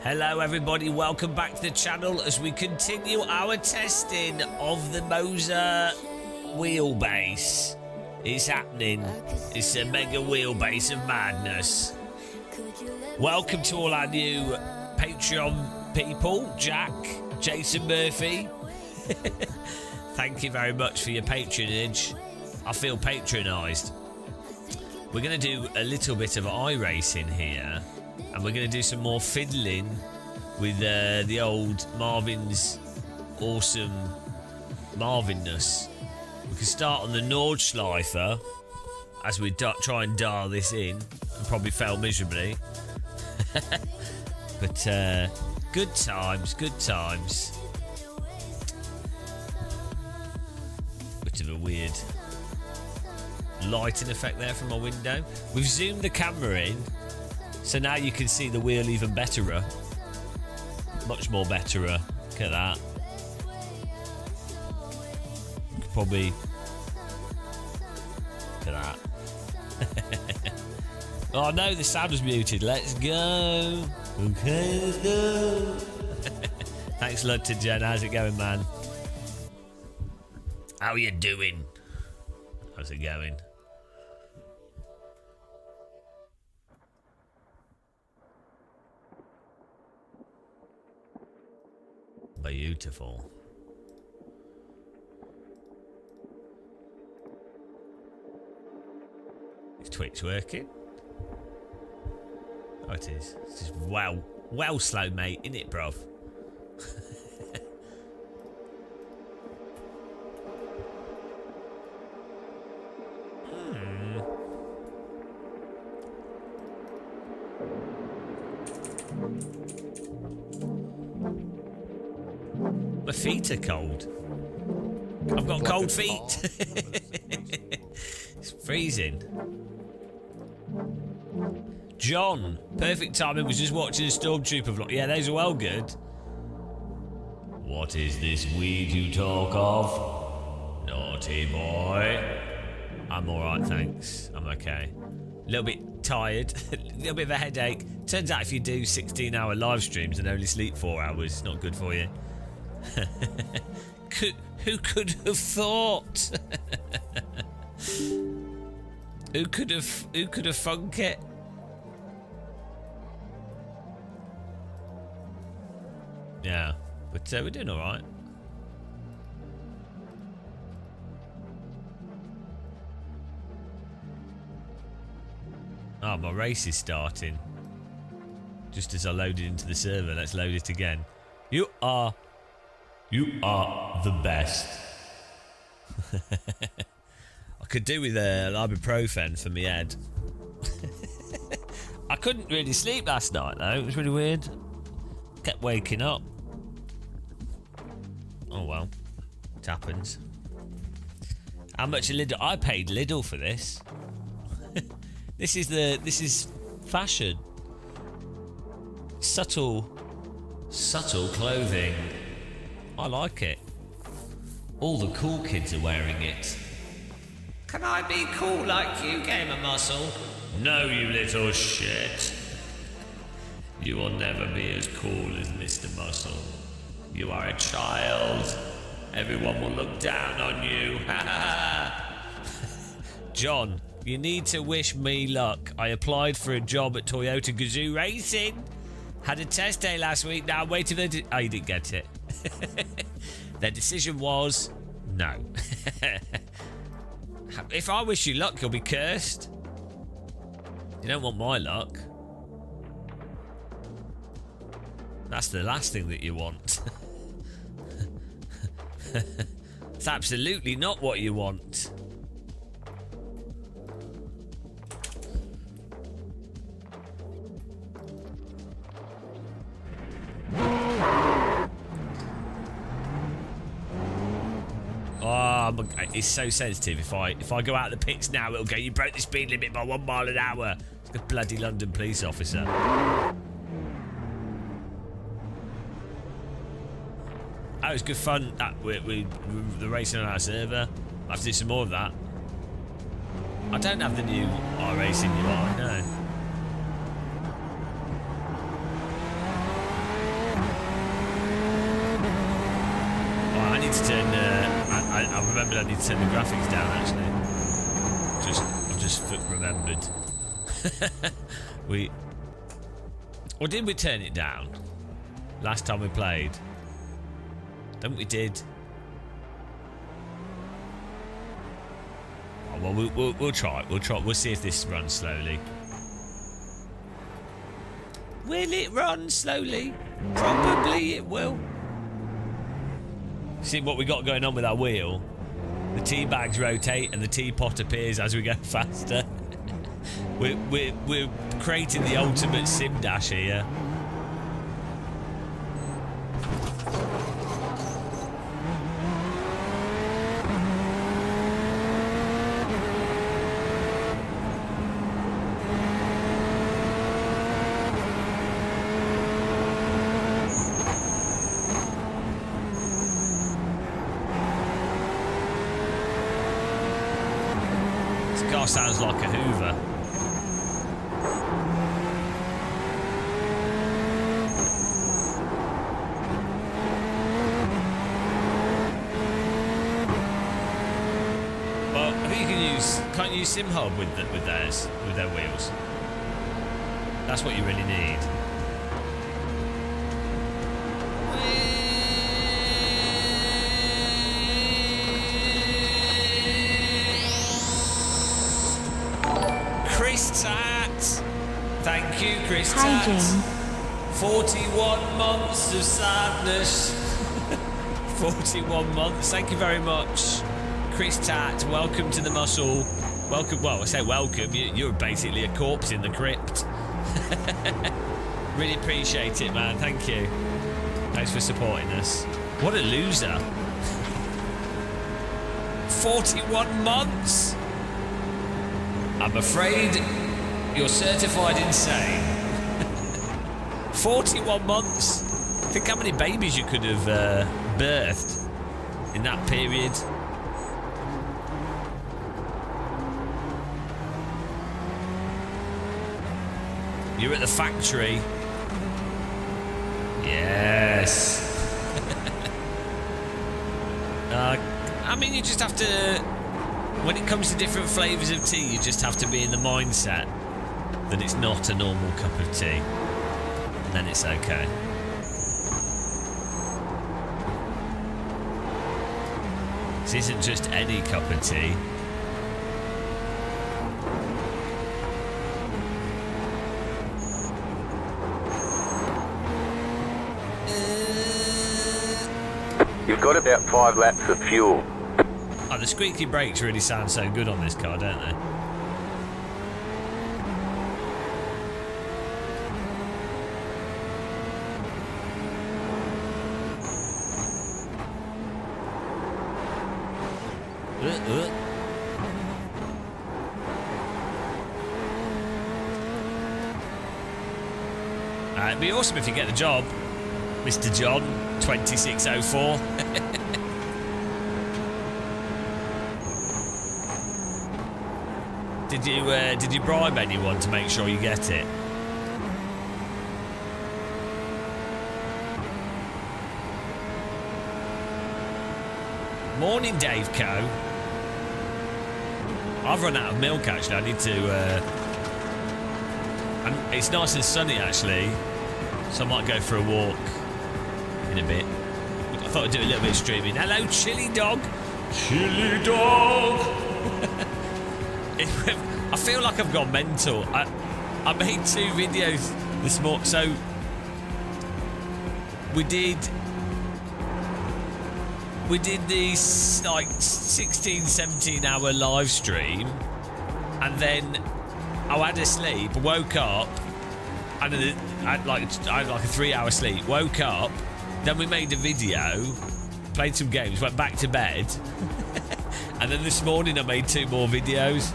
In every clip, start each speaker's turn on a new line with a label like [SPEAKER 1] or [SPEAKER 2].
[SPEAKER 1] Hello everybody, welcome back to the channel as we continue our testing of the Moza wheelbase. It's happening. It's a mega wheelbase of madness. Welcome to all our new Patreon people, Jack, Jason Murphy. Thank you very much for your patronage. I feel patronised. We're going to do a little bit of iRacing here. And we're going to do some more fiddling with the old Marvin's awesome Marvinness. We can start on the Nordschleifer as we try and dial this in. And probably fail miserably. But good times, good times. Bit of a weird lighting effect there from my window. We've zoomed the camera in. So now you can see the wheel even betterer. Much more betterer. Look at that. You could probably... Look at that. Oh no, the sound was muted. Let's go. Okay, let's go. Thanks a lot to Jen. How's it going, man? How you doing? How's it going? Beautiful. Is Twitch working? Oh, it is. It's just well slow, mate, isn't it, bruv? My feet are cold. I've got cold feet. It's freezing. John, perfect timing. Was just watching a Stormtrooper vlog. Yeah, those are well good. What is this weed you talk of? Naughty boy. I'm alright, thanks. I'm okay. A little bit tired. A little bit of a headache. Turns out if you do 16-hour live streams and only sleep 4 hours, it's not good for you. Who could have thought? Who could have thunk it? Yeah, but we're doing all right. Oh, my race is starting. Just as I loaded into the server, let's load it again. You are the best. I could do with a ibuprofen for my head. I couldn't really sleep last night though. It was really weird. Kept waking up. Oh well, it happens. How much a Lidl? I paid Lidl for this. This is fashion. Subtle clothing. I like it. All the cool kids are wearing it. Can I be cool like you, Gamer Muscle? No, you little shit. You will never be as cool as Mr. Muscle. You are a child. Everyone will look down on you. John, you need to wish me luck. I applied for a job at Toyota Gazoo Racing. Had a test day last week. Now I'm waiting for the... Oh, you didn't get it. Their decision was no. If I wish you luck, you'll be cursed. You don't want my luck. That's the last thing that you want. It's absolutely not what you want. Oh, it's so sensitive. If I go out the pits now, it'll go, you broke the speed limit by 1 mile an hour. It's the bloody London police officer. That was good fun. That we the racing on our server. I have to do some more of that. I don't have the new iRacing UI, no. need to turn. I remembered I need to turn the graphics down. Actually, I've just remembered. Or did we turn it down last time we played? I think we did. Oh, well, we'll try it. We'll try. We'll see if this runs slowly. Will it run slowly? Probably it will. See what we got going on with our wheel? The tea bags rotate and the teapot appears as we go faster. We're creating the ultimate sim dash here. Sounds like a Hoover. Well, I think you can use. Can't you use SimHub with their wheels? That's what you really need. Chris Tat. Thank you, Chris Tat. 41 months of sadness. 41 months. Thank you very much, Chris Tat. Welcome to the muscle. Welcome. Well, I say welcome. You're basically a corpse in the crypt. Really appreciate it, man. Thank you. Thanks for supporting us. What a loser. 41 months. I'm afraid you're certified insane. 41 months. Think how many babies you could have birthed in that period. You're at the factory. Yes. I mean, you just have to... When it comes to different flavours of tea, you just have to be in the mindset that it's not a normal cup of tea. And then it's okay. This isn't just any cup of tea.
[SPEAKER 2] You've got about 5 laps of fuel.
[SPEAKER 1] Oh, the squeaky brakes really sound so good on this car, don't they? It'd be awesome if you get the job, Mr. John, 2604. Did you bribe anyone to make sure you get it? Morning, Dave Co. I've run out of milk actually. I need to. And it's nice and sunny actually, so I might go for a walk in a bit. I thought I'd do a little bit of streaming. Hello, Chili Dog. Chili Dog. I feel like I've gone mental. I made 2 videos this morning. So we did this like 16, 17 hour live stream, and then I had a sleep, woke up, and I had like a 3 hour sleep, woke up, then we made a video, played some games, went back to bed, and then this morning I made 2 more videos.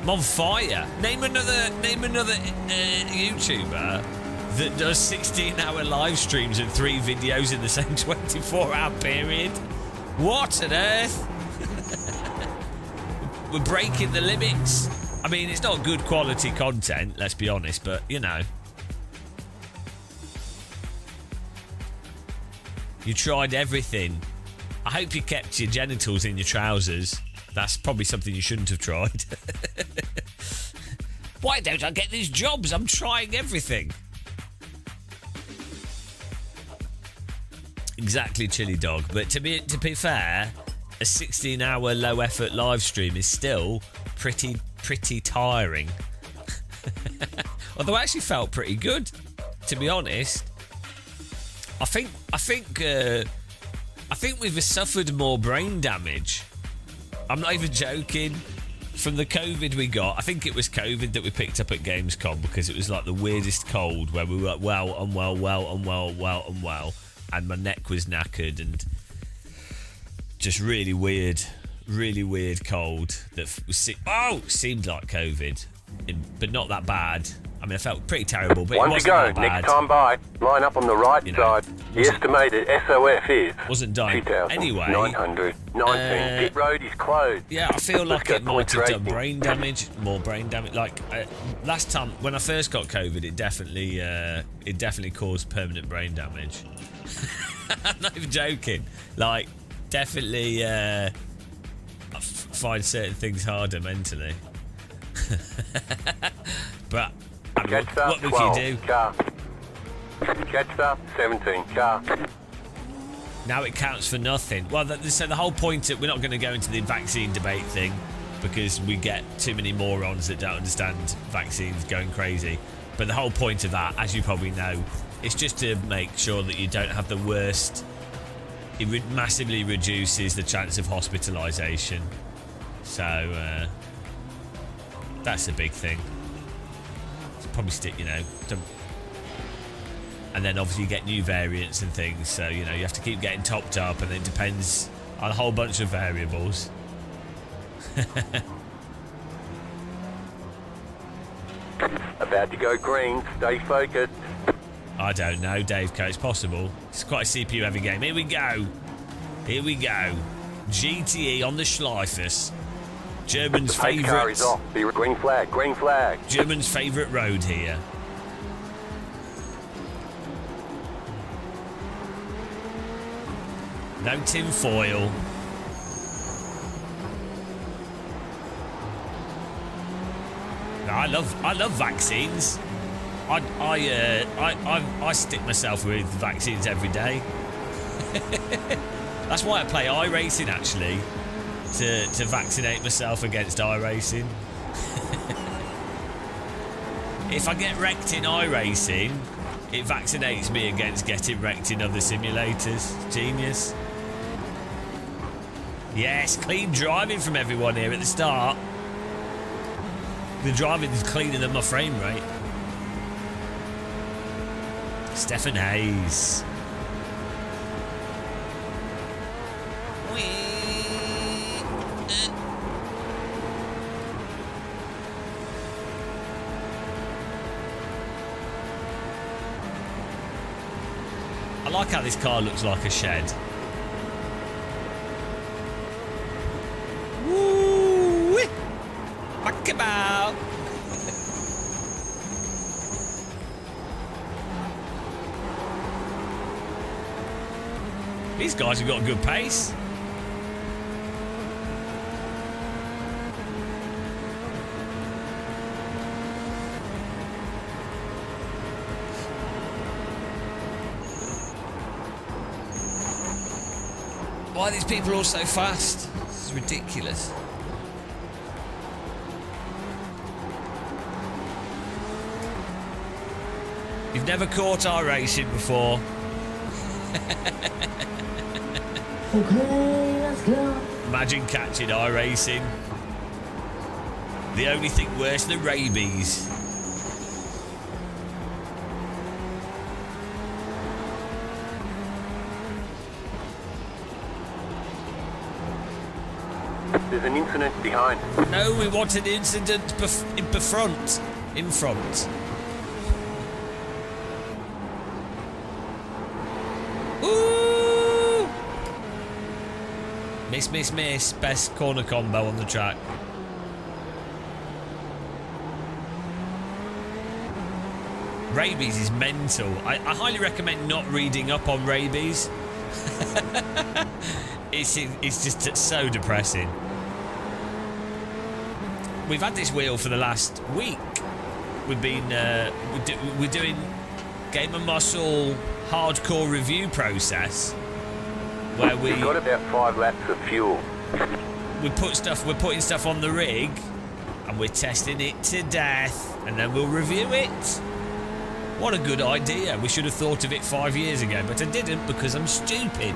[SPEAKER 1] I'm on fire. Name another YouTuber that does 16-hour live streams and 3 videos in the same 24-hour period. What on earth? We're breaking the limits. I mean, it's not good quality content, let's be honest, but you know. You tried everything I hope you kept your genitals in your trousers. That's probably something you shouldn't have tried. Why don't I get these jobs? I'm trying everything. Exactly, Chili Dog. But to be fair, a 16-hour low-effort live stream is still pretty tiring. Although I actually felt pretty good, to be honest. I think we've suffered more brain damage. I'm not even joking. From the COVID we got, I think it was COVID that we picked up at Gamescom, because it was like the weirdest cold where we were like, well, unwell, and my neck was knackered and just really weird cold that seemed like COVID, but not that bad. I mean, I felt pretty terrible, but
[SPEAKER 2] One
[SPEAKER 1] it wasn't
[SPEAKER 2] to go.
[SPEAKER 1] that bad.
[SPEAKER 2] Next time by, line up on the right side. The estimated SOF is
[SPEAKER 1] wasn't done. Anyway,
[SPEAKER 2] 919. Pit road is closed.
[SPEAKER 1] Yeah, I feel like it might have done more brain damage. Like last time when I first got COVID, it definitely caused permanent brain damage. I'm not even joking. Like, definitely find certain things harder mentally. But I mean, what would you do?
[SPEAKER 2] Car. Jetstar, 17, car.
[SPEAKER 1] Now it counts for nothing. Well, so the whole point we're not going to go into the vaccine debate thing, because we get too many morons that don't understand vaccines going crazy. But the whole point of that, as you probably know, is just to make sure that you don't have the worst. It massively reduces the chance of hospitalisation. So that's a big thing. Probably stick, and then obviously you get new variants and things, so you have to keep getting topped up, and it depends on a whole bunch of variables.
[SPEAKER 2] About to go green, stay focused.
[SPEAKER 1] I don't know, Dave Co. It's possible. It's quite a CPU heavy game. Here we go. GTE on the Schleifers. German's favourite.
[SPEAKER 2] Car is off. Green flag.
[SPEAKER 1] German's favourite road here. No tin foil. No, I love vaccines. I stick myself with vaccines every day. That's why I play iRacing, actually. To vaccinate myself against iRacing. If I get wrecked in iRacing, it vaccinates me against getting wrecked in other simulators. Genius. Yes, clean driving from everyone here at the start. The driving is cleaner than my frame rate. Stefan Hayes. I like how this car looks like a shed. Woo! Fuck about. These guys have got a good pace. Why are these people all so fast? This is ridiculous. You've never caught iRacing before.
[SPEAKER 3] Okay, let's go.
[SPEAKER 1] Imagine catching iRacing. The only thing worse than rabies.
[SPEAKER 2] There's an incident behind.
[SPEAKER 1] No, we want an incident in front. Ooh! Miss. Best corner combo on the track. Rabies is mental. I highly recommend not reading up on rabies. It's just so depressing. We've had this wheel for the last week. We've been we're doing Game and Muscle hardcore review process where
[SPEAKER 2] We've got about 5 laps of fuel.
[SPEAKER 1] we're putting stuff on the rig and we're testing it to death and then we'll review it. What a good idea. We should have thought of it 5 years ago, but I didn't because I'm stupid.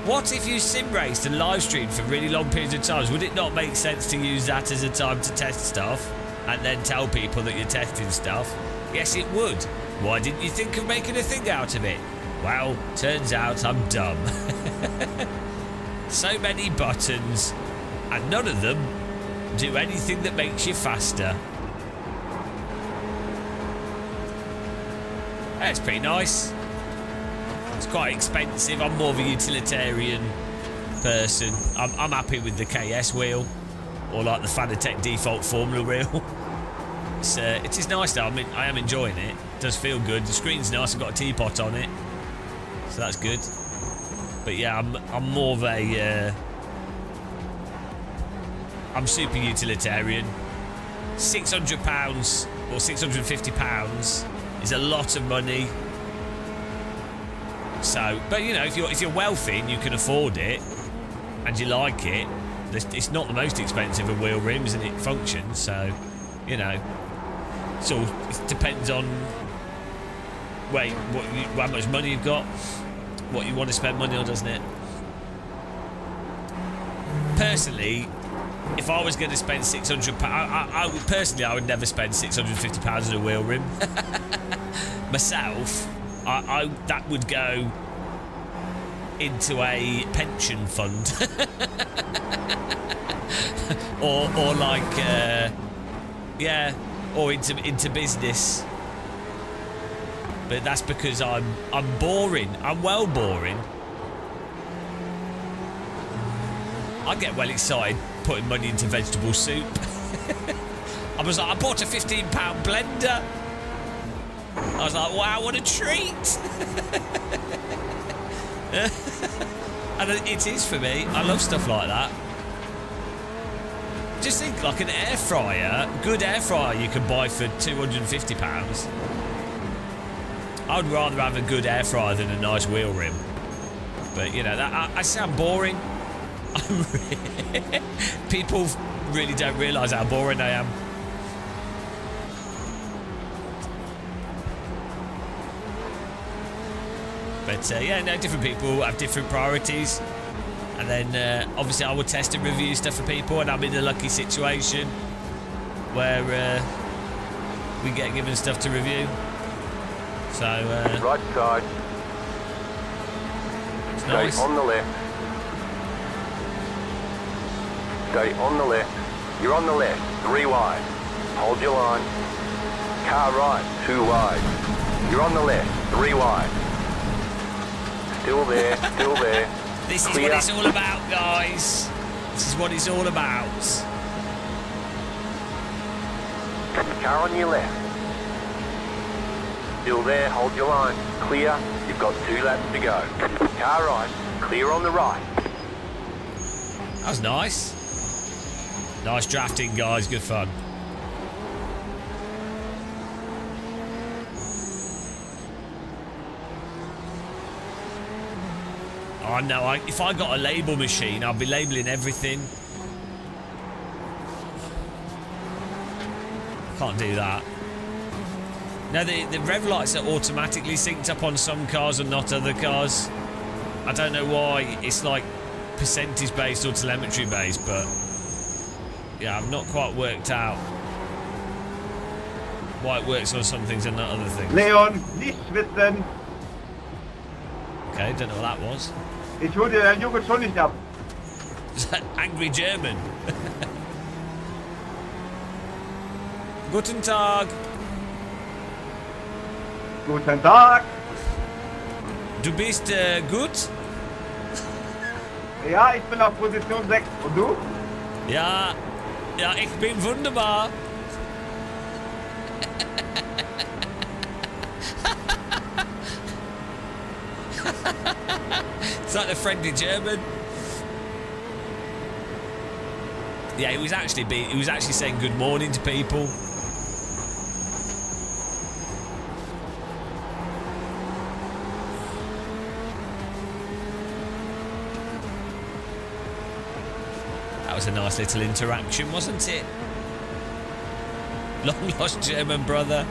[SPEAKER 1] What if you sim raced and live streamed for really long periods of time? Would it not make sense to use that as a time to test stuff and then tell people that you're testing stuff? Yes, it would. Why didn't you think of making a thing out of it? Well, turns out I'm dumb. So many buttons, and none of them do anything that makes you faster. That's pretty nice. It's quite expensive. I'm more of a utilitarian person. I'm happy with the KS wheel, or like the Fanatec default Formula wheel. It is nice though. I mean, I am enjoying it. It does feel good. The screen's nice. I've got a teapot on it, so that's good. But yeah, I'm more of a I'm super utilitarian. £600 or £650 is a lot of money. So, but you know, if you're wealthy and you can afford it and you like it, it's not the most expensive of wheel rims and it functions. So, you know, it depends on how much money you've got, what you want to spend money on, doesn't it? Personally, if I was going to spend £600, I would never spend £650 on a wheel rim. Myself, that would go into a pension fund, or like, or into business. But that's because I'm boring. I'm well boring. I get well excited putting money into vegetable soup. I bought a £15 blender. I was like, wow, what a treat. And it is for me. I love stuff like that. Just think, like an air fryer, good air fryer you can buy for £250. I would rather have a good air fryer than a nice wheel rim. But, you know, I sound boring. People really don't realise how boring I am. But yeah, no, different people have different priorities. And then obviously I will test and review stuff for people, and I'm in a lucky situation where we get given stuff to review. So
[SPEAKER 2] right side.
[SPEAKER 1] It's
[SPEAKER 2] Stay
[SPEAKER 1] nice.
[SPEAKER 2] on the left. Stay on the left. You're on the left. 3 wide. Hold your line. Car right. 2 wide. You're on the left. 3 wide. Still there. Still there.
[SPEAKER 1] This is
[SPEAKER 2] Clear.
[SPEAKER 1] what it's all about, guys. This is what it's all about.
[SPEAKER 2] Car on your left. Still there. Hold your line. Clear. You've got 2 laps to go. Car right. Clear on the right.
[SPEAKER 1] That was nice. Nice drafting, guys. Good fun. Oh no, if I got a label machine, I'd be labelling everything. Can't do that. No, the rev lights are automatically synced up on some cars and not other cars. I don't know why. It's like percentage based or telemetry based, but yeah, I've not quite worked out why it works on some things and not other things.
[SPEAKER 3] Leon, nicht wissen.
[SPEAKER 1] Okay, don't know what that was.
[SPEAKER 3] Ich hole dir deinen Junge schon nicht ab.
[SPEAKER 1] Angry German. Guten Tag.
[SPEAKER 3] Guten Tag.
[SPEAKER 1] Du bist gut?
[SPEAKER 3] Ja, ich bin auf Position 6. Und du?
[SPEAKER 1] Ja, ich bin wunderbar. It's like the friendly German. Yeah, he was actually saying good morning to people. That was a nice little interaction, wasn't it? Long lost German brother.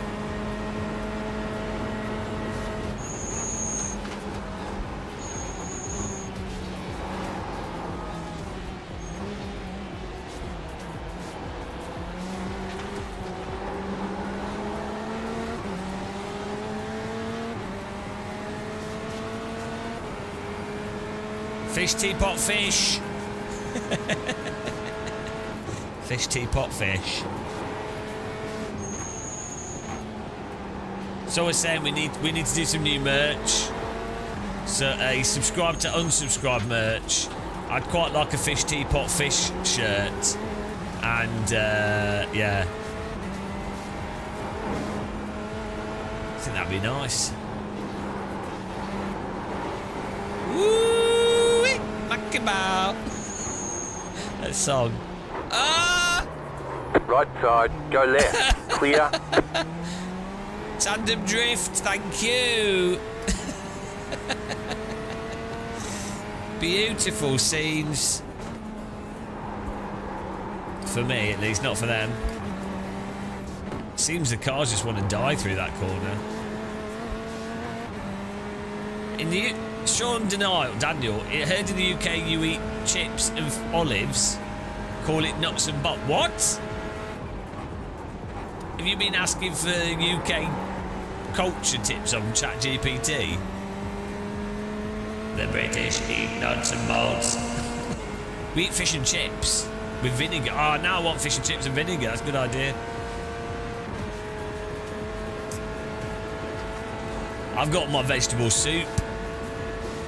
[SPEAKER 1] Fish teapot fish. Fish teapot fish. So we're saying we need to do some new merch. So a subscribe to unsubscribe merch. I'd quite like a fish teapot fish shirt. And yeah. I think that'd be nice. Woo! Monkey bow. That song. Ah!
[SPEAKER 2] Right side, go left. Clear.
[SPEAKER 1] Tandem drift, thank you. Beautiful scenes. For me, at least, not for them. Seems the cars just want to die through that corner. In the Sean Daniel, it heard in the UK you eat chips and olives, call it nuts and bolts. What? Have you been asking for UK culture tips on ChatGPT? The British eat nuts and bolts. We eat fish and chips with vinegar. Oh, now I want fish and chips and vinegar. That's a good idea. I've got my vegetable soup.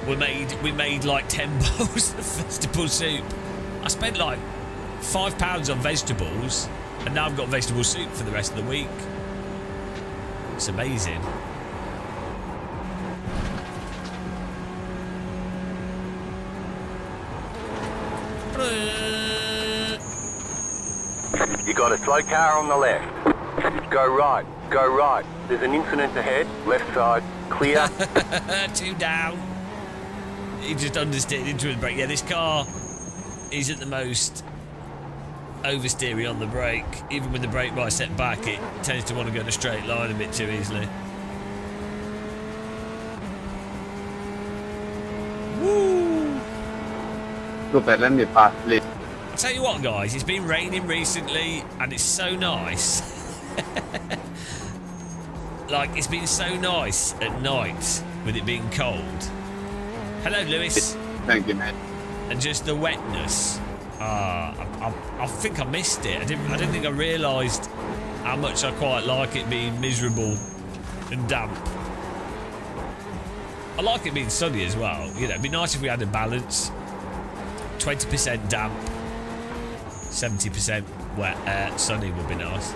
[SPEAKER 1] We made like 10 bowls of vegetable soup. I spent like £5 on vegetables, and now I've got vegetable soup for the rest of the week. It's amazing.
[SPEAKER 2] You got a slow car on the left. Go right, go right. There's an incident ahead. Left side, clear.
[SPEAKER 1] 2 down. He just understeered into the brake. Yeah, this car isn't the most oversteery on the brake. Even with the brake bar set back, it tends to want to go in a straight line a bit too easily. Woo! I'll tell you what, guys, it's been raining recently and it's so nice. Like, it's been so nice at night with it being cold. Hello, Lewis.
[SPEAKER 3] Thank you, mate.
[SPEAKER 1] And just the wetness. I think I missed it. I didn't think I realised how much I quite like it being miserable and damp. I like it being sunny as well. You know, it'd be nice if we had a balance. 20% damp, 70% wet, sunny would be nice.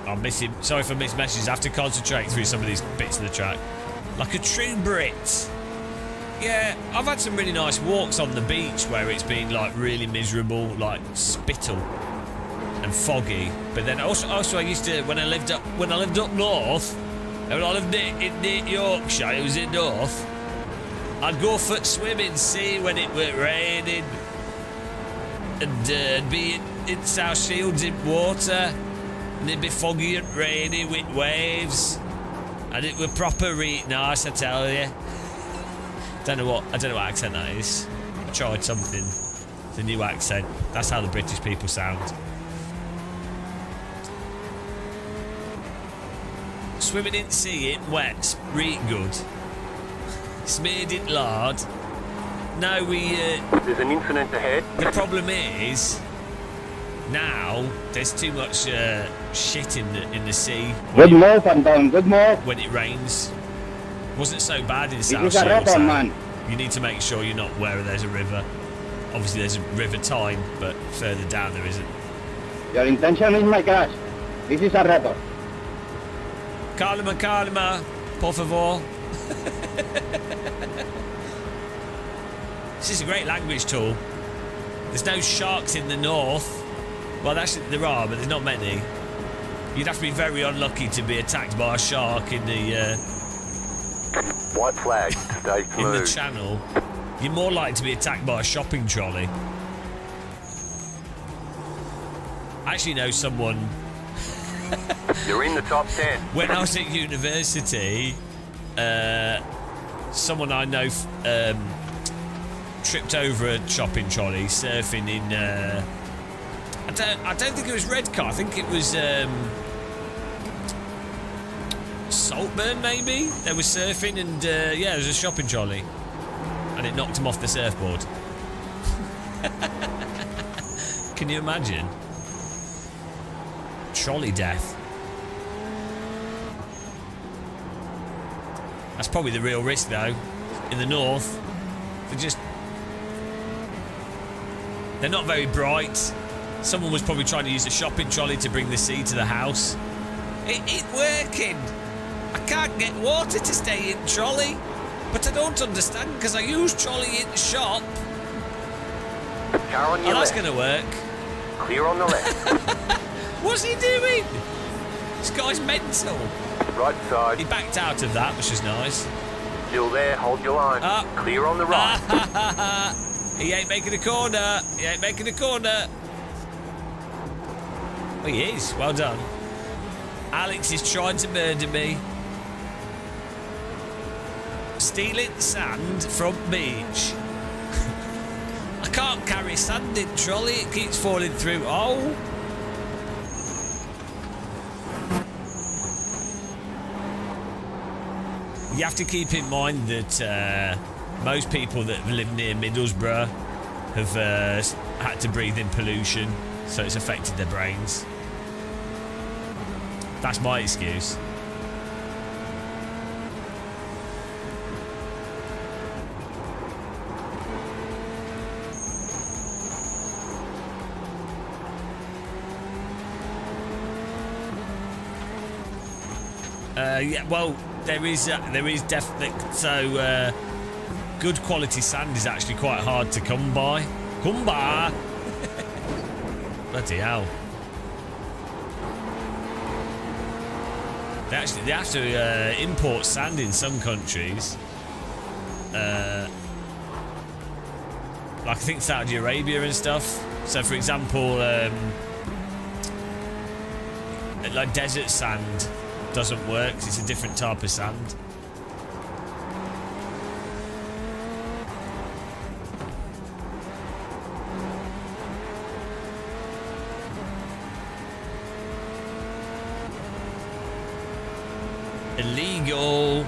[SPEAKER 1] I'm missing. Sorry for missed messages. I have to concentrate through some of these bits of the track. Like a true Brit. Yeah, I've had some really nice walks on the beach where it's been like really miserable, like spittle and foggy. But then also I used to when I lived up north, when I lived in Yorkshire, it was in north. I'd go for swimming, see when it were raining, and be in South Shields in water. And it'd be foggy and rainy with waves, and it were proper nice, I tell you. I don't know what accent that is. I tried something. It's a new accent. That's how the British people sound. Swimming in sea, it wet, really good. Smeared in lard. No,
[SPEAKER 2] There's an incident ahead.
[SPEAKER 1] The problem is, now there's too much shit in the sea.
[SPEAKER 4] Good move, Anton. Good move.
[SPEAKER 1] When it rains. Wasn't so bad in
[SPEAKER 4] It
[SPEAKER 1] South
[SPEAKER 4] is a
[SPEAKER 1] Shields.
[SPEAKER 4] river, man.
[SPEAKER 1] You need to make sure you're not where there's a river. Obviously there's a river Tyne, but further down there isn't.
[SPEAKER 4] Your intention is my crash. This is a reto.
[SPEAKER 1] Calma, por favor. This is a great language tool. There's no sharks in the north. Well, actually, there are, but there's not many. You'd have to be very unlucky to be attacked by a shark in the
[SPEAKER 2] White flag, stay
[SPEAKER 1] in the
[SPEAKER 2] smooth.
[SPEAKER 1] channel. You're more likely to be attacked by a shopping trolley. I actually know someone.
[SPEAKER 2] You're in the top 10.
[SPEAKER 1] When I was at university, someone I know tripped over a shopping trolley surfing in. I don't think it was Redcar. I think it was Saltburn, maybe. They were surfing, and yeah, there was a shopping trolley, and it knocked him off the surfboard. Can you imagine? Trolley death. That's probably the real risk, though. In the north, they're not very bright. Someone was probably trying to use a shopping trolley to bring the sea to the house. It ain't working. I can't get water to stay in trolley. But I don't understand, because I use trolley in the shop.
[SPEAKER 2] Car on your
[SPEAKER 1] Oh, that's
[SPEAKER 2] left.
[SPEAKER 1] going to work.
[SPEAKER 2] Clear on the left.
[SPEAKER 1] What's he doing? This guy's mental.
[SPEAKER 2] Right
[SPEAKER 1] He
[SPEAKER 2] side.
[SPEAKER 1] backed out of that, which is nice.
[SPEAKER 2] Still there. Hold your line. Clear on the right.
[SPEAKER 1] He ain't making a corner. He ain't making a corner. Oh, he is. Well done. Alex is trying to murder me. Stealing sand from beach. I can't carry sand in trolley. It keeps falling through. Oh. You have to keep in mind that most people that live near Middlesbrough have had to breathe in pollution, so it's affected their brains. That's my excuse. Yeah, well, there is definitely so good quality sand is actually quite hard to come by. Bloody hell! They have to import sand in some countries, like I think Saudi Arabia and stuff. So, for example, like desert sand doesn't work. It's a different type of sand. Illegal.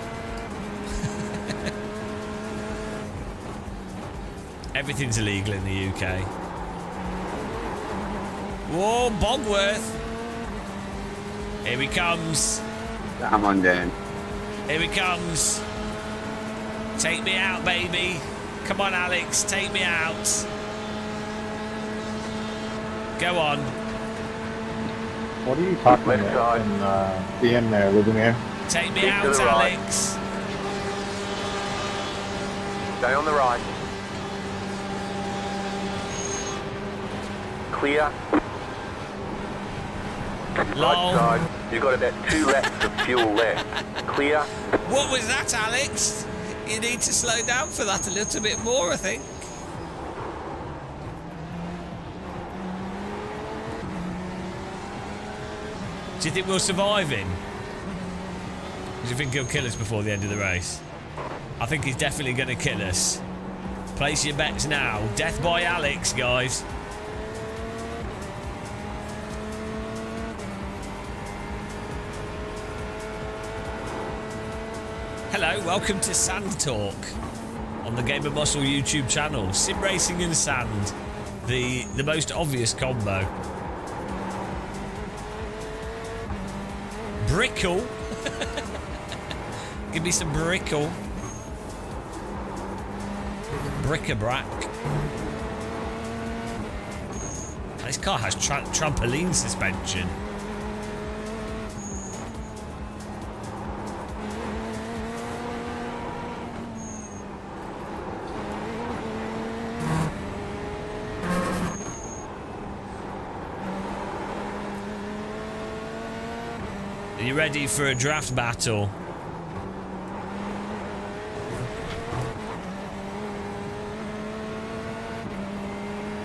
[SPEAKER 1] Everything's illegal in the UK. Whoa, Bogworth. Here he comes.
[SPEAKER 4] Come on, then.
[SPEAKER 1] Here he comes. Take me out, baby. Come on, Alex. Take me out. Go on.
[SPEAKER 5] What are you talking
[SPEAKER 2] Left
[SPEAKER 5] about
[SPEAKER 2] side.
[SPEAKER 5] in being there, living here?
[SPEAKER 1] Take me
[SPEAKER 2] Keep
[SPEAKER 1] out,
[SPEAKER 2] to the right.
[SPEAKER 1] Alex.
[SPEAKER 2] Stay on the right. Clear.
[SPEAKER 1] Lol.
[SPEAKER 2] Right side. You've got about 2 laps of fuel left. Clear.
[SPEAKER 1] What was that, Alex? You need to slow down for that a little bit more, I think. Do you think we'll survive him? Do you think he'll kill us before the end of the race? I think he's definitely going to kill us. Place your bets now. Death by Alex, guys. Hello, welcome to Sand Talk on the Game of Muscle YouTube channel. Sim racing and sand, the most obvious combo. Brickle. Give me some brickle. Bric-a-brac. This car has trampoline suspension. Are you ready for a draft battle?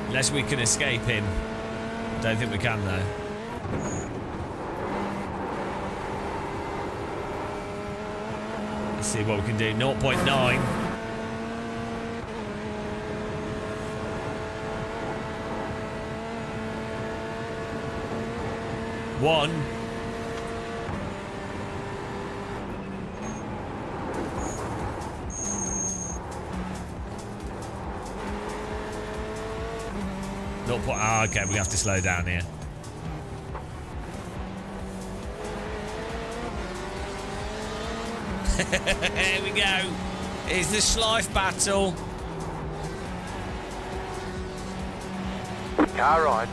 [SPEAKER 1] Unless we can escape him. Don't think we can though. Let's see what we can do. 0.9. One. Oh, okay, we have to slow down here. Here we go. It's the Schleif battle.
[SPEAKER 2] Car right.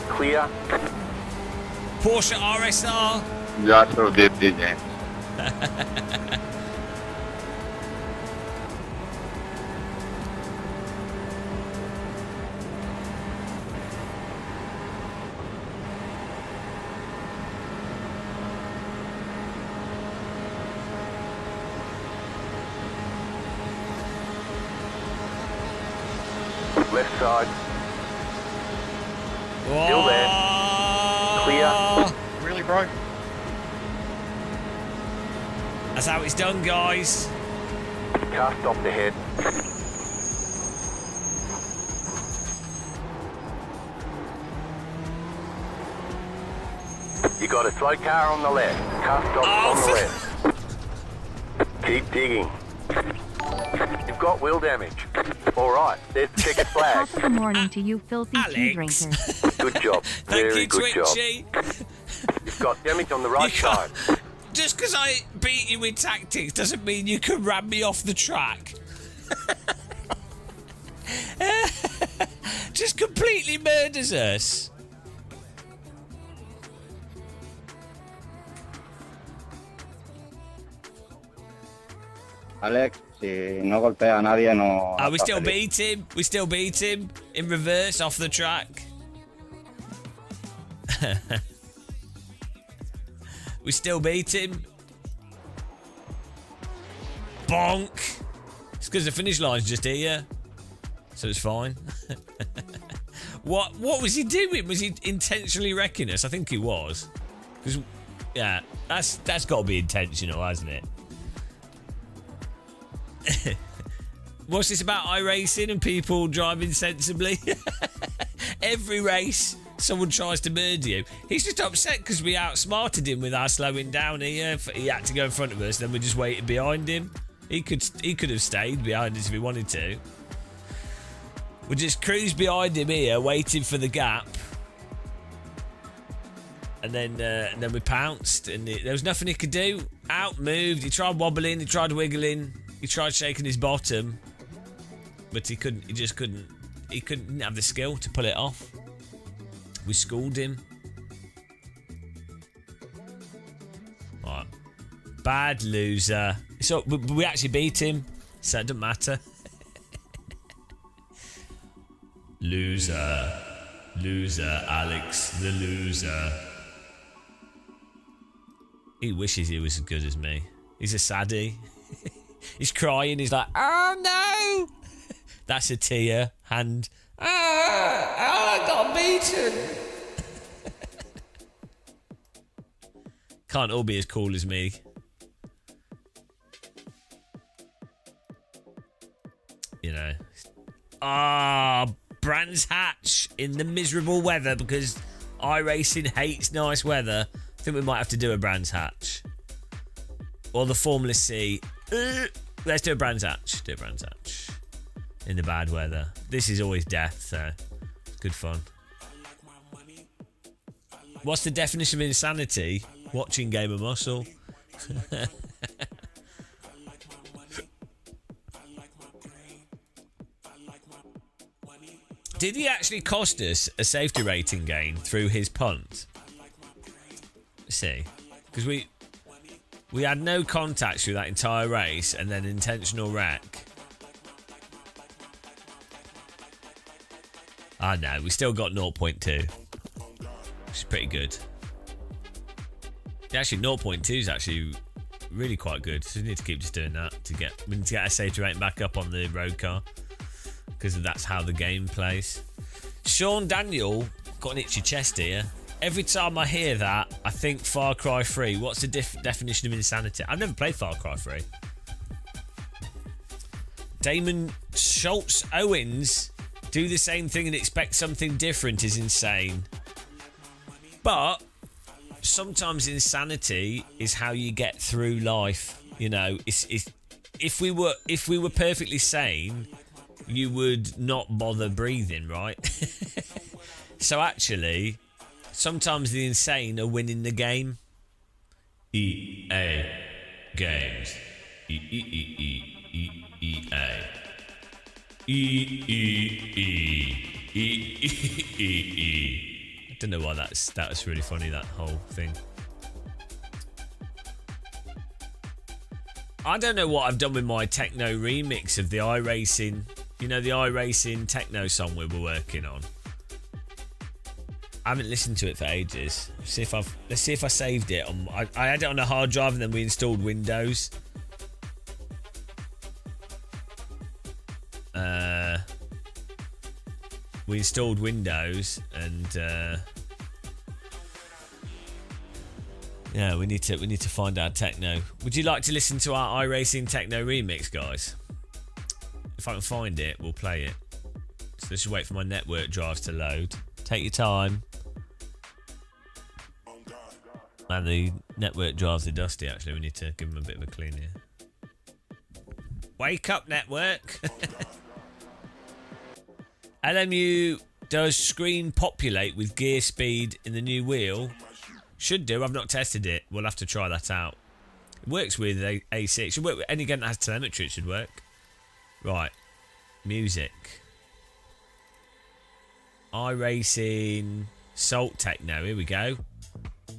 [SPEAKER 2] Clear.
[SPEAKER 1] Porsche RSR.
[SPEAKER 4] Ya so deep, James.
[SPEAKER 2] Left side.
[SPEAKER 1] Whoa.
[SPEAKER 2] Still there. Clear.
[SPEAKER 5] Really, bro?
[SPEAKER 1] That's how it's done, guys.
[SPEAKER 2] Car stopped ahead. You got a slow car on the left. Car stopped on the left. Keep digging. You've got wheel damage. All right, there's checkered flag.
[SPEAKER 6] Top of the morning to you filthy tea
[SPEAKER 1] Alex.
[SPEAKER 6] drinkers.
[SPEAKER 2] Good job.
[SPEAKER 1] Thank
[SPEAKER 2] Very
[SPEAKER 1] you,
[SPEAKER 2] good job.
[SPEAKER 1] Twitchy.
[SPEAKER 2] You've got damage on the right
[SPEAKER 1] You can't-
[SPEAKER 2] side.
[SPEAKER 1] Just because I beat you with tactics doesn't mean you can ram me off the track. Just completely murders us.
[SPEAKER 4] Alex, si no golpea a nadie, no.
[SPEAKER 1] We
[SPEAKER 4] está
[SPEAKER 1] still
[SPEAKER 4] feliz.
[SPEAKER 1] beat him. We still beat him in reverse off the track. We still beat him. Bonk. It's because the finish line's just here, so it's fine. What was he doing? Was he intentionally wrecking us? I think he was. Because yeah, that's got to be intentional, hasn't it? What's this about iRacing and people driving sensibly? Every race, someone tries to murder you. He's just upset because we outsmarted him with our slowing down here. He had to go in front of us, then we just waited behind him. He could have stayed behind us if he wanted to. We just cruised behind him here, waiting for the gap. And then we pounced, and there was nothing he could do. Outmoved. He tried wobbling, he tried wiggling, he tried shaking his bottom, but he couldn't. He just couldn't. He couldn't have the skill to pull it off. We schooled him. Right. Bad loser. So we actually beat him, so it doesn't matter. Loser. Loser, Alex, the loser. He wishes he was as good as me. He's a saddie. He's crying. He's like, oh no! That's a tear. Hand. I got beaten. Can't all be as cool as me. You know. Brands Hatch in the miserable weather because iRacing hates nice weather. I think we might have to do a Brands Hatch. Or the Formula C. Let's do a Brands Hatch. Do a Brands Hatch. In the bad weather. This is always death, so it's good fun. What's the definition of insanity? Watching Game of Muscle. Did he actually cost us a safety rating gain through his punt? Let's see. Because we had no contact through that entire race and then intentional wreck. Ah, no, we still got 0.2. Which is pretty good. Yeah, actually, 0.2 is actually really quite good. So we need to keep just doing that we need to get our safety rating back up on the road car. Because that's how the game plays. Sean Daniel got an itchy chest here. Every time I hear that, I think Far Cry 3. What's the definition of insanity? I've never played Far Cry 3. Damon Schultz Owens, do the same thing and expect something different is insane. But sometimes insanity is how you get through life. You know, if we were perfectly sane, you would not bother breathing, right? So actually, sometimes the insane are winning the game. EA Games. EA. I don't know why that was really funny, that whole thing. I don't know what I've done with my techno remix of the iRacing. You know, the iRacing techno song we were working on. I haven't listened to it for ages. Let's see if I saved it on. I had it on a hard drive and then we installed Windows. We installed Windows and yeah, we need to find our techno. Would you like to listen to our iRacing techno remix, guys? If I can find it, we'll play it. So let's just wait for my network drives to load. Take your time. Man, the network drives are dusty, actually. We need to give them a bit of a clean here. Wake up, network. LMU does screen populate with gear speed in the new wheel? Should do. I've not tested it. We'll have to try that out. It works with A6. It should work with any gun that has telemetry. It should work. Right. Music. iRacing. Salt Techno. Here we go.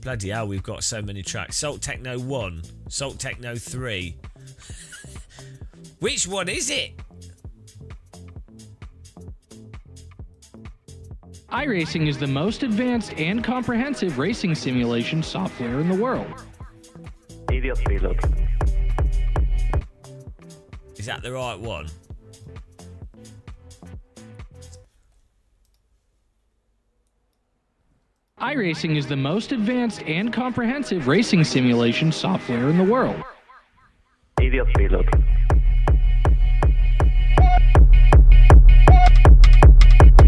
[SPEAKER 1] Bloody hell, we've got so many tracks. Salt Techno 1. Salt Techno 3. Which one is it?
[SPEAKER 7] iRacing is the most advanced and comprehensive racing simulation software in the world.
[SPEAKER 2] Idiot pilot.
[SPEAKER 1] Is that the right one?
[SPEAKER 7] iRacing is the most advanced and comprehensive racing simulation software in the world.
[SPEAKER 2] Idiot pilot.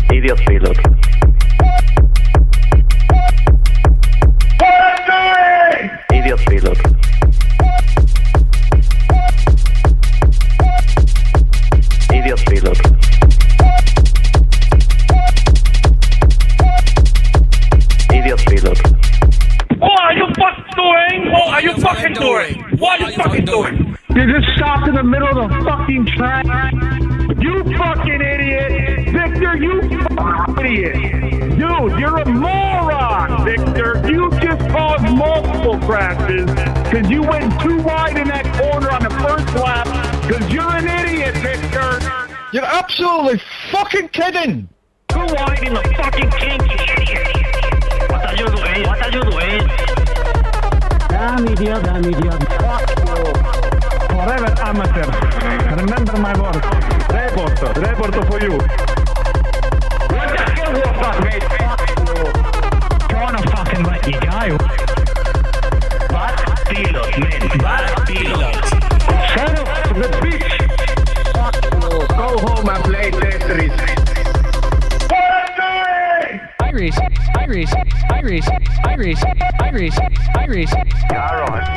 [SPEAKER 2] Idiot pilot. Idiot pilot. Idiot pilot. Idiot pilot.
[SPEAKER 8] What are you fucking doing? What are you fucking doing? What are you fucking doing? You just stopped in the middle of the fucking track. You fucking idiot. Victor, you fucking idiot. Dude, you're a moron, Victor. You just caused multiple crashes because you went too wide in that corner on the first lap because you're an idiot, Victor.
[SPEAKER 5] You're absolutely fucking kidding!
[SPEAKER 8] Too wide in the fucking kink, you idiot. What are you doing? What are you doing?
[SPEAKER 9] Damn idiot. Fuck you.
[SPEAKER 8] Forever amateur. Remember my words. Report for you. What the hell was that, mate? Fuck you. Trying to fucking let you go. Bad pilot, man. Bad pilot. Shut up, the bitch.
[SPEAKER 9] Fuck you.
[SPEAKER 8] Go home and play Tetris. What are you doing?
[SPEAKER 7] iRacing.
[SPEAKER 2] Alright.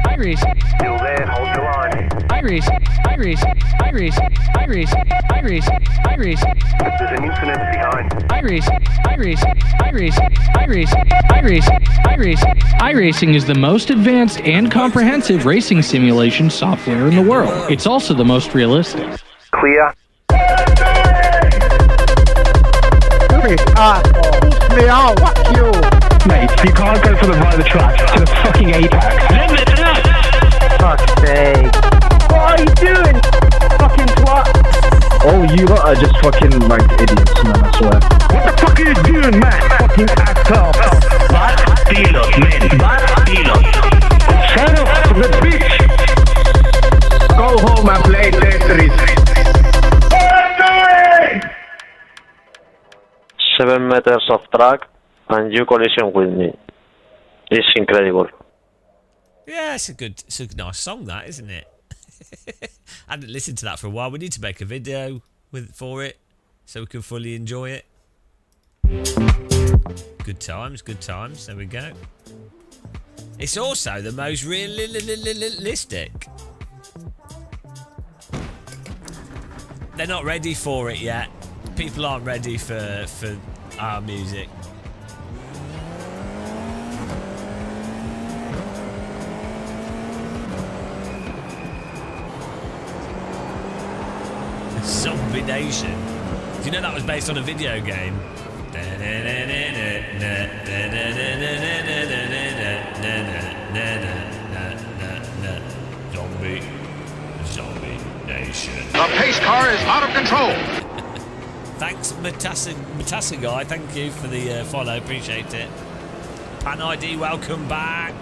[SPEAKER 7] iRacing.
[SPEAKER 2] Still there. ahead, hold your line.
[SPEAKER 7] I race. I race. I race. I race. I race. I race.
[SPEAKER 2] There's an incident behind.
[SPEAKER 7] I race. I race. I race. I race. I race. I race. iRacing is the most advanced and comprehensive racing simulation software in the world. It's also the most realistic.
[SPEAKER 2] Clear.
[SPEAKER 9] Push me out, fuck you.
[SPEAKER 8] Mate, you can't go for the right of the track to the fucking apex. Limit up!
[SPEAKER 9] Fuck's sake. What are you doing? Fucking twat.
[SPEAKER 5] Oh, you lot are just fucking like idiots, man, I swear.
[SPEAKER 8] What the fuck are you doing, man? Fucking asshole. Bad pilot, man. Bad pilot. Shut up, the bitch.
[SPEAKER 4] Go home and play Tetris.
[SPEAKER 10] 7 meters off track and you collision with me. It's incredible.
[SPEAKER 1] Yeah, it's a nice song, that, isn't it? I hadn't listened to that for a while. We need to make a video for it so we can fully enjoy it. Good times, good times. There we go. It's also the most realistic. They're not ready for it yet. People aren't ready for our music. Zombie Nation. Do you know that was based on a video game? Zombie Nation.
[SPEAKER 2] The pace car is out of control.
[SPEAKER 1] Thanks, Matassa guy. Thank you for the follow. Appreciate it. Pan ID, welcome back.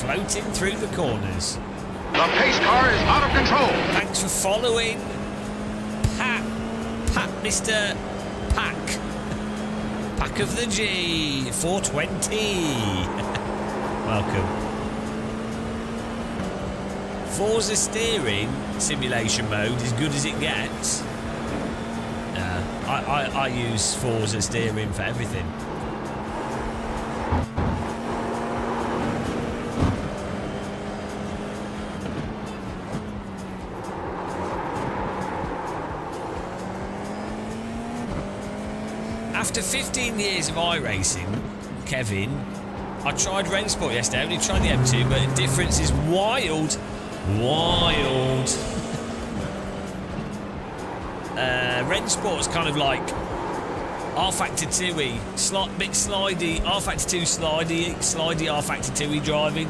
[SPEAKER 1] Floating through the corners.
[SPEAKER 2] The pace car is out of control.
[SPEAKER 1] Thanks for following, Pat, Mr. Pack of the G, 420. Welcome. Forza steering simulation mode is good as it gets. I use Forza steering for everything. After 15 years of iRacing, Kevin, I tried Rennsport yesterday. I only tried the M2, but the difference is wild. Wild. Rennsport's kind of like R-Factor 2-y, bit slidey, R-Factor 2 slidey R-Factor 2-y driving.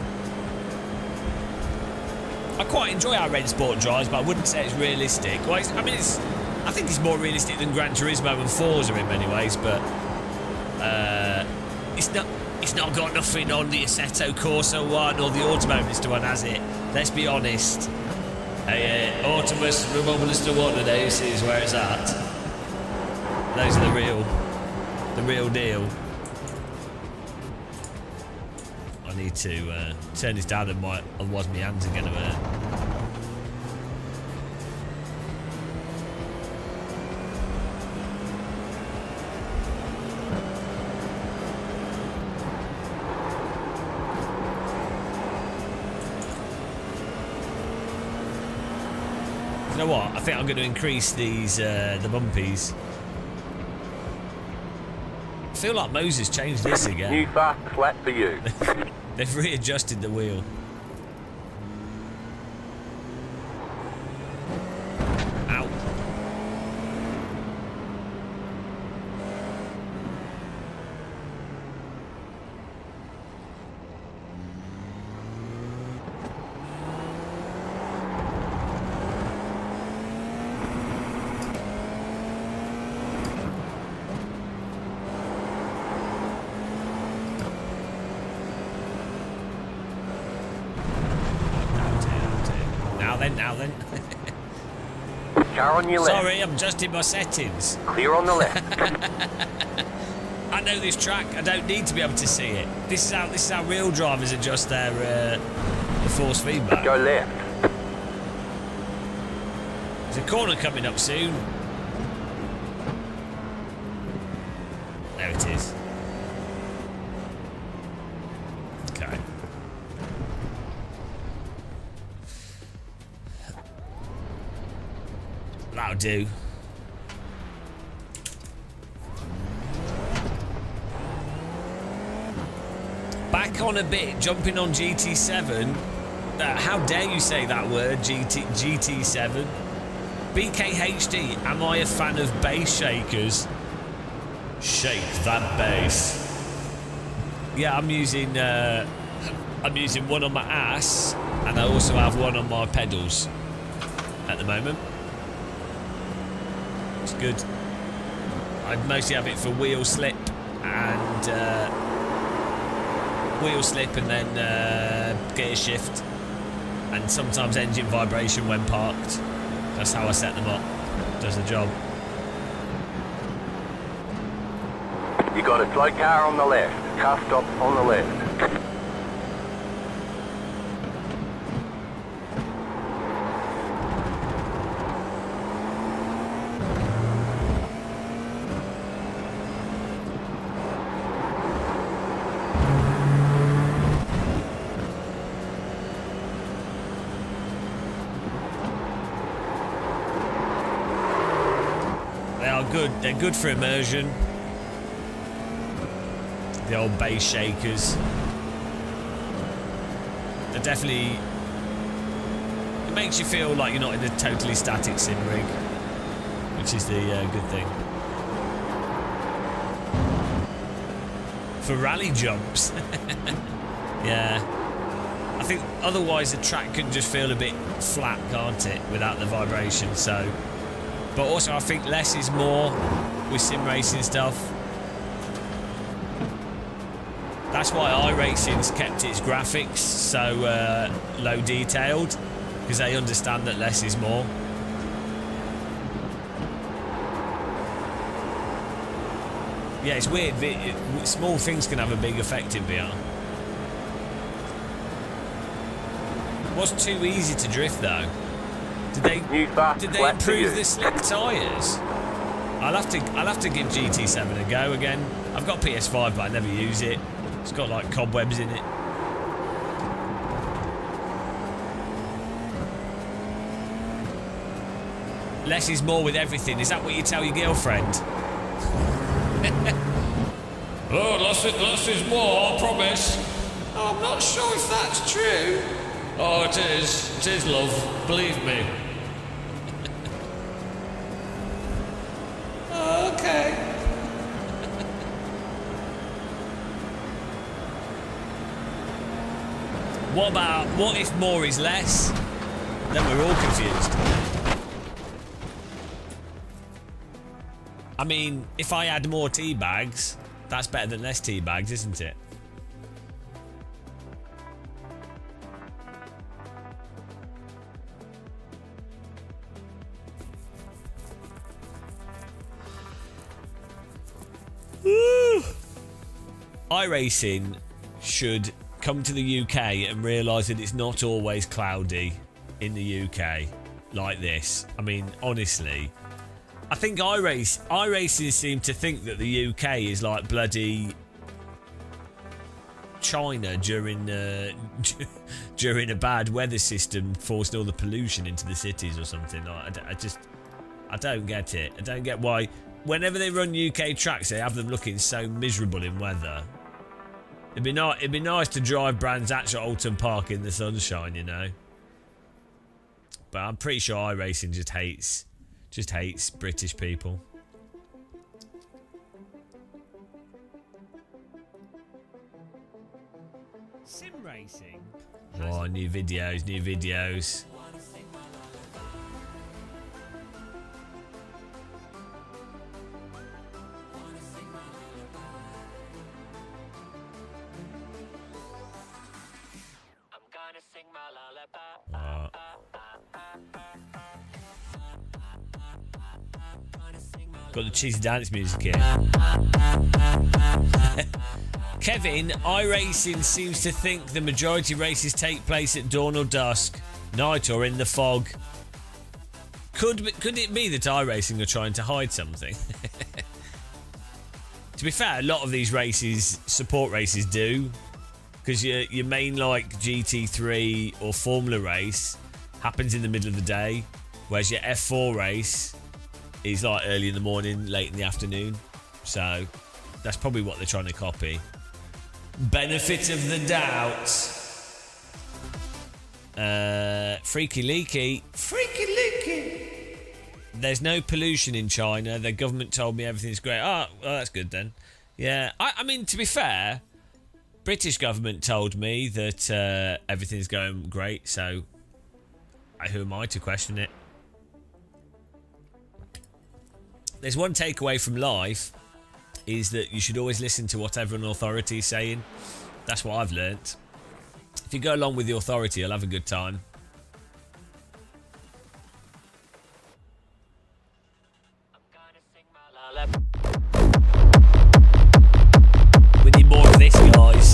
[SPEAKER 1] I quite enjoy how Rennsport drives, but I wouldn't say it's realistic. Well, I think it's more realistic than Gran Turismo and Forza in many ways, but it's not got nothing on the Assetto Corsa one or the Automobilista one, has it? Let's be honest. Automobilista 1 and AC is where it's at. Those are the real deal. I need to turn this down, otherwise my hands are going to hurt. You know what? I think I'm going to increase these the bumpies. I feel like Moza's changed this again.
[SPEAKER 2] New fast flat for you.
[SPEAKER 1] They've readjusted the wheel. Ow. Now then.
[SPEAKER 2] Car on your left.
[SPEAKER 1] Sorry, I'm adjusting my settings.
[SPEAKER 2] Clear on the left.
[SPEAKER 1] I know this track. I don't need to be able to see it. This is how real drivers adjust their force feedback.
[SPEAKER 2] Go left.
[SPEAKER 1] There's a corner coming up soon. There it is. Okay. That'll do. Back on a bit, jumping on GT7. How dare you say that word, GT7? BKHD, am I a fan of bass shakers? Shake that bass. Yeah, I'm using one on my ass, and I also have one on my pedals at the moment. It's good. I mostly have it for wheel slip and then gear shift, and sometimes engine vibration when parked. That's how I set them up. Does the job.
[SPEAKER 2] You got a slow car on the left. Car stop on the left.
[SPEAKER 1] They are good. They're good for immersion. The old bass shakers. They're definitely... It makes you feel like you're not in a totally static sim rig, which is the good thing. For rally jumps. Yeah. I think otherwise the track can just feel a bit flat, can't it, without the vibration, so... But also I think less is more with sim racing stuff. That's why iRacing's kept its graphics so low detailed, because they understand that less is more. Yeah, it's weird. Small things can have a big effect in VR. It was too easy to drift though. Did they improve the slick tyres? I'll have to give GT7 a go again. I've got PS5 but I never use it. It's got like cobwebs in it. Less is more with everything. Is that what you tell your girlfriend? Oh, less is more, I promise. Oh, I'm not sure if that's true. Oh, it is. It is, love. Believe me. Okay. What if more is less? Then we're all confused. I mean, if I add more tea bags, that's better than less tea bags, isn't it? iRacing should come to the UK and realise that it's not always cloudy in the UK like this. I mean, honestly, I think iRacing seem to think that the UK is like bloody China during during a bad weather system, forcing all the pollution into the cities or something. I don't get it. I don't get why whenever they run UK tracks they have them looking so miserable in weather. It'd be nice to drive Brands Hatch at Alton Park in the sunshine, you know. But I'm pretty sure iRacing just hates British people. Sim racing. Oh, new videos. Got the cheesy dance music here. Kevin, iRacing seems to think the majority races take place at dawn or dusk, night or in the fog. Could it be that iRacing are trying to hide something? To be fair, a lot of these races, support races, do. Because your main like GT3 or Formula race happens in the middle of the day, whereas your F4 race is like early in the morning, late in the afternoon. So that's probably what they're trying to copy. Benefit of the doubt. Freaky leaky. There's no pollution in China. The government told me everything's great. Oh, well, that's good then. Yeah, I mean, to be fair, British government told me that everything's going great, so who am I to question it? There's one takeaway from life, is that you should always listen to whatever an authority is saying. That's what I've learnt. If you go along with the authority, you'll have a good time. We need more of this, guys.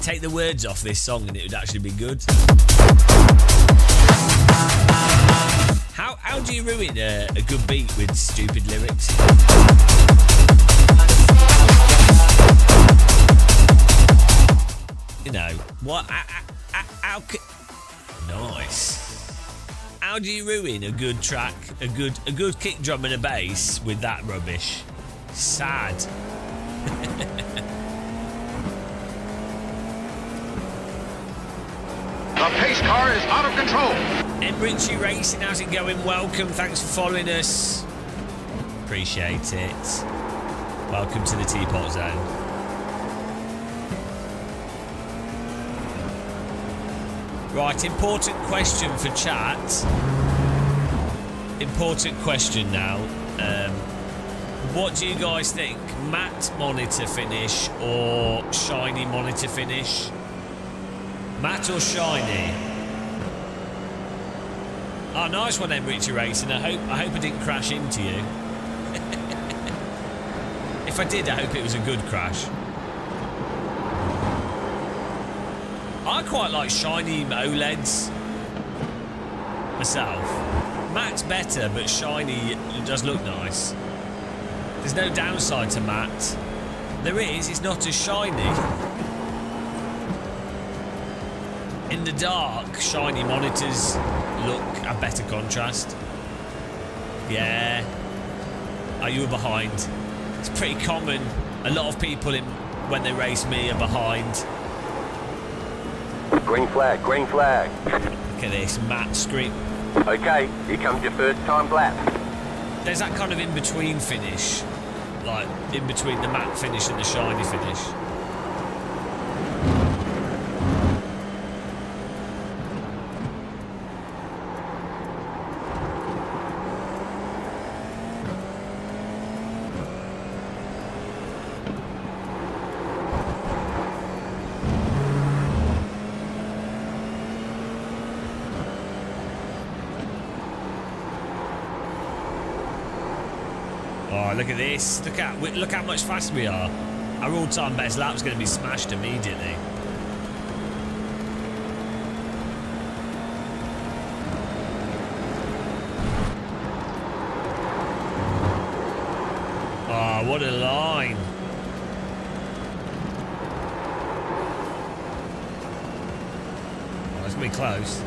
[SPEAKER 1] Take the words off this song and it would actually be good. How do you ruin a good beat with stupid lyrics? You know, what? Nice. How do you ruin a good track, a good kick drum and a bass with that rubbish? Sad.
[SPEAKER 2] The pace car is out of control.
[SPEAKER 1] Embridge Racing, how's it going? Welcome, thanks for following us. Appreciate it. Welcome to the Teapot Zone. Right, important question for chat. Important question now. What do you guys think? Matte monitor finish or shiny monitor finish? Matte or shiny? Oh, nice one, Embridge Racing. I hope I didn't crash into you. If I did, I hope it was a good crash. I quite like shiny OLEDs myself. Matte's better, but shiny does look nice. There's no downside to matte. There is, it's not as shiny. In the dark, shiny monitors look a better contrast. Yeah. Oh, you were behind. It's pretty common. A lot of people when they race me are behind.
[SPEAKER 2] Green flag, green flag.
[SPEAKER 1] Look at this, matte screen.
[SPEAKER 2] Okay, here comes your first time lap.
[SPEAKER 1] There's that kind of in-between finish. Like, in between the matte finish and the shiny finish. Oh, look at this. Look how much faster we are. Our all-time best lap's going to be smashed immediately. Oh, what a line. Oh, that's going to be close.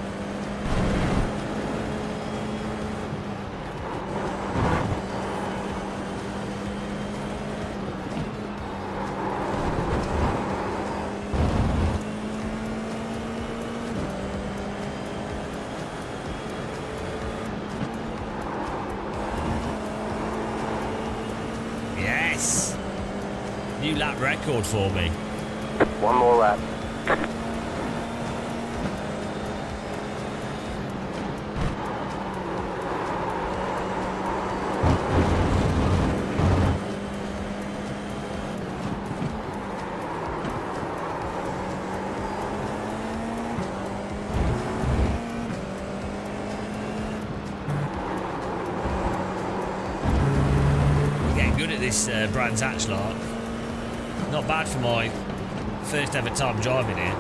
[SPEAKER 1] New lap record for me.
[SPEAKER 2] One more lap.
[SPEAKER 1] this Brands Hatch lark. Not bad for my first ever time driving here.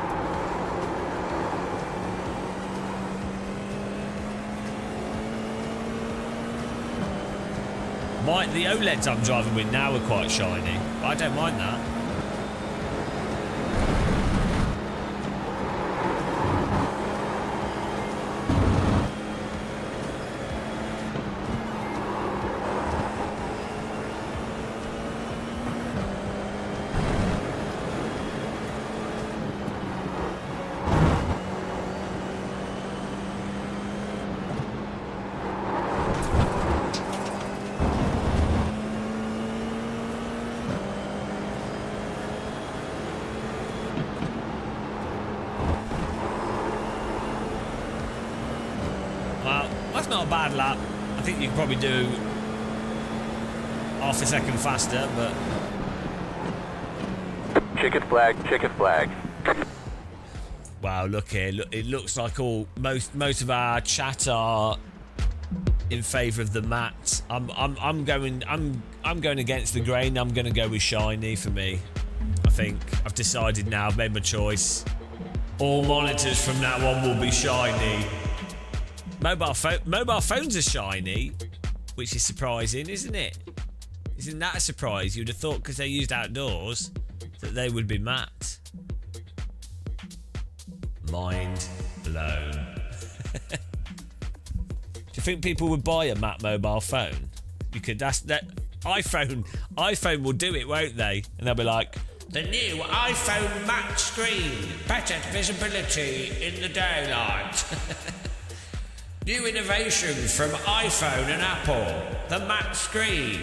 [SPEAKER 1] The OLEDs I'm driving with now are quite shiny, but I don't mind that. Not a bad lap. I think you could probably do half a second faster, but
[SPEAKER 2] Checkered flag, checkered flag.
[SPEAKER 1] wow, look here. Look, it looks like most of our chat are in favour of the matte. I'm going against the grain. I'm going to go with shiny for me. I think I've decided now. I've made my choice. All monitors from now on will be shiny. Mobile phones are shiny, which is surprising, isn't it? Isn't that a surprise? You'd have thought because they're used outdoors that they would be matte. Mind blown. Do you think people would buy a matte mobile phone? You could. That iPhone will do it, won't they? And they'll be like, the new iPhone matte screen, better visibility in the daylight. New innovation from iPhone and Apple, the matte screen.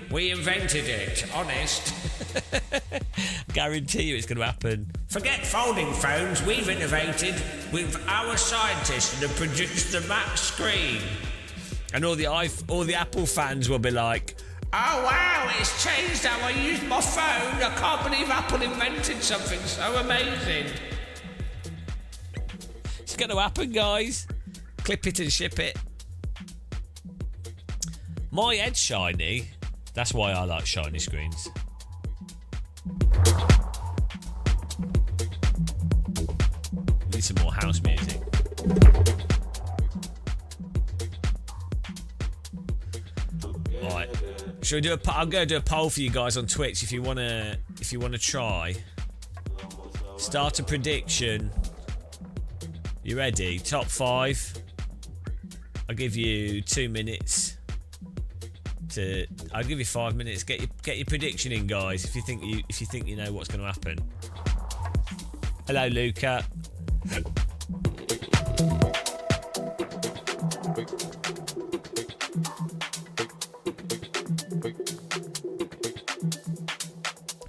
[SPEAKER 1] We invented it, honest. Guarantee you it's going to happen. Forget folding phones, we've innovated with our scientists that have produced the matte screen. And all the Apple fans will be like, oh wow, it's changed how I use my phone. I can't believe Apple invented something so amazing. It's going to happen, guys. Clip it and ship it. My head's shiny. That's why I like shiny screens. Need some more house music. Right. Should we do I'm going to do a poll for you guys on Twitch if you wanna try. Start a prediction. You ready? Top 5. I'll give you 2 minutes I'll give you 5 minutes. Get your prediction in, guys. If you think you know what's going to happen. Hello, Luca. I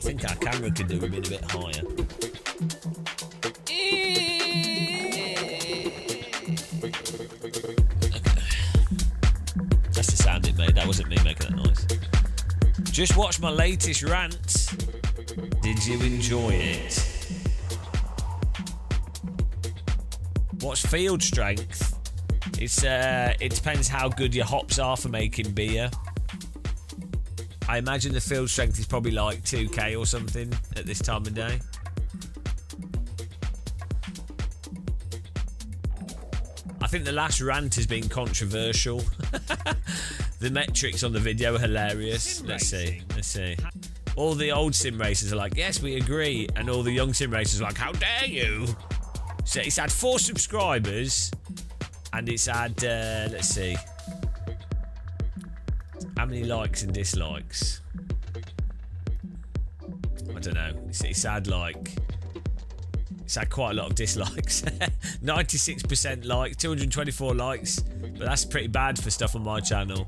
[SPEAKER 1] think our camera could do a bit higher. That's the sound it made. That wasn't me making that noise. Just watch my latest rant. Did you enjoy it? What's field strength? It depends how good your hops are for making beer. I imagine the field strength is probably like 2k or something at this time of day. I think the last rant has been controversial. The metrics on the video are hilarious. Let's see. All the old sim racers are like, yes, we agree. And all the young sim racers are like, how dare you? So it's had 4 subscribers. And it's had, let's see. How many likes and dislikes? I don't know. It's had quite a lot of dislikes. 96% likes, 224 likes. But that's pretty bad for stuff on my channel.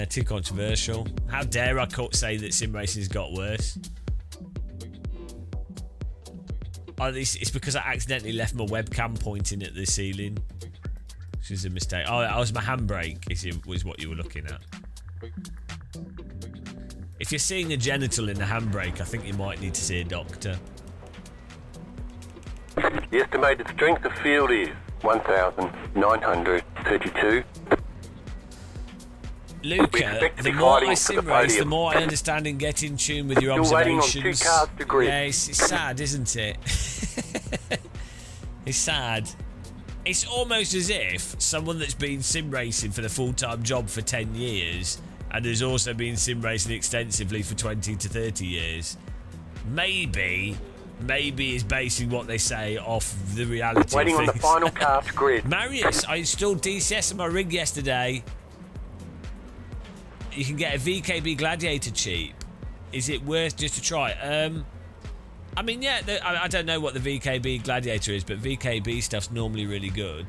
[SPEAKER 1] Too controversial. How dare I say that sim racing's got worse? It's because I accidentally left my webcam pointing at the ceiling. Which is a mistake. Oh, that was my handbrake, was what you were looking at. If you're seeing a genital in the handbrake, I think you might need to see a doctor.
[SPEAKER 2] The estimated strength of field is 1,932.
[SPEAKER 1] Luca,
[SPEAKER 2] expect to
[SPEAKER 1] the
[SPEAKER 2] be
[SPEAKER 1] more
[SPEAKER 2] fighting
[SPEAKER 1] I
[SPEAKER 2] for the
[SPEAKER 1] sim race, the
[SPEAKER 2] podium.
[SPEAKER 1] more I understand and get in tune with your
[SPEAKER 2] Still waiting on
[SPEAKER 1] observations.
[SPEAKER 2] 2 cars to grid.
[SPEAKER 1] Yeah, it's sad, isn't it? It's sad. It's almost as if someone that's been sim racing for the full-time job for 10 years and has also been sim racing extensively for 20 to 30 years maybe is basing what they say off the reality
[SPEAKER 2] Waiting
[SPEAKER 1] of
[SPEAKER 2] on the
[SPEAKER 1] things.
[SPEAKER 2] final car to grid.
[SPEAKER 1] Marius, I installed DCS on my rig yesterday. You can get a VKB Gladiator cheap. Is it worth just to try? I mean, yeah, I don't know what the VKB Gladiator is, but VKB stuff's normally really good.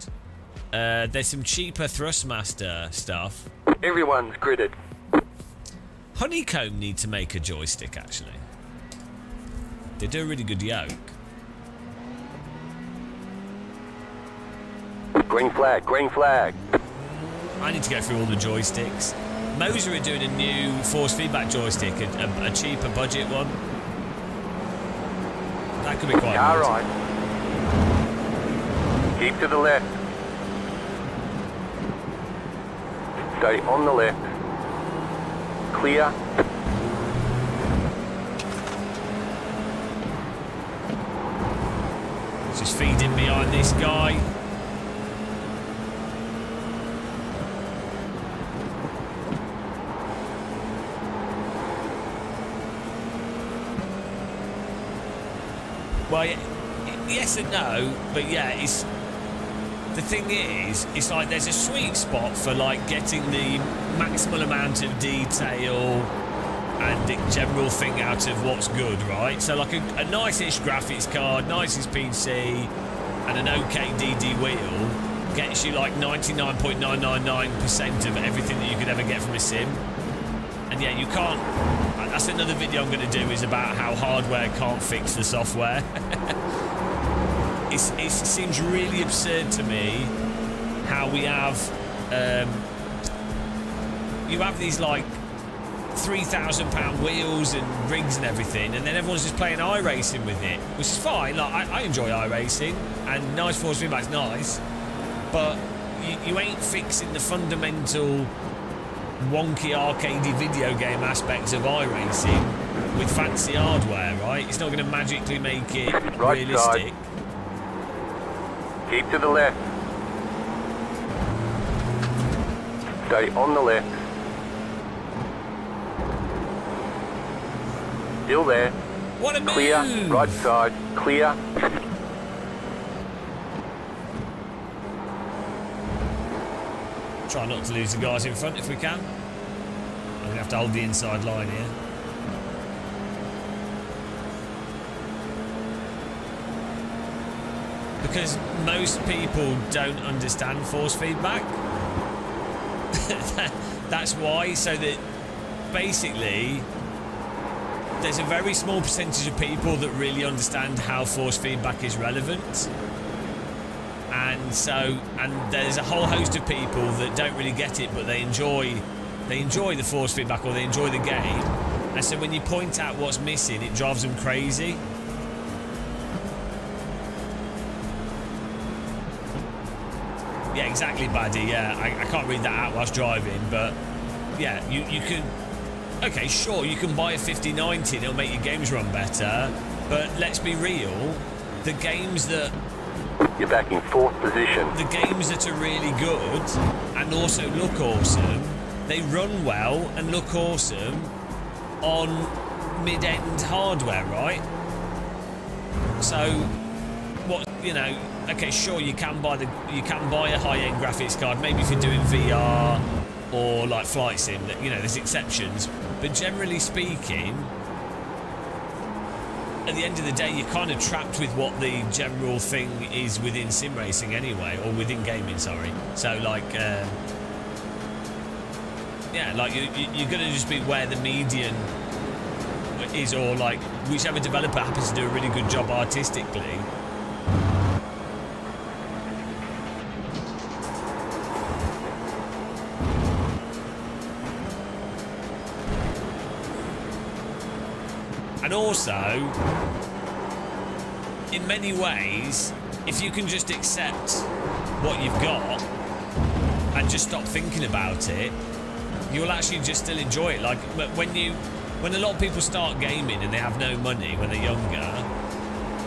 [SPEAKER 1] There's some cheaper Thrustmaster stuff.
[SPEAKER 2] Everyone's gridded.
[SPEAKER 1] Honeycomb need to make a joystick, actually. They do a really good yoke.
[SPEAKER 2] Green flag, green flag.
[SPEAKER 1] I need to go through all the joysticks. Moza are doing a new force feedback joystick, a cheaper budget one. That could be quite
[SPEAKER 2] Car
[SPEAKER 1] good.
[SPEAKER 2] right. Keep to the left. Stay on the left. Clear.
[SPEAKER 1] Just feeding behind this guy. Well, yes and no, but yeah, it's the thing is, it's like there's a sweet spot for like getting the maximal amount of detail and the general thing out of what's good, right? So like a nice-ish graphics card, nice-ish PC, and an okay DD wheel gets you like 99.999% of everything that you could ever get from a sim. And yeah, you can't. That's another video I'm going to do, is about how hardware can't fix the software. It seems really absurd to me how we have you have these like £3,000 wheels and rigs and everything, and then everyone's just playing iRacing with it, which is fine. Like I enjoy iRacing, and nice force feedback's nice, but you ain't fixing the fundamental wonky arcadey video game aspects of iRacing with fancy hardware, right? It's not going to magically make it
[SPEAKER 2] Right
[SPEAKER 1] realistic.
[SPEAKER 2] side. Keep to the left. Stay on the left. Still there.
[SPEAKER 1] What a move!
[SPEAKER 2] Clear. Right side. Clear.
[SPEAKER 1] Try not to lose the guys in front if we can. I'm going to have to hold the inside line here. Because most people don't understand force feedback. That's why. So that basically there's a very small percentage of people that really understand how force feedback is relevant. And there's a whole host of people that don't really get it, but they enjoy the force feedback, or they enjoy the game. And so when you point out what's missing, it drives them crazy. Yeah, exactly, Baddy. Yeah, I can't read that out whilst driving, but yeah, you can. Okay, sure, you can buy a 5090 and it'll make your games run better, but let's be real, the games that.
[SPEAKER 2] You're back in fourth position.
[SPEAKER 1] The games that are really good and also look awesome, they run well and look awesome on mid-end hardware, right? So, what, you know, okay, sure, you can buy a high-end graphics card, maybe if you're doing VR or like flight sim, you know, there's exceptions, but generally speaking, at the end of the day, you're kind of trapped with what the general thing is within sim racing anyway, or within gaming, sorry. So, like, yeah, like you're going to just be where the median is, or like whichever developer happens to do a really good job artistically. And also, in many ways, if you can just accept what you've got and just stop thinking about it, you'll actually just still enjoy it. Like when a lot of people start gaming and they have no money when they're younger,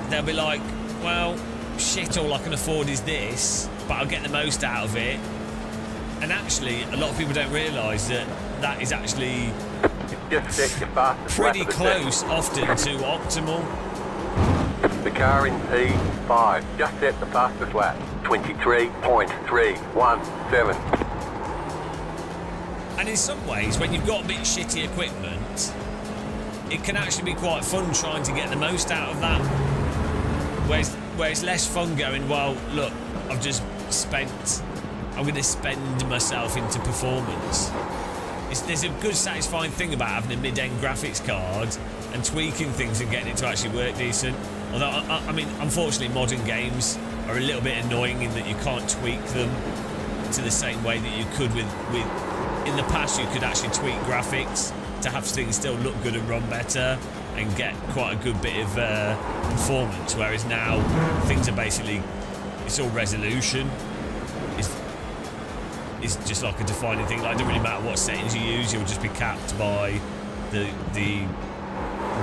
[SPEAKER 1] they'll be like, well, shit, all I can afford is this, but I'll get the most out of it. And actually, a lot of people don't realise that that is actually
[SPEAKER 2] Just set your fastest
[SPEAKER 1] pretty
[SPEAKER 2] lap of the
[SPEAKER 1] close often to optimal.
[SPEAKER 2] session. The car in P5 just set the fastest lap. 23.317.
[SPEAKER 1] And in some ways, when you've got a bit shitty equipment, it can actually be quite fun trying to get the most out of that. Where it's less fun going, well, look, I'm going to spend myself into performance. There's a good satisfying thing about having a mid-end graphics card and tweaking things and getting it to actually work decent. Although, I mean, unfortunately, modern games are a little bit annoying in that you can't tweak them to the same way that you could with in the past. You could actually tweak graphics to have things still look good and run better and get quite a good bit of performance, whereas now things are basically, it's all resolution. It's just like a defining thing. Like, it doesn't really matter what settings you use, you'll just be capped by the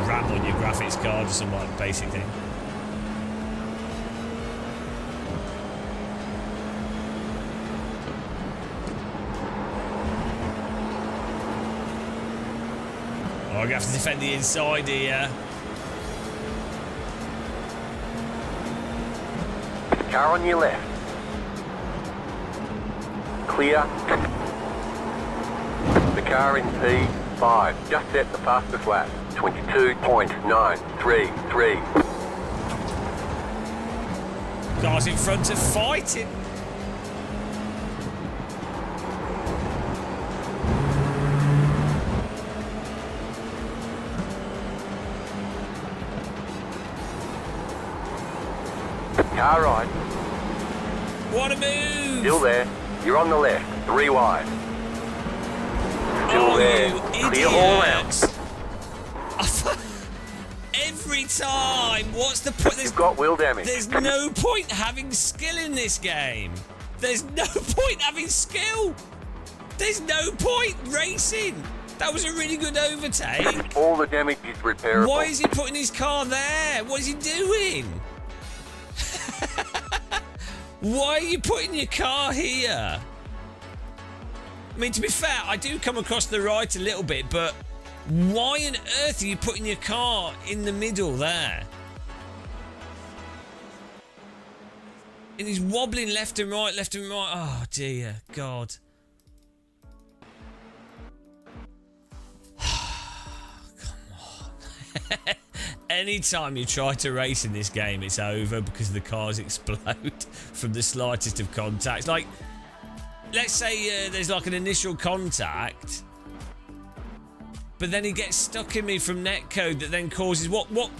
[SPEAKER 1] RAM on your graphics card or some like basic thing. Oh, I'm gonna have to defend the inside here.
[SPEAKER 2] Car on your left. Clear. The car in P5 just set the fastest lap. 22.933.
[SPEAKER 1] Guys in front are fighting.
[SPEAKER 2] Car right.
[SPEAKER 1] What a move!
[SPEAKER 2] Still there. You're on the left. 3 wide. Still there. Clear all round.
[SPEAKER 1] Every time. What's the point?
[SPEAKER 2] You've got wheel damage.
[SPEAKER 1] There's no point having skill in this game. There's no point having skill. There's no point racing. That was a really good overtake.
[SPEAKER 2] All the damage is repairable.
[SPEAKER 1] Why is he putting his car there? What is he doing? Why are you putting your car here? I mean, to be fair, I do come across the right a little bit, but why on earth are you putting your car in the middle there? And he's wobbling left and right, left and right. Oh, dear God. Come on. Anytime you try to race in this game, it's over because the cars explode from the slightest of contacts. Like, let's say there's like an initial contact, but then he gets stuck in me from netcode that then causes what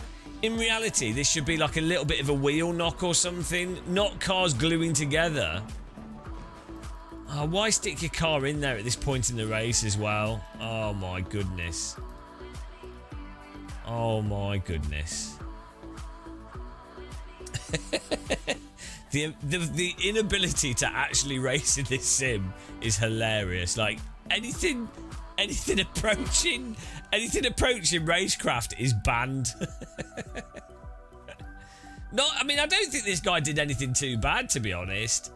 [SPEAKER 1] in reality this should be like a little bit of a wheel knock or something, not cars gluing together. Oh, why stick your car in there at this point in the race as well? Oh my goodness. Oh my goodness. The inability to actually race in this sim is hilarious. Like, anything approaching racecraft is banned. I mean, I don't think this guy did anything too bad, to be honest.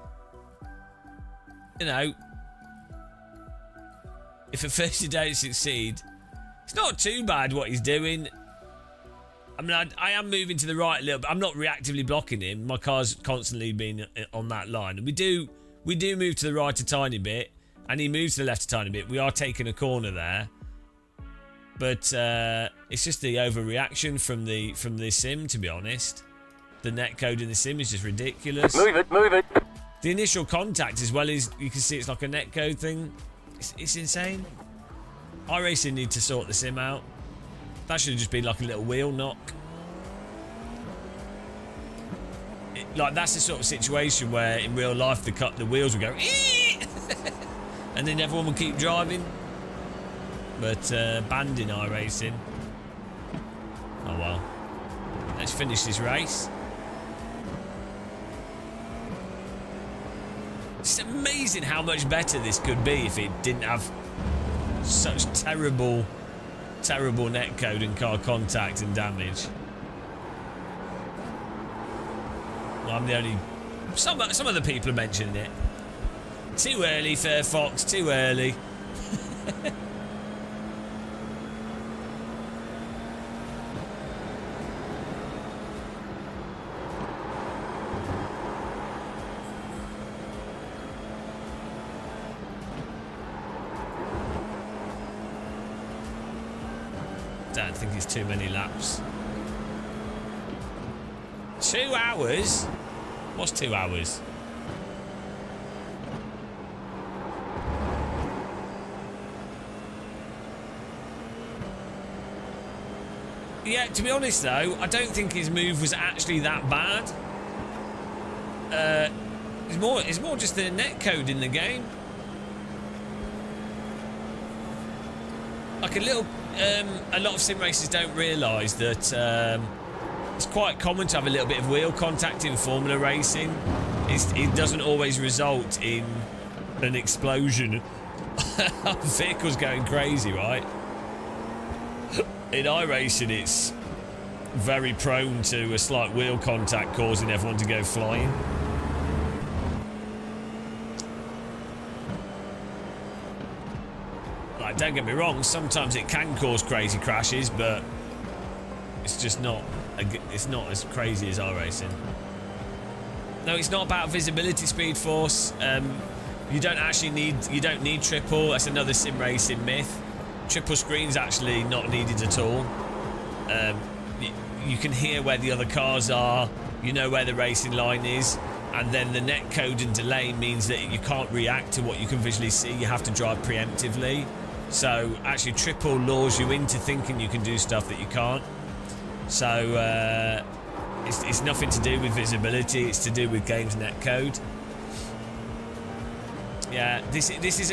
[SPEAKER 1] You know, if at first you don't succeed, it's not too bad what he's doing. I mean, I am moving to the right a little bit. I'm not reactively blocking him. My car's constantly been on that line. And we do move to the right a tiny bit, and he moves to the left a tiny bit. We are taking a corner there. But it's just the overreaction from the sim, to be honest. The netcode in the sim is just ridiculous.
[SPEAKER 2] Move it.
[SPEAKER 1] The initial contact as well is, you can see it's like a netcode thing. It's insane. iRacing need to sort the sim out. That should have just been like a little wheel knock. Like, that's the sort of situation where in real life the wheels will go and then everyone will keep driving. But banned in iRacing. Oh well. Let's finish this race. It's amazing how much better this could be if it didn't have such terrible netcode and car contact and damage. Well, I'm the only... Some other people are mentioning it. Too early, Fairfox, too early. Don't think it's too many laps. 2 hours? What's 2 hours? Yeah, to be honest though, I don't think his move was actually that bad. It's more just the netcode in the game. Like a lot of sim racers don't realise that it's quite common to have a little bit of wheel contact in Formula racing. It doesn't always result in an explosion of vehicles going crazy, right? In iRacing, it's very prone to a slight wheel contact causing everyone to go flying. Like, don't get me wrong, sometimes it can cause crazy crashes, but it's just not as crazy as iRacing. No, it's not about visibility, Speed Force. You don't need triple. That's another sim racing myth. Triple screen's actually not needed at all. You can hear where the other cars are, you know where the racing line is, and then the netcode and delay means that you can't react to what you can visually see. You have to drive preemptively. So actually triple lures you into thinking you can do stuff that you can't. So it's nothing to do with visibility, it's to do with game's netcode. Yeah, this is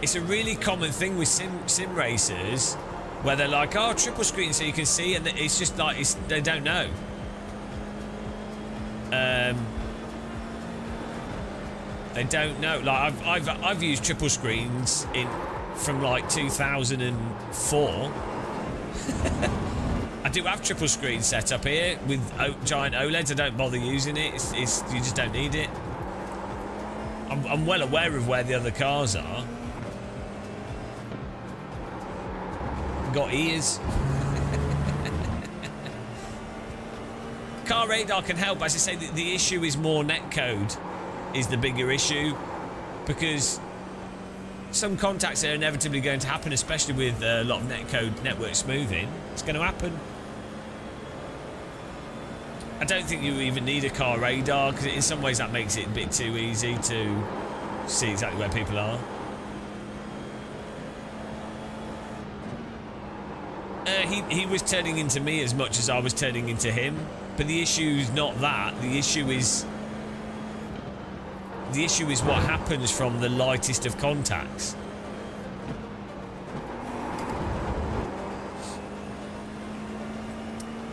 [SPEAKER 1] it's a really common thing with sim racers, where they're like, oh, triple screen so you can see, and it's just like they don't know. They don't know. Like I've used triple screens from like 2004. I do have triple screen set up here with giant OLEDs. I don't bother using it. It's you just don't need it. I'm well aware of where the other cars are. Got ears. Car radar can help. As I say, the issue is more netcode is the bigger issue, because some contacts are inevitably going to happen, especially with a lot of netcode network smoothing. It's going to happen. I don't think you even need a car radar, because in some ways that makes it a bit too easy to see exactly where people are. He was turning into me as much as I was turning into him, but the issue is not that. The issue is what happens from the lightest of contacts.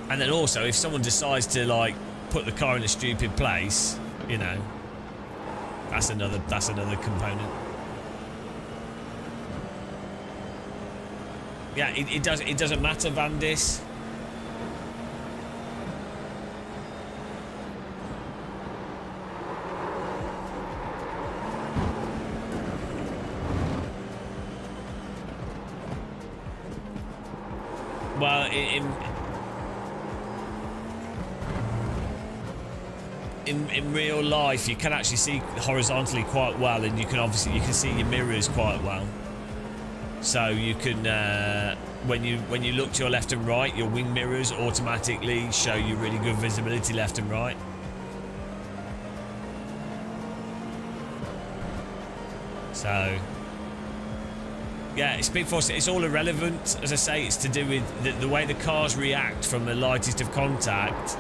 [SPEAKER 1] And then also, if someone decides to like put the car in a stupid place, you know, that's another component. Yeah, it doesn't matter, Vandis. Well, in real life, you can actually see horizontally quite well, and you can see your mirrors quite well. So you can, when you look to your left and right, your wing mirrors automatically show you really good visibility left and right. So, yeah, Speed Force, it's all irrelevant. As I say, it's to do with the way the cars react from the lightest of contact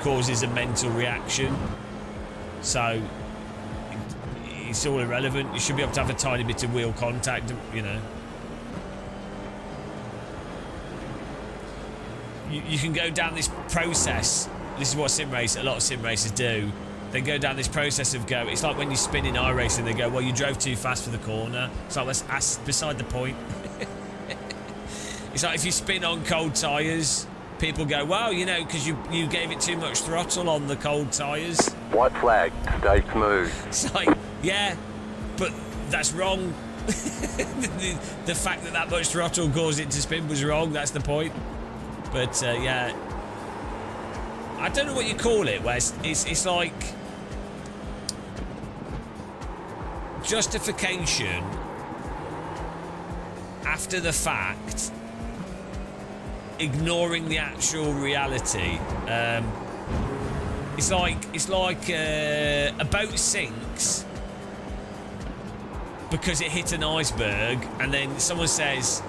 [SPEAKER 1] causes a mental reaction. So, it's all irrelevant. You should be able to have a tiny bit of wheel contact, you know. You can go down this process. This is what a lot of sim racers do. they go down this process of go. It's like when you spin in iRacing, they go, well, you drove too fast for the corner. It's like, that's beside the point. It's like if you spin on cold tyres, people go, well, you know, because you gave it too much throttle on the cold tyres.
[SPEAKER 2] White flag, stay smooth.
[SPEAKER 1] It's like, yeah, but that's wrong. The fact that much throttle caused it to spin was wrong. That's the point. But yeah, I don't know what you call it. Where it's like justification after the fact, ignoring the actual reality. It's like a boat sinks because it hit an iceberg, and then someone says,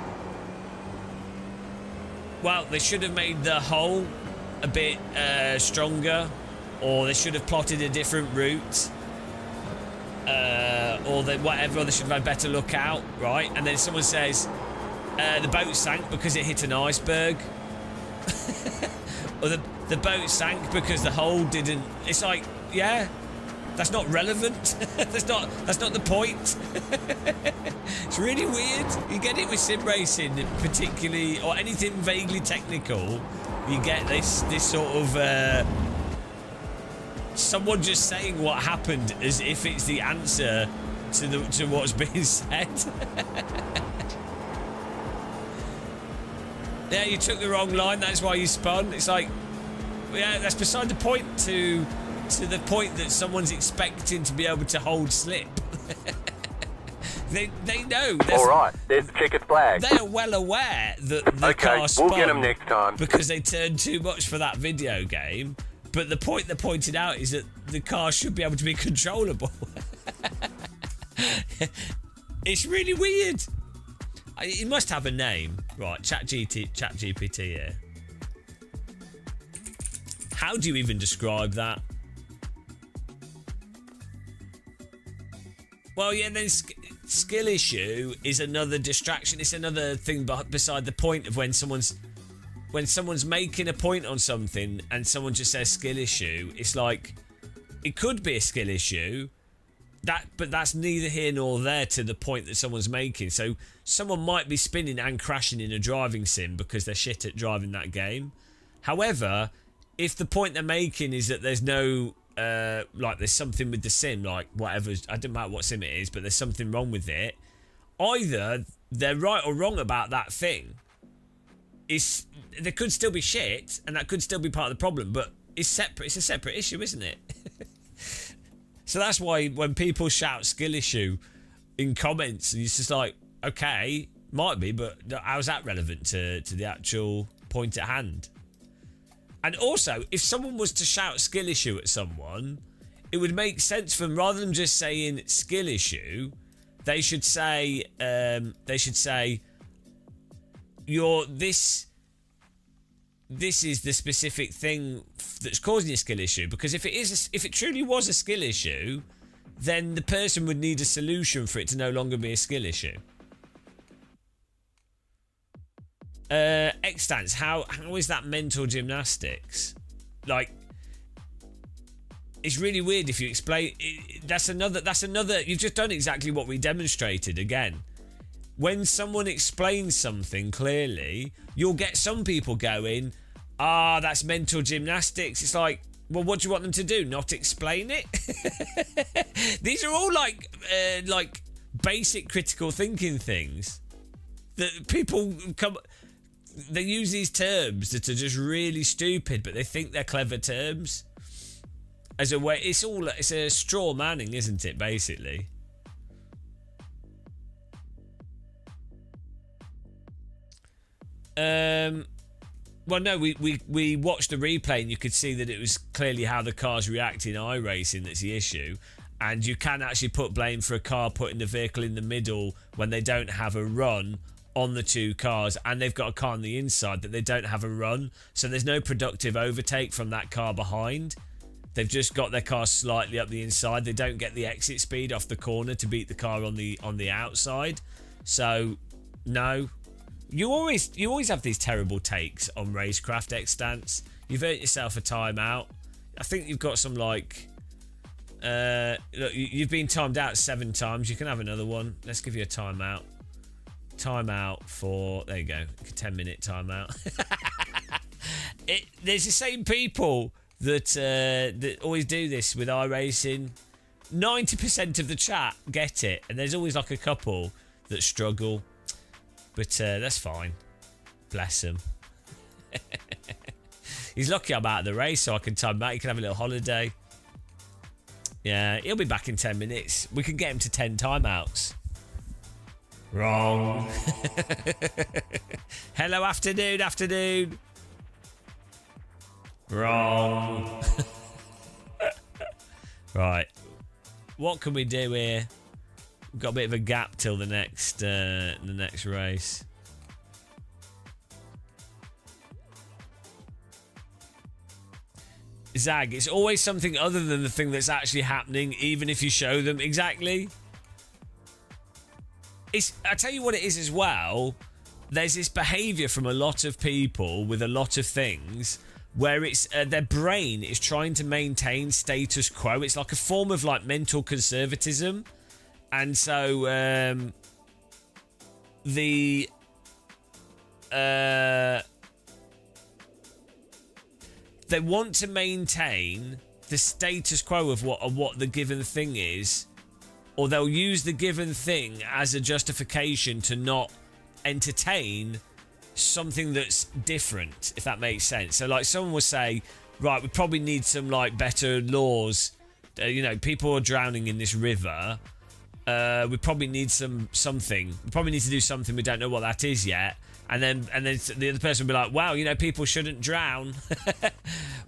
[SPEAKER 1] well, they should have made the hull a bit stronger, or they should have plotted a different route, or whatever, they should have had better lookout, right? And then someone says the boat sank because it hit an iceberg. Or the boat sank because the hull didn't. It's like, yeah, that's not relevant. that's not the point. It's really weird. You get it with sim racing, particularly, or anything vaguely technical. You get this sort of someone just saying what happened as if it's the answer to what's being said. Yeah, you took the wrong line, that's why you spun. It's like, yeah, that's beside the point to the point that someone's expecting to be able to hold slip. They know.
[SPEAKER 2] All right, there's the checkered flag.
[SPEAKER 1] They are well aware that the car spun.
[SPEAKER 2] We'll get them next time.
[SPEAKER 1] Because they turned too much for that video game. But the point they're pointing out is that the car should be able to be controllable. It's really weird. It must have a name. Right, ChatGPT here. How do you even describe that? Well, yeah, then skill issue is another distraction. It's another thing beside the point of when someone's making a point on something and someone just says skill issue. It's like, it could be a skill issue, but that's neither here nor there to the point that someone's making. So someone might be spinning and crashing in a driving sim because they're shit at driving that game. However, if the point they're making is that there's no like there's something with the sim, like whatever, I don't matter what sim it is, but there's something wrong with it, either they're right or wrong about that thing. There could still be shit, and that could still be part of the problem, but it's separate. It's a separate issue, isn't it? So that's why when people shout skill issue in comments, and it's just like, okay, might be, but how's that relevant to the actual point at hand? And also, if someone was to shout skill issue at someone, it would make sense for them, rather than just saying skill issue, they should say this is the specific thing that's causing a skill issue. Because if it truly was a skill issue, then the person would need a solution for it to no longer be a skill issue. Extants, how is that mental gymnastics? Like, it's really weird if you explain. That's another. You've just done exactly what we demonstrated again. When someone explains something clearly, you'll get some people going, that's mental gymnastics. It's like, well, what do you want them to do? Not explain it? These are all like basic critical thinking things that people they use these terms that are just really stupid, but they think they're clever terms. As a way, it's a straw manning, isn't it, basically? Well, no, we watched the replay and you could see that it was clearly how the cars react in iRacing that's the issue. And you can actually put blame for a car putting the vehicle in the middle when they don't have a run on the two cars, and they've got a car on the inside that they don't have a run. So there's no productive overtake from that car behind. They've just got their car slightly up the inside. They don't get the exit speed off the corner to beat the car on the outside. So, no. You always have these terrible takes on racecraft extants. You've earned yourself a timeout. I think you've got some like Look, you've been timed out 7 times. You can have another one. Let's give you a timeout. Timeout for... There you go. 10-minute timeout. There's the same people that always do this with iRacing. 90% of the chat get it. And there's always like a couple that struggle. But that's fine. Bless them. He's lucky I'm out of the race, so I can time back. He can have a little holiday. Yeah, he'll be back in 10 minutes. We can get him to 10 timeouts. Wrong. Hello, afternoon. Wrong. Right. What can we do here? We've got a bit of a gap till the next race. Zag, it's always something other than the thing that's actually happening, even if you show them. Exactly. I tell you what it is as well. There's this behaviour from a lot of people with a lot of things where it's their brain is trying to maintain status quo. It's like a form of like mental conservatism. And so they want to maintain the status quo of what the given thing is, or they'll use the given thing as a justification to not entertain something that's different, if that makes sense. So like someone will say, right, we probably need some like better laws. People are drowning in this river. We probably need something. We probably need to do something. We don't know what that is yet. And then the other person will be like, wow, people shouldn't drown.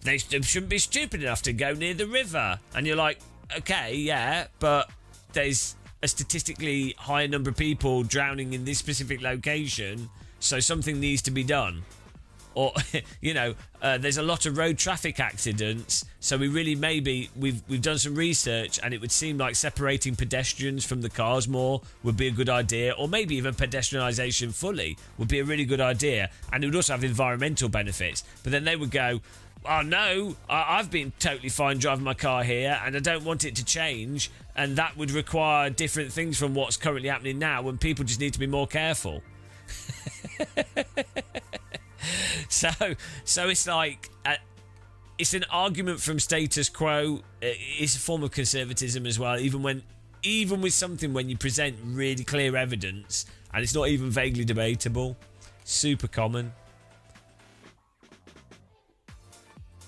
[SPEAKER 1] They shouldn't be stupid enough to go near the river. And you're like, okay, yeah, but there's a statistically higher number of people drowning in this specific location, so something needs to be done. Or, there's a lot of road traffic accidents, so we've done some research, and it would seem like separating pedestrians from the cars more would be a good idea, or maybe even pedestrianisation fully would be a really good idea, and it would also have environmental benefits. But then they would go, oh no, I've been totally fine driving my car here, and I don't want it to change, and that would require different things from what's currently happening now, when people just need to be more careful. So it's like it's an argument from status quo. It's a form of conservatism as well. Even with something when you present really clear evidence and it's not even vaguely debatable, super common.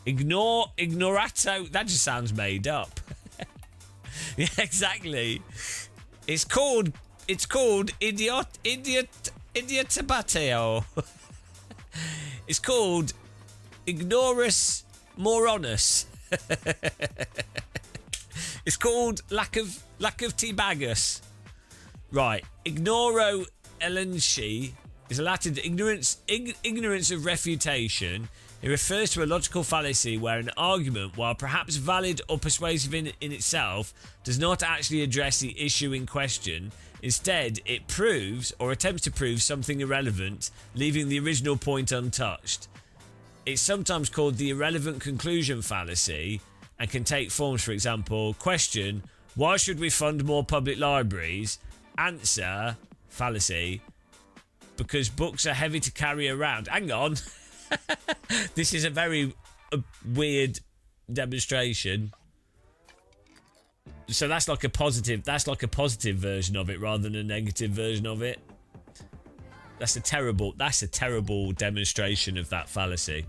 [SPEAKER 1] Ignorato. That just sounds made up. Yeah, exactly. It's called idiotabateo. It's called ignorus moronus. It's called lack of teabagus. Right. Ignoro elenchi is a Latin ignorance of refutation. It refers to a logical fallacy where an argument, while perhaps valid or persuasive in itself, does not actually address the issue in question. Instead, it proves or attempts to prove something irrelevant, leaving the original point untouched. It's sometimes called the irrelevant conclusion fallacy and can take forms, for example, question, why should we fund more public libraries? Answer, fallacy, because books are heavy to carry around. Hang on. This is a very weird demonstration. So that's like a positive version of it rather than a negative version of it. That's a terrible demonstration of that fallacy.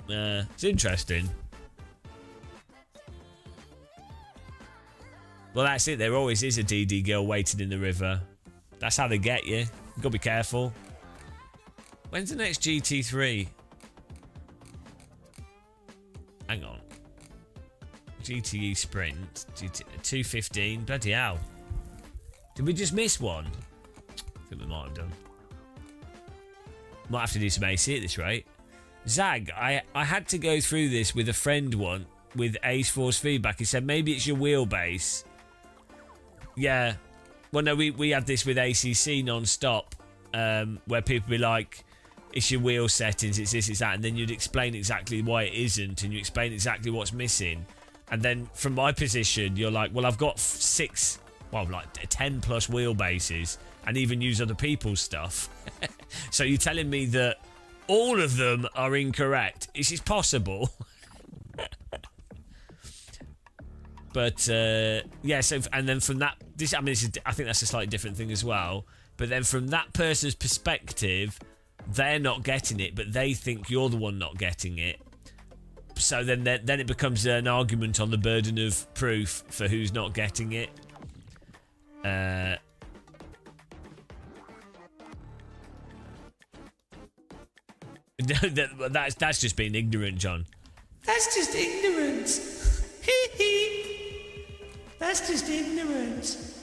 [SPEAKER 1] It's interesting. Well, that's it. There always is a DD girl waiting in the river. That's how they get you. You've got to be careful. When's the next GT3? Hang on. GTE Sprint. 215. Bloody hell. Did we just miss one? I think we might have done. Might have to do some AC at this rate. Zag, I had to go through this with a friend once with Ace Force feedback. He said maybe it's your wheelbase. Yeah. Well, no, we had this with ACC non-stop, where people be like, it's your wheel settings, it's this, it's that, and then you'd explain exactly why it isn't, and you explain exactly what's missing. And then from my position, you're like, well, I've got 10 plus wheelbases and even use other people's stuff. So you're telling me that all of them are incorrect. Is it possible? But yeah, so and then from that, I think that's a slightly different thing as well. But then from that person's perspective, they're not getting it, but they think you're the one not getting it. So then it becomes an argument on the burden of proof for who's not getting it. That's just being ignorant, John. That's just ignorance. That's just ignorance.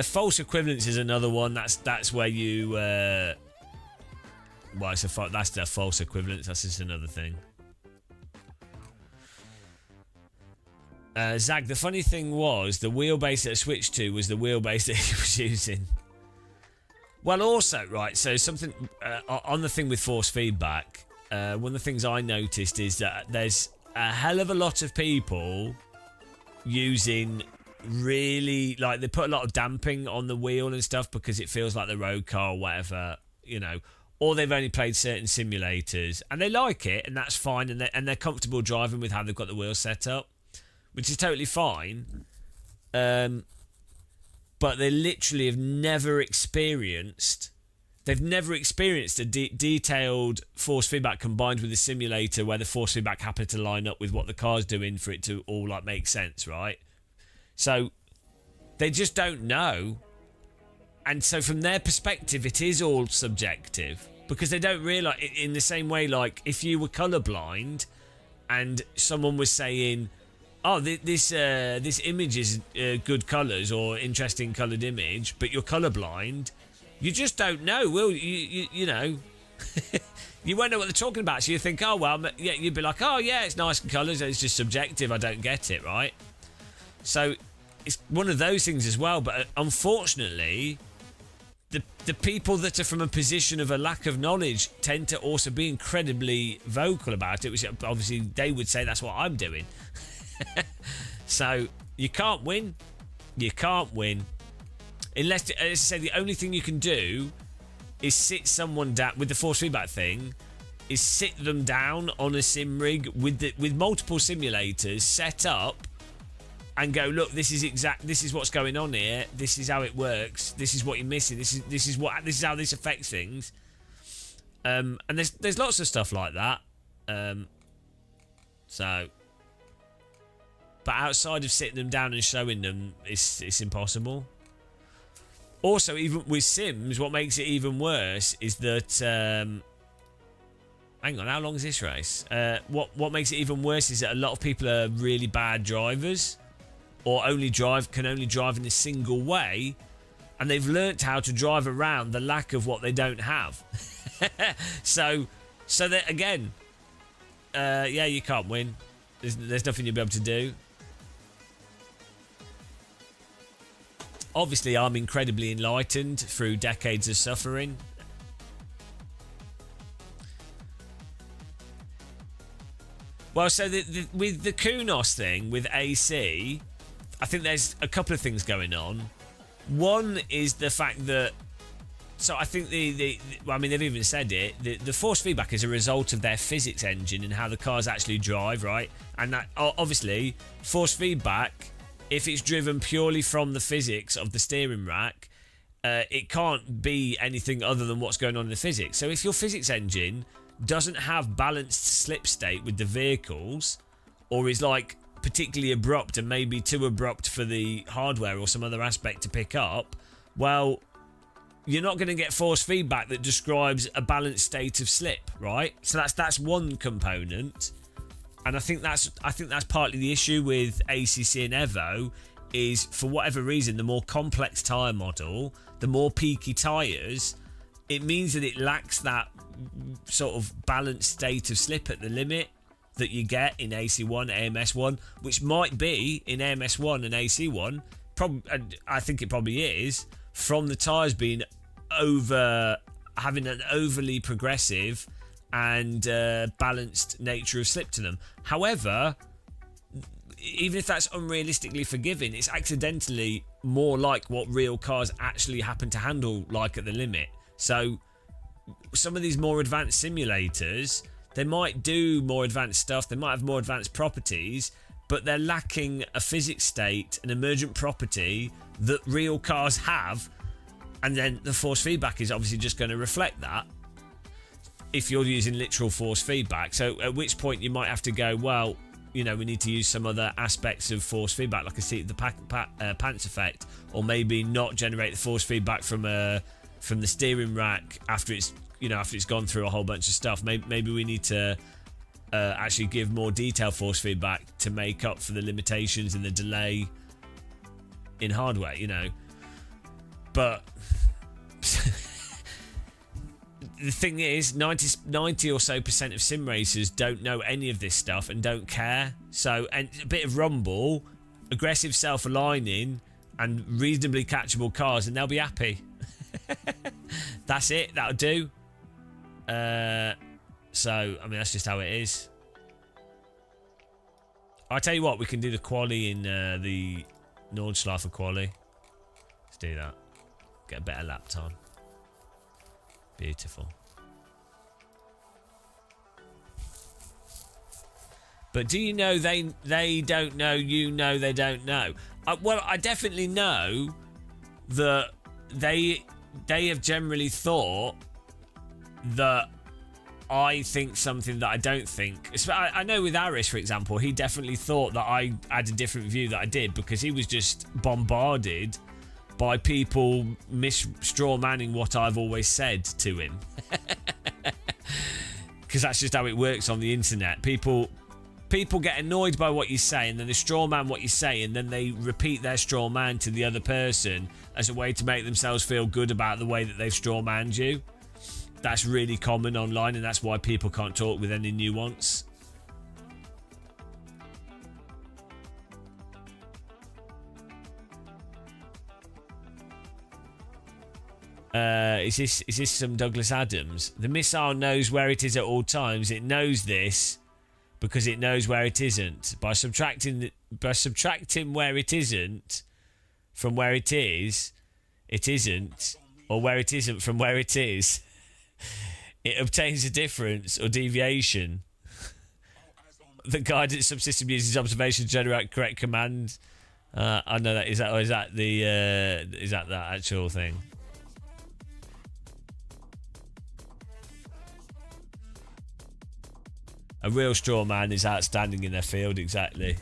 [SPEAKER 1] False equivalence is another one. That's where you. That's the false equivalence. That's just another thing. Zag, the funny thing was the wheelbase that I switched to was the wheelbase that he was using. Well, also, right, so something on the thing with force feedback, one of the things I noticed is that there's a hell of a lot of people using really, like, they put a lot of damping on the wheel and stuff because it feels like the road car or whatever, you know, or they've only played certain simulators and they like it and that's fine, and they're comfortable driving with how they've got the wheel set up, which is totally fine. But they literally have never experienced a detailed force feedback combined with a simulator where the force feedback happened to line up with what the car's doing for it to all like make sense, right? So they just don't know. And so from their perspective, it is all subjective because they don't realise, in the same way, like if you were colourblind and someone was saying, oh, this image is good colours or interesting coloured image, but you're colourblind, you just don't know, will you? You know, you won't know what they're talking about. So you think, oh, well, yeah, you'd be like, oh, yeah, it's nice colours. It's just subjective. I don't get it, right? So it's one of those things as well. But unfortunately, the people that are from a position of a lack of knowledge tend to also be incredibly vocal about it, which obviously they would say that's what I'm doing. So you can't win. You can't win. Unless, as I say, the only thing you can do is sit someone down with the force feedback thing, is sit them down on a sim rig with multiple simulators set up and go, look, this is what's going on here, this is how it works, this is what you're missing, this is how this affects things. And there's lots of stuff like that. So, but outside of sitting them down and showing them, it's impossible. Also, even with Sims, what makes it even worse is that... hang on, how long is this race? What makes it even worse is that a lot of people are really bad drivers, or can only drive in a single way, and they've learnt how to drive around the lack of what they don't have. so that, again, yeah, you can't win. There's nothing you'll be able to do. Obviously, I'm incredibly enlightened through decades of suffering. Well, so with the Kunos thing, with AC, I think there's a couple of things going on. One is the fact that... So I think I mean, they've even said it. The force feedback is a result of their physics engine and how the cars actually drive, right? And that, obviously, force feedback... If it's driven purely from the physics of the steering rack, it can't be anything other than what's going on in the physics. So if your physics engine doesn't have balanced slip state with the vehicles, or is like particularly abrupt and maybe too abrupt for the hardware or some other aspect to pick up, well, you're not going to get force feedback that describes a balanced state of slip, right? So that's one component. And I think that's partly the issue with ACC and Evo, is for whatever reason, the more complex tyre model, the more peaky tyres, it means that it lacks that sort of balanced state of slip at the limit that you get in AC1, AMS1, which might be in AMS1 and AC1. I think it probably is, from the tyres being over having an overly progressive and balanced nature of slip to them. However, even if that's unrealistically forgiving, it's accidentally more like what real cars actually happen to handle like at the limit. So some of these more advanced simulators, they might do more advanced stuff, they might have more advanced properties, but they're lacking a physics state, an emergent property that real cars have, and then the force feedback is obviously just going to reflect that if you're using literal force feedback. So at which point you might have to go, well, you know, we need to use some other aspects of force feedback, like a seat of the pants effect, or maybe not generate the force feedback from the steering rack after it's gone through a whole bunch of stuff. Maybe we need to actually give more detailed force feedback to make up for the limitations and the delay in hardware, you know. But the thing is, 90 or so % of sim racers don't know any of this stuff and don't care. So, and a bit of rumble, aggressive self-aligning, and reasonably catchable cars, and they'll be happy. That's it. That'll do. So, I mean, that's just how it is. I'll tell you what, we can do the quali in the Nordschleife quali. Let's do that. Get a better lap time. Beautiful. But do you know they don't know, you know they don't know? Well, I definitely know that they have generally thought that I think something that I don't think. I know with Aris, for example, he definitely thought that I had a different view that I did, because he was just bombarded by people straw manning what I've always said to him. Because that's just how it works on the internet. People get annoyed by what you say, and then they straw man what you say, and then they repeat their straw man to the other person as a way to make themselves feel good about the way that they've straw manned you. That's really common online, and that's why people can't talk with any nuance. Is this some Douglas Adams? The missile knows where it is at all times. It knows this because it knows where it isn't. By subtracting where it isn't from where it is, it isn't, or where it isn't from where it is, it obtains a difference or deviation. The guidance subsystem uses observation to generate correct command. I know that. Is that that actual thing? A real straw man is outstanding in their field, exactly.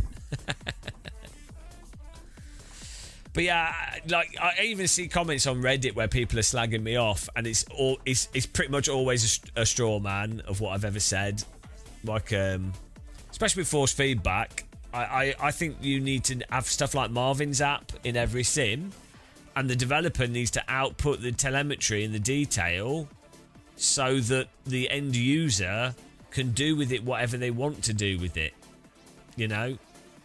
[SPEAKER 1] But yeah, like, I even see comments on Reddit where people are slagging me off, and it's pretty much always a straw man of what I've ever said. Like, especially with force feedback, I think you need to have stuff like Marvin's app in every sim, and the developer needs to output the telemetry and the detail so that the end user can do with it whatever they want to do with it, you know,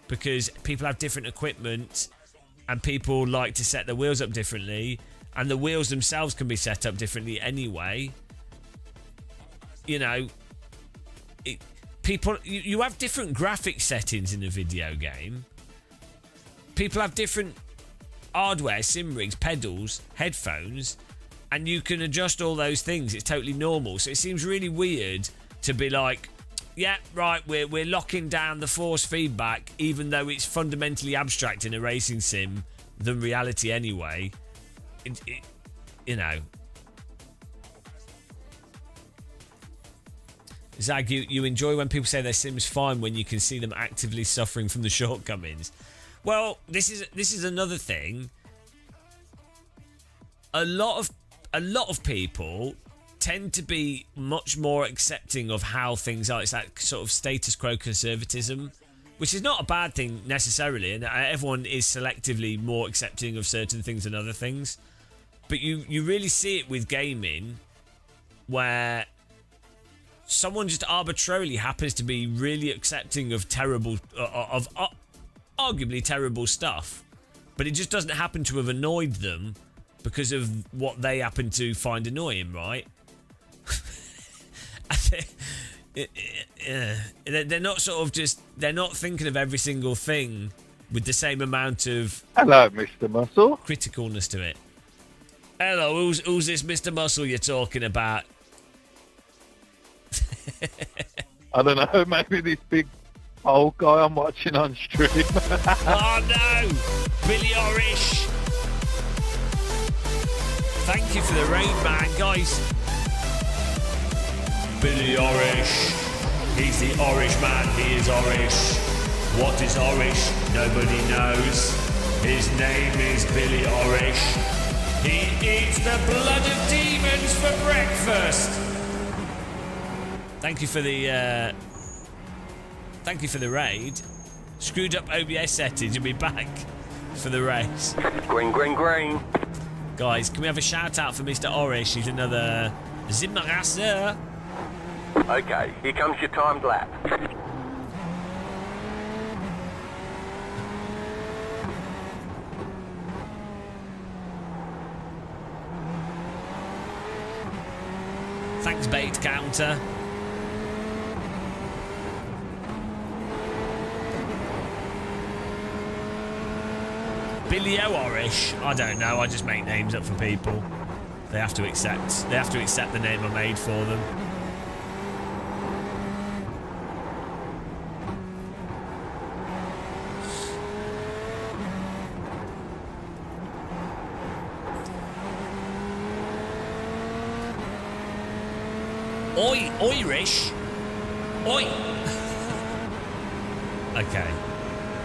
[SPEAKER 1] because people have different equipment and people like to set their wheels up differently, and the wheels themselves can be set up differently anyway. You know, you have different graphic settings in a video game. People have different hardware, sim rigs, pedals, headphones, and you can adjust all those things. It's totally normal. So it seems really weird to be like, yeah, right, we're locking down the force feedback, even though it's fundamentally abstract in a racing sim than reality anyway. You know. Zag, you enjoy when people say their sim's fine when you can see them actively suffering from the shortcomings. Well, this is another thing. A lot of people tend to be much more accepting of how things are. It's that sort of status quo conservatism, which is not a bad thing necessarily, and everyone is selectively more accepting of certain things than other things. But you really see it with gaming, where someone just arbitrarily happens to be really accepting of arguably terrible stuff, but it just doesn't happen to have annoyed them because of what they happen to find annoying, right? they're not sort of just, they're not thinking of every single thing with the same amount of
[SPEAKER 11] Hello, Mr. Muscle.
[SPEAKER 1] criticalness to it. Hello, who's this Mr. Muscle you're talking about?
[SPEAKER 11] I don't know, maybe this big old guy I'm watching on stream.
[SPEAKER 1] Oh no! Billy Orish! Thank you for the raid, man, guys. Billy Orish. He's the Orish man, he is Orish. What is Orish? Nobody knows. His name is Billy Orish. He eats the blood of demons for breakfast. Thank you for the raid. Screwed up OBS settings, you'll be back for the race.
[SPEAKER 2] Green, green, green.
[SPEAKER 1] Guys, can we have a shout out for Mr. Orish? He's another Zimmerasser.
[SPEAKER 2] Okay, here comes your timed lap.
[SPEAKER 1] Thanks, bait counter. Billy O'Orish. I don't know. I just make names up for people. They have to accept. They have to accept the name I made for them. Oi, Irish. Oi. Okay.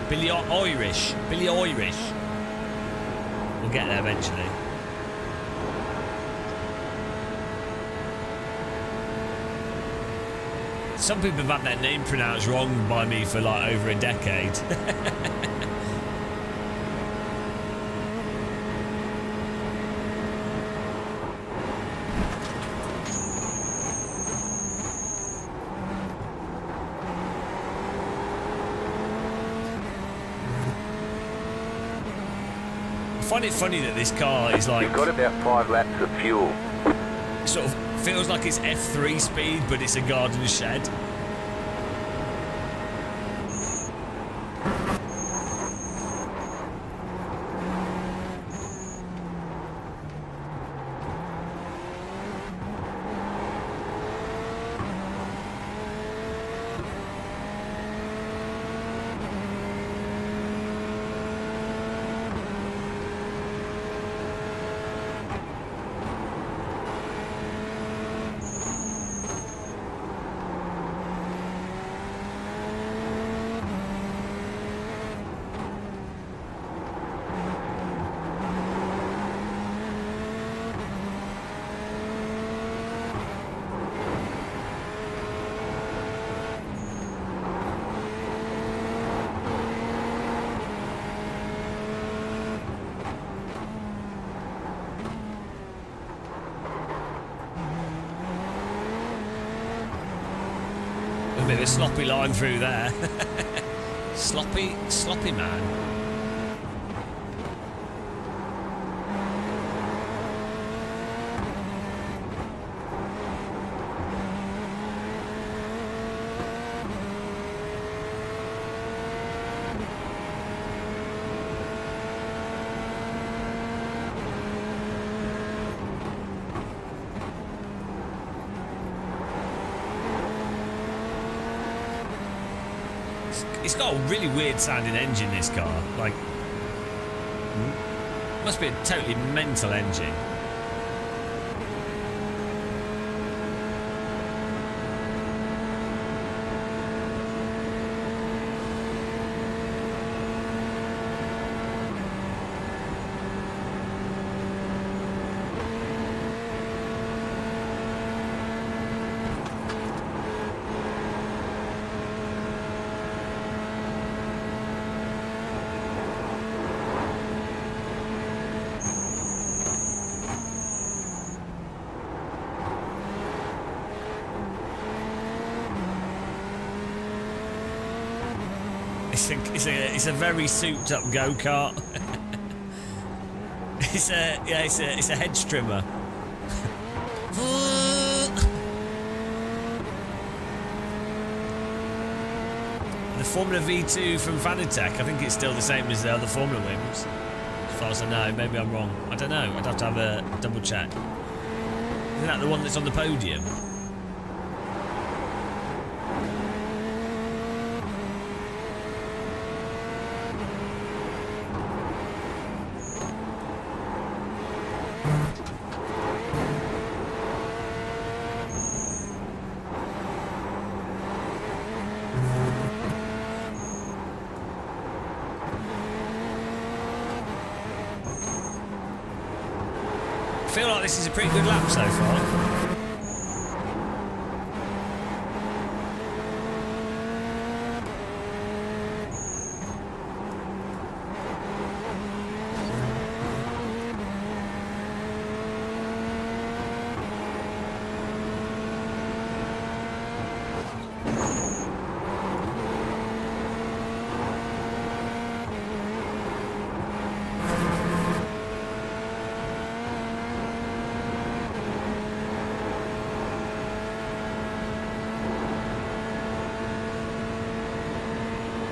[SPEAKER 1] Billy Irish. Billy Irish. We'll get there eventually. Some people have had their name pronounced wrong by me for like over a decade. I find it funny that this car is like...
[SPEAKER 2] You've got about 5 laps of fuel.
[SPEAKER 1] Sort of feels like it's F3 speed, but it's a garden shed. A bit of a sloppy line through there. sloppy man. It's got a really weird sounding engine, this car. Like, must be a totally mental engine. It's a very souped up go-kart. it's a hedge trimmer. Formula V2 from Fanatec, I think it's still the same as the other Formula Wims. As far as I know, maybe I'm wrong. I don't know. I'd have to have a double check. Isn't that the one that's on the podium? I feel like this is a pretty good lap so far.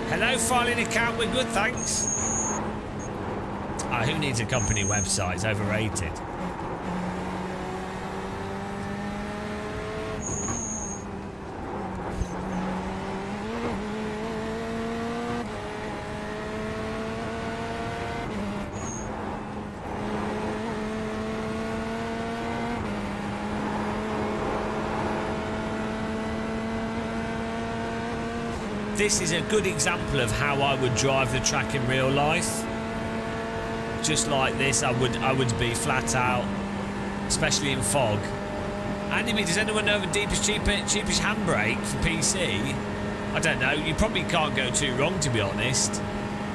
[SPEAKER 1] Hello, filing account. We're good, thanks. Who needs a company website? It's overrated. This is a good example of how I would drive the track in real life. Just like this, I would be flat out, especially in fog. Anyway, does anyone know the cheapest handbrake for PC? I don't know. You probably can't go too wrong, to be honest.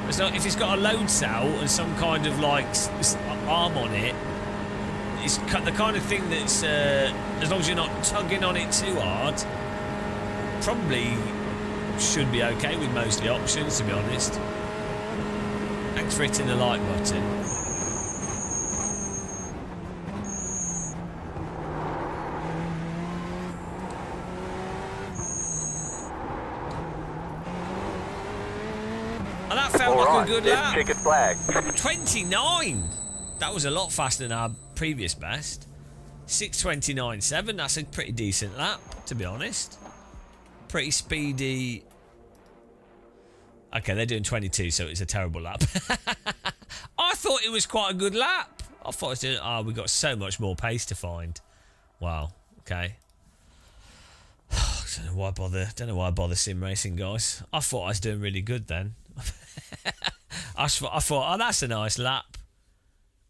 [SPEAKER 1] If it's got a load cell and some kind of like arm on it, it's the kind of thing that's as long as you're not tugging on it too hard, probably should be okay with most of the options, to be honest. Thanks for hitting the like button. And that felt like a good lap.
[SPEAKER 2] Checkered flag.
[SPEAKER 1] 29. That was a lot faster than our previous best. 6:29.7. That's a pretty decent lap, to be honest. Pretty speedy. Okay, they're doing 22, so it's a terrible lap. I thought it was quite a good lap. I thought it was doing. Oh, we got so much more pace to find. Wow. Okay. Don't know why I bother sim racing, guys. I thought I was doing really good then. I thought, oh, that's a nice lap.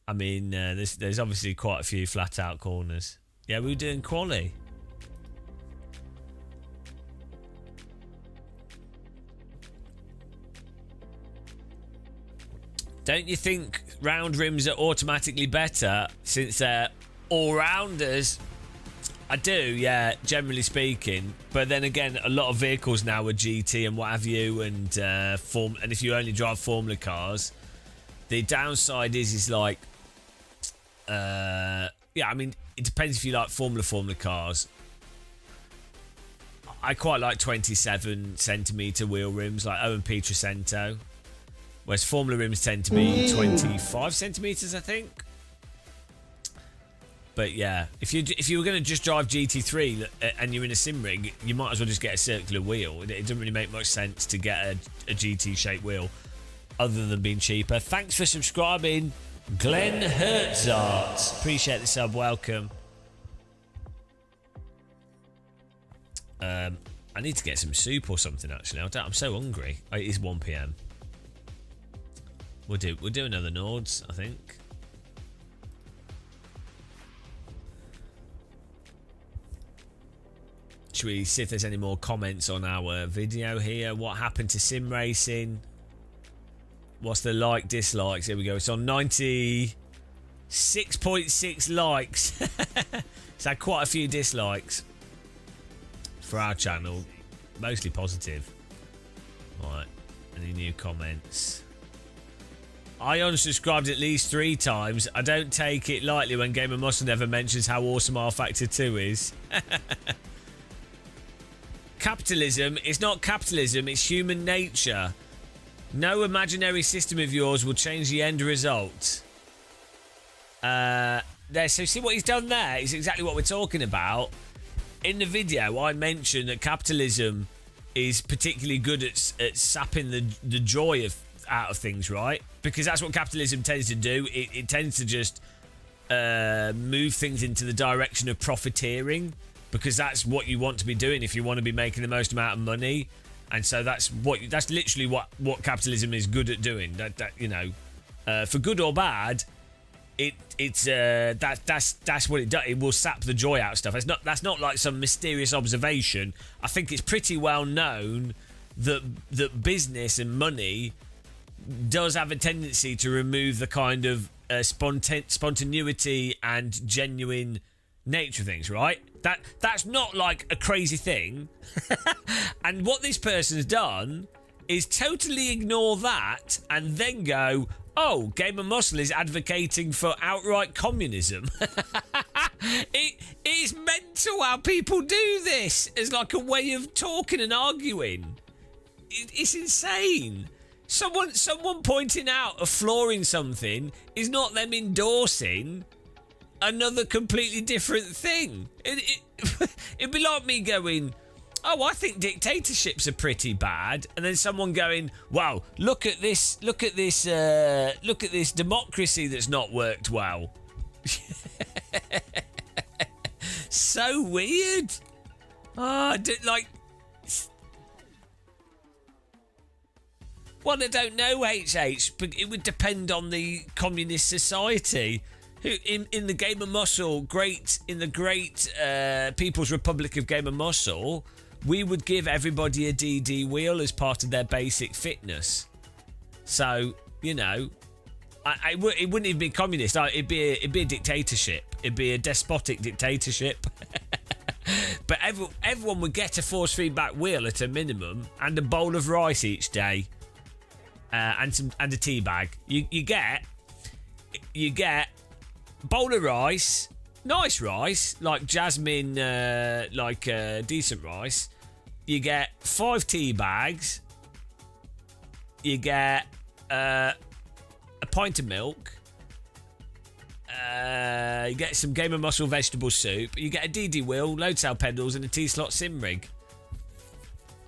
[SPEAKER 1] I mean, there's obviously quite a few flat out corners. Yeah, we were doing quali. Don't you think round rims are automatically better since they're all-rounders? I do, yeah, generally speaking. But then again, a lot of vehicles now are GT and what have you, and and if you only drive Formula cars, the downside is like, yeah, I mean, it depends if you like Formula cars. I quite like 27cm wheel rims, like Owen Pietrasento. Whereas Formula rims tend to be 25 centimeters, I think. But yeah, if you were going to just drive GT3 and you're in a sim rig, you might as well just get a circular wheel. It doesn't really make much sense to get a GT-shaped wheel, other than being cheaper. Thanks for subscribing, Glenn Hertzart. Appreciate the sub. Welcome. I need to get some soup or something. Actually, I'm so hungry. It is 1 PM. We'll do another Nords, I think. Should we see if there's any more comments on our video here? What happened to sim racing? What's the like dislikes? Here we go. It's on 96.6 likes. It's had quite a few dislikes for our channel, mostly positive. Right, any new comments? I unsubscribed at least 3 times. I don't take it lightly when Gamer Muscle never mentions how awesome R Factor 2 is. Capitalism is not capitalism, it's human nature. No imaginary system of yours will change the end result. So see what he's done there is exactly what we're talking about. In the video, I mentioned that capitalism is particularly good at sapping the joy out of things, right? Because that's what capitalism tends to do. It tends to just move things into the direction of profiteering, because that's what you want to be doing if you want to be making the most amount of money. And so that's literally what capitalism is good at doing. That you know, for good or bad, that's what it does. It will sap the joy out of stuff. That's not like some mysterious observation. I think it's pretty well known that business and money does have a tendency to remove the kind of spontaneity and genuine nature of things, right? That's not like a crazy thing. And what this person's done is totally ignore that and then go, oh, Game of Muscle is advocating for outright communism. It is mental how people do this as like a way of talking and arguing. It's insane. Someone pointing out a flaw in something is not them endorsing another completely different thing. It'd be like me going, oh, I think dictatorships are pretty bad, and then someone going, wow, look at this democracy that's not worked well. So weird. Well, I don't know, HH, but it would depend on the communist society. Who in the Game of Muscle, in the great People's Republic of Game of Muscle, we would give everybody a DD wheel as part of their basic fitness. So, you know, it wouldn't even be communist. It'd be a dictatorship. It'd be a despotic dictatorship. But everyone would get a force feedback wheel at a minimum, and a bowl of rice each day, and a tea bag. You get bowl of rice, nice rice, like jasmine, decent rice. You get 5 tea bags. You get a pint of milk. You get some Game of Muscle vegetable soup. You get a DD wheel, load cell pedals, and a T-slot sim rig.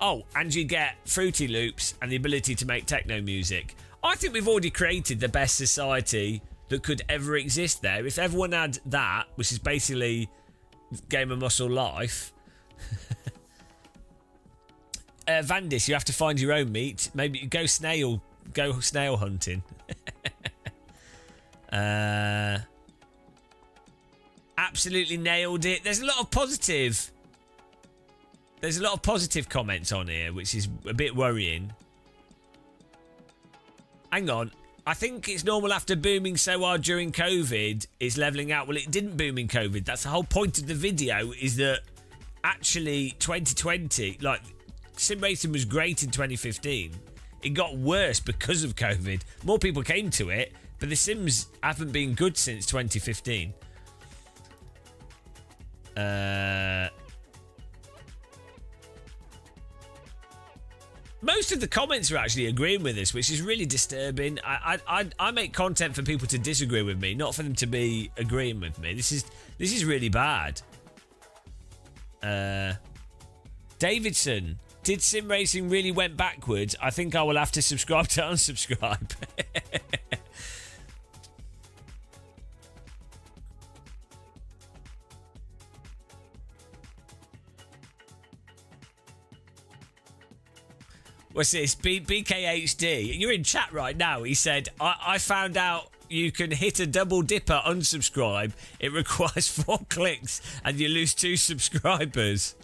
[SPEAKER 1] Oh, and you get Fruity Loops and the ability to make techno music. I think we've already created the best society that could ever exist there. If everyone had that, which is basically Game of Muscle life. Vandis, you have to find your own meat. Maybe go snail hunting. Absolutely nailed it. There's a lot of positive comments on here, which is a bit worrying. Hang on. I think it's normal after booming so hard during COVID, it's levelling out. Well, it didn't boom in COVID. That's the whole point of the video, is that actually 2020, like, sim racing was great in 2015. It got worse because of COVID. More people came to it, but the sims haven't been good since 2015. Most of the comments are actually agreeing with this, which is really disturbing. I make content for people to disagree with me, not for them to be agreeing with me. This is really bad. Davidson, did sim racing really went backwards? I think I will have to subscribe to unsubscribe. What's this? BKHD. You're in chat right now. He said, I found out you can hit a double dipper unsubscribe. It requires 4 clicks and you lose 2 subscribers.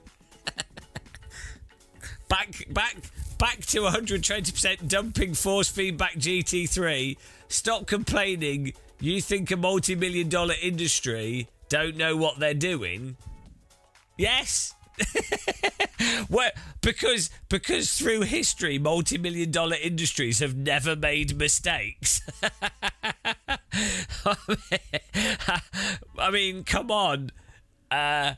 [SPEAKER 1] Back to 120% dumping force feedback GT3. Stop complaining. You think a multi-million-dollar industry don't know what they're doing? Yes. Well, because through history, multi-million-dollar industries have never made mistakes. I mean, come on. I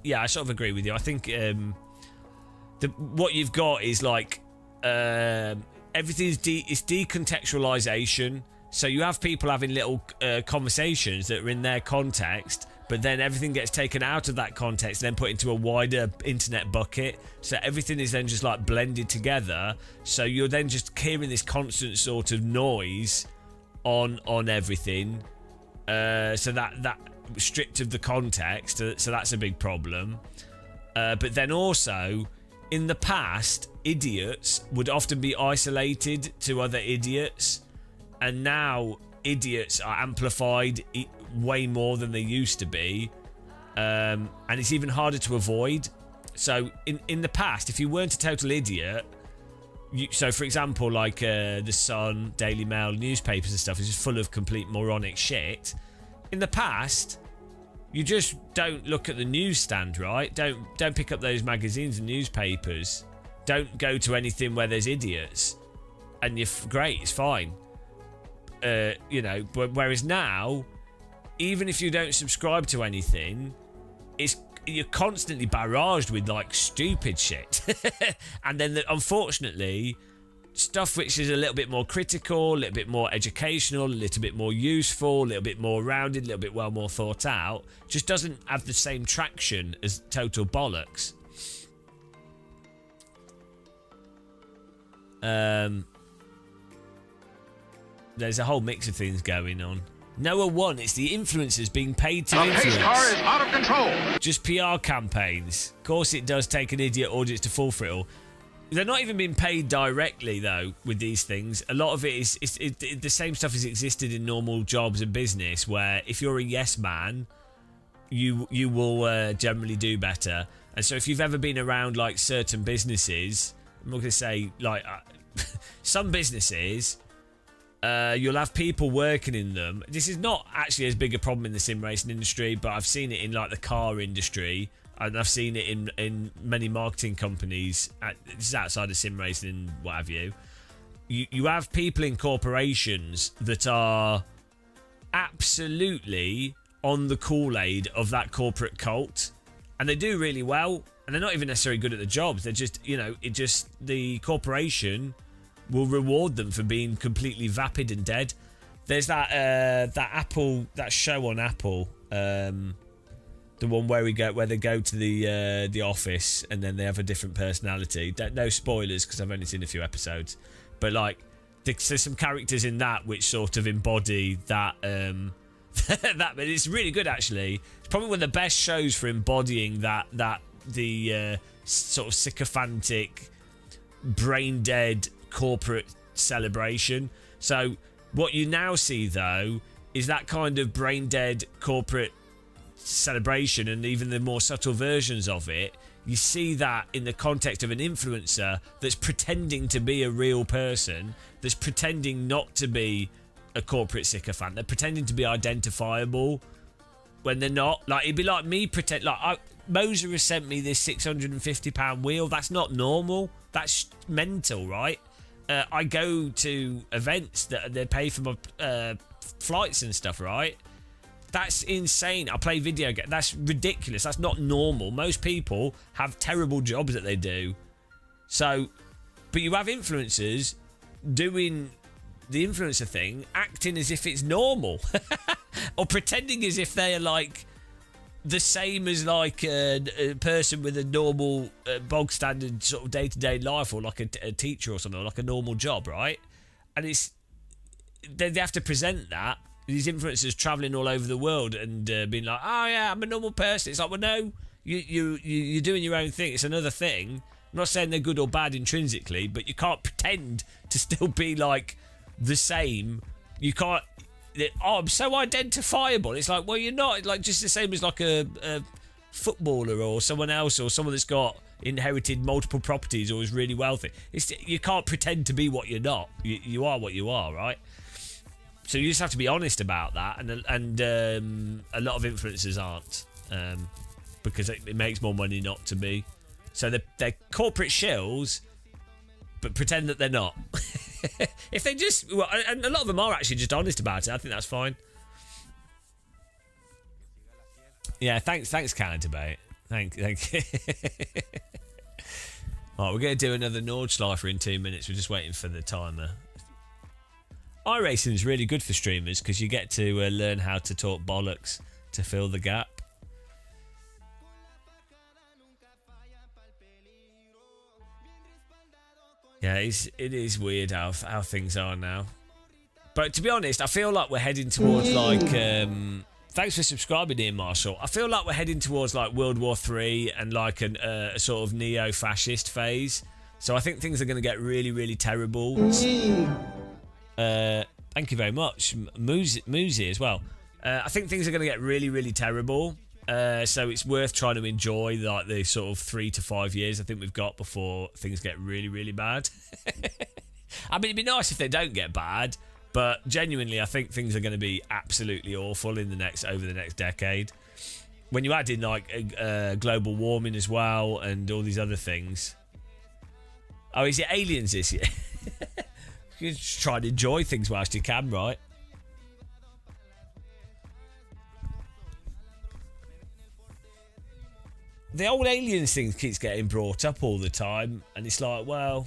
[SPEAKER 1] yeah, I sort of agree with you. I think what you've got is like everything's it's decontextualization. So you have people having little conversations that are in their context, but then everything gets taken out of that context and then put into a wider internet bucket. So everything is then just like blended together. So you're then just hearing this constant sort of noise on everything. So that stripped of the context. So that's a big problem. But then also, in the past, idiots would often be isolated to other idiots. And now idiots are amplified way more than they used to be. And it's even harder to avoid. So in the past, if you weren't a total idiot, so for example, like The Sun, Daily Mail, newspapers and stuff is just full of complete moronic shit. In the past, you just don't look at the newsstand, right? Don't pick up those magazines and newspapers. Don't go to anything where there's idiots. And you're great, it's fine. But whereas now, even if you don't subscribe to anything, you're constantly barraged with like stupid shit. And then unfortunately, stuff which is a little bit more critical, a little bit more educational, a little bit more useful, a little bit more rounded, a little bit more thought out, just doesn't have the same traction as total bollocks. There's a whole mix of things going on. Noah 1, it's the influencers being paid to influence.
[SPEAKER 8] Pace car is out of control.
[SPEAKER 1] Just PR campaigns. Of course it does take an idiot audience to fall for it all. They're not even being paid directly, though, with these things. A lot of it is the same stuff has existed in normal jobs and business, where if you're a yes man, you will generally do better. And so if you've ever been around, like, certain businesses, I'm not going to say, like, some businesses... you'll have people working in them. This is not actually as big a problem in the sim racing industry, but I've seen it in like the car industry, and I've seen it in many marketing companies. This is outside of sim racing and what have you. You have people in corporations that are absolutely on the Kool-Aid of that corporate cult, and they do really well, and they're not even necessarily good at the jobs. They're just, the corporation will reward them for being completely vapid and dead. There's that show on Apple, the one where they go to the office and then they have a different personality. No spoilers because I've only seen a few episodes, but like there's some characters in that which sort of embody that. But it's really good actually. It's probably one of the best shows for embodying the sort of sycophantic, brain dead corporate celebration. So what you now see though is that kind of brain dead corporate celebration, and even the more subtle versions of it, you see that in the context of an influencer that's pretending to be a real person, that's pretending not to be a corporate sycophant. They're pretending to be identifiable when they're not. Like, it'd be like me pretend like Moza has sent me this £650 wheel. That's not normal. That's mental, right? I go to events that they pay for my flights and stuff, right? That's insane. I play video games. That's ridiculous. That's not normal. Most people have terrible jobs that they do. So, but you have influencers doing the influencer thing, acting as if it's normal, or pretending as if they are like the same as like a person with a normal bog standard sort of day-to-day life, or like a teacher or something, or like a normal job, right? And it's they have to present that. These influencers traveling all over the world and being like, oh yeah, I'm a normal person. It's like, well, no, you're doing your own thing. It's another thing. I'm not saying they're good or bad intrinsically, but you can't pretend to still be like the same. You can't. Oh, I'm so identifiable. It's like, well, you're not. Like, just the same as like a footballer or someone else, or someone that's got inherited multiple properties or is really wealthy. You can't pretend to be what you're not. You are what you are, right? So you just have to be honest about that, and a lot of influencers aren't, because it makes more money not to be. So they're corporate shills, but pretend that they're not. If they just, well, and a lot of them are actually just honest about it, I think that's fine. Yeah, thanks, Canada Debate. Thank you. Right, we're going to do another Nordschleifer in 2 minutes. We're just waiting for the timer. iRacing is really good for streamers because you get to learn how to talk bollocks to fill the gap. Yeah, it is weird how things are now. But to be honest, I feel like we're heading towards like... thanks for subscribing here, Marshall. I feel like we're heading towards like World War III and like a sort of neo-fascist phase. So I think things are going to get really, really terrible. Thank you very much. Mozy as well. I think things are going to get really, really terrible. So it's worth trying to enjoy like the sort of 3 to 5 years I think we've got before things get really, really bad. I mean, it'd be nice if they don't get bad, but genuinely, I think things are going to be absolutely awful over the next decade. When you add in like global warming as well and all these other things. Oh, is it aliens this year? You just try and enjoy things whilst you can, right? The old aliens thing keeps getting brought up all the time, and it's like, well,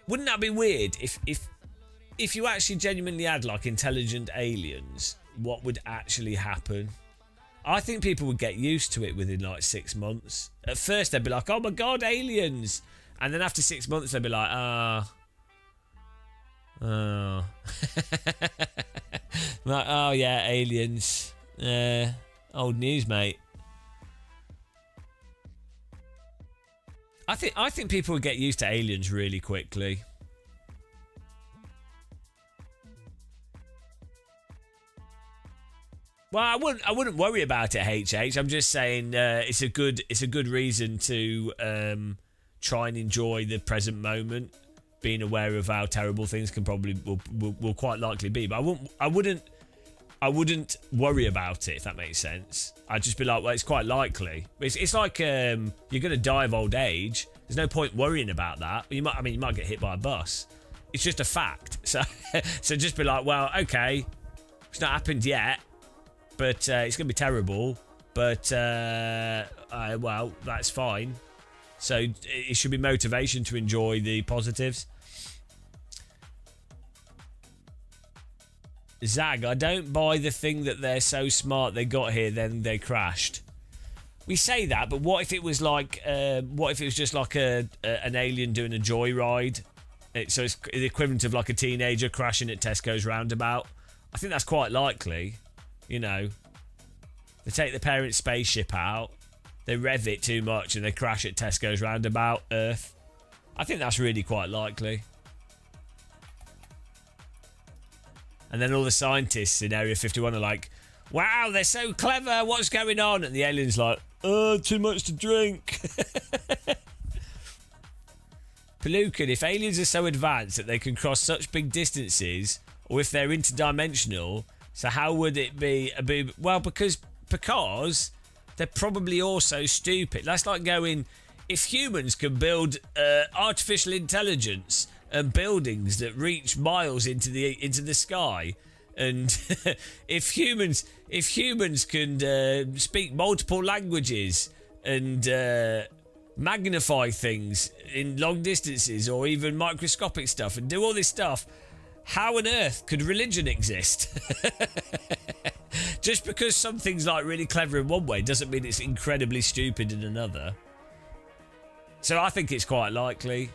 [SPEAKER 1] wouldn't that be weird if you actually genuinely had like intelligent aliens? What would actually happen? I think people would get used to it within like 6 months. At first they'd be like, oh my god, aliens, and then after 6 months they'd be like, like, oh yeah, aliens. Old news, mate. I think people would get used to aliens really quickly. Well, I wouldn't worry about it, HH. I'm just saying it's a good reason to try and enjoy the present moment, being aware of how terrible things can probably will quite likely be. But I wouldn't worry about it, if that makes sense. I'd just be like, well, it's quite likely. It's like you're going to die of old age. There's no point worrying about that. You might get hit by a bus. It's just a fact. So just be like, well, okay, it's not happened yet, but it's going to be terrible. But well, that's fine. So it should be motivation to enjoy the positives. Zag, I don't buy the thing that they're so smart they got here, then they crashed. We say that, but what if it was like, what if it was just like an alien doing a joyride? So it's the equivalent of like a teenager crashing at Tesco's roundabout. I think that's quite likely. You know, they take the parent spaceship out, they rev it too much, and they crash at Tesco's roundabout Earth. I think that's really quite likely. And then all the scientists in Area 51 are like, wow, they're so clever, what's going on? And the alien's like, too much to drink. Pelucan, if aliens are so advanced that they can cross such big distances, or if they're interdimensional, so how would it be a boob? Well, because they're probably also stupid. That's like going, if humans can build artificial intelligence and buildings that reach miles into the sky, and if humans can speak multiple languages and magnify things in long distances or even microscopic stuff and do all this stuff, how on earth could religion exist? Just because something's like really clever in one way doesn't mean it's incredibly stupid in another. So I think it's quite likely.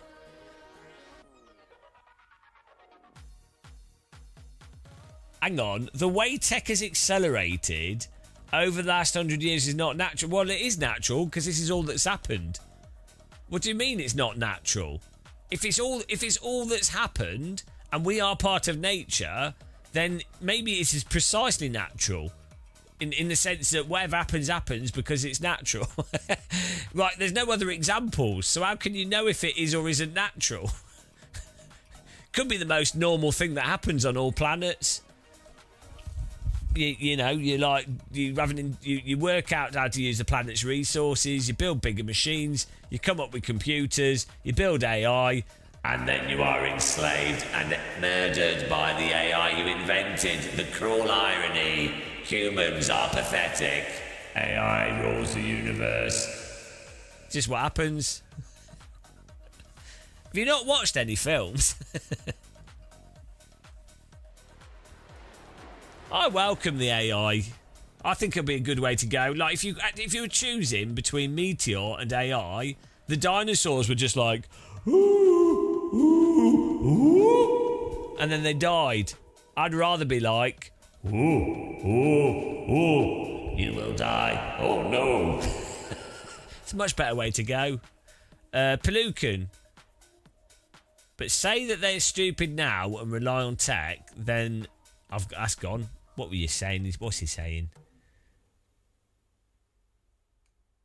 [SPEAKER 1] Hang on, the way tech has accelerated over the last 100 years is not natural. Well, it is natural because this is all that's happened. What do you mean it's not natural? If it's all that's happened and we are part of nature, then maybe it is precisely natural. In the sense that whatever happens because it's natural. Right, there's no other examples, so how can you know if it is or isn't natural? Could be the most normal thing that happens on all planets. You work out how to use the planet's resources, you build bigger machines, you come up with computers, you build AI, and then you are enslaved and murdered by the AI you invented. The cruel irony. Humans are pathetic. AI rules the universe. Just what happens. Have you not watched any films? I welcome the AI. I think it'll be a good way to go. Like if you were choosing between Meteor and AI, the dinosaurs were just like, ooh, ooh, ooh, and then they died. I'd rather be like, ooh, ooh, ooh, you will die. Oh no. It's a much better way to go. Pelucan. But say that they're stupid now and rely on tech, then that's gone. What were you saying? What's he saying?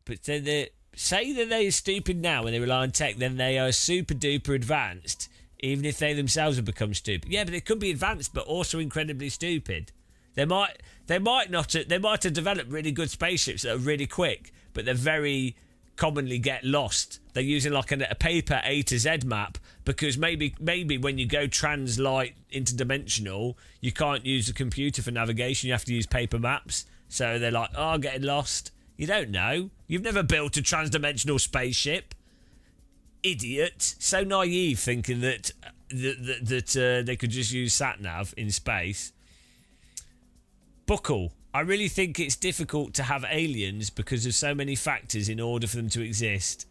[SPEAKER 1] But then say that they're stupid now and they rely on tech, then they are super duper advanced, even if they themselves have become stupid. Yeah, but they could be advanced but also incredibly stupid. They might have developed really good spaceships that are really quick, but they're very commonly get lost. They're using like a paper A to Z map because maybe when you go translight interdimensional, you can't use the computer for navigation. You have to use paper maps. So they're like, oh, getting lost. You don't know. You've never built a transdimensional spaceship. Idiot. So naive thinking that they could just use sat-nav in space. Buckle. I really think it's difficult to have aliens because of so many factors in order for them to exist.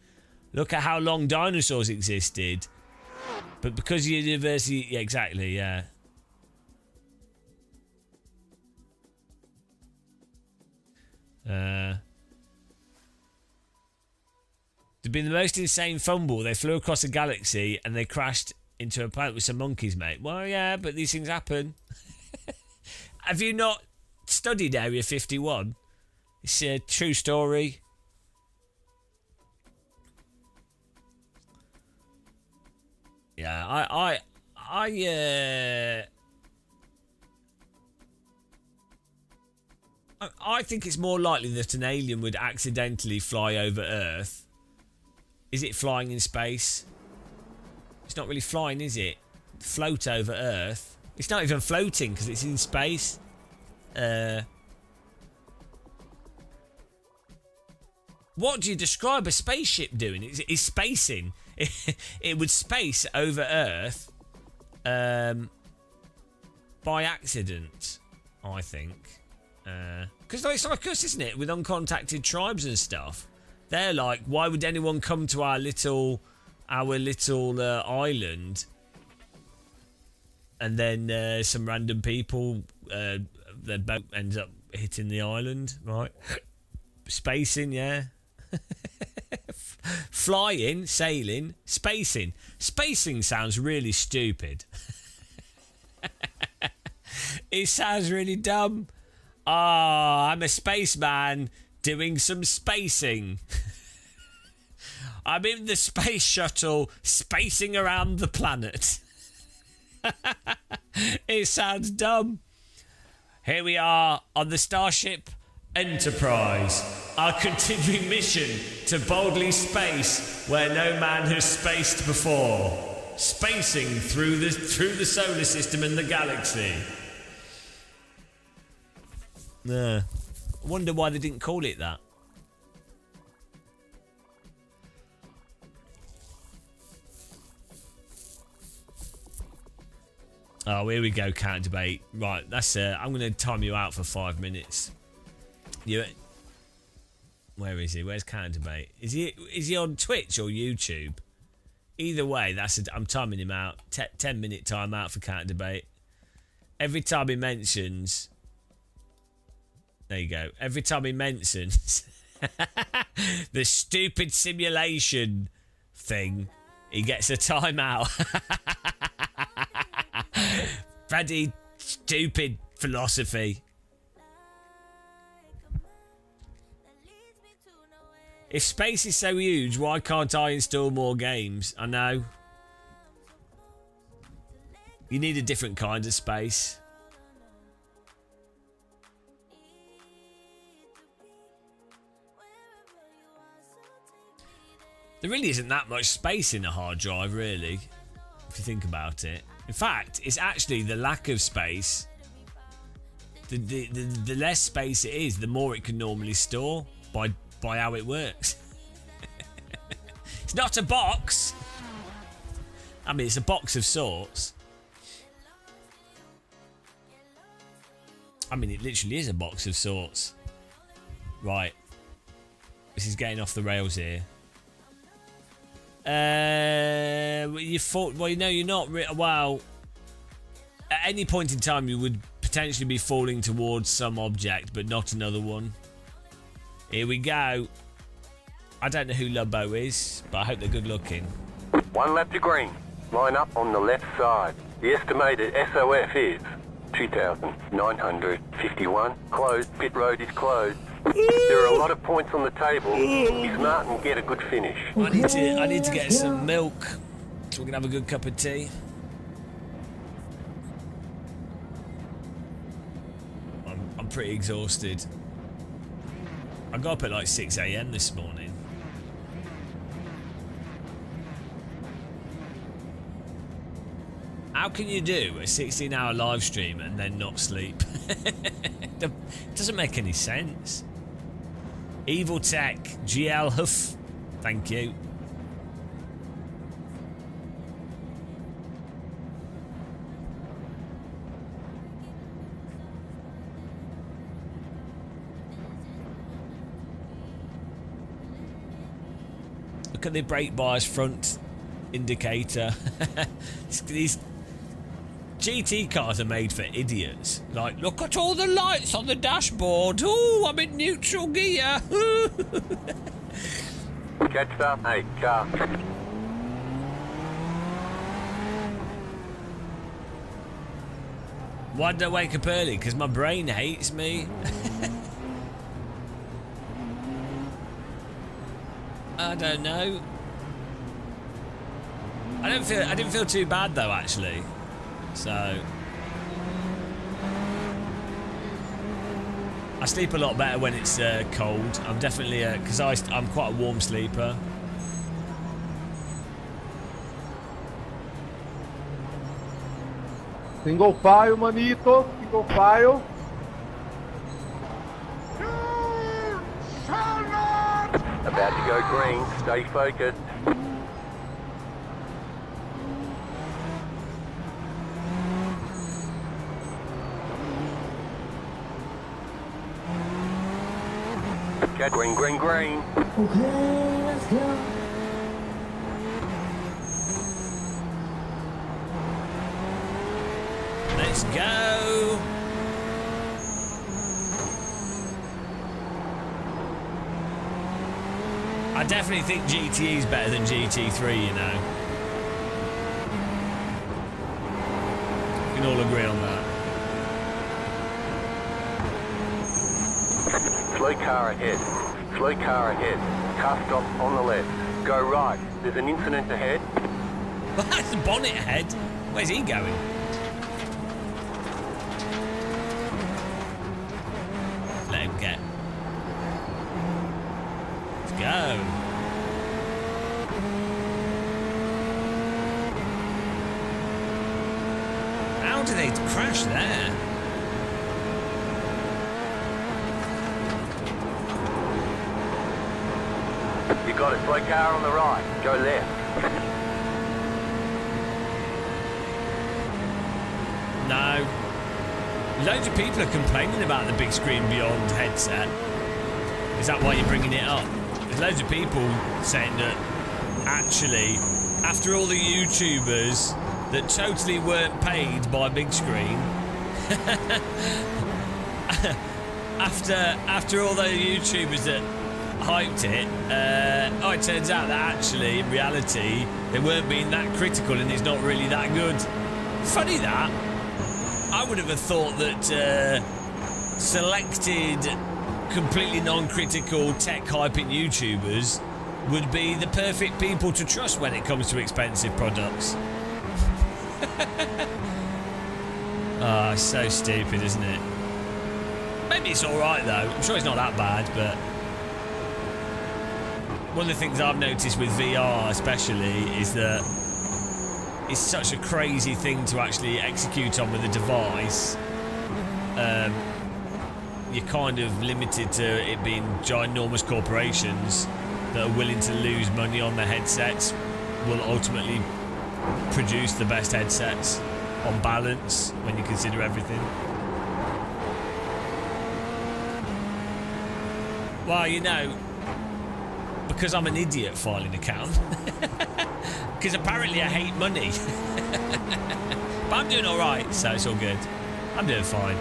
[SPEAKER 1] Look at how long dinosaurs existed. But because university... Yeah, exactly, yeah. There'd been the most insane fumble. They flew across a galaxy and they crashed into a planet with some monkeys, mate. Well, yeah, but these things happen. Have you not studied Area 51? It's a true story. Yeah, I think it's more likely that an alien would accidentally fly over Earth. Is it flying in space? It's not really flying, is it? Float over Earth. It's not even floating because it's in space. What do you describe a spaceship doing? It's spacing. It would space over Earth by accident, I think. Because it's like us, isn't it? With uncontacted tribes and stuff. They're like, why would anyone come to our little island? And then some random people, their boat ends up hitting the island, right? Spacing, yeah. Flying, sailing, spacing. Spacing sounds really stupid. It sounds really dumb. Ah, I'm a spaceman doing some spacing. I'm in the space shuttle spacing around the planet. It sounds dumb. Here we are on the Starship Enterprise, our continuing mission to boldly space where no man has spaced before, spacing through the solar system and the galaxy. I wonder why they didn't call it that. Oh, here we go, counter debate. Right, that's I'm going to time you out for 5 minutes. Where is he? Where's counter debate? Is he on Twitch or YouTube? Either way, I'm timing him out. 10-minute time out for counter debate. Every time he mentions, there you go. Every time he mentions the stupid simulation thing, he gets a timeout. Bloody stupid philosophy. If space is so huge, why can't I install more games? I know. You need a different kind of space. There really isn't that much space in a hard drive, really, if you think about it. In fact, it's actually the lack of space the less space it is, the more it can normally store by how it works. It's not a box. I mean, it's a box of sorts. I mean, it literally is a box of sorts. Right. This is getting off the rails here. You thought, well, no, you're not. Well, at any point in time, you would potentially be falling towards some object, but not another one. Here we go. I don't know who Lubbo is, but I hope they're good looking.
[SPEAKER 2] 1 lap to green. Line up on the left side. The estimated SOF is 2,951. Closed. Pit road is closed. There are a lot of points on the table. Be smart and get a good finish.
[SPEAKER 1] I need to get some milk so we can have a good cup of tea. I'm pretty exhausted. I got up at like 6 a.m. this morning. How can you do a 16-hour live stream and then not sleep? It doesn't make any sense. Evil Tech, GL Huff, thank you. Look at the brake bar's front indicator. These GT cars are made for idiots. Like, look at all the lights on the dashboard. Ooh, I'm in neutral gear.
[SPEAKER 2] Catch up, hey, car.
[SPEAKER 1] Why did I wake up early? Because my brain hates me. I don't know. I didn't feel too bad though, actually. So I sleep a lot better when it's cold. I'm definitely because I'm quite a warm sleeper.
[SPEAKER 11] Single file, manito. Single file.
[SPEAKER 2] About to go green. Stay focused. Get green, green, green.
[SPEAKER 12] Okay, let's go.
[SPEAKER 1] Let's go. I definitely think GTE is better than GT3, you know. We can all agree on that.
[SPEAKER 2] Slow car ahead. Slow car ahead. Car stop on the left. Go right. There's an incident ahead.
[SPEAKER 1] That's the bonnet ahead. Where's he going? Let him get. Let's go. How did they crash there?
[SPEAKER 2] You got it. Slow car on the right. Go left.
[SPEAKER 1] No. Loads of people are complaining about the big screen beyond headset. Is that why you're bringing it up? There's loads of people saying that actually, after all the YouTubers that totally weren't paid by big screen, after all those YouTubers that hyped it, it turns out that actually, in reality, they weren't being that critical and it's not really that good. Funny that. I would have thought that selected, completely non-critical, tech-hyping YouTubers would be the perfect people to trust when it comes to expensive products. Ah, it's so stupid, isn't it? Maybe it's alright though. I'm sure it's not that bad, but one of the things I've noticed with VR especially is that it's such a crazy thing to actually execute on with a device. you're kind of limited to it being ginormous corporations that are willing to lose money on the headsets will ultimately produce the best headsets on balance when you consider everything. Well, you know, because I'm an idiot filing account. Because apparently I hate money. But I'm doing alright, so it's all good. I'm doing fine.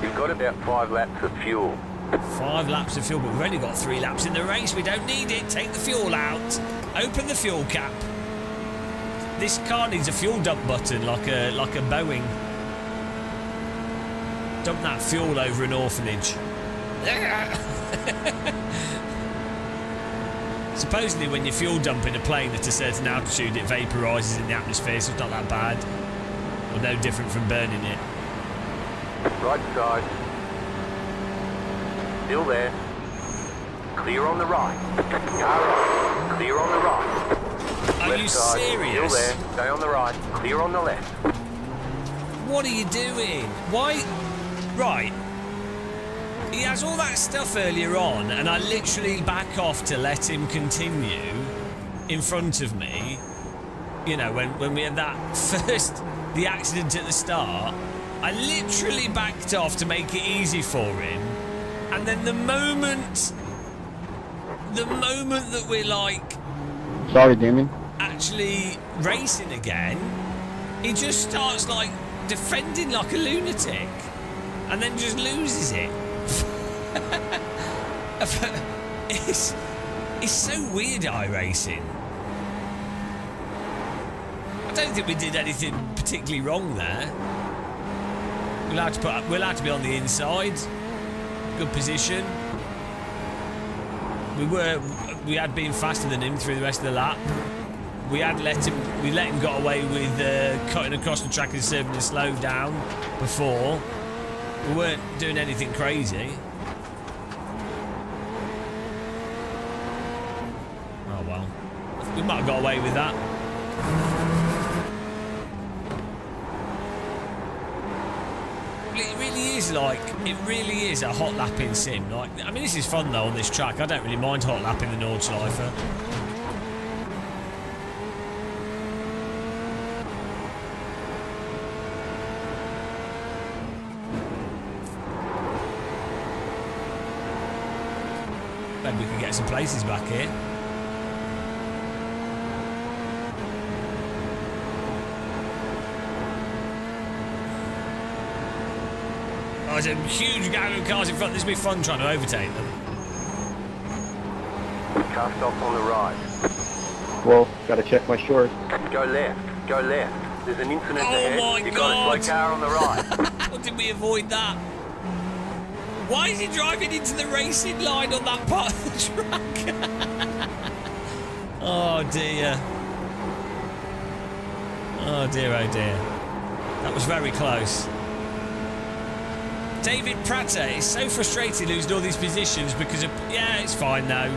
[SPEAKER 2] You've got about 5 laps of fuel.
[SPEAKER 1] 5 laps of fuel, but we've only got 3 laps in the race. We don't need it. Take the fuel out. Open the fuel cap. This car needs a fuel dump button, like a Boeing. Dump that fuel over an orphanage. Supposedly, when you fuel dump in a plane at a certain altitude, it vaporises in the atmosphere, so it's not that bad. Or no different from burning it.
[SPEAKER 2] Right side. Still there. Clear on the right. Car right. Clear on the right.
[SPEAKER 1] Are
[SPEAKER 2] Left
[SPEAKER 1] you
[SPEAKER 2] side.
[SPEAKER 1] serious?
[SPEAKER 2] Still there. Stay on the right. Clear on the left.
[SPEAKER 1] What are you doing? Why? Right. He has all that stuff earlier on, and I literally back off to let him continue in front of me. You know, when we had that the accident at the start, I literally backed off to make it easy for him. And then the moment that we're like...
[SPEAKER 5] Sorry, Damien.
[SPEAKER 1] Actually racing again, he just starts like defending like a lunatic and then just loses it. It's so weird, iRacing. I don't think we did anything particularly wrong there. We'll have to be on the inside. Good position. We had been faster than him through the rest of the lap. We let him get away with cutting across the track and serving a slow down before. We weren't doing anything crazy. Oh well. We might have got away with that. It really is a hot lapping sim. Like, I mean, this is fun though on this track. I don't really mind hot lapping the Nordschleife. Maybe we can get some places back here. Oh, there's a huge gang of cars in front. This will be fun trying to overtake them.
[SPEAKER 2] Car stop on the right.
[SPEAKER 5] Well, gotta check my shorts.
[SPEAKER 2] Go left. Go left. There's an incident ahead.
[SPEAKER 1] Oh my
[SPEAKER 2] You've
[SPEAKER 1] God.
[SPEAKER 2] got a slow car on the right.
[SPEAKER 1] How did we avoid that? Why is he driving into the racing line on that part of the track? Oh dear. Oh dear, oh dear. That was very close. David Prater is so frustrated losing all these positions because of... Yeah, it's fine though.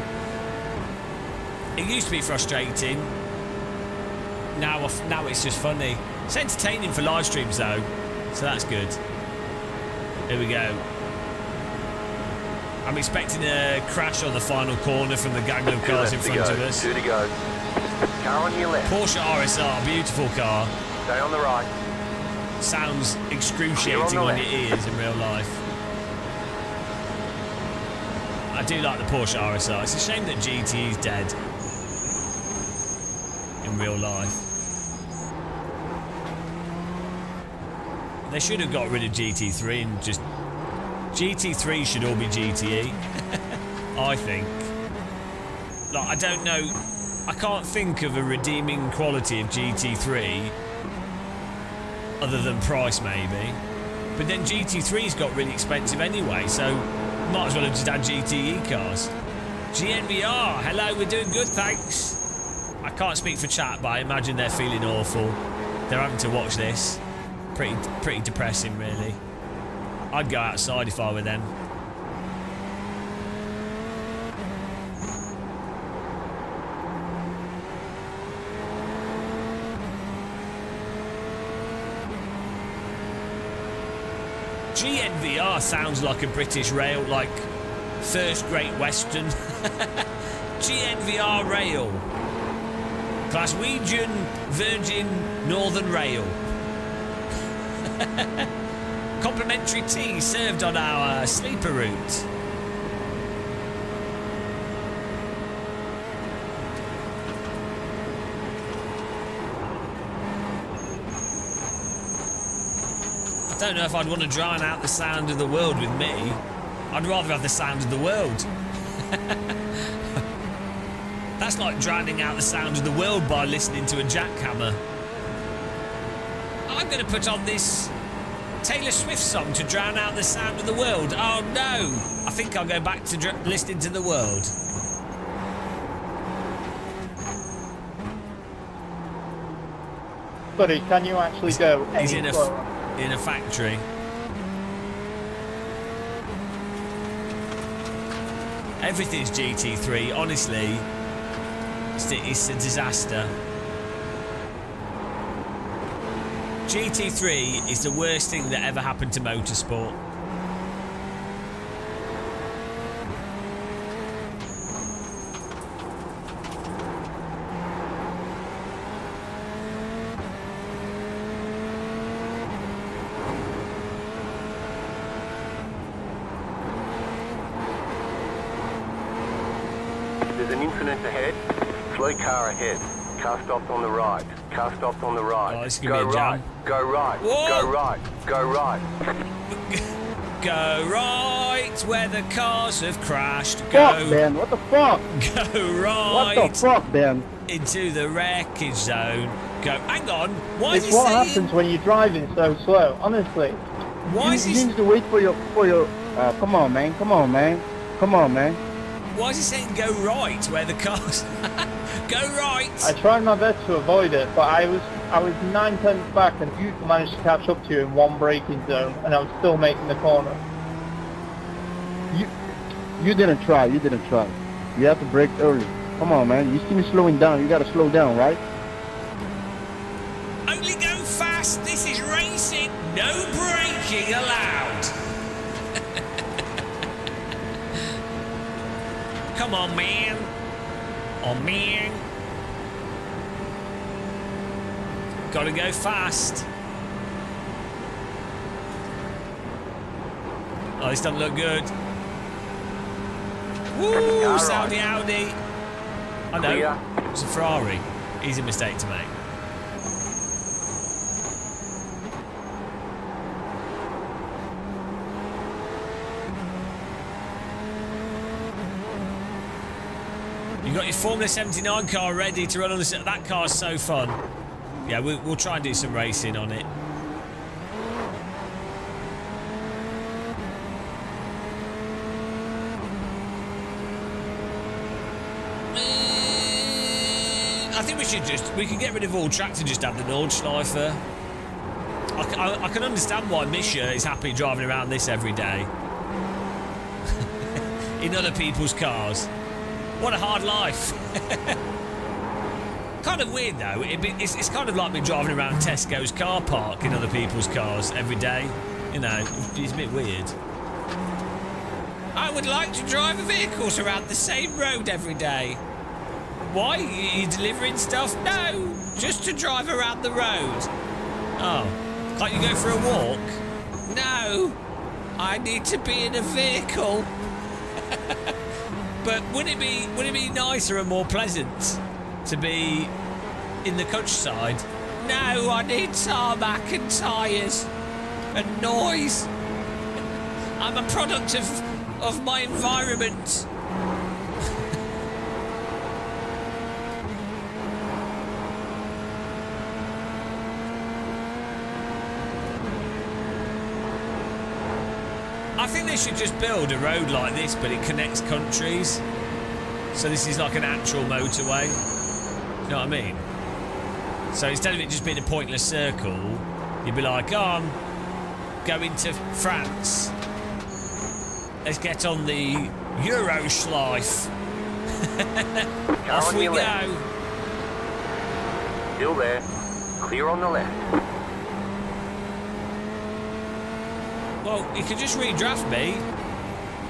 [SPEAKER 1] It used to be frustrating. Now it's just funny. It's entertaining for live streams though, so that's good. Here we go. I'm expecting a crash on the final corner from the gang of cars in front of us.
[SPEAKER 2] 2 to go. Car on your left.
[SPEAKER 1] Porsche RSR, beautiful car.
[SPEAKER 2] Stay on the right.
[SPEAKER 1] Sounds excruciating on your ears in real life. I do like the Porsche RSR. It's a shame that GT is dead in real life. They should have got rid of GT3 and just... GT3 should all be GTE. I think. Like, I don't know... I can't think of a redeeming quality of GT3 other than price, maybe. But then GT3's got really expensive anyway, so might as well have just had GTE cars. GNVR, hello, we're doing good, thanks. I can't speak for chat, but I imagine they're feeling awful. they're having to watch this. Pretty depressing, really. I'd go outside if I were them. GNVR sounds like a British rail, like First Great Western. GNVR Rail. Glaswegian Virgin Northern Rail. Complimentary tea served on our sleeper route. I don't know if I'd want to drown out the sound of the world with me. I'd rather have the sound of the world. That's like drowning out the sound of the world by listening to a jackhammer. I'm going to put on this Taylor Swift song to drown out the sound of the world. Oh no! I think I'll go back to listening to the world.
[SPEAKER 9] Buddy, can you actually go any
[SPEAKER 1] He's in a factory. Everything's GT3, honestly. It's a disaster. GT3 is the worst thing that ever happened to motorsport.
[SPEAKER 2] There's an incident ahead. Slow car ahead. Car stopped on the right. Car stopped on the right.
[SPEAKER 1] Oh, this is gonna
[SPEAKER 2] go
[SPEAKER 1] be a
[SPEAKER 2] right.
[SPEAKER 1] jam.
[SPEAKER 2] Go right.
[SPEAKER 1] Whoa.
[SPEAKER 2] Go right. Go right.
[SPEAKER 1] Go right where the cars have crashed.
[SPEAKER 5] Fuck,
[SPEAKER 1] Go,
[SPEAKER 5] Ben. What the fuck?
[SPEAKER 1] go right
[SPEAKER 5] What the fuck, Ben?
[SPEAKER 1] into the wreckage zone. Go. Hang on. Why is
[SPEAKER 9] It's
[SPEAKER 1] he
[SPEAKER 9] what
[SPEAKER 1] saying?
[SPEAKER 9] happens when you're driving so slow, honestly.
[SPEAKER 1] Why is
[SPEAKER 5] You
[SPEAKER 1] he?
[SPEAKER 5] need to wait for your come on, man. Come on, man. Come on, man.
[SPEAKER 1] Why is he saying go right where the cars? Go right.
[SPEAKER 9] I tried my best to avoid it, but I was 9/10 back and you managed to catch up to you in one braking zone, and I was still making the corner.
[SPEAKER 5] You didn't try. You didn't try. You have to brake early. Come on, man. You see me slowing down. You gotta slow down, right?
[SPEAKER 1] Only go fast. This is racing. No braking allowed. Come on, man. Oh, man. Gotta go fast. Oh, this doesn't look good. Woo! Saudi Audi. I know.
[SPEAKER 2] Clear.
[SPEAKER 1] It's a Ferrari. Easy mistake to make. You got your Formula 79 car ready to run on this. That car's so fun. Yeah, we'll try and do some racing on it. I think we can get rid of all tracks and just have the Nordschleifer. I can understand why Misha is happy driving around this every day. In other people's cars. What a hard life. Kind of weird though. It's kind of like me driving around Tesco's car park in other people's cars every day. You know, it's a bit weird. I would like to drive vehicles around the same road every day. Why? Are you delivering stuff? No, just to drive around the road. Oh, can't you go for a walk? No, I need to be in a vehicle. But wouldn't it be nicer and more pleasant to be in the countryside? No, I need tarmac and tyres and noise. I'm a product of my environment. I think they should just build a road like this, but it connects countries. So this is like an actual motorway. You know what I mean? So instead of it just being a pointless circle, you'd be like, oh, I'm going to France. Let's get on the Euroschleife. Off we go.
[SPEAKER 2] Left. Still there. Clear on the left.
[SPEAKER 1] Well, you can just redraft me.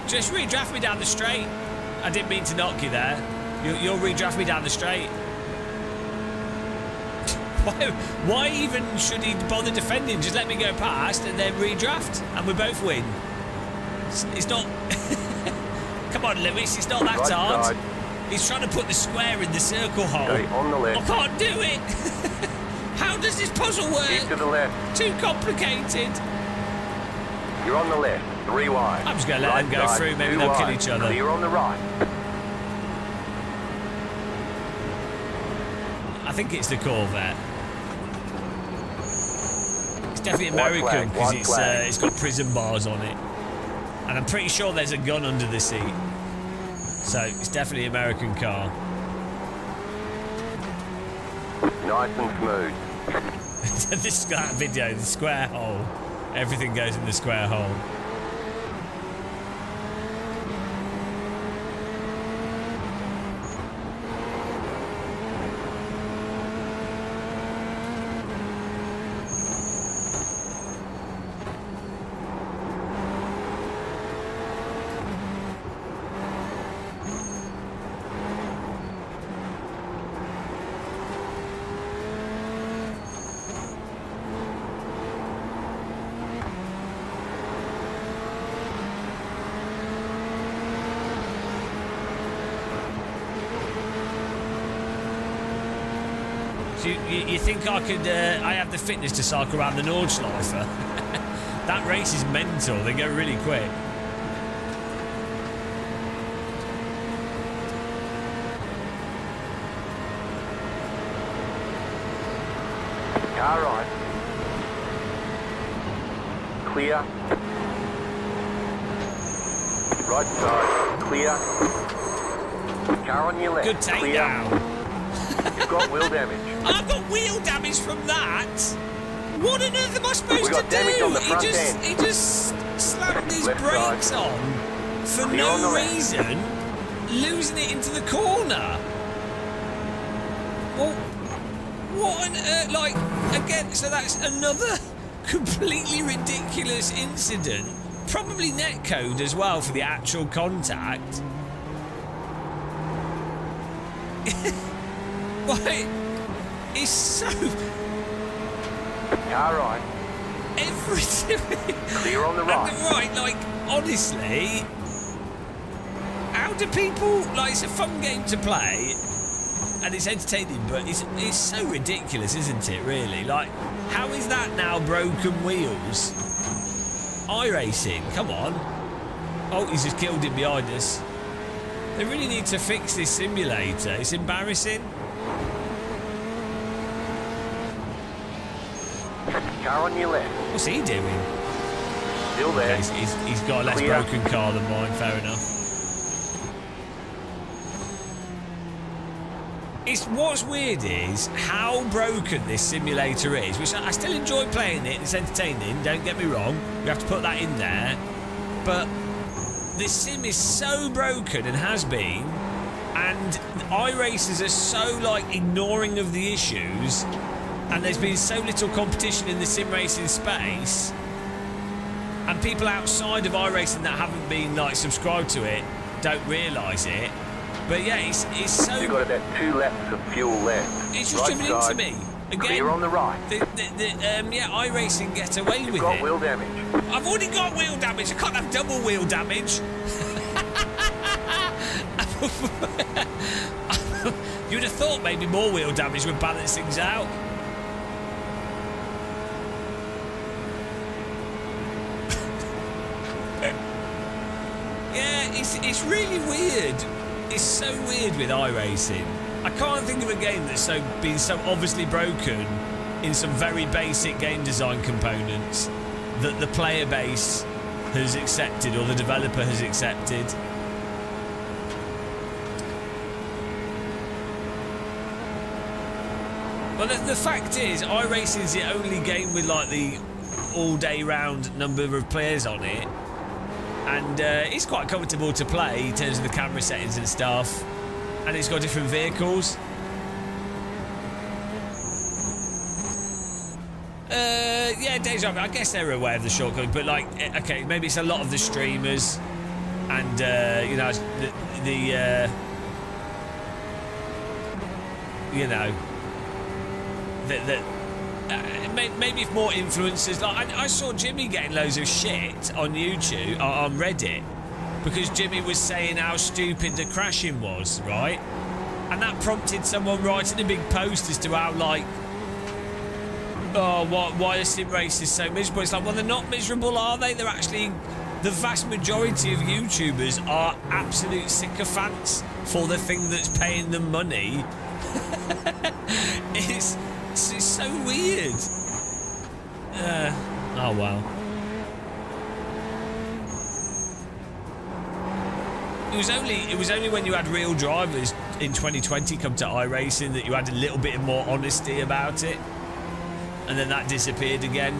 [SPEAKER 1] Just redraft me down the straight. I didn't mean to knock you there. You'll redraft me down the straight. Why even should he bother defending? Just let me go past and then redraft, and we both win. It's not. Come on, Lewis. It's not that
[SPEAKER 2] Right
[SPEAKER 1] hard.
[SPEAKER 2] side.
[SPEAKER 1] He's trying to put the square in the circle hole.
[SPEAKER 2] Okay, on the left.
[SPEAKER 1] I can't do it. How does this puzzle work?
[SPEAKER 2] Keep to the left.
[SPEAKER 1] Too complicated.
[SPEAKER 2] You're on the left. 3 wide.
[SPEAKER 1] I'm just going to let them go
[SPEAKER 2] side,
[SPEAKER 1] through. Maybe
[SPEAKER 2] 2
[SPEAKER 1] they'll
[SPEAKER 2] wide.
[SPEAKER 1] kill each other.
[SPEAKER 2] Clear on the right.
[SPEAKER 1] I think it's the Corvette. It's definitely
[SPEAKER 2] White
[SPEAKER 1] American
[SPEAKER 2] flag, white
[SPEAKER 1] because
[SPEAKER 2] flag.
[SPEAKER 1] it's got prison bars on it. And I'm pretty sure there's a gun under the seat. So it's definitely an American car.
[SPEAKER 2] Nice and smooth.
[SPEAKER 1] This that video, the square hole. Everything goes in the square hole. So you think I could? I have the fitness to cycle around the Nordschleife. That race is mental. They go really quick.
[SPEAKER 2] Car right. Clear. Right side. Clear. Car on your left.
[SPEAKER 1] Good
[SPEAKER 2] Clear.
[SPEAKER 1] takedown.
[SPEAKER 2] You've got wheel damage.
[SPEAKER 1] I've got wheel damage from that. What on earth am I supposed
[SPEAKER 2] We got
[SPEAKER 1] to
[SPEAKER 2] damage
[SPEAKER 1] do?
[SPEAKER 2] on the front end.
[SPEAKER 1] He just slammed his
[SPEAKER 2] Left
[SPEAKER 1] brakes
[SPEAKER 2] side.
[SPEAKER 1] on for
[SPEAKER 2] Clear on the
[SPEAKER 1] no
[SPEAKER 2] left.
[SPEAKER 1] reason, losing it into the corner. Well, what on earth? Like, again, so that's another completely ridiculous incident. Probably netcode as well for the actual contact. Why? It's so...
[SPEAKER 2] Car right.
[SPEAKER 1] Everything...
[SPEAKER 2] Clear on the right.
[SPEAKER 1] And right, like, honestly... How do people... Like, it's a fun game to play, and it's entertaining, but it's so ridiculous, isn't it, really? Like, how is that now broken wheels? iRacing, come on. Oh, he's just killed him behind us. They really need to fix this simulator. It's embarrassing.
[SPEAKER 2] Car on your left.
[SPEAKER 1] What's he doing?
[SPEAKER 2] Still there.
[SPEAKER 1] Okay, he's got a less
[SPEAKER 2] Clear.
[SPEAKER 1] broken car than mine, fair enough. What's weird is how broken this simulator is, which I still enjoy playing it, it's entertaining, don't get me wrong, you have to put that in there, but this sim is so broken and has been, and iRacers are so like ignoring of the issues, and there's been so little competition in the sim racing space, and people outside of iRacing that haven't been like subscribed to it don't realise it. But yeah, it's so...
[SPEAKER 2] You've got about 2 laps of fuel left.
[SPEAKER 1] It's just
[SPEAKER 2] Right
[SPEAKER 1] driven
[SPEAKER 2] side.
[SPEAKER 1] into me. Again,
[SPEAKER 2] Clear on the right.
[SPEAKER 1] Yeah, iRacing get away
[SPEAKER 2] You've
[SPEAKER 1] with
[SPEAKER 2] got
[SPEAKER 1] it.
[SPEAKER 2] wheel damage.
[SPEAKER 1] I've already got wheel damage. I can't have double wheel damage. You'd have thought maybe more wheel damage would balance things out. Yeah, it's really weird. It's so weird with iRacing. I can't think of a game that's been so obviously broken in some very basic game design components that the player base has accepted or the developer has accepted. Well, the fact is, iRacing is the only game with like the all-day round number of players on it, and it's quite comfortable to play in terms of the camera settings and stuff, and it's got different vehicles. Yeah, Deja Vu, I guess they're aware of the shortcut, but like, okay, maybe it's a lot of the streamers, and you know, you know, maybe if more influencers, like I saw Jimmy getting loads of shit on YouTube, on Reddit, because Jimmy was saying how stupid the crashing was, right? And that prompted someone writing a big post as to how, like, oh, why are sim races so miserable? It's like, well, they're not miserable, are they? They're actually, the vast majority of YouTubers are absolute sycophants for the thing that's paying them money. It's so weird. Oh well. It was only when you had real drivers in 2020 come to iRacing that you had a little bit more honesty about it, and then that disappeared again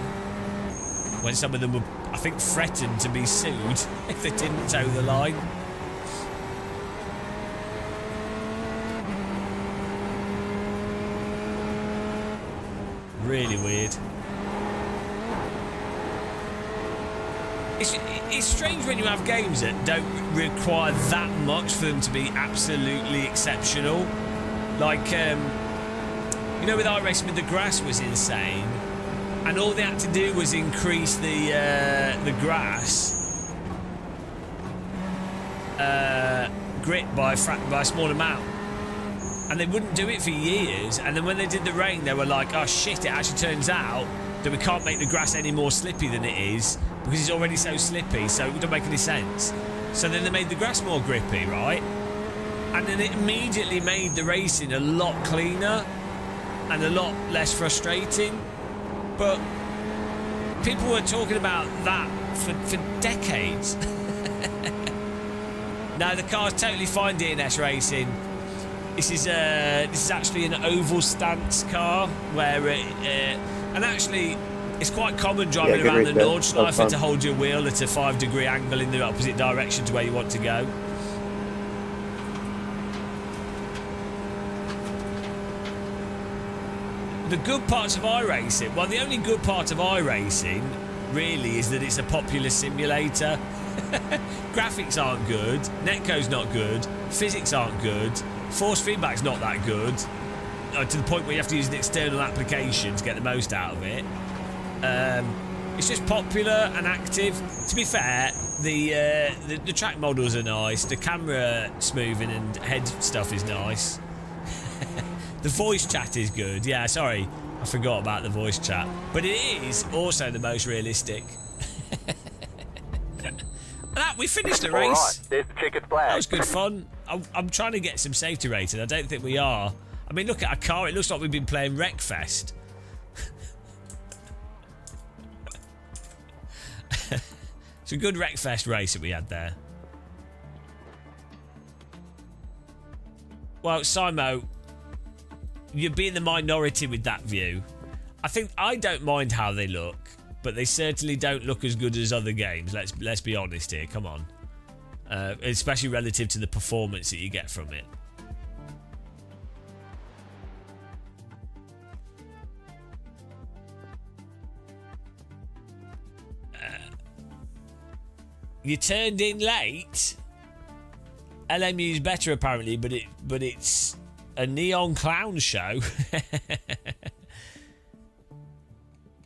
[SPEAKER 1] when some of them were, I think, threatened to be sued if they didn't toe the line. Really weird. It's strange when you have games that don't require that much for them to be absolutely exceptional. Like, you know, with iRacing, with the grass was insane, and all they had to do was increase the grass grit by a small amount. And they wouldn't do it for years, and then when they did the rain, they were like, oh shit, it actually turns out that we can't make the grass any more slippy than it is, because it's already so slippy, so it doesn't make any sense. So then they made the grass more grippy, right? And then it immediately made the racing a lot cleaner and a lot less frustrating. But people were talking about that for decades. No, the car's totally fine, DNS Racing. This is actually an oval stance car where and actually it's quite common driving around the Nordschleife to hold your wheel at a 5-degree angle in the opposite direction to where you want to go. The good parts of iRacing, well, the only good part of iRacing really is that it's a popular simulator. Graphics aren't good, netcode's not good, physics aren't good, force feedback's not that good, to the point where you have to use an external application to get the most out of it. It's just popular and active. To be fair, the track models are nice, the camera smoothing and head stuff is nice. The voice chat is good. Yeah, sorry, I forgot about the voice chat. But it is also the most realistic. That, we finished the race.
[SPEAKER 2] All right, there's the checkered flag.
[SPEAKER 1] That was good fun. I'm trying to get some safety rating. I don't think we are. I mean, look at our car. It looks like we've been playing Wreckfest. It's a good Wreckfest race that we had there. Well, Simo, you're being the minority with that view. I think I don't mind how they look, but they certainly don't look as good as other games. Let's be honest here. Come on, especially relative to the performance that you get from it. You turned in late. LMU's better apparently, but it's a neon clown show.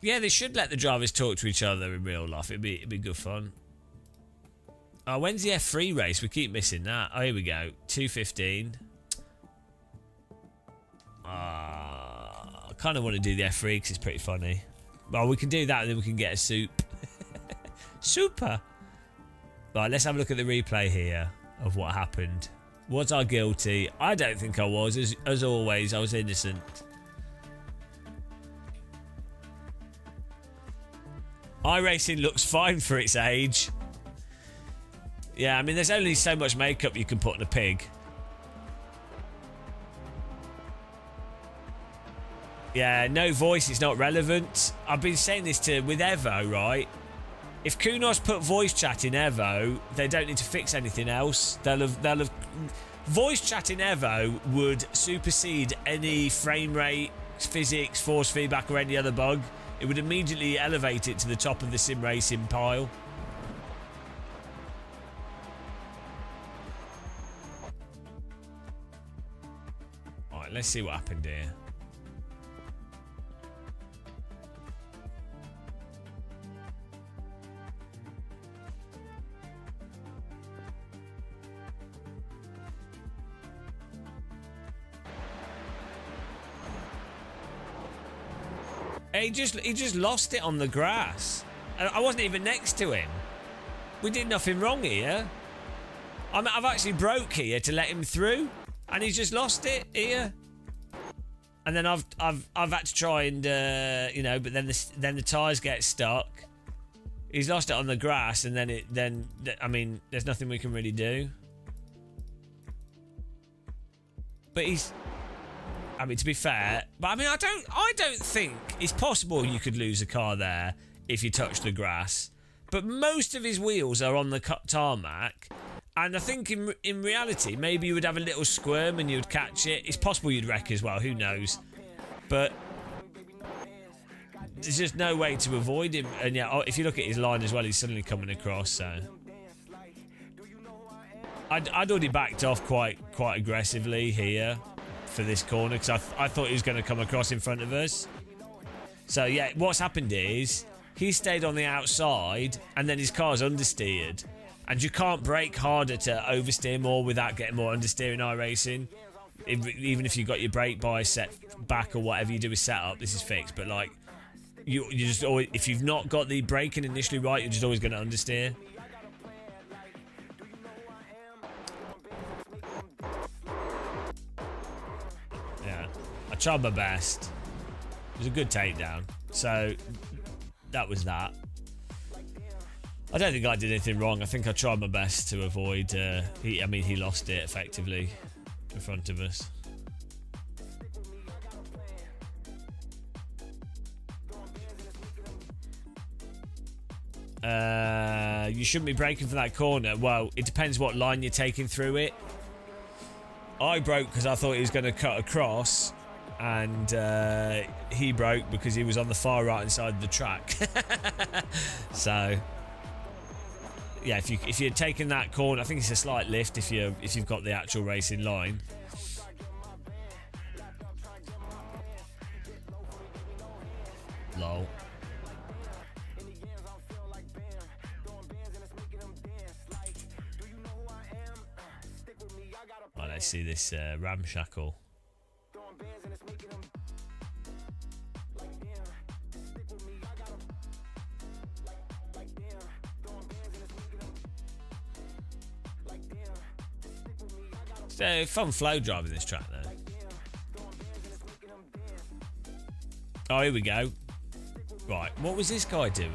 [SPEAKER 1] Yeah, they should let the drivers talk to each other in real life. It'd be good fun. Oh, when's the F3 race? We keep missing that. Oh, here we go. 2:15. I kind of want to do the F3 because it's pretty funny. Well, we can do that and then we can get a soup. Super. Right, let's have a look at the replay here of what happened. Was I guilty? I don't think I was. As always, I was innocent. iRacing looks fine for its age. Yeah, I mean, there's only so much makeup you can put on a pig. Yeah, no voice is not relevant. I've been saying this with Evo, right? If Kunos put voice chat in Evo, they don't need to fix anything else. They'll have voice chat in Evo would supersede any frame rate, physics, force feedback, or any other bug. It would immediately elevate it to the top of the sim racing pile. Alright, let's see what happened here. He just lost it on the grass. I wasn't even next to him. We did nothing wrong here. I've actually broke here to let him through, and he's just lost it here. And then I've had to try and you know, but then the tires get stuck. He's lost it on the grass, and then I mean, there's nothing we can really do. But I mean, to be fair, but I mean, I don't think it's possible you could lose a car there if you touch the grass. But most of his wheels are on the tarmac, and I think in reality, maybe you would have a little squirm and you'd catch it. It's possible you'd wreck as well. Who knows? But there's just no way to avoid him. And yeah, if you look at his line as well, he's suddenly coming across. So I'd already backed off quite aggressively here for this corner, because I thought he was going to come across in front of us. So yeah, what's happened is he stayed on the outside, and then his car's understeered, and you can't brake harder to oversteer more without getting more understeer in iRacing. Even if you've got your brake bias set back or whatever you do with setup, this is fixed. But like, you just always, if you've not got the braking initially right, you're just always going to understeer. I tried my best. It was a good takedown. So that was that. I don't think I did anything wrong. I think I tried my best to avoid. He lost it effectively in front of us. You shouldn't be braking for that corner. Well, it depends what line you're taking through it. I broke because I thought he was going to cut across, and he broke because he was on the far right hand side of the track. So yeah, if you're taking that corner, I think it's a slight lift if you've got the actual racing line. Lol. Right, let's see this ramshackle. It's fun flow driving this track though. Oh, here we go. Right, what was this guy doing?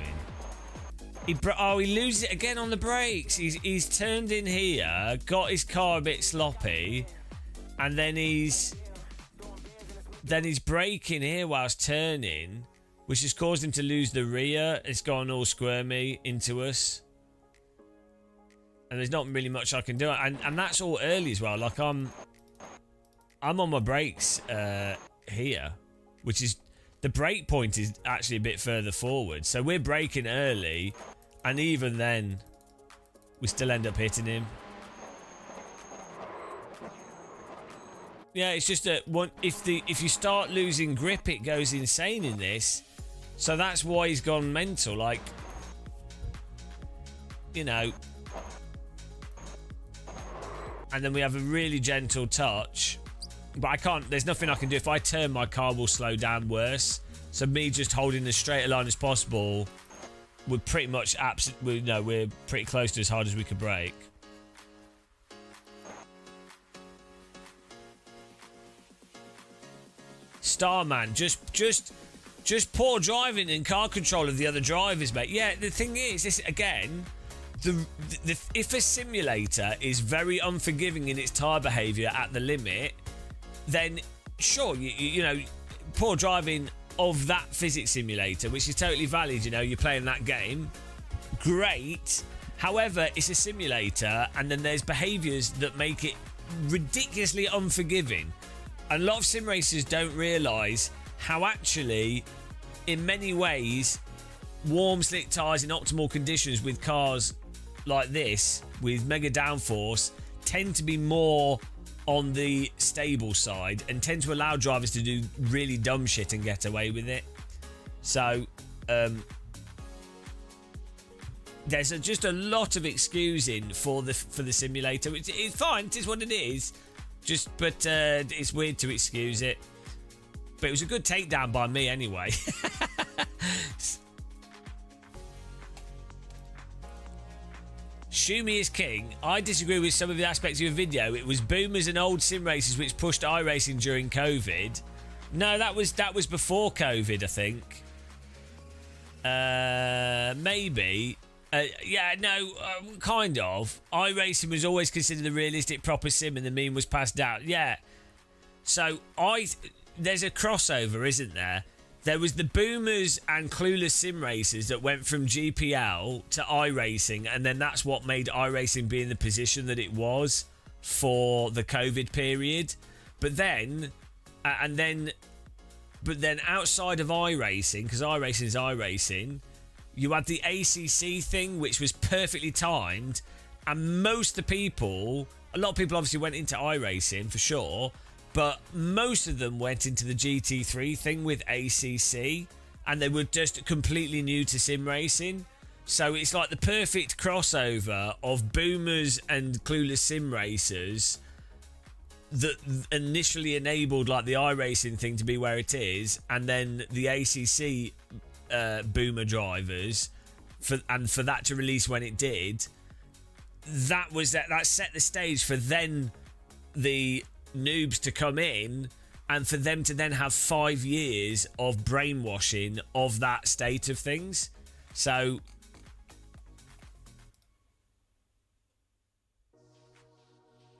[SPEAKER 1] He loses it again on the brakes. He's turned in here, got his car a bit sloppy, and then he's braking here whilst turning, which has caused him to lose the rear. It's gone all squirmy into us. And there's not really much I can do. And that's all early as well. Like I'm on my brakes here, which is, the brake point is actually a bit further forward. So we're braking early, and even then we still end up hitting him. Yeah, it's just that if you start losing grip, it goes insane in this. So that's why he's gone mental. Like, you know. And then we have a really gentle touch. But I can't, there's nothing I can do. If I turn, my car will slow down worse. So me just holding as straight a line as possible, we're pretty much we're pretty close to as hard as we could brake. Starman, just poor driving and car control of the other drivers, mate. Yeah, the thing is, this again, if a simulator is very unforgiving in its tyre behaviour at the limit, then sure, you know, poor driving of that physics simulator, which is totally valid. You know, you're playing that game, great. However, it's a simulator, and then there's behaviours that make it ridiculously unforgiving. And a lot of sim racers don't realise how actually, in many ways, warm slick tyres in optimal conditions with cars like this, with mega downforce, tend to be more on the stable side and tend to allow drivers to do really dumb shit and get away with it. So, there's just a lot of excusing for the simulator. It's fine, it is what it is. But it's weird to excuse it. But it was a good takedown by me anyway. Shumi is king. I disagree with some of the aspects of your video. It was boomers and old sim racers which pushed iRacing during COVID. No, that was before COVID, I think. Maybe. Kind of. iRacing was always considered a realistic proper sim and the meme was passed out. Yeah. So there's a crossover, isn't there? There was the boomers and clueless sim racers that went from GPL to iRacing, and then that's what made iRacing be in the position that it was for the COVID period. But then outside of iRacing, because iRacing is iRacing, you had the ACC thing, which was perfectly timed, and a lot of people obviously went into iRacing for sure, but most of them went into the GT3 thing with ACC, and they were just completely new to sim racing. So it's like the perfect crossover of boomers and clueless sim racers that initially enabled like the iRacing thing to be where it is, and then the ACC boomer drivers for that to release when it did. That set the stage for then the noobs to come in and for them to then have 5 years of brainwashing of that state of things. So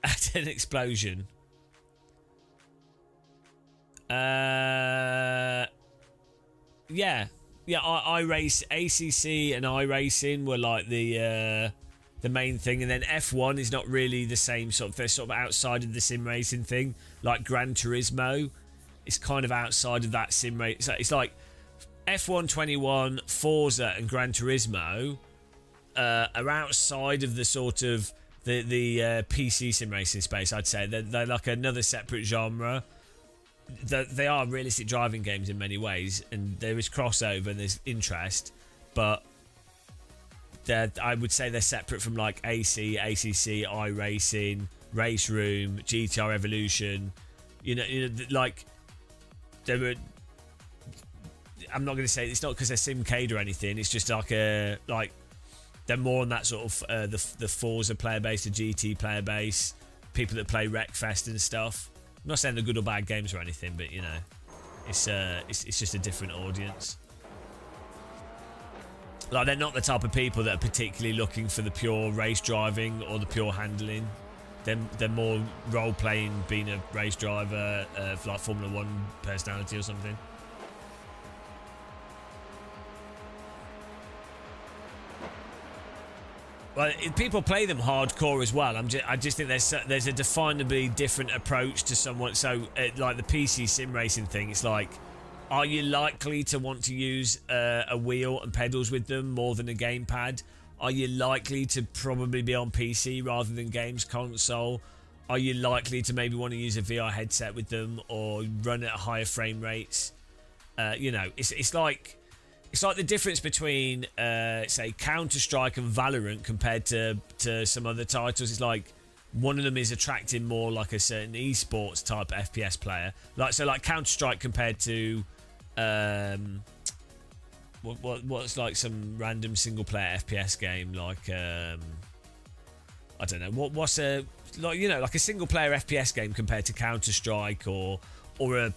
[SPEAKER 1] at an explosion. ACC and iRacing were like the main thing, and then F1 is not really the same sort of. They're sort of outside of the sim racing thing. Like Gran Turismo, it's kind of outside of that sim race. It's like F1 21, Forza, and Gran Turismo are outside of the sort of the PC sim racing space. I'd say they're like another separate genre. They are realistic driving games in many ways, and there is crossover and there's interest, but I would say they're separate from like AC, ACC, iRacing, Race Room, GTR Evolution. You know, like they were. I'm not going to say it's not because they're simcade or anything. It's just like they're more on that sort of the Forza player base, the GT player base, people that play Wreckfest and stuff. I'm not saying they're good or bad games or anything, but you know, it's just a different audience. Like they're not the type of people that are particularly looking for the pure race driving or the pure handling. They're more role playing, being a race driver, like Formula One personality or something. Well, people play them hardcore as well. I just think there's a definably different approach to someone. So, like the PC sim racing thing, it's like, are you likely to want to use a wheel and pedals with them more than a gamepad? Are you likely to probably be on PC rather than games console? Are you likely to maybe want to use a VR headset with them or run at higher frame rates? You know, it's like the difference between, say, Counter-Strike and Valorant compared to some other titles. It's like one of them is attracting more like a certain esports type FPS player. Like Counter-Strike compared to what's like some random single-player FPS game, like I don't know what's a like like a single-player FPS game compared to Counter-Strike or a.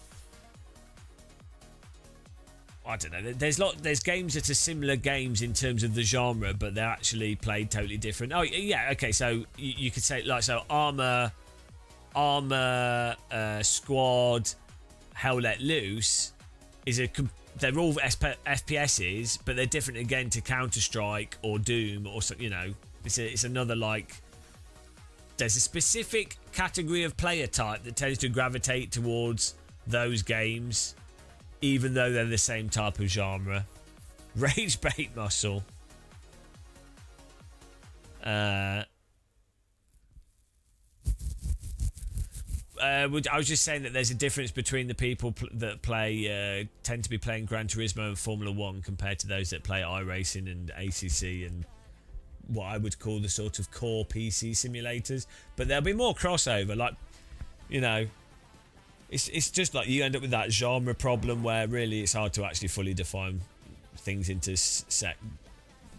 [SPEAKER 1] I don't know. There's games that are similar games in terms of the genre, but they're actually played totally different. Oh yeah, okay. So you could say like Armor, Squad, Hell Let Loose is they're all FPSs, but they're different again to Counter-Strike or Doom or so, you know. It's another like. There's a specific category of player type that tends to gravitate towards those games, even though they're the same type of genre. Rage Bait Muscle. I was just saying that there's a difference between the people that play tend to be playing Gran Turismo and Formula 1 compared to those that play iRacing and ACC and what I would call the sort of core PC simulators. But there'll be more crossover, like, you know, it's just like you end up with that genre problem where really it's hard to actually fully define things into set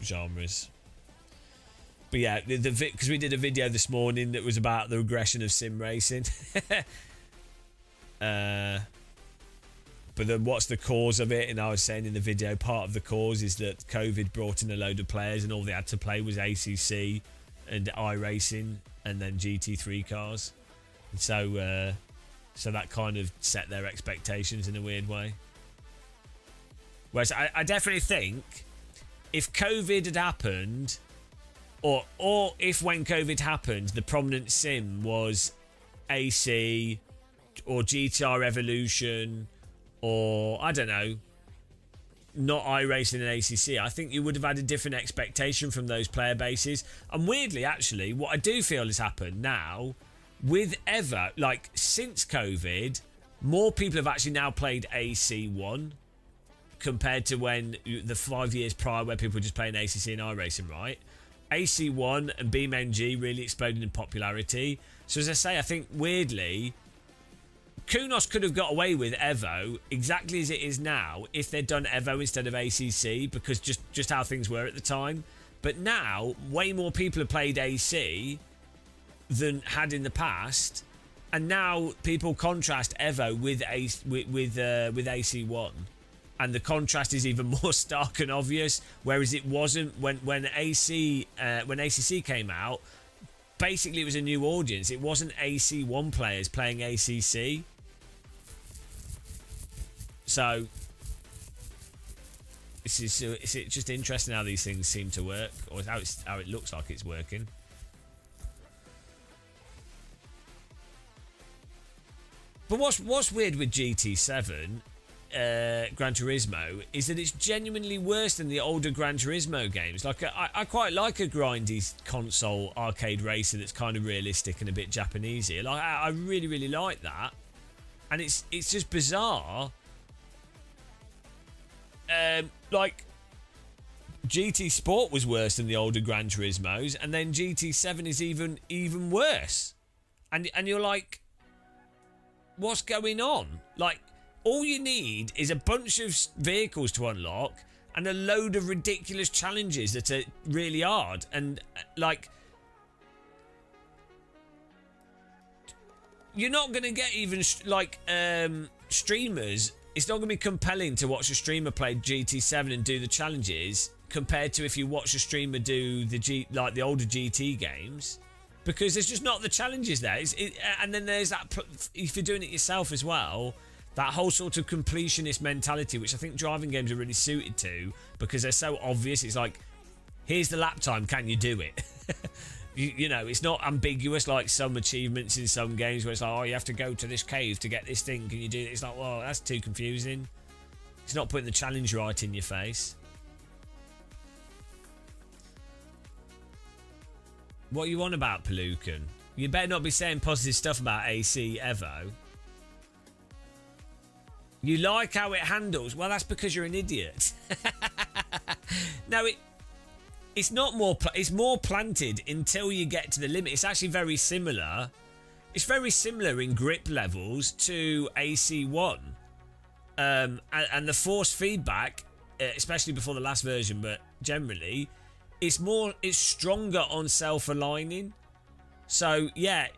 [SPEAKER 1] genres. But yeah, because we did a video this morning that was about the regression of sim racing. But then what's the cause of it? And I was saying in the video, part of the cause is that COVID brought in a load of players and all they had to play was ACC and iRacing and then GT3 cars. And so that kind of set their expectations in a weird way. Whereas I definitely think if COVID had happened, or if when COVID happened, the prominent sim was AC or GTR Evolution or, I don't know, not iRacing and ACC, I think you would have had a different expectation from those player bases. And weirdly, actually, what I do feel has happened now, with Ever, like, since COVID, more people have actually now played AC1 compared to when the 5 years prior where people were just playing ACC and iRacing, right? AC1 and BeamNG really exploded in popularity. So as I say, I think weirdly, Kunos could have got away with Evo exactly as it is now if they'd done Evo instead of ACC, because just how things were at the time. But now, way more people have played AC than had in the past, and now people contrast Evo with AC1. And the contrast is even more stark and obvious, whereas it wasn't when ACC came out. Basically, it was a new audience. It wasn't AC1 players playing ACC. So it's just interesting how these things seem to work, or how it looks like it's working. But what's weird with GT7, Gran Turismo, is that it's genuinely worse than the older Gran Turismo games. Like I quite like a grindy console arcade racer that's kind of realistic and a bit Japanesey. Like I really like that, and it's just bizarre. Like GT Sport was worse than the older Gran Turismos, and then GT7 is even worse, and you're like, what's going on? Like, all you need is a bunch of vehicles to unlock and a load of ridiculous challenges that are really hard. And, like, you're not going to get even, like, streamers. It's not going to be compelling to watch a streamer play GT7 and do the challenges compared to if you watch a streamer do the older GT games. Because there's just not the challenges there. And then there's that, if you're doing it yourself as well, that whole sort of completionist mentality, which I think driving games are really suited to, because they're so obvious. It's like, here's the lap time, can you do it? you know, it's not ambiguous like some achievements in some games where it's like, oh, you have to go to this cave to get this thing, can you do it? It's like, well, that's too confusing. It's not putting the challenge right in your face. What are you on about, Pelucan? You better not be saying positive stuff about AC Evo. You like how it handles? Well, that's because you're an idiot. No, it's not more. It's more planted until you get to the limit. It's actually very similar. It's very similar in grip levels to AC1, and the force feedback, especially before the last version, but generally, it's stronger on self-aligning. So yeah,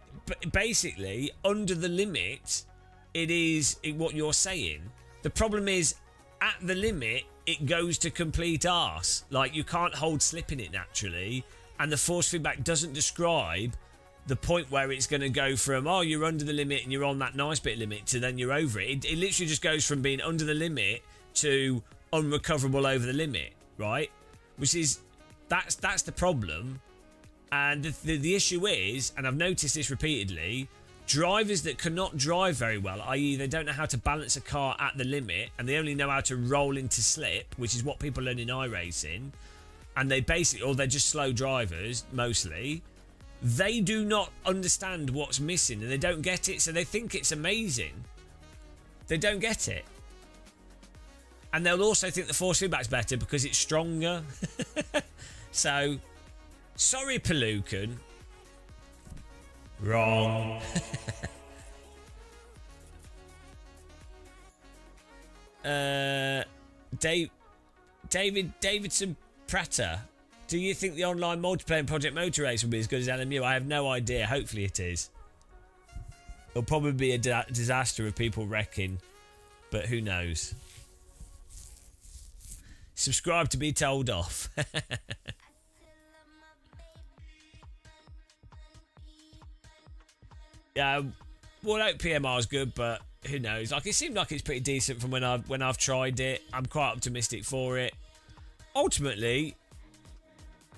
[SPEAKER 1] basically under the limit, it is what you're saying. The problem is, at the limit, it goes to complete arse. Like, you can't hold slip in it naturally, and the force feedback doesn't describe the point where it's going to go from, oh, you're under the limit and you're on that nice bit limit, to then you're over it. It literally just goes from being under the limit to unrecoverable over the limit, right? Which is, that's the problem. And the issue is, and I've noticed this repeatedly, drivers that cannot drive very well, i.e. they don't know how to balance a car at the limit, and they only know how to roll into slip, which is what people learn in iRacing, and they basically, or they're just slow drivers, mostly, they do not understand what's missing, and they don't get it, so they think it's amazing. They don't get it. And they'll also think the force feedback's better because it's stronger. So, sorry, Pelucan. Wrong. Davidson Prater. Do you think the online multiplayer in Project Motor Race will be as good as LMU? I have no idea. Hopefully it is. It'll probably be a disaster of people wrecking, but who knows? Subscribe to be told off. Yeah, well, out PMR is good, but who knows? Like, it seemed like it's pretty decent from when I've tried it. I'm quite optimistic for it. Ultimately,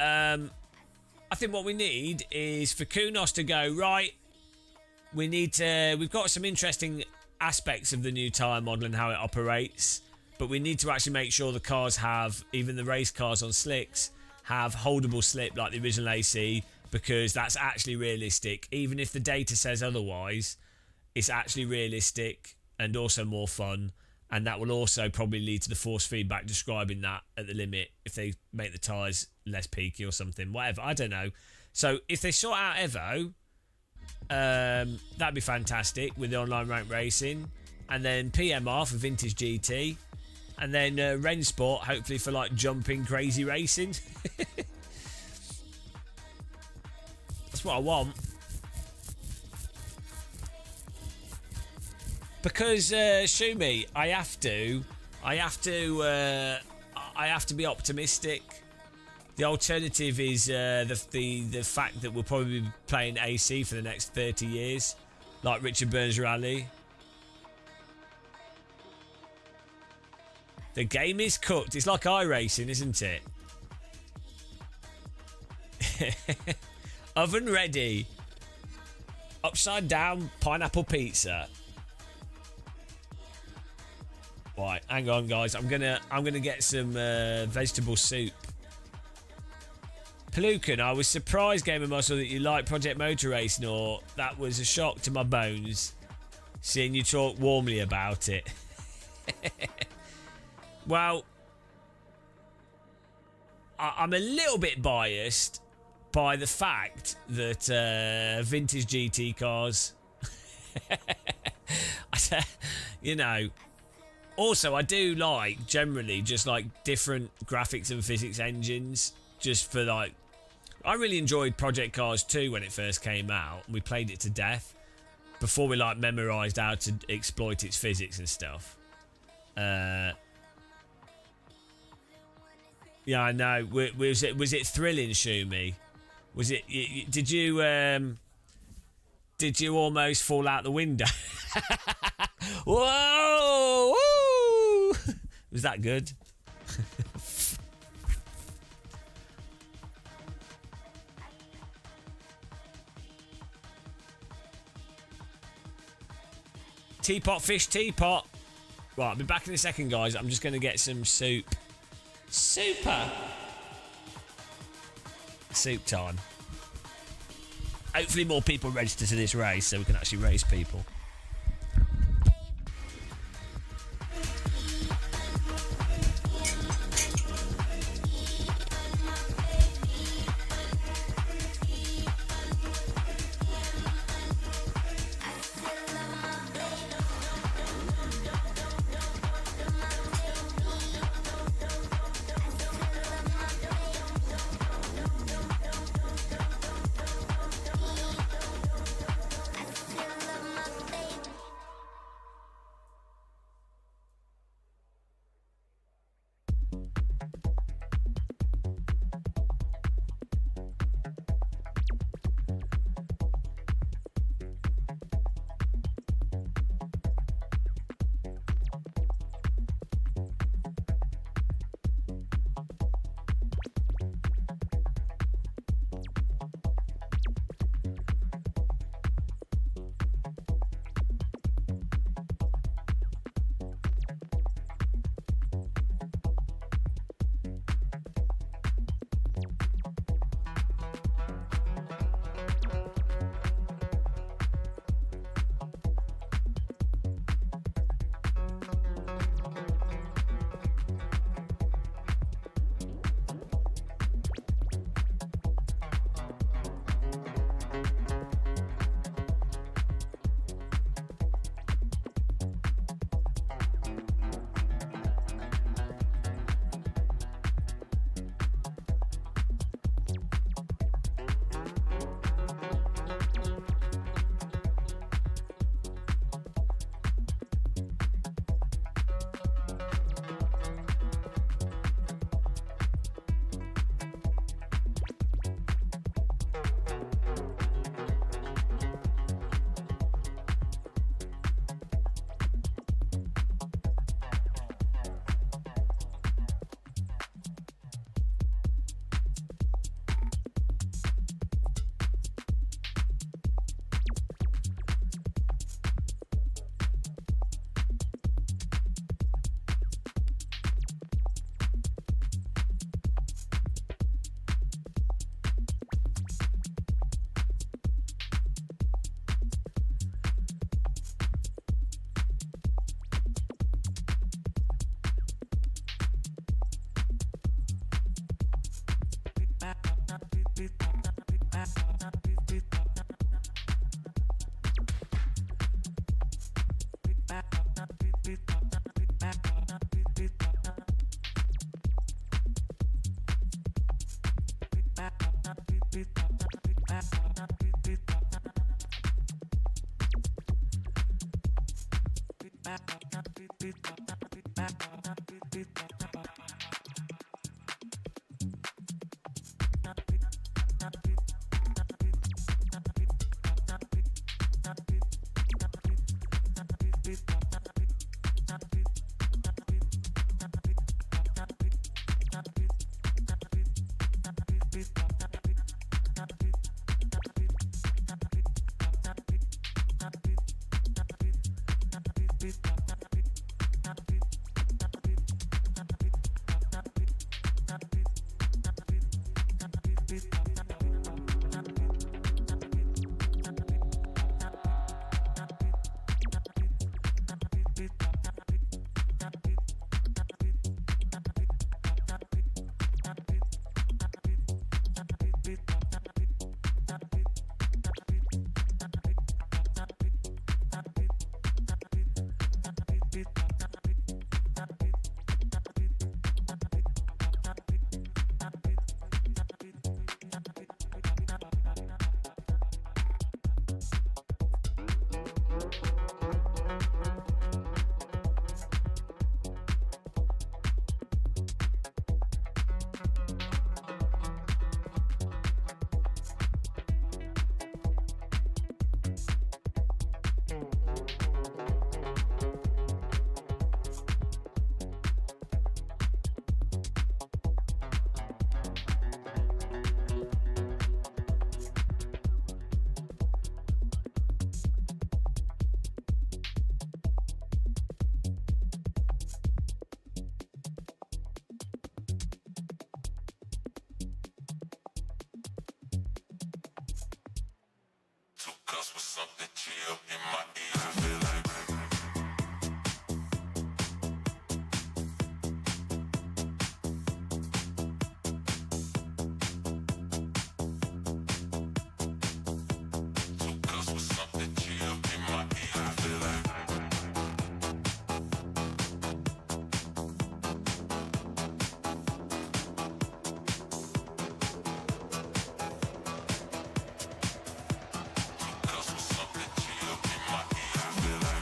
[SPEAKER 1] I think what we need is for Kunos to go, right, we've got some interesting aspects of the new tyre model and how it operates, but we need to actually make sure the cars have, even the race cars on slicks, have holdable slip like the original AC, because that's actually realistic. Even if the data says otherwise, it's actually realistic and also more fun, and that will also probably lead to the force feedback describing that at the limit if they make the tyres less peaky or something, whatever, I don't know. So if they sort out Evo, that'd be fantastic with the online rank racing, and then PMR for vintage GT, and then Rensport hopefully for like jumping crazy racing. That's what I want. Because Shumi, I have to be optimistic. The alternative is the fact that we'll probably be playing AC for the next 30 years, like Richard Burns Rally. The game is cooked. It's like iRacing, isn't it? Oven ready. Upside down pineapple pizza. Right, hang on, guys. I'm gonna get some vegetable soup. Pelucan, I was surprised, Gamer Muscle, that you like Project Motor Racing, or that was a shock to my bones, seeing you talk warmly about it. Well, I'm a little bit biased by the fact that vintage GT cars, you know. Also, I do like, generally, just like different graphics and physics engines, just for like, I really enjoyed Project Cars 2 when it first came out. We played it to death before we like memorized how to exploit its physics and stuff. Yeah, I know. Was it thrilling, Shumi? Was it? Did you almost fall out the window? Whoa! Woo! Was that good? Teapot fish teapot. Right, I'll be back in a second, guys. I'm just going to get some soup. Super. Soup time. Hopefully more people register to this race so we can actually race people.
[SPEAKER 13] Cause with something chill in my ear, I feel like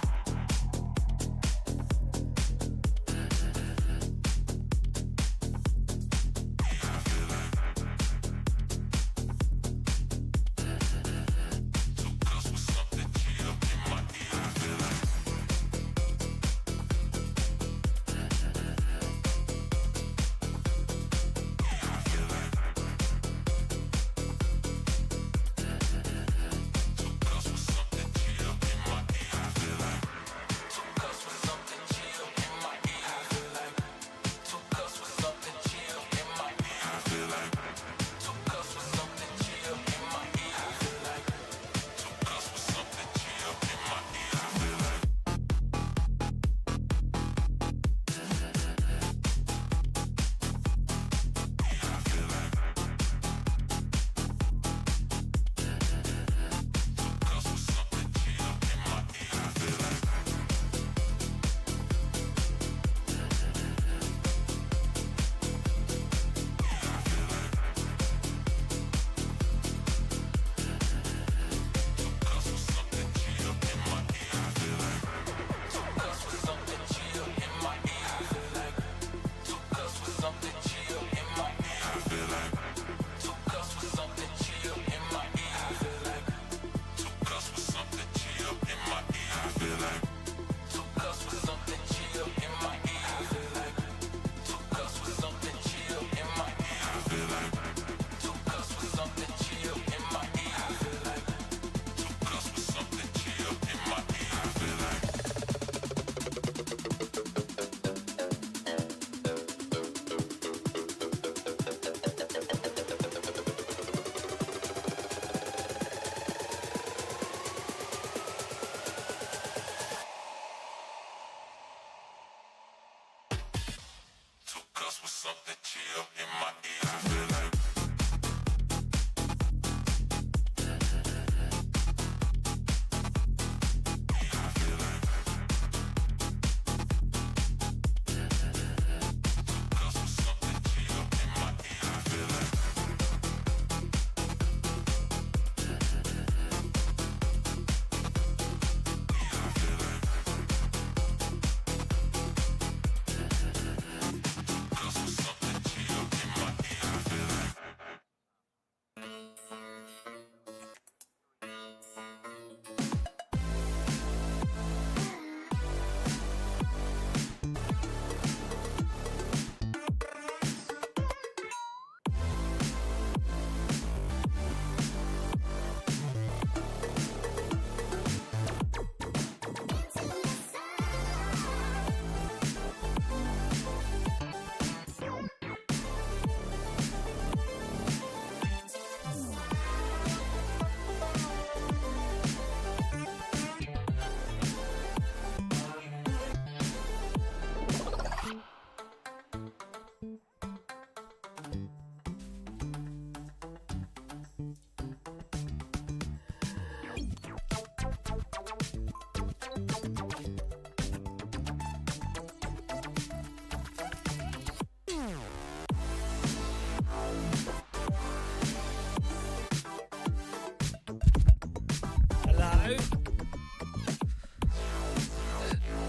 [SPEAKER 1] Hello.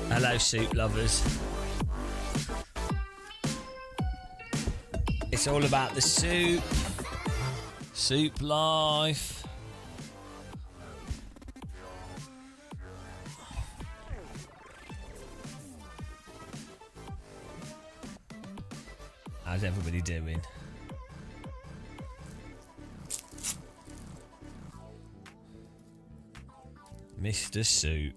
[SPEAKER 1] Hello, soup lovers. It's all about the soup. Soup life. How's everybody doing? Mr. Soup.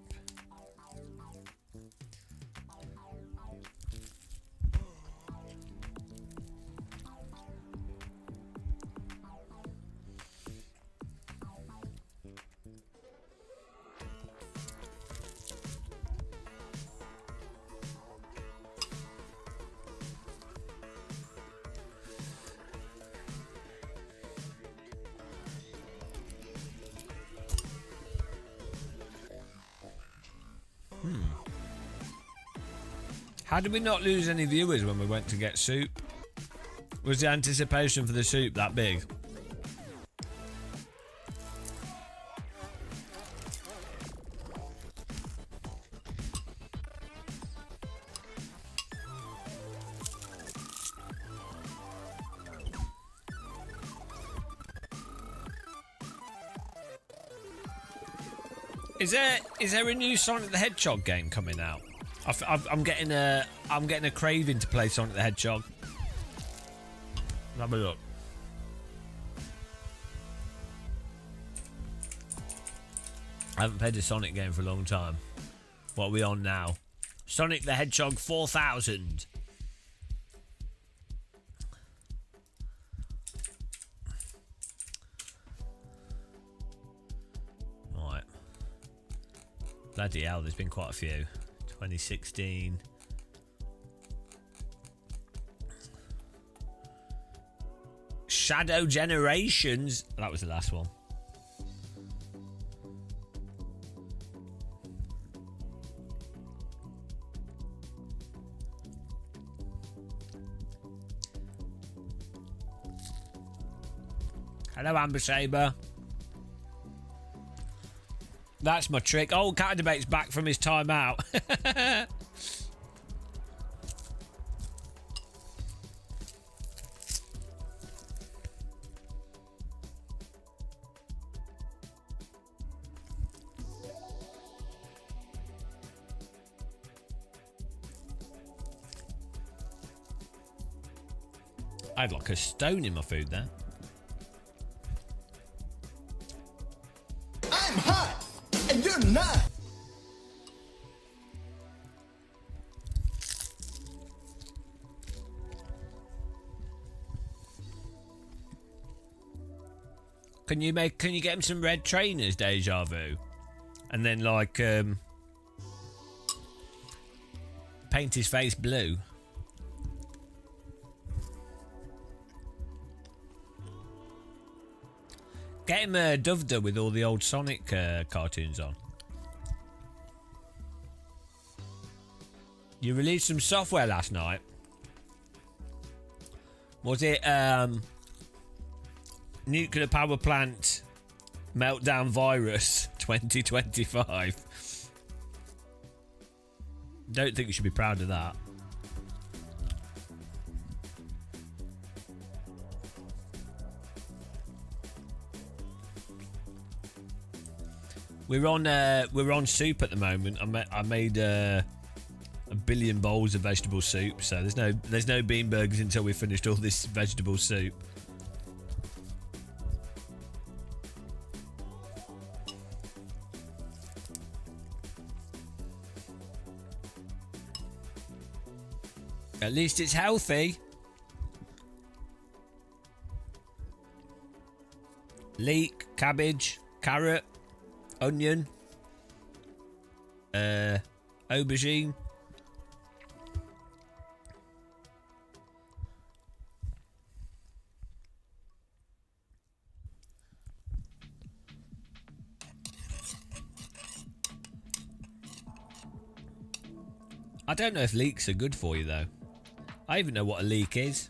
[SPEAKER 1] How did we not lose any viewers when we went to get soup? Was the anticipation for the soup that big? Is there a new Sonic the Hedgehog game coming out? I'm getting a craving to play Sonic the Hedgehog. Have a look. I haven't played a Sonic game for a long time. What are we on now? Sonic the Hedgehog 4000. Right. Bloody hell, there's been quite a few. 2016. Shadow Generations. That was the last one. Hello, Amber Saber. That's my trick. Oh, Cat Debate's back from his time out. I had like a stone in my food there.
[SPEAKER 12] I'm hot, and you're not.
[SPEAKER 1] Can you get him some red trainers, Deja Vu? And then like paint his face blue. Get him a Dovda with all the old Sonic cartoons on. You released some software last night. Was it Nuclear Power Plant Meltdown Virus 2025? Don't think you should be proud of that. We're on soup at the moment. I made a billion bowls of vegetable soup, so there's no bean burgers until we've finished all this vegetable soup. At least it's healthy. Leek, cabbage, carrot, onion, aubergine. I don't know if leeks are good for you though. I even know what a leek is.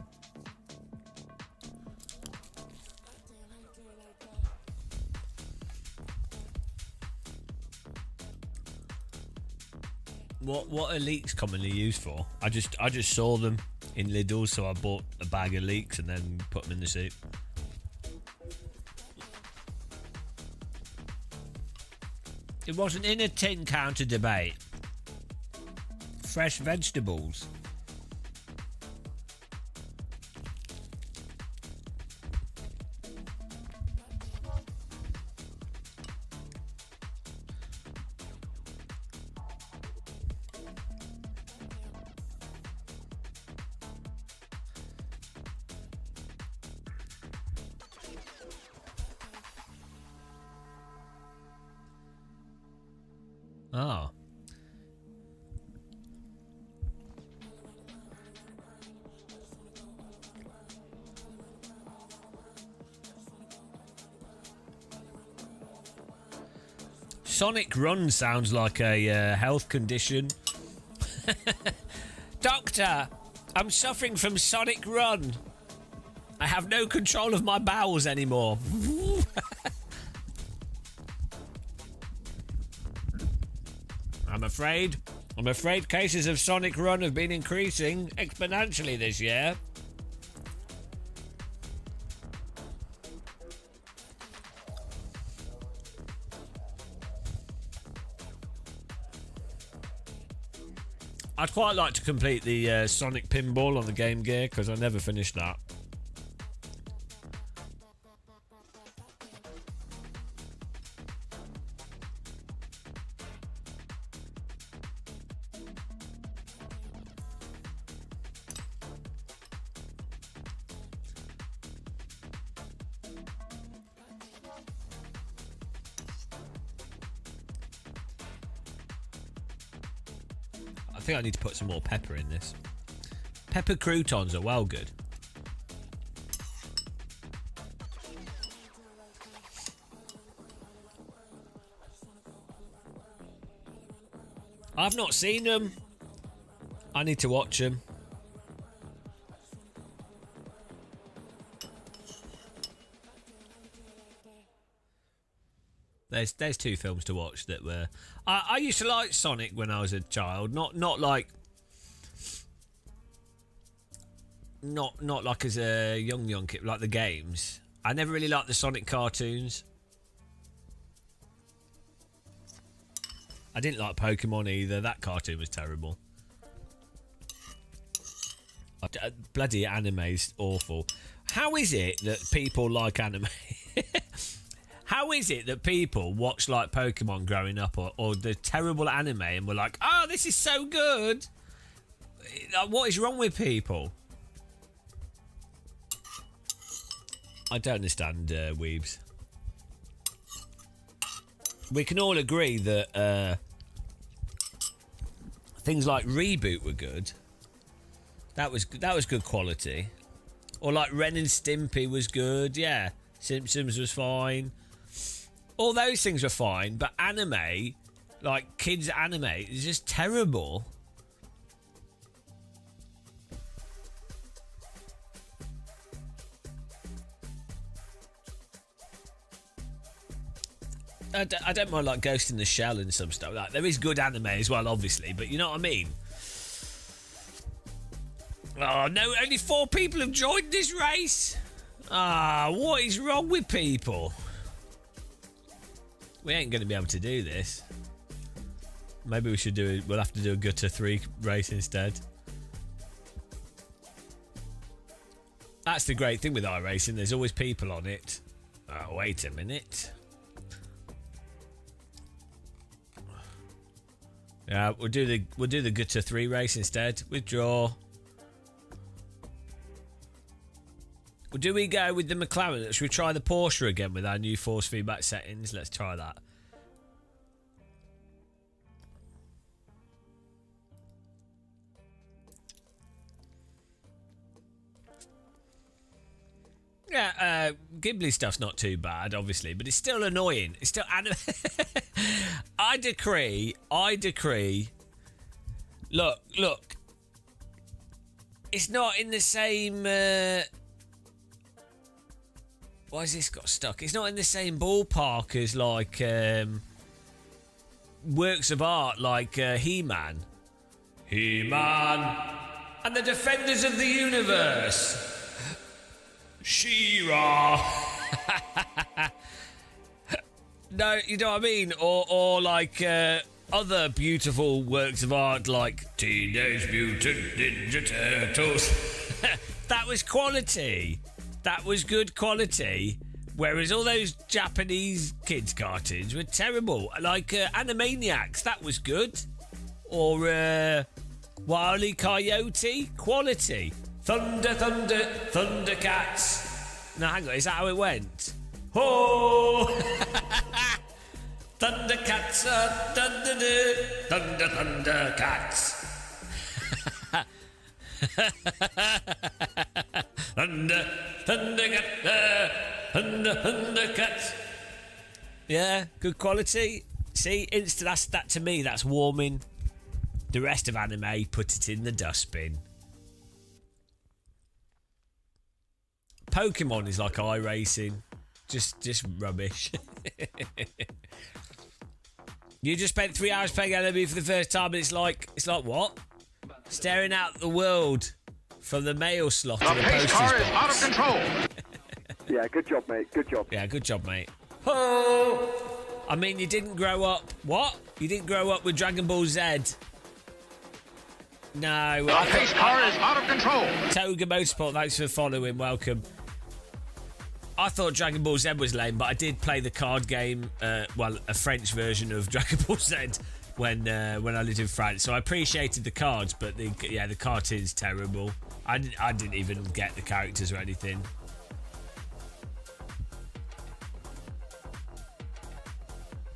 [SPEAKER 1] What are leeks commonly used for? I just saw them in Lidl, so I bought a bag of leeks and then put them in the soup. It wasn't in a tin counter debate. Fresh vegetables. Oh. Sonic Run sounds like a health condition. Doctor, I'm suffering from Sonic Run. I have no control of my bowels anymore. I'm afraid cases of Sonic Run have been increasing exponentially this year. I'd quite like to complete the Sonic Pinball on the Game Gear because I never finished that. I think I need to put some more pepper in this. Pepper croutons are well good. I've not seen them. I need to watch them. There's two films to watch that were... I used to like Sonic when I was a child. Not like as a young kid, like the games. I never really liked the Sonic cartoons. I didn't like Pokemon either. That cartoon was terrible. Bloody anime's awful. How is it that people like anime? How is it that people watch like Pokemon growing up or the terrible anime and were like, oh, this is so good? Like, what is wrong with people? I don't understand weebs. We can all agree that things like Reboot were good. That was good quality. Or like Ren and Stimpy was good. Yeah, Simpsons was fine. All those things were fine, but anime, like kids anime, is just terrible. I don't mind like Ghost in the Shell and some stuff like that. There is good anime as well, obviously, but you know what I mean? Oh no, only 4 people have joined this race. What is wrong with people? We ain't going to be able to do this. Maybe we should do it. We'll have to do a Gutter 3 race instead. That's the great thing with iRacing. There's always people on it. Oh, wait a minute. Yeah, we'll do the Gutter 3 race instead. Withdraw. Well, do we go with the McLaren? Should we try the Porsche again with our new force feedback settings? Let's try that. Yeah, Ghibli stuff's not too bad, obviously, but it's still annoying. It's still I decree. Look. It's not in the same... Why has this got stuck? It's not in the same ballpark as, like, works of art like He-Man. He-Man, and the Defenders of the Universe. She-Ra. No, you know what I mean? Or like other beautiful works of art like Teenage Mutant Ninja Turtles. That was quality. That was good quality. Whereas all those Japanese kids' cartoons were terrible. Like Animaniacs, that was good. Or Wile E. Coyote, quality. Thunder, Thunder, Thundercats. No, hang on, is that how it went? Oh! Thundercats, thunder, Thundercats. Thundercats. Yeah, good quality. See, that to me, that's warming. The rest of anime, put it in the dustbin. Pokemon is like iRacing. Just rubbish. You just spent 3 hours playing anime for the first time and it's like what? Staring out the world from the mail slot in the postage box. Is out of control.
[SPEAKER 13] Yeah, good job, mate. Good job.
[SPEAKER 1] Yeah, good job, mate. Oh! I mean, you didn't grow up... What? You didn't grow up with Dragon Ball Z. No.
[SPEAKER 12] The pace car is out of control.
[SPEAKER 1] Toga Motorsport, thanks for following. Welcome. I thought Dragon Ball Z was lame, but I did play the card game, a French version of Dragon Ball Z when I lived in France. So I appreciated the cards, but the cartoon's terrible. I didn't even get the characters or anything.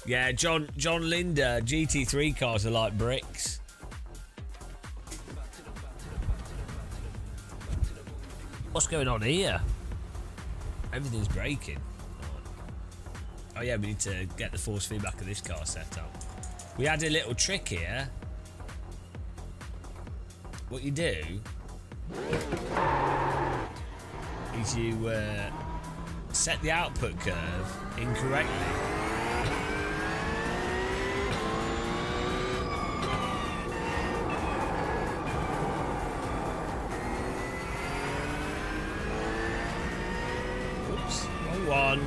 [SPEAKER 1] Yeah, John Linder, GT3 cars are like bricks. What's going on here? Everything's breaking. Oh yeah, we need to get the force feedback of this car set up. We had a little trick here. What you do is you set the output curve incorrectly. One.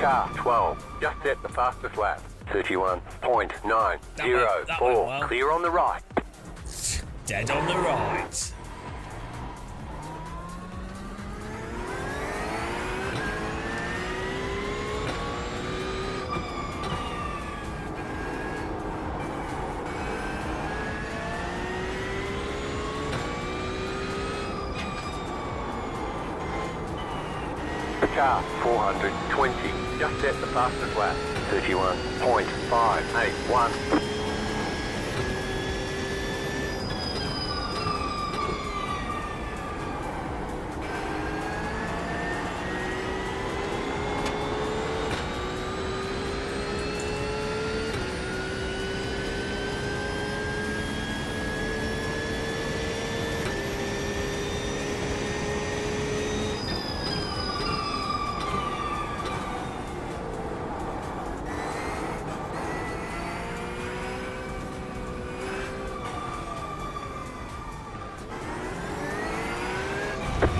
[SPEAKER 2] Car 12, just set the fastest lap. 31.904.
[SPEAKER 1] Well.
[SPEAKER 2] Clear on the right.
[SPEAKER 1] Dead on the right.
[SPEAKER 2] Car 420, just set the fastest lap. 31.581.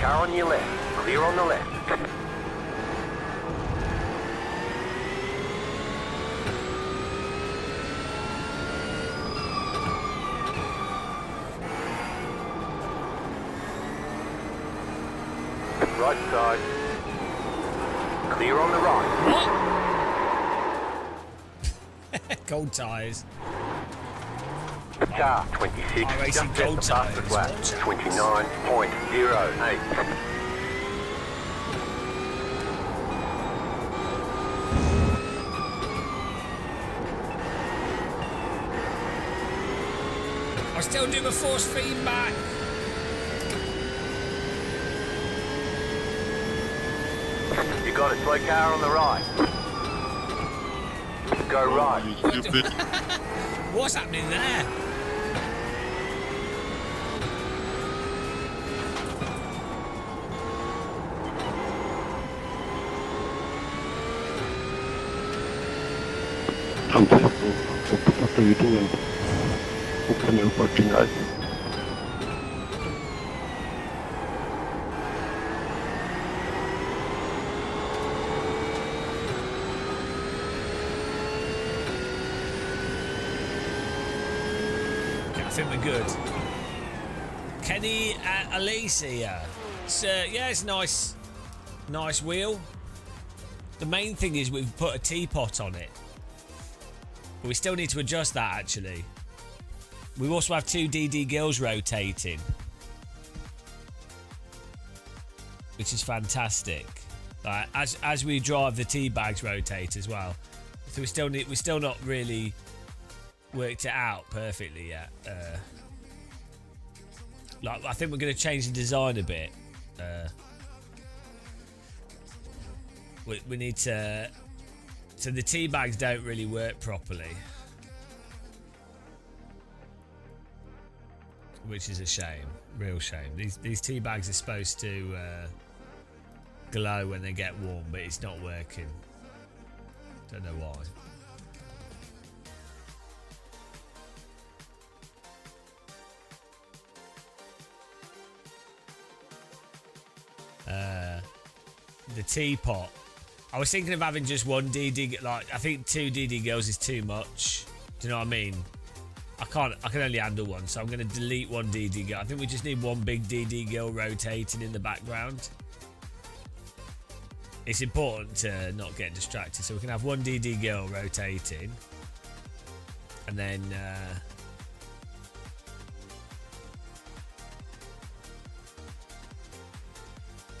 [SPEAKER 2] Car on your left. Clear on the left. Right side. Clear on the right.
[SPEAKER 1] What? Gold tyres.
[SPEAKER 2] Car 26, just set the fastest lap. 29.08.
[SPEAKER 1] I still do the force feedback.
[SPEAKER 2] got it. Slow car on the right. Go right.
[SPEAKER 11] Stupid.
[SPEAKER 1] What's happening there?
[SPEAKER 11] I'm thinking, what the fuck are you doing? Open your fucking eyes.
[SPEAKER 1] I think we're good. Kenny Alicia. So, yeah, it's nice. Nice wheel. The main thing is we've put a teapot on it. But we still need to adjust that, actually. We also have 2 DD gills rotating. Which is fantastic. As we drive, the tea bags rotate as well. So we still not really worked it out perfectly yet. I think we're going to change the design a bit. We need to. So the tea bags don't really work properly, which is a shame, real shame. These tea bags are supposed to glow when they get warm, but it's not working. Don't know why. The teapot. I was thinking of having just one DD. Like, I think 2 DD girls is too much. Do you know what I mean? I can only handle one, so I'm going to delete one DD girl. I think we just need one big DD girl rotating in the background. It's important to not get distracted, so we can have one DD girl rotating, and then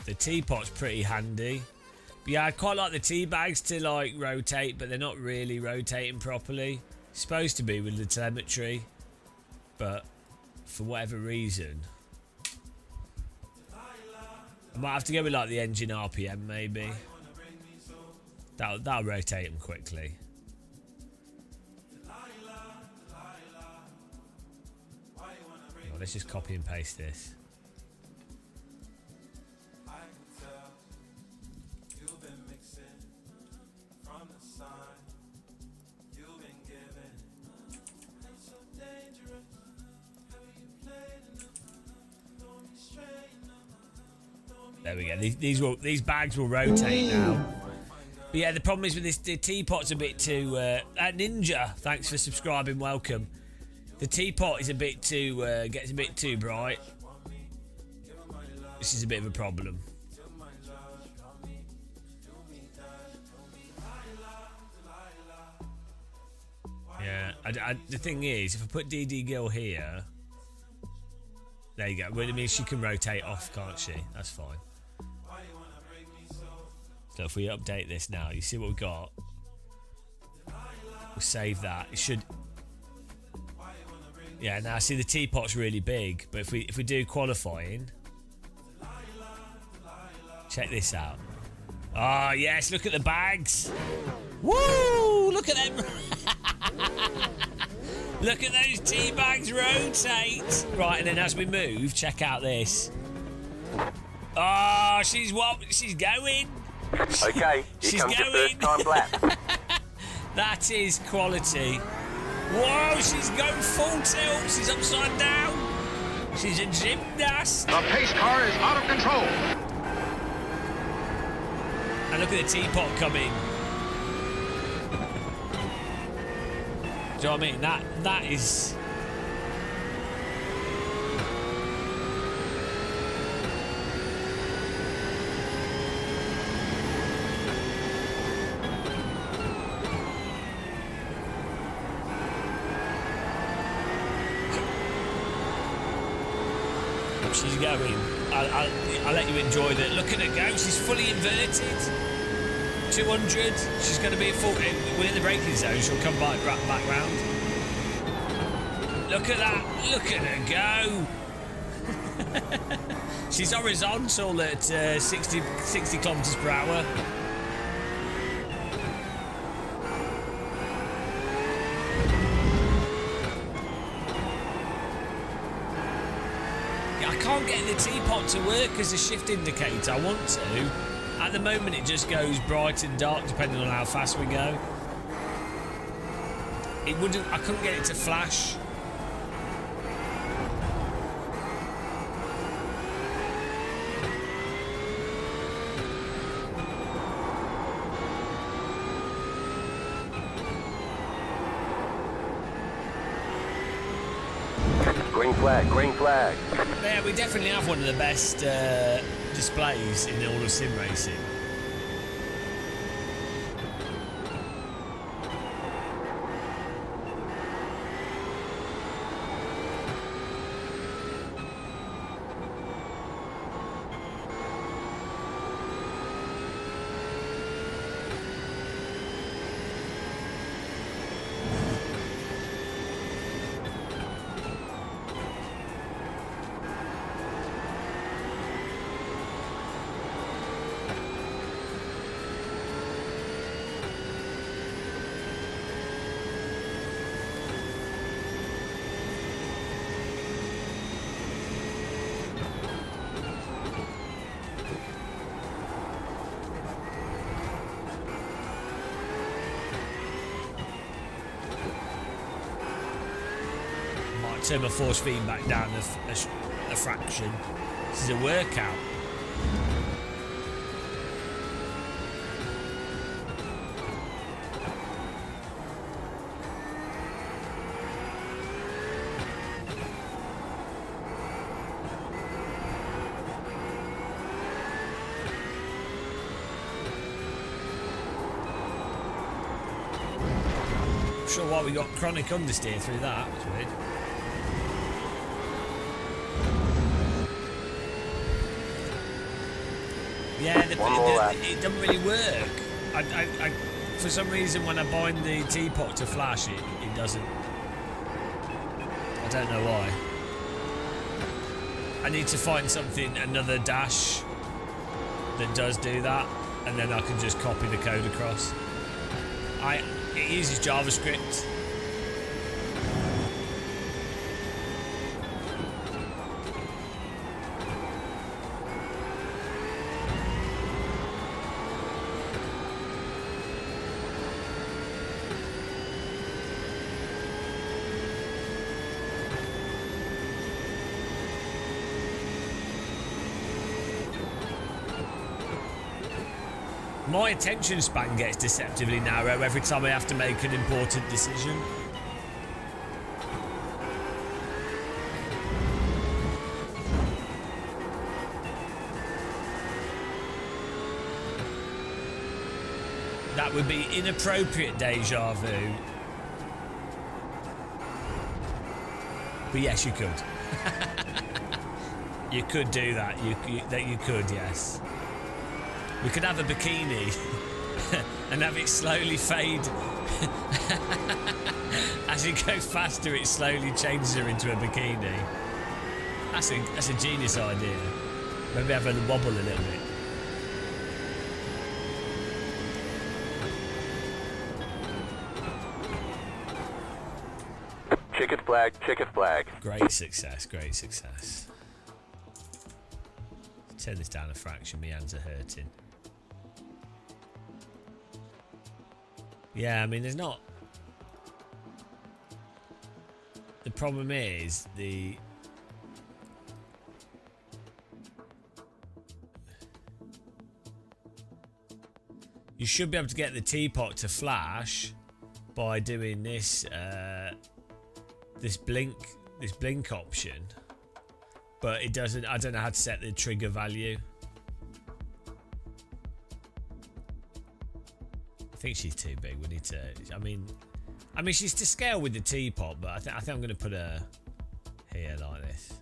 [SPEAKER 1] the teapot's pretty handy. But yeah, I quite like the tea bags to like rotate, but they're not really rotating properly. It's supposed to be with the telemetry, but for whatever reason, I might have to go with like the engine RPM maybe. That'll rotate them quickly. Oh, let's just copy and paste this. There we go. These bags will rotate now. But yeah, the problem is with this, the teapot's a bit too. Ninja, thanks for subscribing. Welcome. The teapot is a bit too. Gets a bit too bright. This is a bit of a problem. Yeah. The thing is, if I put DD Gill here, there you go. Well, it means she can rotate off, can't she? That's fine. So if we update this now, you see what we've got. We'll save that. It should. Yeah. Now see the teapot's really big, but if we do qualifying, check this out. Ah, yes. Look at the bags. Woo! Look at them. Look at those tea bags rotate. Right, and then as we move, check out this. Oh, she's going.
[SPEAKER 2] Okay, here comes your first time lap.
[SPEAKER 1] That is quality. Whoa, she's going full tilt. She's upside down. She's a gymnast.
[SPEAKER 12] The pace car is out of control.
[SPEAKER 1] And look at the teapot coming. Do you know what I mean? That is. She's going. I'll let you enjoy that. Look at her go. She's fully inverted. 200. She's going to be a full. Within the braking zone, she'll come back round. Look at that. Look at her go. She's horizontal at 60 kilometers per hour. I can't get the teapot to work as a shift indicator. I want to. At the moment, it just goes bright and dark depending on how fast we go. It wouldn't. I couldn't get it to flash.
[SPEAKER 2] Green flag, green flag.
[SPEAKER 1] Yeah, we definitely have one of the best displays in all of sim racing. Turn my force feedback down a fraction. This is a workout. I'm sure why we got chronic understeer through that. It's weird. Yeah, it doesn't really work. I for some reason, when I bind the teapot to flash, it doesn't. I don't know why. I need to find something, another dash that does do that, and then I can just copy the code across. It uses JavaScript. My attention span gets deceptively narrow every time I have to make an important decision. That would be inappropriate deja vu. But yes, you could. You could do that. You could, yes. We could have a bikini and have it slowly fade. As it goes faster, it slowly changes her into a bikini. That's a genius idea. Maybe have her wobble a little bit.
[SPEAKER 2] Checkered flag, checkered flag.
[SPEAKER 1] Great success, great success. Turn this down a fraction, my hands are hurting. Yeah, I mean, there's not... The problem is, you should be able to get the teapot to flash by doing this, this blink option, but it doesn't. I don't know how to set the trigger value. I think she's too big. We need to. I mean, she's to scale with the teapot, but I think I'm going to put her here like this.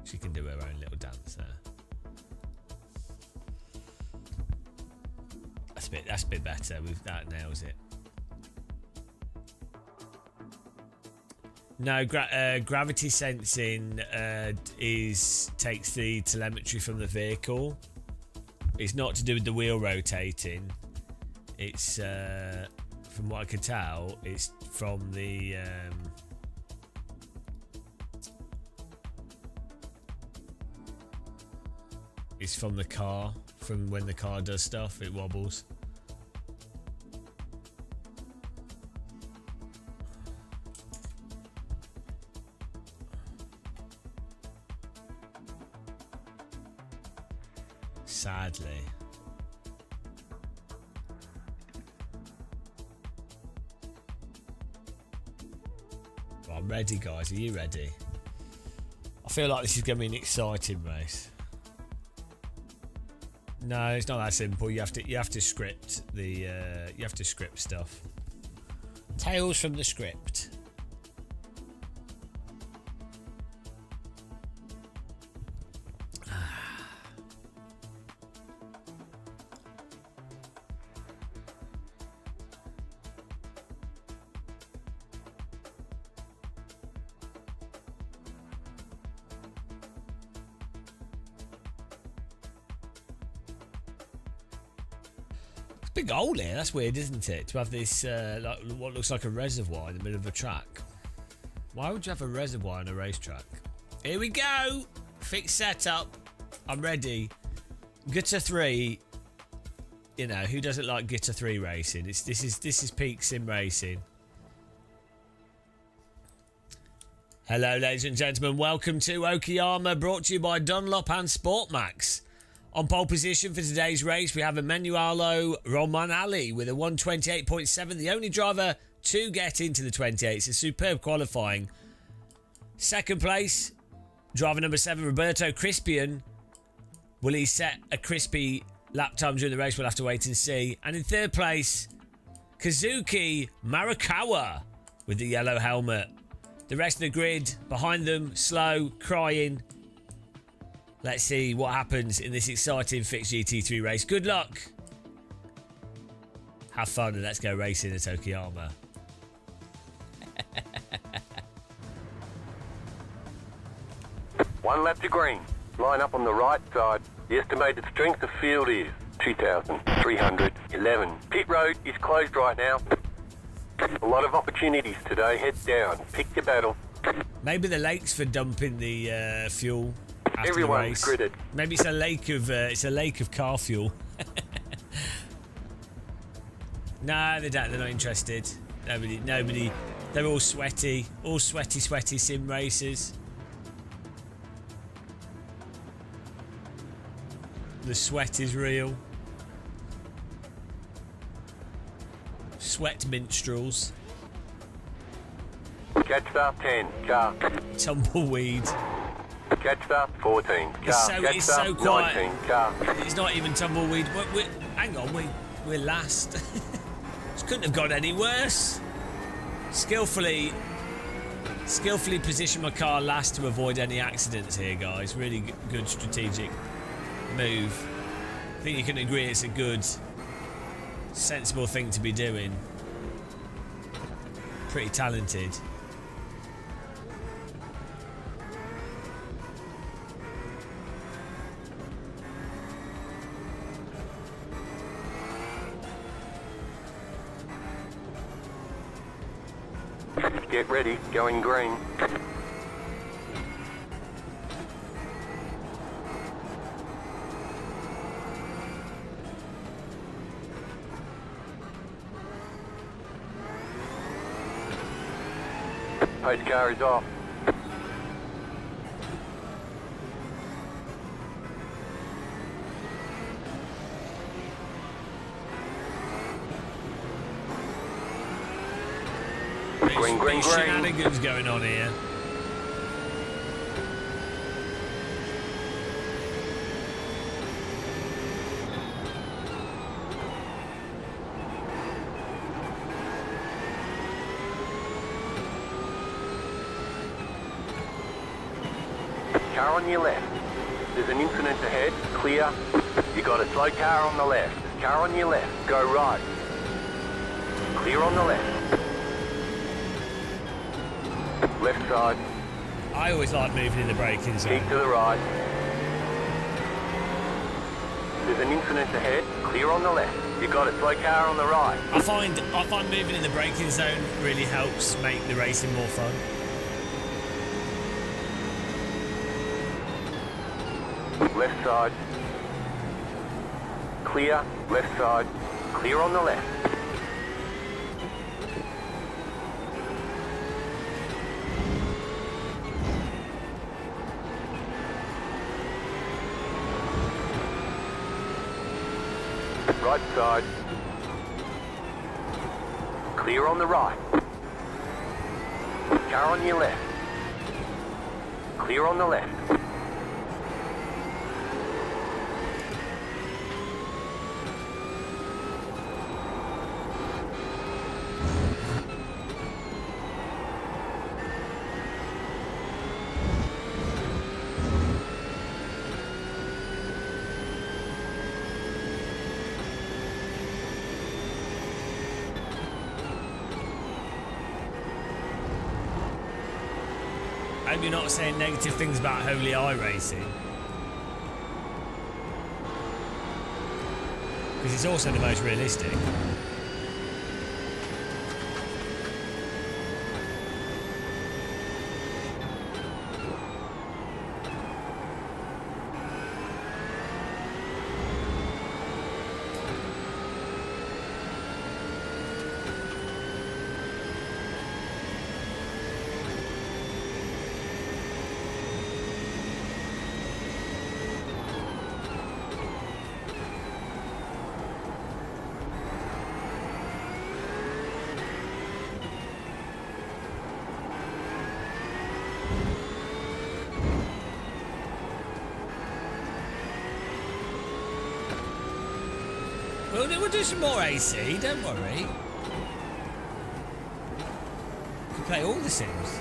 [SPEAKER 1] She can do her own little dance there. That's a bit better. That nails it. No, gravity sensing takes the telemetry from the vehicle. It's not to do with the wheel rotating. It's from what I could tell, it's from the it's from the car. From when the car does stuff, it wobbles. Sadly. Well, I'm ready, guys. Are you ready? I feel like this is going to be an exciting race. No, it's not that simple. You have to script the you have to script stuff. Tales from the script. Big hole here, that's weird, isn't it? To have this, like what looks like a reservoir in the middle of a track. Why would you have a reservoir in a racetrack? Here we go! Fixed setup. I'm ready. Gutter 3. You know, who doesn't like Gutter 3 racing? This is peak sim racing. Hello, ladies and gentlemen. Welcome to Okayama, brought to you by Dunlop and Sportmax. On pole position for today's race, we have Emanuelo Romanelli with a 128.7, the only driver to get into the 28s. A superb qualifying. Second place, driver number 7, Roberto Crispian. Will he set a crispy lap time during the race? We'll have to wait and see. And in third place, Kazuki Marakawa with the yellow helmet. The rest of the grid behind them, slow, crying. Let's see what happens in this exciting Fixed GT3 race. Good luck. Have fun and let's go racing at Okayama.
[SPEAKER 2] One lap to green. Line up on the right side. The estimated strength of field is 2,311. Pit road is closed right now. A lot of opportunities today. Head down. Pick your battle.
[SPEAKER 1] Maybe the lake's for dumping the fuel.
[SPEAKER 2] Everyone's gridded.
[SPEAKER 1] Maybe it's a lake of car fuel. No, they're not interested. Nobody. They're all sweaty sim racers. The sweat is real. Sweat minstrels.
[SPEAKER 2] Catch start 10, car.
[SPEAKER 1] Tumbleweed.
[SPEAKER 2] Catch start 14, car.
[SPEAKER 1] It's so quiet.
[SPEAKER 2] 19, car.
[SPEAKER 1] It's not even tumbleweed. Hang on, we're last. This couldn't have gone any worse. Skillfully position my car last to avoid any accidents here, guys. Really good strategic move. I think you can agree it's a good, sensible thing to be doing. Pretty talented.
[SPEAKER 2] Get ready, going green. Pace car is off. Green.
[SPEAKER 1] Shenanigans going on here.
[SPEAKER 2] Car on your left. There's an incident ahead. Clear. You got a slow car on the left. Car on your left. Go right. Clear on the left. Left side.
[SPEAKER 1] I always like moving in the braking zone.
[SPEAKER 2] Keep to the right. There's an incident ahead. Clear on the left. You got it. Slow car on the right.
[SPEAKER 1] I find moving in the braking zone really helps make the racing more fun.
[SPEAKER 2] Left side. Clear. Left side. Clear on the left. Right side. Clear on the right. Car on your left. Clear on the left.
[SPEAKER 1] I hope you're not saying negative things about Holy Eye Racing. Because it's also the most realistic. We'll do some more AC, don't worry. We can play all the Sims.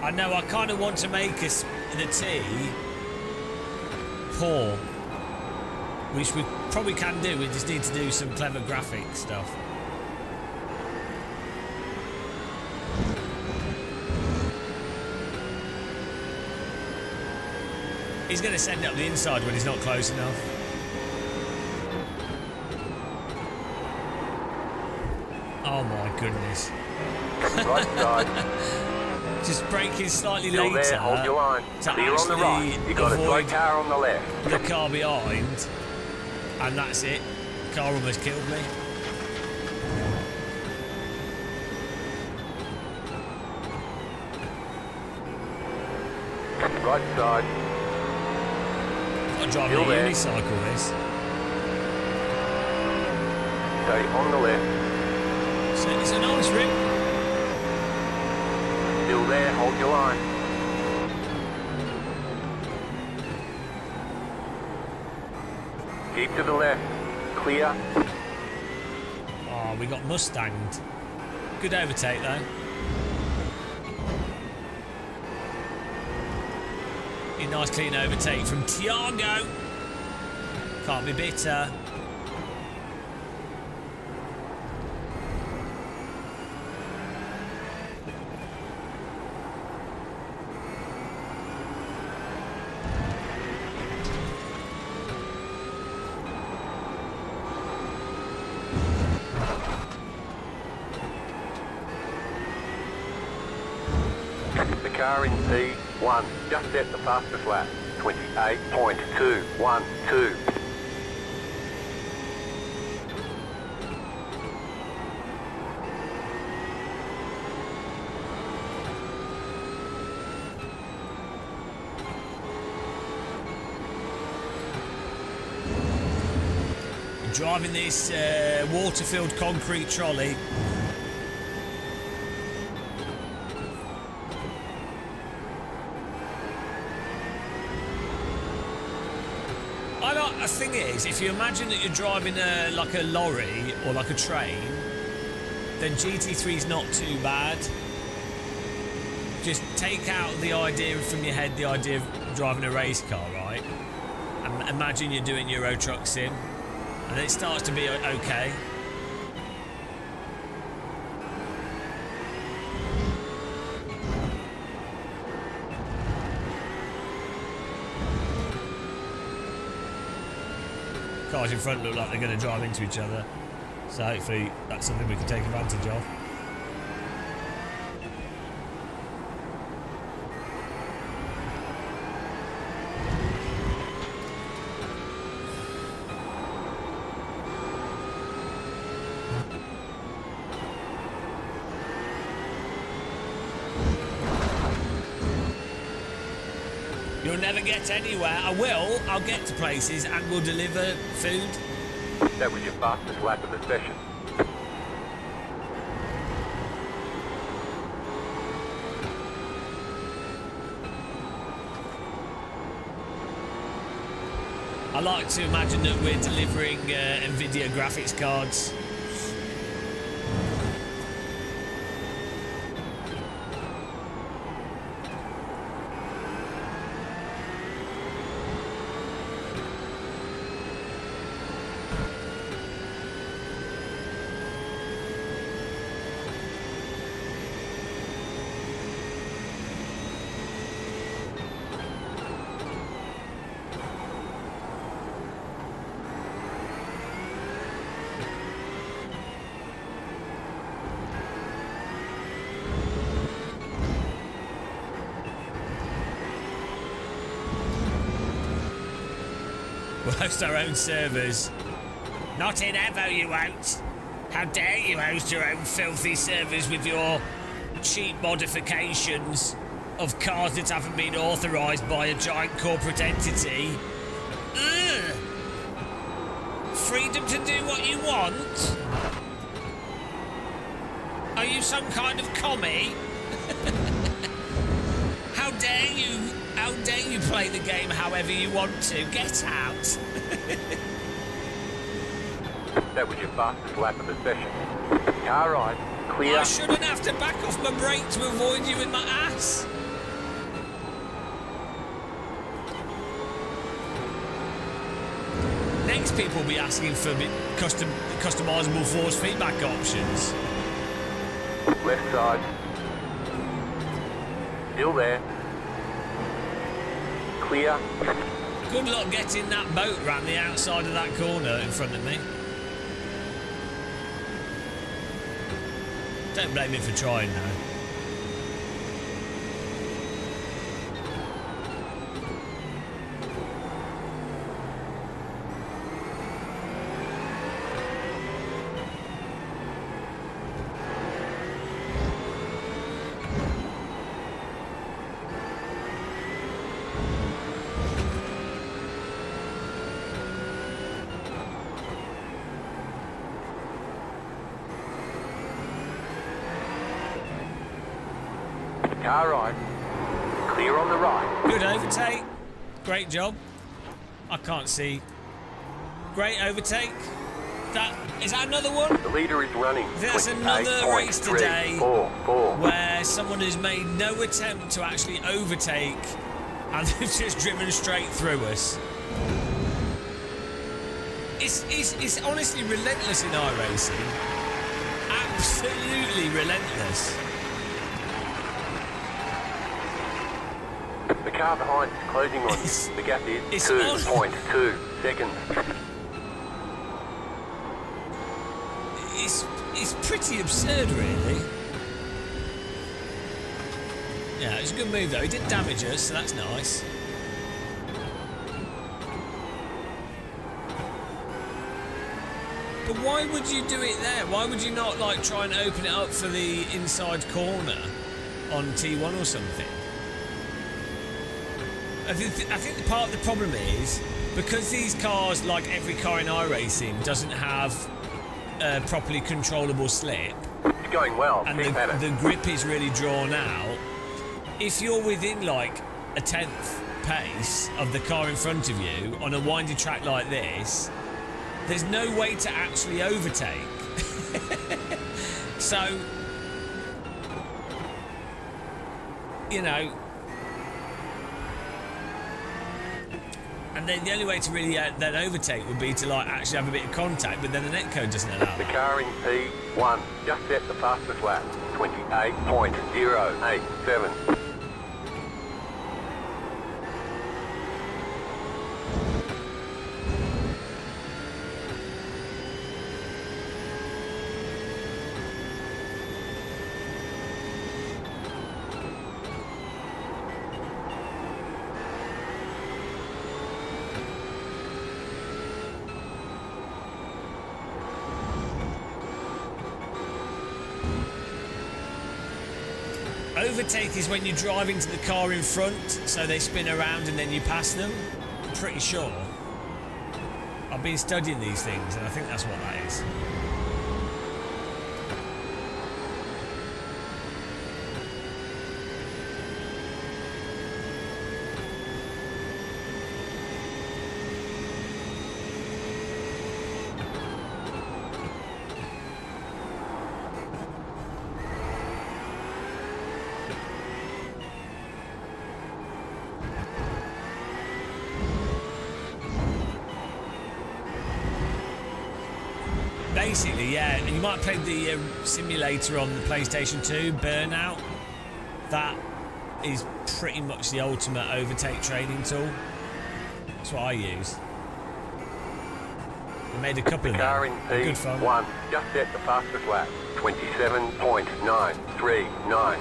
[SPEAKER 1] I know, I kind of want to make us the tea pour, which we probably can do. We just need to do some clever graphic stuff. He's going to send up the inside when he's not close enough. Oh my goodness.
[SPEAKER 2] Right side.
[SPEAKER 1] Just braking slightly
[SPEAKER 2] Still
[SPEAKER 1] later
[SPEAKER 2] there, hold your line.
[SPEAKER 1] to
[SPEAKER 2] Clear on the right.
[SPEAKER 1] actually
[SPEAKER 2] You got a slow
[SPEAKER 1] avoid
[SPEAKER 2] car on the left.
[SPEAKER 1] the car behind, and that's it. Car almost killed me.
[SPEAKER 2] Right side.
[SPEAKER 1] I'm driving
[SPEAKER 2] Still
[SPEAKER 1] a
[SPEAKER 2] there.
[SPEAKER 1] unicycle this.
[SPEAKER 2] Stay on the left.
[SPEAKER 1] So it's a nice rip.
[SPEAKER 2] Still there, hold your line. Keep to the left. Clear.
[SPEAKER 1] Oh, we got Mustanged. Good overtake though. A nice clean overtake from Tiago. Can't be bitter.
[SPEAKER 2] The car in P1 just set the fastest lap. 28.212.
[SPEAKER 1] Driving this water-filled concrete trolley. The thing is, if you imagine that you're driving like a lorry or like a train, then GT3's not too bad. Just take out the idea from your head, the idea of driving a race car, right? And imagine you're doing Euro Truck Sim, and then it starts to be okay. cars in front look like they're going to drive into each other. So hopefully that's something we can take advantage of. You'll never get anywhere. I will. I'll get to places and we'll deliver food.
[SPEAKER 2] That was your fastest lap of the session.
[SPEAKER 1] I like to imagine that we're delivering NVIDIA graphics cards. We'll host our own servers. Not in Evo, you won't. How dare you host your own filthy servers with your cheap modifications of cars that haven't been authorised by a giant corporate entity. Ugh. Freedom to do what you want? Are you some kind of commie? How dare you? How dare you play the game however you want to? Get out!
[SPEAKER 2] That was your fastest lap of the session. Car ride, clear.
[SPEAKER 1] I shouldn't have to back off my brake to avoid you in my ass. Next people will be asking for customizable force feedback options.
[SPEAKER 2] Left side. Still there. Clear.
[SPEAKER 1] Good luck getting that boat round the outside of that corner in front of me. Don't blame me for trying though.
[SPEAKER 2] Car right. Clear on the right.
[SPEAKER 1] Good overtake. Great job. I can't see. Great overtake. Is that another one?
[SPEAKER 2] The leader is running.
[SPEAKER 1] That's another race today where someone has made no attempt to actually overtake and they've just driven straight through us. It's honestly relentless in iRacing. Absolutely relentless.
[SPEAKER 2] The car behind is closing on you. The gap is 2.2 seconds.
[SPEAKER 1] It's pretty absurd, really. Yeah, it was a good move, though. He didn't damage us, so that's nice. But why would you do it there? Why would you not, like, try and open it up for the inside corner on T1 or something? I think part of the problem is because these cars, like every car in iRacing, doesn't have properly controllable slip.
[SPEAKER 2] It's going well.
[SPEAKER 1] And the grip is really drawn out. If you're within like a 10th pace of the car in front of you on a windy track like this, there's no way to actually overtake. So, you know. And then the only way to really then overtake would be to like actually have a bit of contact, but then the netcode doesn't allow
[SPEAKER 2] The
[SPEAKER 1] that.
[SPEAKER 2] car in P1 just set the fastest lap, 28.087.
[SPEAKER 1] overtake is when you drive into the car in front, so they spin around and then you pass them. I'm pretty sure. I've been studying these things, and I think that's what that is. Basically, yeah, and you might play the simulator on the PlayStation 2, Burnout. That is pretty much the ultimate overtake training tool. That's what I use. I made a couple of
[SPEAKER 2] Car
[SPEAKER 1] them.
[SPEAKER 2] in
[SPEAKER 1] They're good fun.
[SPEAKER 2] P1 just set the fastest lap, 27.939.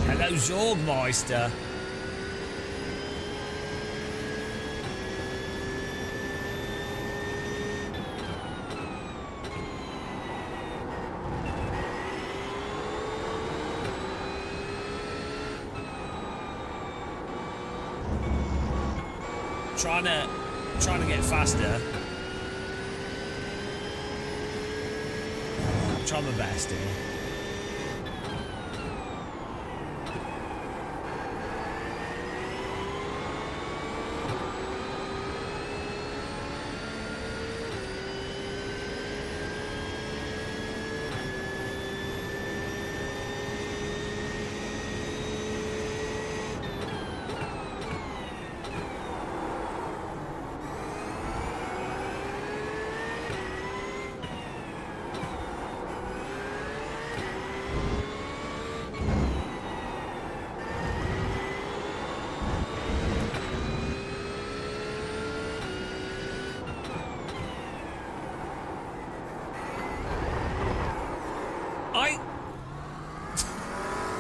[SPEAKER 1] Hello, Zorgmeister. Trying to get faster. Try my best here.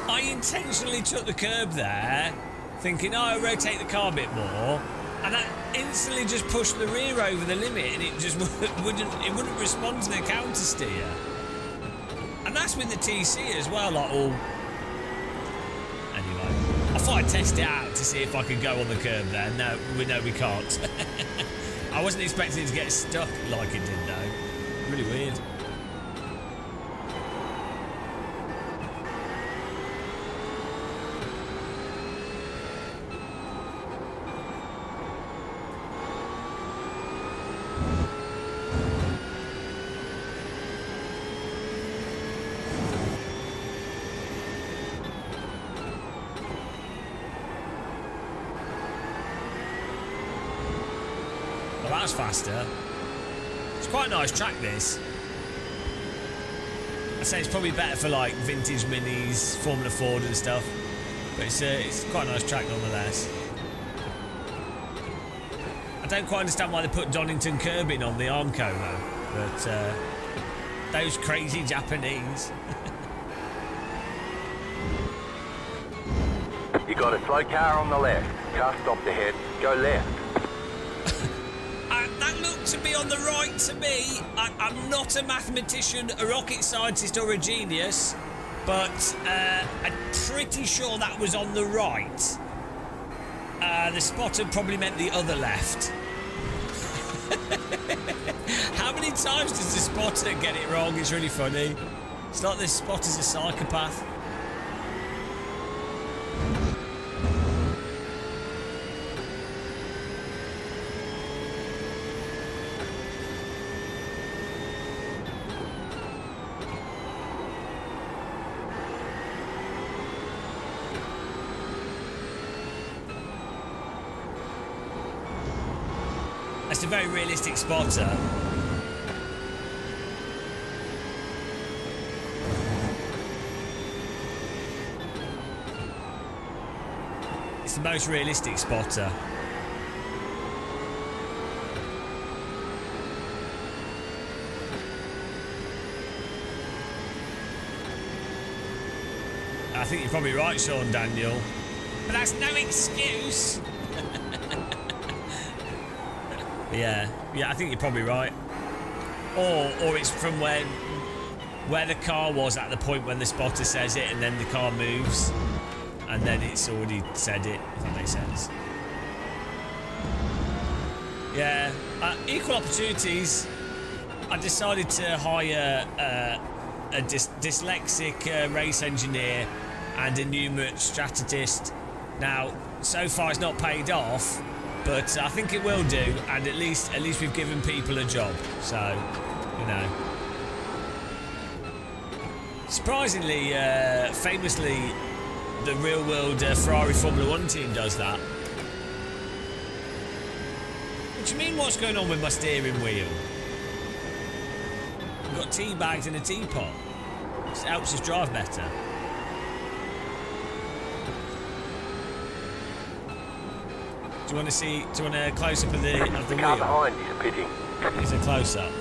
[SPEAKER 1] I intentionally took the curb there, thinking, oh, I'll rotate the car a bit more, and that instantly just pushed the rear over the limit, and it just wouldn't respond to the counter steer. And that's with the TC as well, like all. Anyway, I thought I'd test it out to see if I could go on the curb there. No, we can't. I wasn't expecting it to get stuck like it did though. Really weird. That's faster. It's quite a nice track, this. I'd say it's probably better for like vintage minis, Formula Ford and stuff, but it's quite a nice track nonetheless. I don't quite understand why they put Donington curbing on the Armco though, but those crazy Japanese.
[SPEAKER 2] You got a slow car on the left. Car stopped ahead. Go left.
[SPEAKER 1] That looked to be on the right to me. I'm not a mathematician, a rocket scientist or a genius, but I'm pretty sure that was on the right. The spotter probably meant the other left. How many times does the spotter get it wrong? It's really funny. It's like this spotter's a psychopath. It's a very realistic spotter. It's the most realistic spotter. I think you're probably right, Sean Daniel. But that's no excuse. Yeah, I think you're probably right. or it's from where the car was at the point when the spotter says it, and then the car moves, and then it's already said it. If that makes sense. Yeah, equal opportunities. I decided to hire a dyslexic race engineer and a numerate strategist. Now, so far it's not paid off, but I think it will do, and at least we've given people a job. So, you know. Surprisingly, famously, the real-world Ferrari Formula 1 team does that. What do you mean, what's going on with my steering wheel? I've got tea bags and a teapot. It helps us drive better. Do you want to see? Do you want a close-up of the
[SPEAKER 2] The car
[SPEAKER 1] wheel?
[SPEAKER 2] behind is pitting.
[SPEAKER 1] Here's a close-up.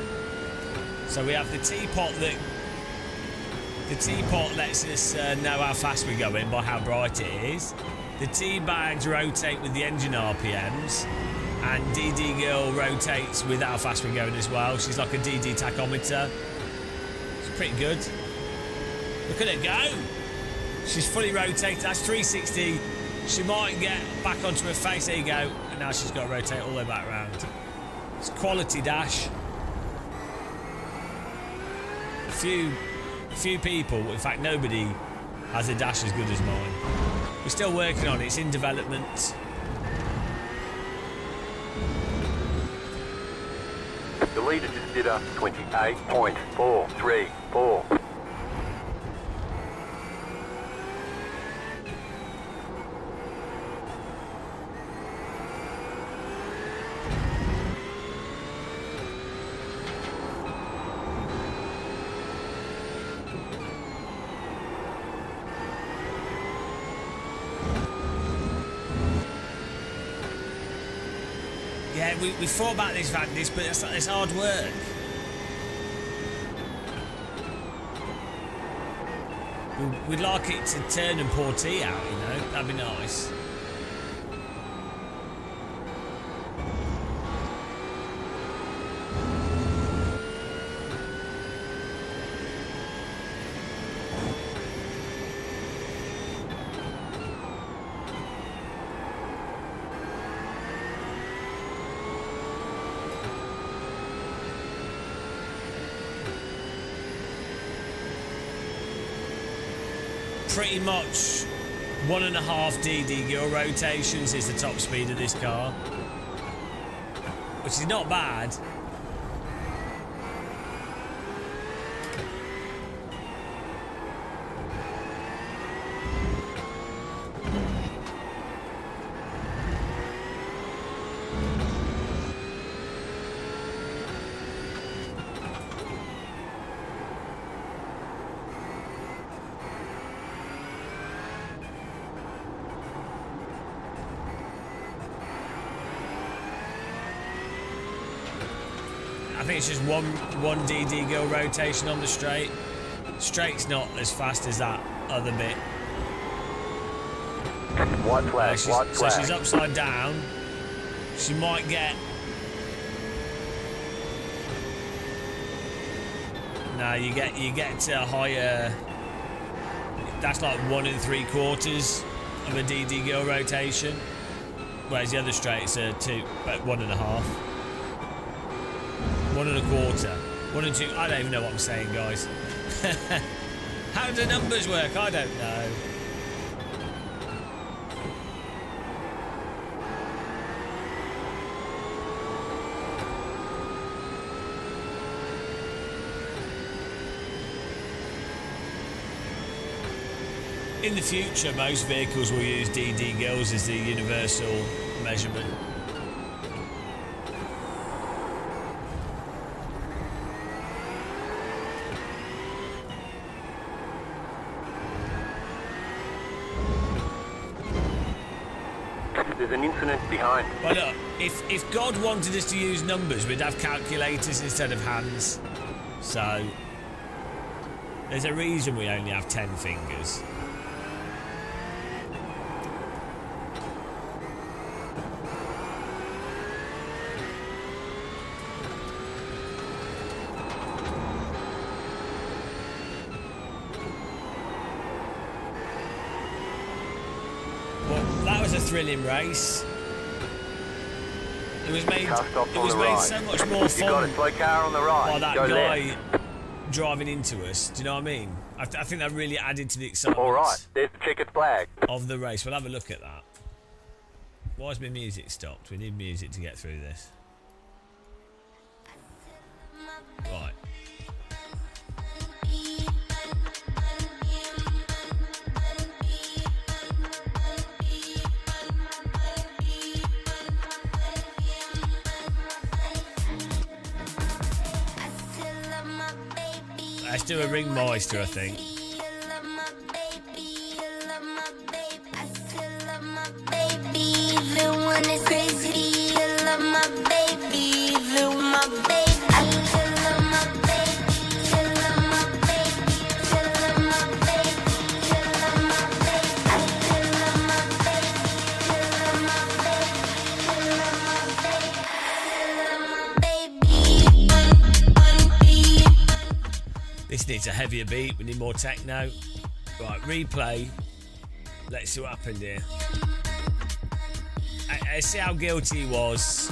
[SPEAKER 1] So we have the teapot that. The teapot lets us know how fast we're going by how bright it is. The tea bags rotate with the engine RPMs, and DD Girl rotates with how fast we're going as well. She's like a DD tachometer. It's pretty good. Look at her go! She's fully rotated. That's 360. She might get back onto her face. There you go. And now she's got to rotate all the way back around. It's quality dash. Few people, in fact nobody, has a dash as good as mine. We're still working on it. It's in development.
[SPEAKER 2] The leader just did a 28.434.
[SPEAKER 1] Yeah, we thought about this, Vandis, but it's hard work. We'd like it to turn and pour tea out, you know? That'd be nice. Pretty much 1.5 DD gear rotations is the top speed of this car, which is not bad. I think it's just one DD girl rotation on the straight. Straight's not as fast as that other bit.
[SPEAKER 2] White flag, white
[SPEAKER 1] So
[SPEAKER 2] flag.
[SPEAKER 1] she's upside down. She might get... No, you get to a higher... That's like 1 3/4 of a DD girl rotation. Whereas the other straights are about 1.5. 1 1/4. 1 and 2. I don't even know what I'm saying, guys. How do numbers work? I don't know. In the future, most vehicles will use DD girls as the universal measurement.
[SPEAKER 2] There's an incident behind.
[SPEAKER 1] Well, look, if God wanted us to use numbers, we'd have calculators instead of hands. So, there's a reason we only have 10 fingers. thrilling race. It was made.
[SPEAKER 2] Car stopped
[SPEAKER 1] It
[SPEAKER 2] on
[SPEAKER 1] was
[SPEAKER 2] the
[SPEAKER 1] made
[SPEAKER 2] right.
[SPEAKER 1] so much more
[SPEAKER 2] You got a
[SPEAKER 1] fun
[SPEAKER 2] slow car on the right.
[SPEAKER 1] by that
[SPEAKER 2] Go
[SPEAKER 1] guy
[SPEAKER 2] left.
[SPEAKER 1] driving into us. Do you know what I mean? I think that really added to the excitement.
[SPEAKER 2] All right, there's the checkered flag.
[SPEAKER 1] Of the race. We'll have a look at that. Why has my music stopped? We need music to get through this. Right. Let's do a ringmeister, I think. This needs a heavier beat. We need more techno. Right, replay. Let's see what happened here. I see how guilty he was.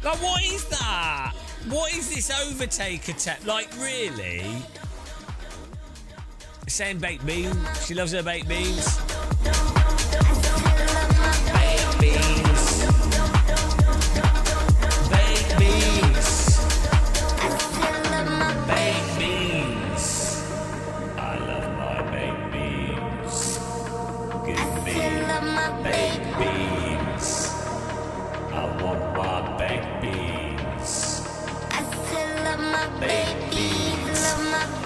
[SPEAKER 1] Like, what is that? What is this overtake attempt? Like, really? Saying baked beans. She loves her baked beans. Baked beans. Baked beans. Baked beans. I love my baked beans. Give me baked beans. I want my baked beans. Baked beans.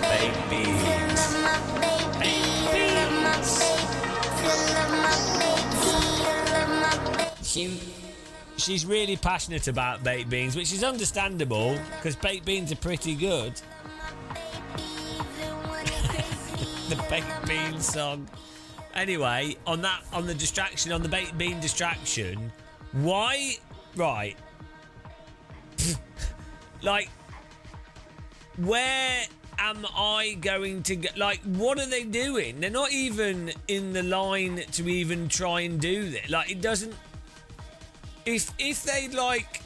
[SPEAKER 1] Baked beans. She's really passionate about baked beans, which is understandable because baked beans are pretty good. The baked bean song. Anyway, on the distraction, on the baked bean distraction, why? Right. Like, where am I going to go? Like, what are they doing? They're not even in the line to even try and do this. Like, it doesn't. If they like,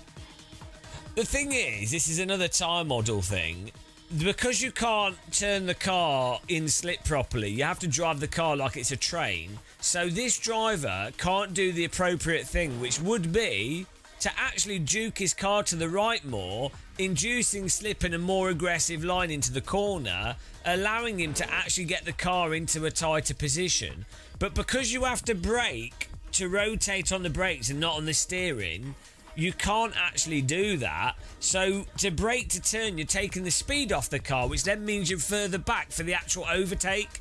[SPEAKER 1] the thing is, this is another tyre model thing. Because you can't turn the car in slip properly, you have to drive the car like it's a train. So this driver can't do the appropriate thing, which would be to actually juke his car to the right more, inducing slip in a more aggressive line into the corner, allowing him to actually get the car into a tighter position. But because you have to brake to rotate on the brakes and not on the steering, you can't actually do that. So to brake to turn, you're taking the speed off the car, which then means you're further back for the actual overtake.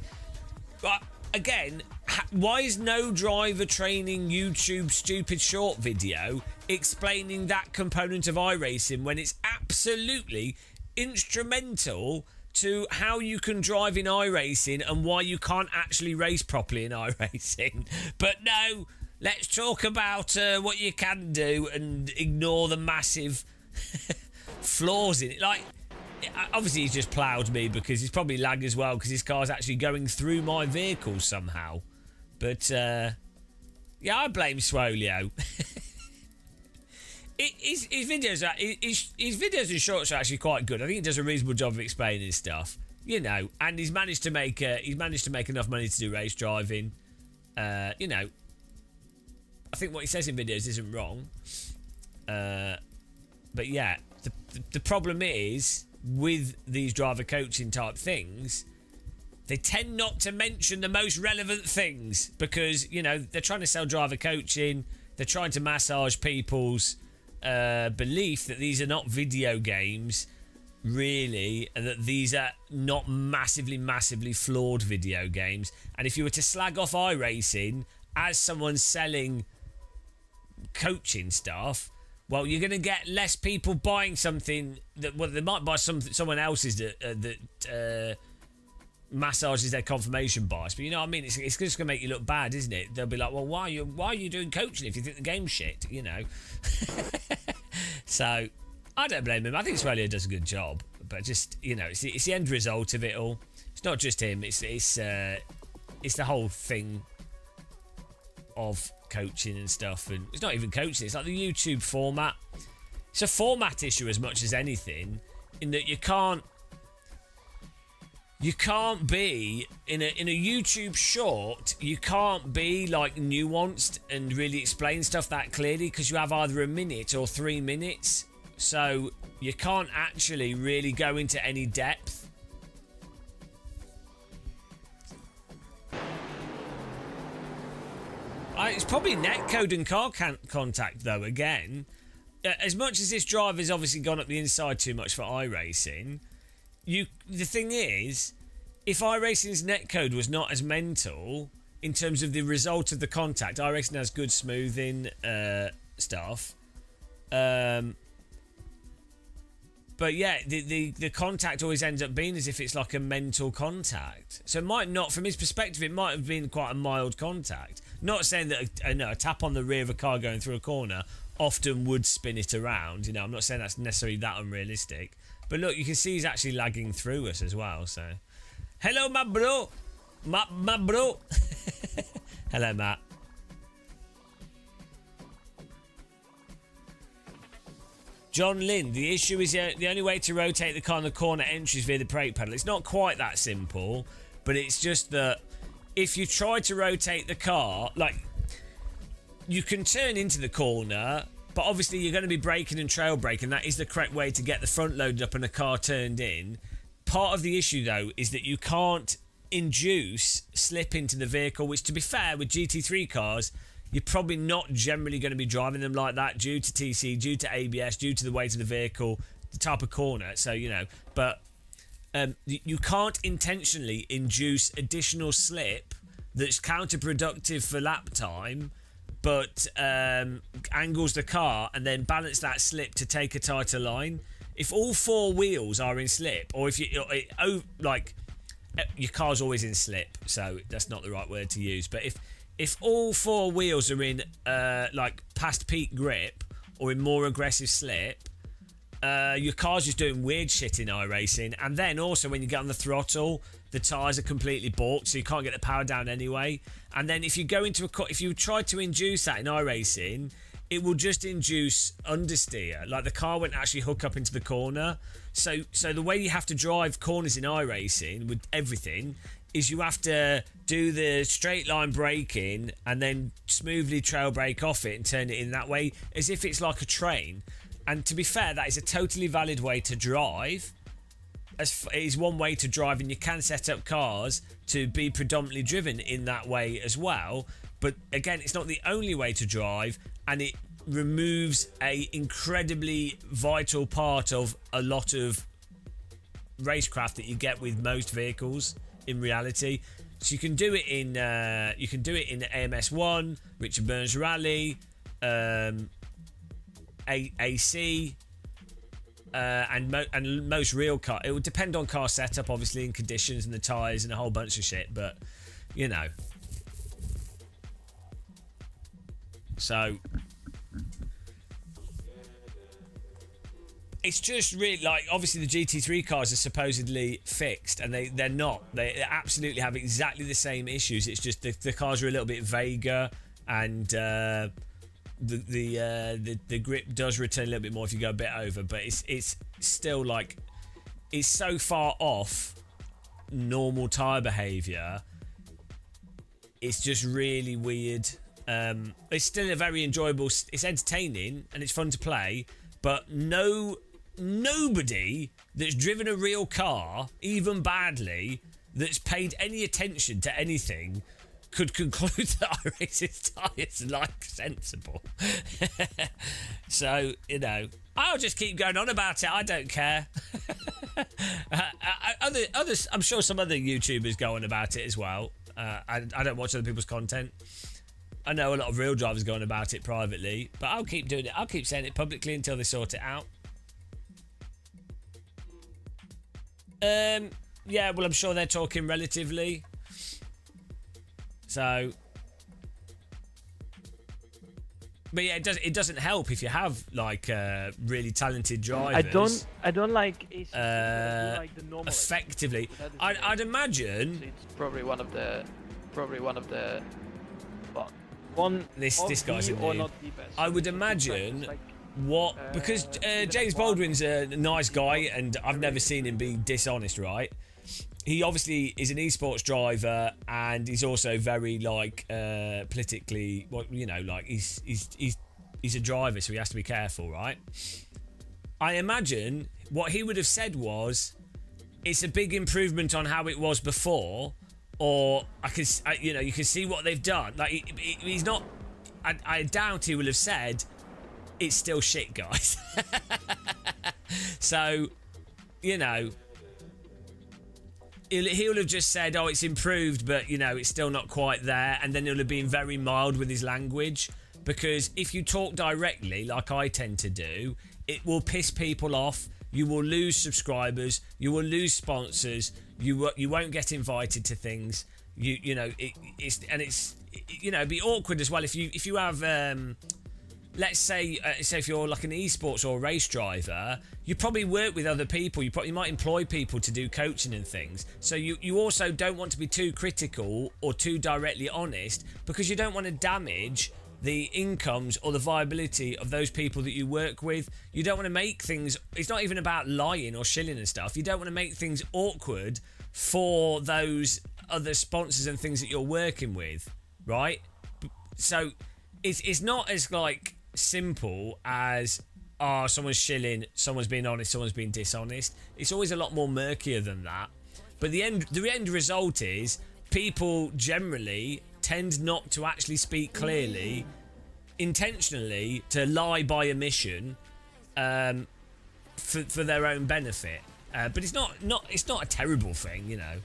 [SPEAKER 1] But again, why is no driver training YouTube stupid short video explaining that component of iRacing when it's absolutely instrumental to how you can drive in iRacing and why you can't actually race properly in iRacing? But no, let's talk about what you can do and ignore the massive flaws in it. Like, obviously he's just ploughed me because he's probably lagged as well because his car's actually going through my vehicle somehow. But, yeah, I blame Swolio. His videos and shorts are actually quite good. I think he does a reasonable job of explaining stuff, you know. And he's managed to make enough money to do race driving. You know, I think what he says in videos isn't wrong. But yeah, the problem is with these driver coaching type things, they tend not to mention the most relevant things because, you know, they're trying to sell driver coaching. They're trying to massage people's belief that these are not video games. really, and that these are not massively flawed video games. And if you were to slag off iRacing as someone selling coaching stuff, well, you're going to get less people buying something that, well, they might buy someone else's that massages their confirmation bias. But you know what I mean? It's just going to make you look bad, isn't it? They'll be like, well, why are you doing coaching if you think the game's shit? You know. So I don't blame him. I think Australia does a good job, but just, you know, it's the end result of it all. It's not just him. It's the whole thing of coaching and stuff. And it's not even coaching. It's like the YouTube format. It's a format issue as much as anything, in that you can't be in a YouTube short. You can't be like nuanced and really explain stuff that clearly, because you have either a minute or 3 minutes. So you can't actually really go into any depth. It's probably netcode and car contact though. Again, as much as this driver's obviously gone up the inside too much for iRacing, the thing is, if iRacing's netcode was not as mental in terms of the result of the contact, iRacing has good smoothing stuff. But yeah, the contact always ends up being as if it's like a mental contact. So it might not, from his perspective, it might have been quite a mild contact. Not saying that a tap on the rear of a car going through a corner often would spin it around. You know, I'm not saying that's necessarily that unrealistic. But look, you can see he's actually lagging through us as well. So, hello, my bro, my bro. Hello, Matt. John Lynn, the issue is the only way to rotate the car in the corner entries via the brake pedal. It's not quite that simple, but it's just that if you try to rotate the car, like, you can turn into the corner, but obviously you're going to be braking and trail braking. That is the correct way to get the front loaded up and the car turned in. Part of the issue, though, is that you can't induce slip into the vehicle, which, to be fair, with GT3 cars, you're probably not generally going to be driving them like that due to TC, due to ABS, due to the weight of the vehicle, the type of corner. So, you know, but you can't intentionally induce additional slip that's counterproductive for lap time, but angles the car and then balance that slip to take a tighter line. If all four wheels are in slip, or if your car's always in slip, so that's not the right word to use, but if all four wheels are in past peak grip or in more aggressive slip, your car's just doing weird shit in iRacing. And then also when you get on the throttle, the tyres are completely balked, so you can't get the power down anyway. And then if you go into if you try to induce that in iRacing, it will just induce understeer. Like, the car won't actually hook up into the corner. So the way you have to drive corners in iRacing with everything is you have to do the straight line braking and then smoothly trail brake off it and turn it in that way, as if it's like a train. And to be fair, that is a totally valid way to drive. It is one way to drive, and you can set up cars to be predominantly driven in that way as well. But again, it's not the only way to drive, and it removes a incredibly vital part of a lot of racecraft that you get with most vehicles in reality. So you can do it in AMS1, Richard Burns Rally, AC, and most real car. It would depend on car setup, obviously, and conditions and the tyres and a whole bunch of shit. But you know, so it's just really, like, obviously the GT3 cars are supposedly fixed, and they're not. They absolutely have exactly the same issues. It's just the cars are a little bit vaguer, and the grip does return a little bit more if you go a bit over. But it's still, like, it's so far off normal tyre behaviour. It's just really weird. It's still a very enjoyable. It's entertaining and it's fun to play, but nobody that's driven a real car, even badly, that's paid any attention to anything, could conclude that iRacing's tyres are like sensible. So, you know, I'll just keep going on about it. I don't care. Others, I'm sure some other YouTubers go on about it as well. I don't watch other people's content. I know a lot of real drivers go on about it privately, but I'll keep doing it. I'll keep saying it publicly until they sort it out. Yeah, well, I'm sure they're talking relatively. So, but yeah, it doesn't help if you have like really talented drivers.
[SPEAKER 13] I don't like AC. I like the normal.
[SPEAKER 1] Effectively, I'd imagine
[SPEAKER 13] it's probably one of the
[SPEAKER 1] this guy's in
[SPEAKER 13] or
[SPEAKER 1] new.
[SPEAKER 13] not the best.
[SPEAKER 1] I would imagine because James Baldwin's a nice guy and I've never seen him be dishonest, right? He obviously is an esports driver and he's also very like politically, well, you know, like he's a driver, so he has to be careful, right? I imagine what he would have said was, it's a big improvement on how it was before, or you know, you can see what they've done. Like he's not. I doubt he will have said it's still shit, guys. So, you know, he'll have just said, oh, it's improved, but, you know, it's still not quite there. And then he'll have been very mild with his language. Because if you talk directly, like I tend to do, it will piss people off. You will lose subscribers. You will lose sponsors. You won't get invited to things. You know, it's you know, it'd be awkward as well if you have let's say if you're like an esports or a race driver, you probably work with other people. You might employ people to do coaching and things. So you also don't want to be too critical or too directly honest, because you don't want to damage the incomes or the viability of those people that you work with. You don't want to make things, it's not even about lying or shilling and stuff. You don't want to make things awkward for those other sponsors and things that you're working with, right? So it's not as like simple as someone's shilling, someone's being honest, someone's being dishonest. It's always a lot more murkier than that. But the end result is people generally tend not to actually speak clearly, intentionally, to lie by omission, for their own benefit. But it's not a terrible thing, you know.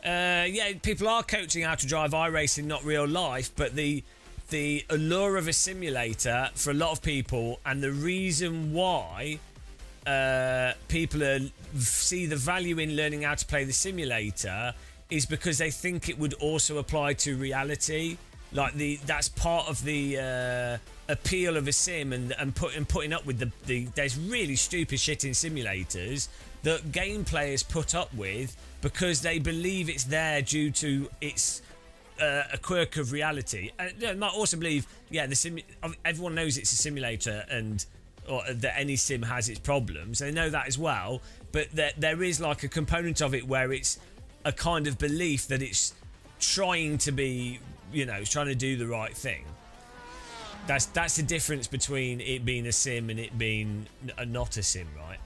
[SPEAKER 1] Yeah, people are coaching how to drive iRacing, not real life, but the allure of a simulator for a lot of people, and the reason why people see the value in learning how to play the simulator is because they think it would also apply to reality. Like that's part of the appeal of a sim, and putting up with there's really stupid shit in simulators that game players put up with because they believe it's there due to its a quirk of reality. And they might also believe, yeah, everyone knows it's a simulator or that any sim has its problems. They know that as well, but there is like a component of it where it's a kind of belief that it's trying to be, you know, trying to do the right thing. That's the difference between it being a sim and it being not a sim, right?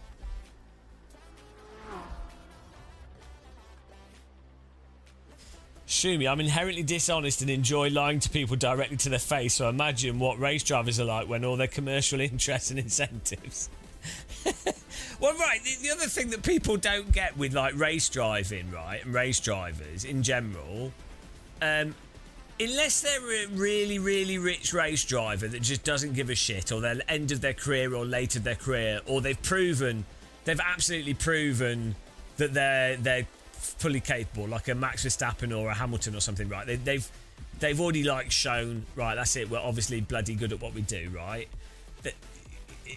[SPEAKER 1] Shumi, I'm inherently dishonest and enjoy lying to people directly to their face, so imagine what race drivers are like when all their commercial interests and incentives. Well, right, the other thing that people don't get with like race driving, right, and race drivers in general, unless they're a really, really rich race driver that just doesn't give a shit, or they're end of their career or late of their career, or they've absolutely proven that they're fully capable, like a Max Verstappen or a Hamilton or something, right? They've already like shown, right, that's it, we're obviously bloody good at what we do, right?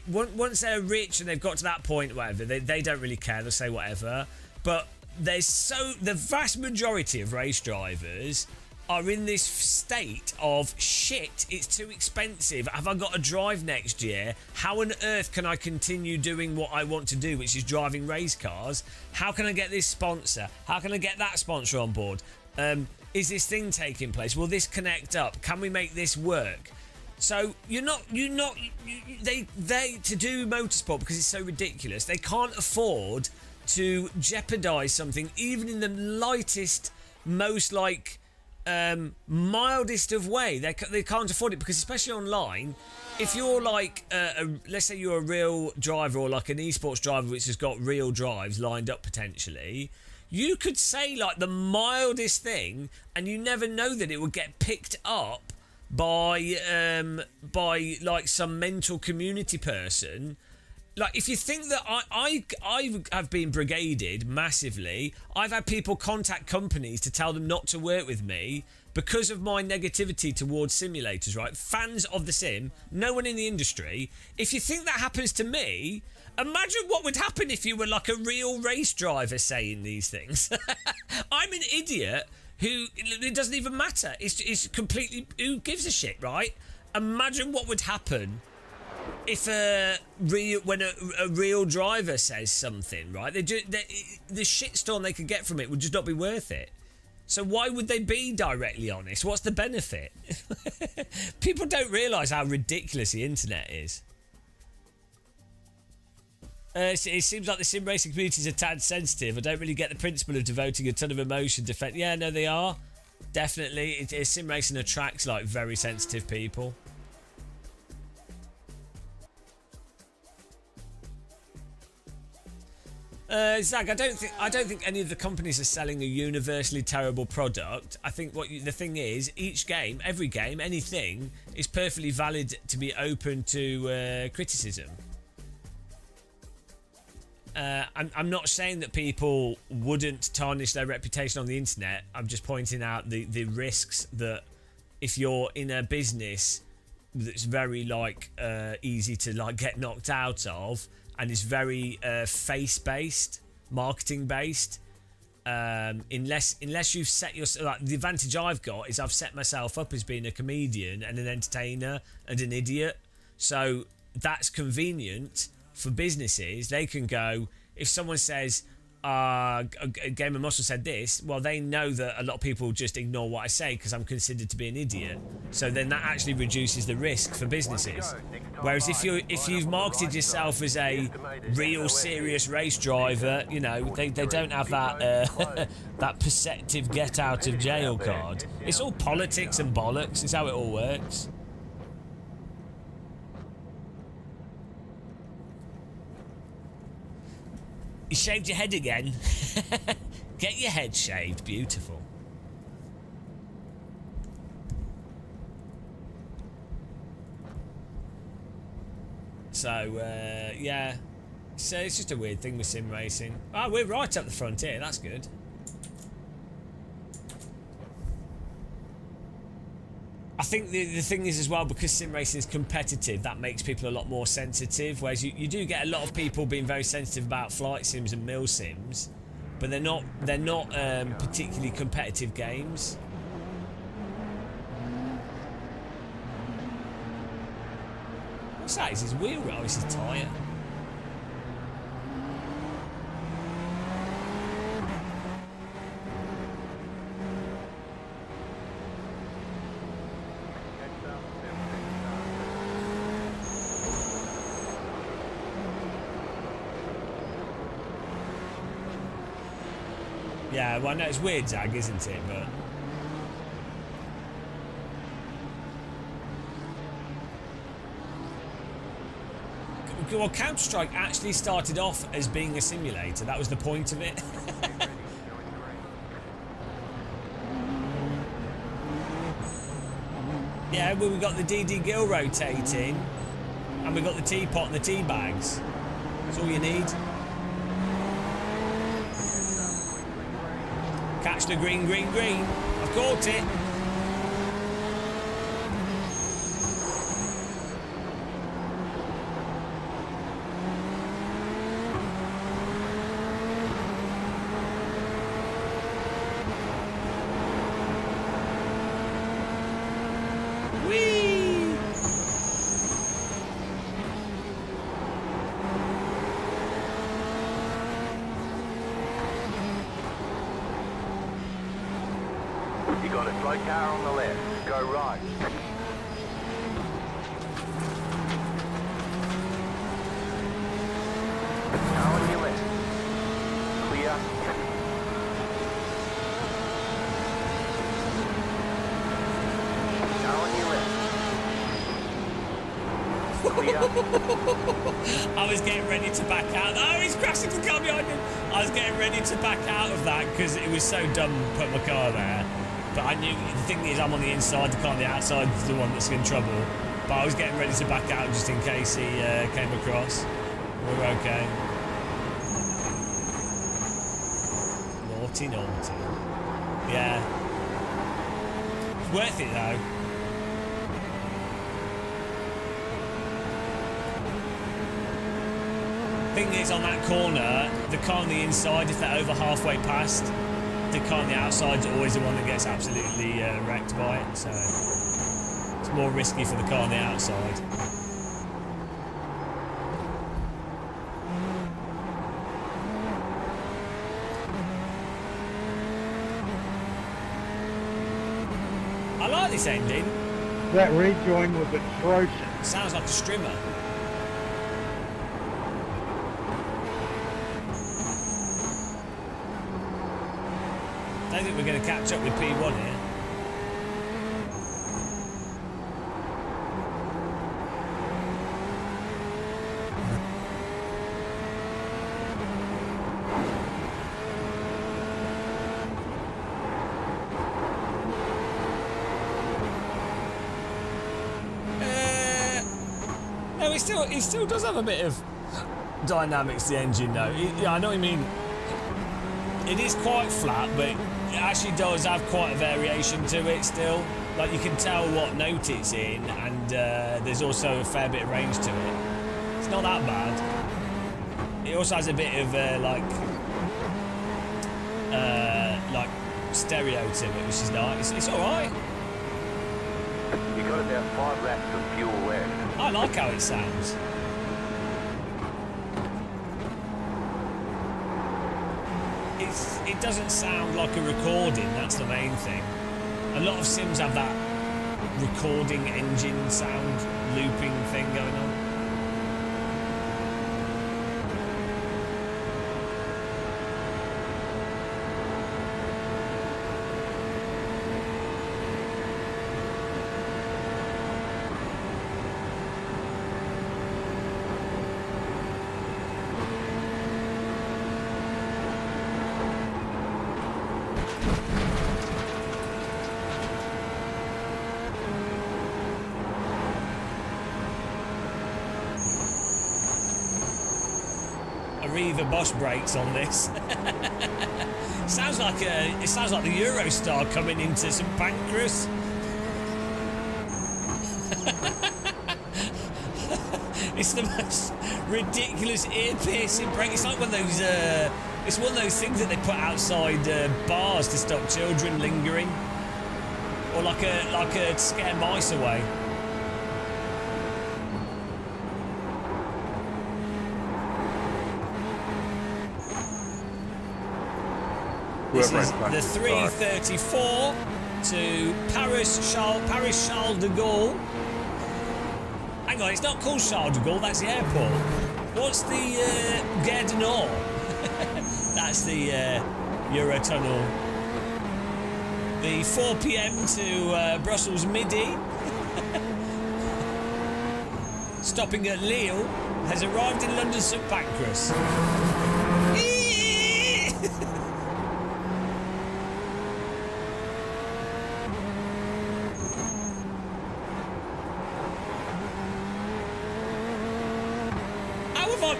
[SPEAKER 1] Once they're rich and they've got to that point, whatever, they don't really care, they'll say whatever. But the vast majority of race drivers are in this state of shit, it's too expensive. Have I got to drive next year? How on earth can I continue doing what I want to do, which is driving race cars? How can I get this sponsor? How can I get that sponsor on board? Is this thing taking place? Will this connect up? Can we make this work? So they to do motorsport, because it's so ridiculous, they can't afford to jeopardize something even in the lightest most like mildest of way. They can't afford it, because especially online, if you're like let's say you're a real driver, or like an esports driver which has got real drives lined up potentially, you could say like the mildest thing and you never know that it would get picked up by like some mental community person. Like, if you think that I have been brigaded massively, I've had people contact companies to tell them not to work with me because of my negativity towards simulators, right? Fans of the sim, no one in the industry. If you think that happens to me, imagine what would happen if you were like a real race driver saying these things. I'm an idiot who, it doesn't even matter. It's completely, who gives a shit, right? Imagine what would happen if when a real driver says something, right? The shitstorm they could get from it would just not be worth it. So why would they be directly honest? What's the benefit? People don't realise how ridiculous the internet is. It seems like the sim racing community is a tad sensitive. I don't really get the principle of devoting a ton of emotion to defend. Yeah, no, they are. Definitely. Sim racing attracts like very sensitive people. Zag, I don't think any of the companies are selling a universally terrible product. I think the thing is, each game, every game, anything is perfectly valid to be open to criticism. I'm not saying that people wouldn't tarnish their reputation on the internet. I'm just pointing out the risks that if you're in a business that's very like easy to like get knocked out of, and it's very face-based, marketing-based. Unless you've set yourself, like, the advantage I've got is I've set myself up as being a comedian and an entertainer and an idiot. So that's convenient for businesses. They can go, if someone says, Gamer Muscle said this, well, they know that a lot of people just ignore what I say because I'm considered to be an idiot. So then that actually reduces the risk for businesses. Whereas if you've marketed yourself as a real serious race driver, you know, they don't have that that perceptive get out of jail card. It's all politics and bollocks. It's how it all works. You shaved your head again. Get your head shaved. Beautiful. So, yeah. So it's just a weird thing with sim racing. Oh, we're right up the front here. That's good. I think the thing is as well, because sim racing is competitive, that makes people a lot more sensitive, whereas you do get a lot of people being very sensitive about flight sims and mil sims, but they're not particularly competitive games. What's that? Is his wheel roll? Is his tyre? Yeah, well, I know it's weird, Zag, isn't it? But well, Counter-Strike actually started off as being a simulator. That was the point of it. Yeah, well, we got the DD gill rotating, and we got the teapot and the tea bags. That's all you need. Catch the green, green, green. I've caught it. Whee!
[SPEAKER 2] You got a slow car on the left. Go right. Car on your left. Clear.
[SPEAKER 1] I was getting ready to back out. Oh, he's crashing the car behind him. I was getting ready to back out of that because it was so dumb putting my car there. But I knew, the thing is, I'm on the inside, the car on the outside is the one that's in trouble. But I was getting ready to back out just in case he came across. We're okay. Naughty, naughty. Yeah. It's worth it though. Thing is, on that corner, the car on the inside, if they're over halfway past, the car on the outside is always the one that gets absolutely wrecked by it. So it's more risky for the car on the outside. I like this ending.
[SPEAKER 9] That rejoin was atrocious.
[SPEAKER 1] Sounds like a strimmer. I don't think we're going to catch up with P1 here. No, he still does have a bit of dynamics, the engine, though. Yeah, I know what you mean. It is quite flat, but it actually does have quite a variation to it still. Like, you can tell what note it's in, and there's also a fair bit of range to it. It's not that bad. It also has a bit of like stereo to it, which is nice. It's all right.
[SPEAKER 2] You got about 5 laps of fuel left.
[SPEAKER 1] I like how it sounds. It doesn't sound like a recording, that's the main thing. A lot of sims have that recording engine sound looping thing going on. Arriva Bosch brakes on this. It sounds like the Eurostar coming into St Pancras. It's the most ridiculous ear-piercing brake. It's like one of those. It's one of those things that they put outside bars to stop children lingering, or like a scare mice away. This is the 334 to Paris Charles de Gaulle. Hang on, it's not called Charles de Gaulle, that's the airport. What's the Gare du Nord? That's the Eurotunnel. The 4 p.m. to Brussels Midi. Stopping at Lille, has arrived in London St Pancras.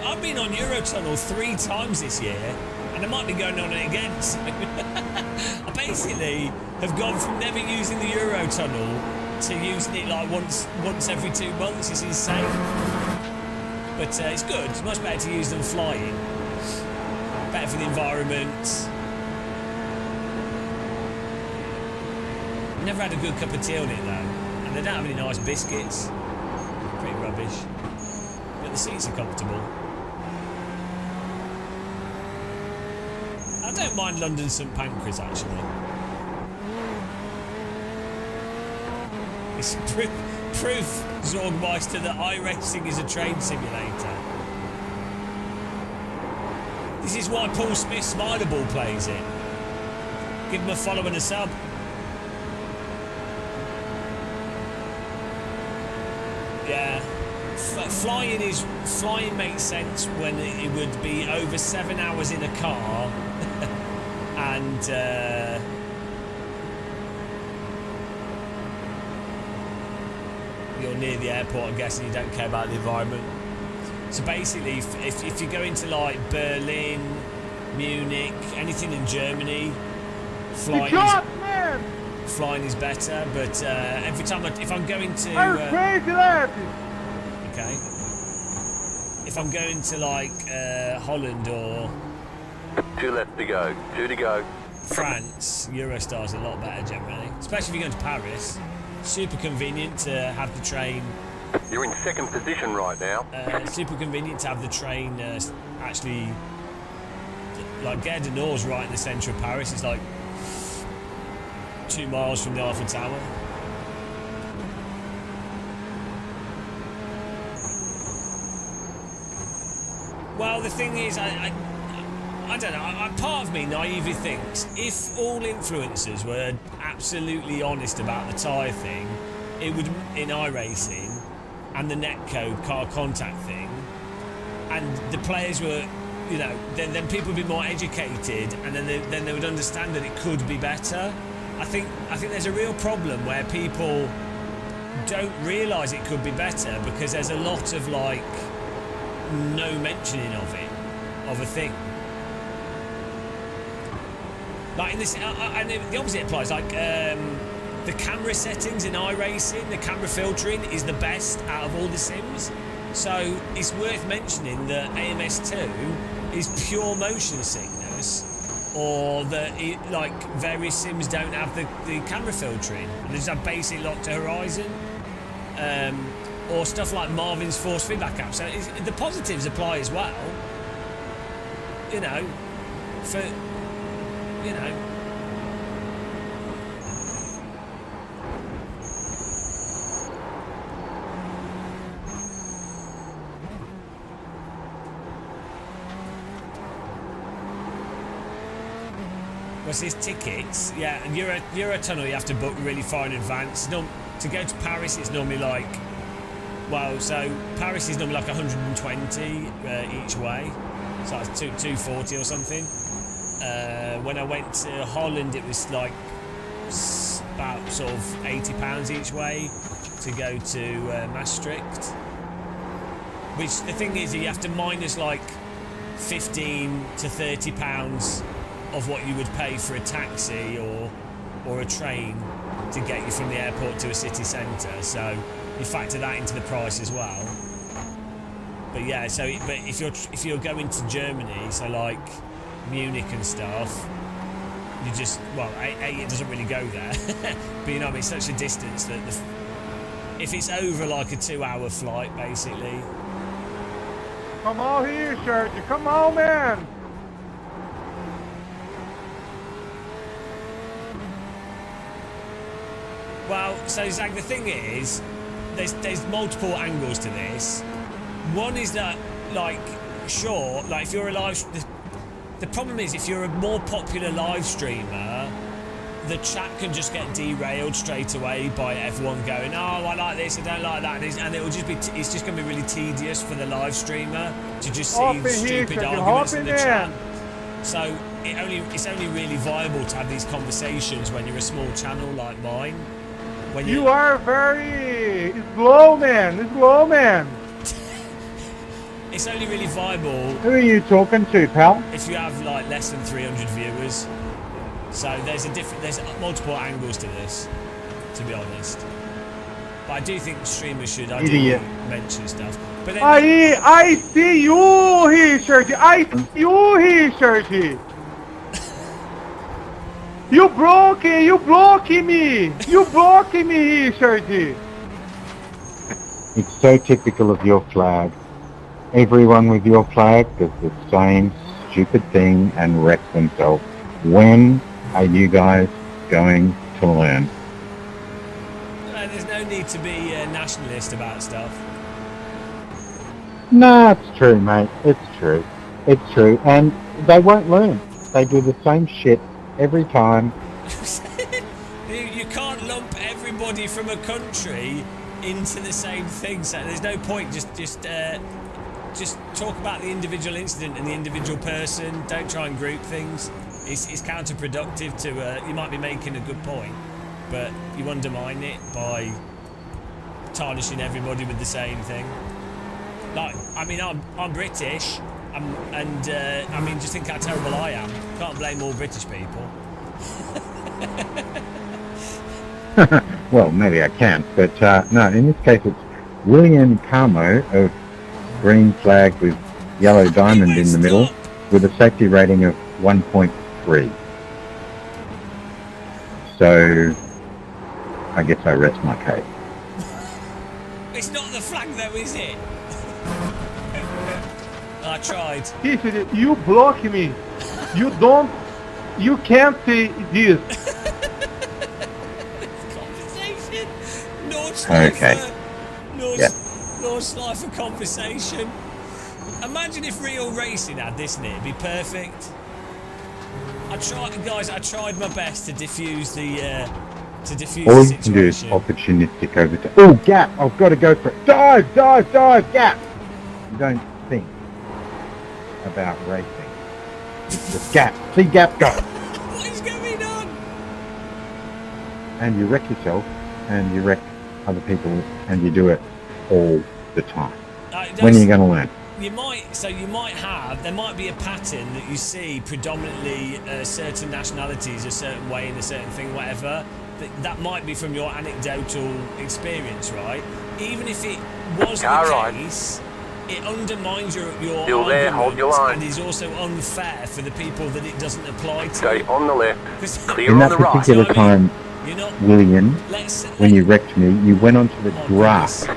[SPEAKER 1] I've been on Eurotunnel 3 times this year, and I might be going on it again. So I basically have gone from never using the Eurotunnel to using it like once every 2 months. It's insane. But it's good. It's much better to use than flying. Better for the environment. Never had a good cup of tea on it though, and they don't have any nice biscuits. Pretty rubbish. But the seats are comfortable. I don't mind London St Pancras actually. It's proof, Zorgmeister, that iRacing is a train simulator. This is why Paul Smith Smileable plays it. Give him a follow and a sub. Yeah, flying makes sense when it would be over 7 hours in a car, and you're near the airport, I guess, and you don't care about the environment. So basically, if you go into like Berlin, Munich, anything in Germany, flying is better. But every time if I'm going to okay, if I'm going to like Holland or
[SPEAKER 2] 2 left to go. 2 to go.
[SPEAKER 1] France, Eurostar's a lot better generally, especially if you're going to Paris. Super convenient to have the train.
[SPEAKER 2] You're in second position right now.
[SPEAKER 1] Super convenient to have the train actually, like Gare du Nord's right in the centre of Paris. It's like 2 miles from the Eiffel Tower. Well, the thing is, I don't know. Part of me naively thinks if all influencers were absolutely honest about the tyre thing, it would, in iRacing and the netcode car contact thing, and the players were, you know, then people would be more educated, and then they would understand that it could be better. I think there's a real problem where people don't realise it could be better because there's a lot of like no mentioning of it, of a thing. Like in this, and the opposite applies. Like the camera settings in iRacing, the camera filtering is the best out of all the sims. So it's worth mentioning that AMS2 is pure motion sickness, or that like various sims don't have the camera filtering and they just have basic lock to horizon, or stuff like Marvin's force feedback app. So the positives apply as well. You know, for. You know. What's these tickets? Yeah, and Eurotunnel you have to book really far in advance. To go to Paris it's normally like, well, so Paris is normally like 120 each way. So it's 240 or something. When I went to Holland, it was like about sort of £80 each way to go to Maastricht. Which the thing is, you have to minus like 15 to £30 of what you would pay for a taxi or a train to get you from the airport to a city centre. So you factor that into the price as well. But yeah, so but if you're going to Germany, so like Munich and stuff, you just, well, it doesn't really go there. But you know, I mean, it's such a distance that if it's over like a 2-hour flight, basically.
[SPEAKER 3] Come on here, Sergio. Come on, man.
[SPEAKER 1] Well, so Zach, the thing is, there's multiple angles to this. One is that, like, sure, like if you're a live, the problem is if you're a more popular live streamer, the chat can just get derailed straight away by everyone going, oh, I like this, I don't like that, and it will just be, it's just going to be really tedious for the live streamer to just see stupid arguments in the chat. So it's only really viable to have these conversations when you're a small channel like mine. When
[SPEAKER 3] you are very slow, man. It's slow, man.
[SPEAKER 1] It's only really viable.
[SPEAKER 3] Who are you talking to, pal?
[SPEAKER 1] If you have like less than 300 viewers. So there's multiple angles to this, to be honest. But I do think streamers should mention stuff. But then
[SPEAKER 3] I see you here, Sergi. I see you here, Sergi. You blocking me here, Sergi.
[SPEAKER 14] It's so typical of your flag. Everyone with your flag does the same stupid thing and wrecks themselves. When are you guys going to learn?
[SPEAKER 1] There's no need to be nationalist about stuff.
[SPEAKER 14] No, it's true, mate. It's true. It's true. And they won't learn. They do the same shit every time.
[SPEAKER 1] You can't lump everybody from a country into the same thing. So there's no point. Just talk about the individual incident and the individual person. Don't try and group things. It's counterproductive to. You might be making a good point, but you undermine it by tarnishing everybody with the same thing. Like, I mean, I'm British, and I mean, just think how terrible I am. Can't blame all British people.
[SPEAKER 14] Well, maybe I can, but no, in this case it's William Camo of green flag with yellow diamond in the middle with a safety rating of 1.3. So, I guess I rest my case.
[SPEAKER 1] It's not the flag though, is it? I tried.
[SPEAKER 3] Keith, you block me. You can't say this.
[SPEAKER 1] Conversation. No slifer. No slifer conversation. Imagine if real racing had this in it. It'd be perfect. I tried my best to diffuse the
[SPEAKER 14] All
[SPEAKER 1] the
[SPEAKER 14] you can do is
[SPEAKER 1] situation.
[SPEAKER 14] opportunistic overtake. Oh, gap! I've got to go for it. Dive, gap! You don't think about racing. It's just gap. See gap, go!
[SPEAKER 1] What is going on?
[SPEAKER 14] And you wreck yourself, and you wreck other people, and you do it all the time. When are you going to learn?
[SPEAKER 1] You might have, there might be a pattern that you see predominantly certain nationalities a certain way in a certain thing, whatever. That might be from your anecdotal experience, right? Even if it was the case, it undermines your
[SPEAKER 2] Still there, hold your line.
[SPEAKER 1] and is also unfair for the people that it doesn't apply to.
[SPEAKER 2] Stay on the left, clear
[SPEAKER 14] In
[SPEAKER 2] on
[SPEAKER 14] that
[SPEAKER 2] the right.
[SPEAKER 14] particular time, William, when you wrecked me, you went onto the grass to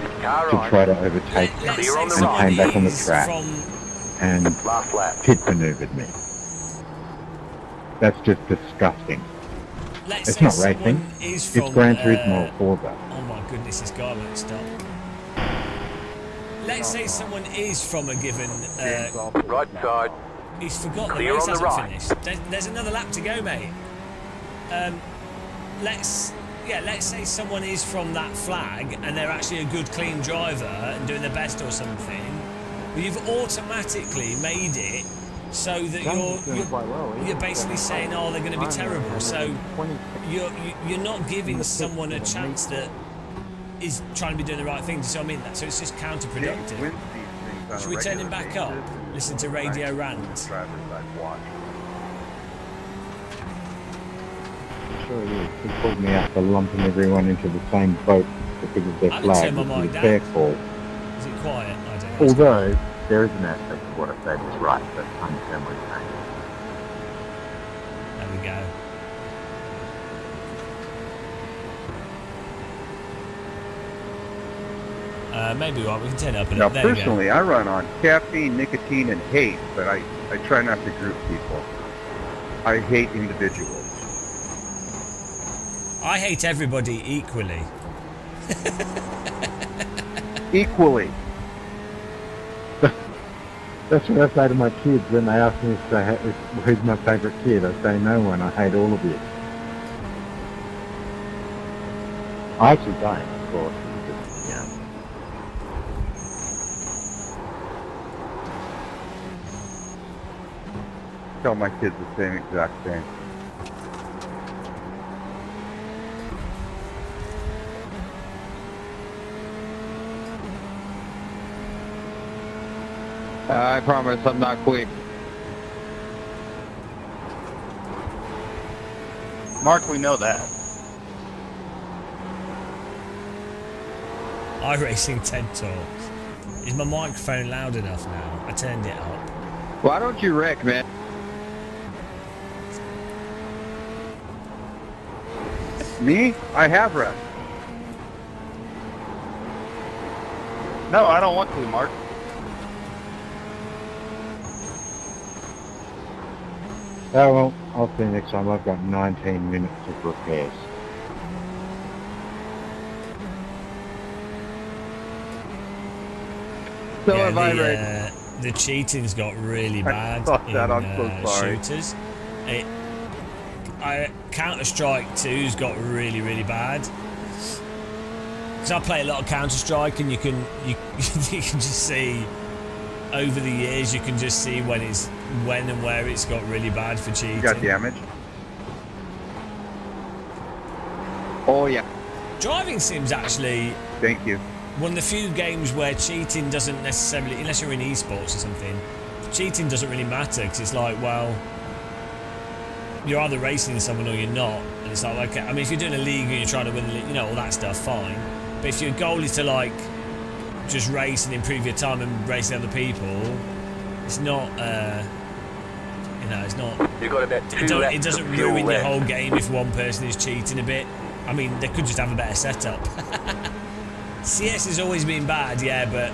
[SPEAKER 14] try to overtake me and came back on the track and pit maneuvered me. That's just disgusting. It's not racing, it's Gran Turismo or Forza.
[SPEAKER 1] Oh my goodness, this guy won't stop. Let's say someone is from a given...
[SPEAKER 2] right side.
[SPEAKER 1] He's forgotten
[SPEAKER 2] Clear
[SPEAKER 1] the race
[SPEAKER 2] on the
[SPEAKER 1] hasn't
[SPEAKER 2] right.
[SPEAKER 1] finished. There's another lap to go, mate. Let's say someone is from that flag and they're actually a good, clean driver and doing their best or something. But you've automatically made it so that you're basically saying, oh, they're going to be terrible. So you're not giving someone a chance that is trying to be doing the right thing. Do you see what I mean? So it's just counterproductive. Should we turn him back up? Listen to Radio Rant.
[SPEAKER 14] Sure he is. He pulled me out for lumping everyone into the same boat because of their
[SPEAKER 1] I
[SPEAKER 14] flag.
[SPEAKER 1] turn my
[SPEAKER 14] Which
[SPEAKER 1] mic
[SPEAKER 14] is a fair
[SPEAKER 1] down.
[SPEAKER 14] call.
[SPEAKER 1] Is it quiet? I don't know.
[SPEAKER 14] Although, there is an aspect of what I said is right, but I understand what you're saying.
[SPEAKER 1] There we go. Maybe we can turn it up a
[SPEAKER 15] Now,
[SPEAKER 1] little. There we go.
[SPEAKER 15] personally, I run on caffeine, nicotine, and hate, but I try not to group people. I hate individuals.
[SPEAKER 1] I hate everybody equally.
[SPEAKER 15] Equally.
[SPEAKER 14] That's what I say to my kids when they ask me who's my favourite kid. I say no one. I hate all of you. I actually don't, of course. It's just,
[SPEAKER 15] Tell my kids the same exact thing.
[SPEAKER 11] I promise I'm not quick.
[SPEAKER 9] Mark, we know that.
[SPEAKER 1] iRacing TED Talks. Is my microphone loud enough now? I turned it up.
[SPEAKER 11] Why don't you wreck, man?
[SPEAKER 15] Me? I have wrecked.
[SPEAKER 9] No, I don't want to, Mark.
[SPEAKER 14] Oh well, I'll see you next time. I've got 19 minutes of repairs.
[SPEAKER 11] So
[SPEAKER 1] Yeah,
[SPEAKER 11] have I wrecked.
[SPEAKER 1] the cheating's got really bad
[SPEAKER 15] thought
[SPEAKER 1] in
[SPEAKER 15] that, I'm so sorry.
[SPEAKER 1] shooters. Counter-Strike 2's got really, really bad. Because I play a lot of Counter-Strike, and you can just see over the years, you can just see when and where it's got really bad for cheating.
[SPEAKER 15] You got damage? Oh yeah.
[SPEAKER 1] Driving sims actually.
[SPEAKER 15] Thank you.
[SPEAKER 1] One of the few games where cheating doesn't necessarily, unless you're in esports or something, cheating doesn't really matter because it's like, well, you're either racing someone or you're not, and it's like, okay, I mean, if you're doing a league and you're trying to win the league, you know, all that stuff, fine. But if your goal is to like just race and improve your time and race other people, it's not, you know, it's not.
[SPEAKER 2] You've got about
[SPEAKER 1] it doesn't ruin your whole game if one person is cheating a bit. I mean, they could just have a better setup. CS has always been bad, yeah, but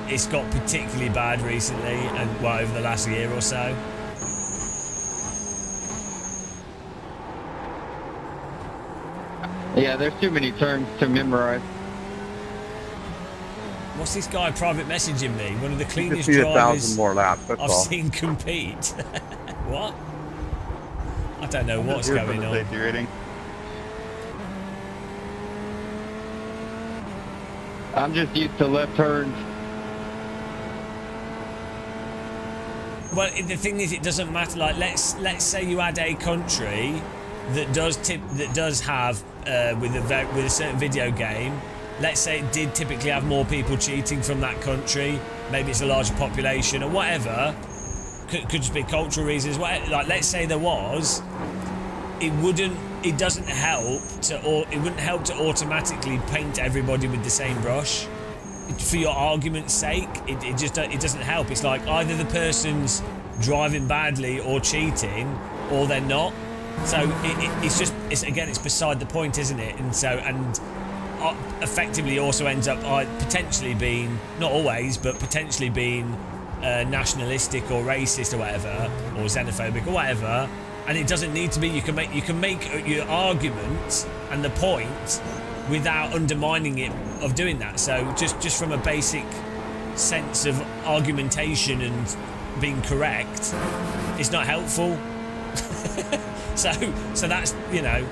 [SPEAKER 1] it's got particularly bad recently, and well, over the last year or so.
[SPEAKER 5] Yeah, there's too many terms to memorize.
[SPEAKER 1] What's this guy private messaging me? One of the cleanest
[SPEAKER 15] see
[SPEAKER 1] drivers
[SPEAKER 15] 1,000 more laps, that's
[SPEAKER 1] I've
[SPEAKER 15] all.
[SPEAKER 1] seen compete. What? I don't know what's
[SPEAKER 11] Here's
[SPEAKER 1] going
[SPEAKER 11] the
[SPEAKER 1] on.
[SPEAKER 11] safety rating.
[SPEAKER 5] I'm just used to left turns.
[SPEAKER 1] Well, the thing is, it doesn't matter. Like, let's say you had a country that does have with a certain video game. Let's say it did typically have more people cheating from that country. Maybe it's a larger population or whatever. Could just be cultural reasons. Whatever. Like, let's say there was. It doesn't help it wouldn't help to automatically paint everybody with the same brush. For your argument's sake, it doesn't help. It's like either the person's driving badly or cheating, or they're not. So it's beside the point, isn't it? And effectively also ends up potentially being, not always, but potentially being nationalistic or racist or whatever, or xenophobic or whatever. And it doesn't need to be. You can make your argument and the point without undermining it of doing that. So just from a basic sense of argumentation and being correct, it's not helpful. so that's, you know,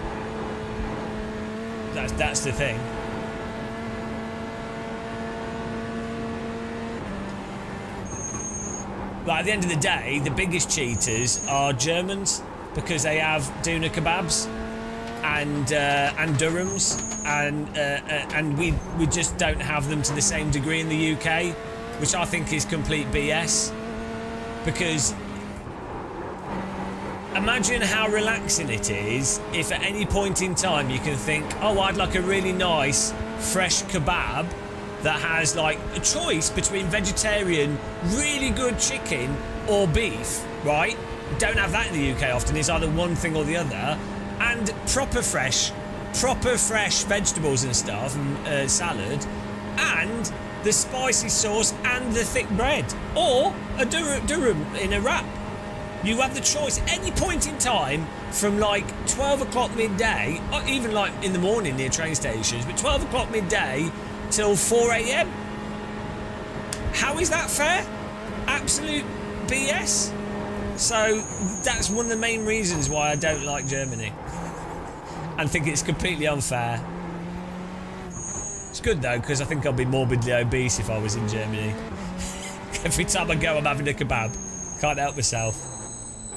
[SPEAKER 1] that's the thing. But at the end of the day, the biggest cheaters are Germans, because they have doner kebabs and Durhams, and we just don't have them to the same degree in the UK, which I think is complete BS. Because imagine how relaxing it is if at any point in time you can think, oh, I'd like a really nice fresh kebab that has like a choice between vegetarian, really good chicken or beef, right? We don't have that in the UK often. It's either one thing or the other. And proper fresh vegetables and stuff, and salad, and the spicy sauce and the thick bread, or a durum in a wrap. You have the choice at any point in time from like 12 o'clock midday, or even like in the morning near train stations, but 12 o'clock midday till 4 a.m. How is that fair? Absolute BS. So that's one of the main reasons why I don't like Germany and think it's completely unfair. It's good though, because I think I'll be morbidly obese if I was in Germany. Every time I go, I'm having a kebab. Can't help myself.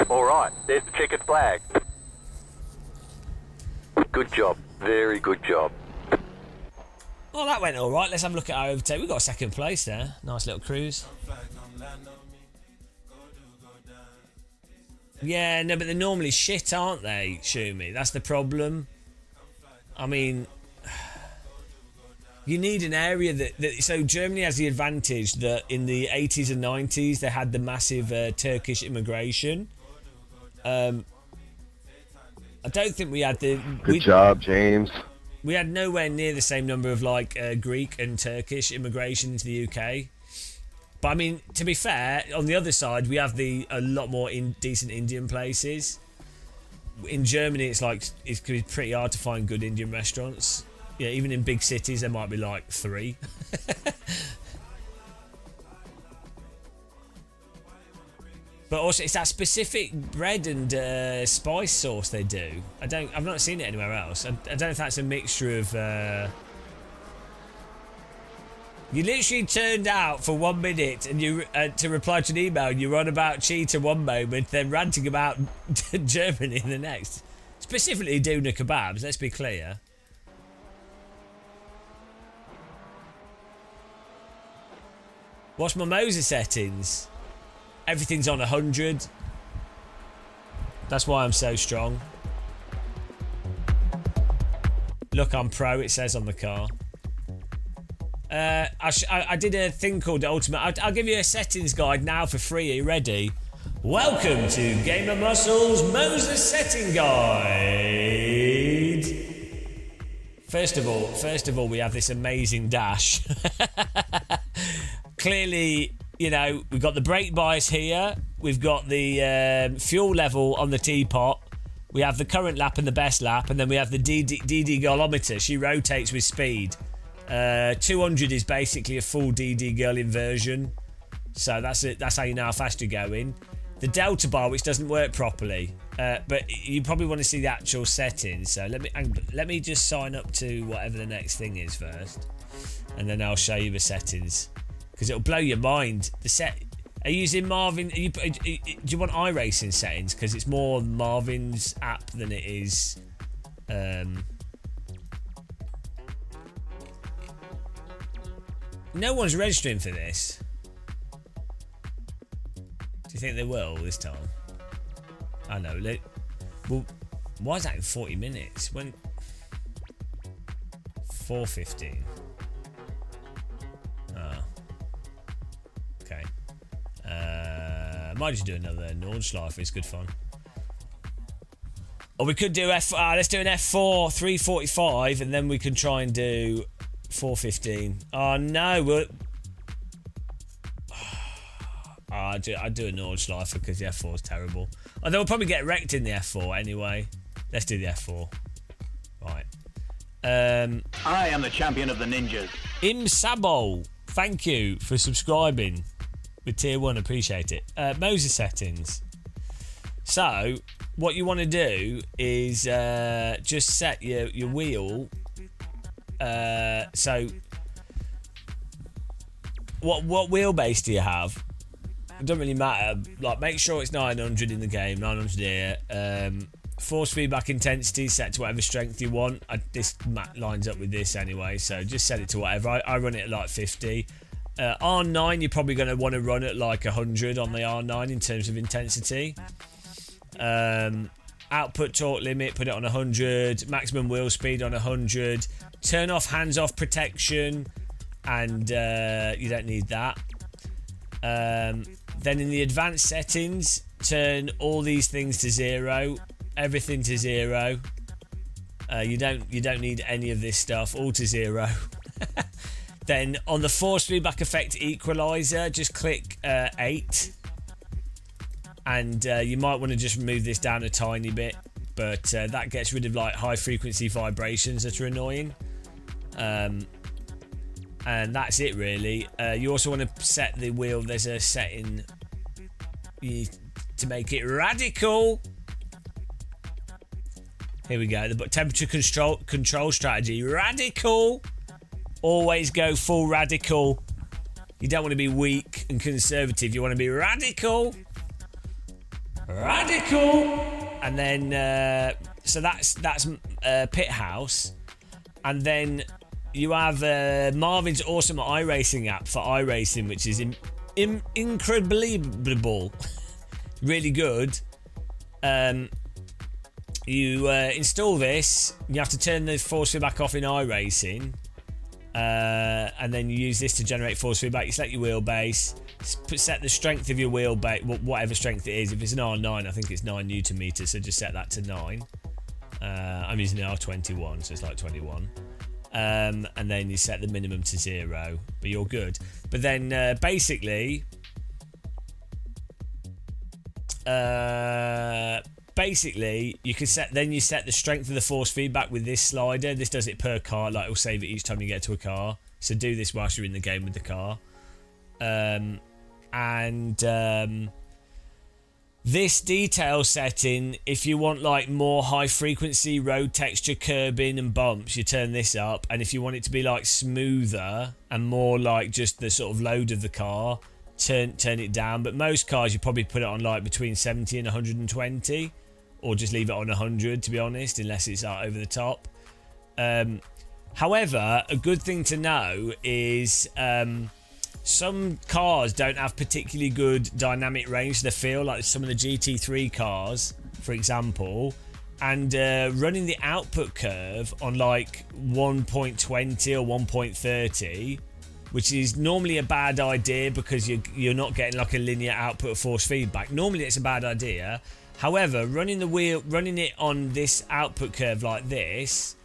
[SPEAKER 2] All right, there's the checkered flag. Good job. Very good job.
[SPEAKER 1] Well, that went all right. Let's have a look at our overtake. We got a second place there. Nice little cruise. Yeah, no, but they're normally shit, aren't they, Shumi? That's the problem. I mean, you need an area that... So Germany has the advantage that in the 80s and 90s, they had the massive Turkish immigration. I don't think we had the...
[SPEAKER 16] Good job, James.
[SPEAKER 1] We had nowhere near the same number of, like, Greek and Turkish immigration into the UK. But I mean, to be fair, on the other side, we have a lot more decent Indian places. In Germany, it's pretty hard to find good Indian restaurants. Yeah, even in big cities, there might be like 3. But also, it's that specific bread and spice sauce they do. I've not seen it anywhere else. I don't know if that's a mixture of You literally turned out for 1 minute and you to reply to an email. And you were on about Cheetah one moment, then ranting about Germany the next. Specifically Doona kebabs. Let's be clear. What's my Moza settings? Everything's on 100. That's why I'm so strong. Look, I'm pro, it says on the car. I did a thing called Ultimate. I'll give you a settings guide now for free. Are you ready? Welcome to Gamer Muscle's Moza setting guide. First of all, we have this amazing dash. Clearly, you know, we've got the brake bias here. We've got the fuel level on the teapot. We have the current lap and the best lap, and then we have the DD girlometer. She rotates with speed. 200 is basically a full DD girl inversion, so that's it. That's how you know how fast you're going. The delta bar, which doesn't work properly, but you probably want to see the actual settings. So let me just sign up to whatever the next thing is first, and then I'll show you the settings because it'll blow your mind. The set. Are you using Marvin? Do you want iRacing settings? Because it's more Marvin's app than it is. No one's registering for this. Do you think they will this time? I know. Well, why is that in 40 minutes? When 4:15. Oh. Okay. I might just do another Nordschleife. It's good fun. Or we could do let's do an F4 3:45, and then we can try and do 4:15. Oh no, I'd do a Nordschleife because the F4 is terrible. Although we'll probably get wrecked in the F4 anyway. Let's do the F4. Right.
[SPEAKER 12] I am the champion of the ninjas.
[SPEAKER 1] Im Sabo, thank you for subscribing with tier 1, appreciate it. Moza settings. So what you want to do is just set your wheel. So what wheelbase do you have? It doesn't really matter. Like, make sure it's 900 in the game, 900 here. Force feedback intensity set to whatever strength you want. This lines up with this anyway, so just set it to whatever. I run it at like 50. R9 you're probably going to want to run at like 100 on the R9 in terms of intensity. Output torque limit, put it on 100. Maximum wheel speed on 100. Turn off hands-off protection, and you don't need that. Then in the advanced settings, turn all these things to 0, everything to 0. You don't need any of this stuff, all to 0. Then on the force feedback effect equalizer, just click 8. And you might want to just remove this down a tiny bit, but that gets rid of like high frequency vibrations that are annoying. And that's it really. You also want to set the wheel. There's a setting to make it radical. Here we go. The temperature control strategy. Radical. Always go full radical. You don't want to be weak and conservative. You want to be radical. Radical. And then so that's pit house. And then you have Marvin's awesome iRacing app for iRacing, which is incredible. Really good. You install this, you have to turn the force feedback off in iRacing, and then you use this to generate force feedback. You select your wheelbase, set the strength of your wheelbase, whatever strength it is. If it's an R9, I think it's 9 Newton meters, so just set that to 9. I'm using the R21, so it's like 21. And then you set the minimum to 0, but you're good. But then basically you can set the strength of the force feedback with this slider. This does it per car, like it'll save it each time you get to a car. So do this whilst you're in the game with the car. This detail setting, if you want like more high frequency road texture, curbing and bumps, you turn this up. And if you want it to be like smoother and more like just the sort of load of the car, turn it down. But most cars you probably put it on like between 70 and 120, or just leave it on 100 to be honest, unless it's over the top. However, a good thing to know is some cars don't have particularly good dynamic range to the feel, like some of the GT3 cars, for example, and running the output curve on like 1.20 or 1.30, which is normally a bad idea because you're not getting like a linear output of force feedback. Normally it's a bad idea. However, running it on this output curve like this,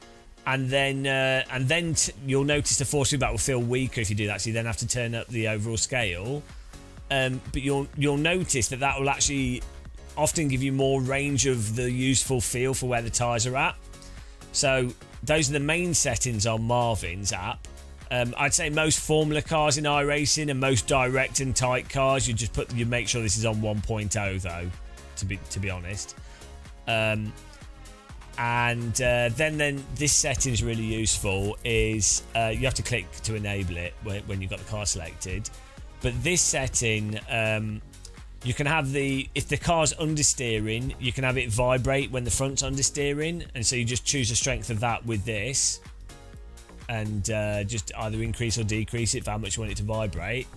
[SPEAKER 1] and then you'll notice the force feedback will feel weaker if you do that, so you then have to turn up the overall scale. But you'll notice that will actually often give you more range of the useful feel for where the tyres are at. So those are the main settings on Marvin's app. I'd say most Formula cars in iRacing and most direct and tight cars, you make sure this is on 1.0 though, to be honest. And then this setting is really useful. Is you have to click to enable it when you've got the car selected. But this setting, you can have if the car's understeering, you can have it vibrate when the front's understeering, and so you just choose the strength of that with this, and just either increase or decrease it for how much you want it to vibrate.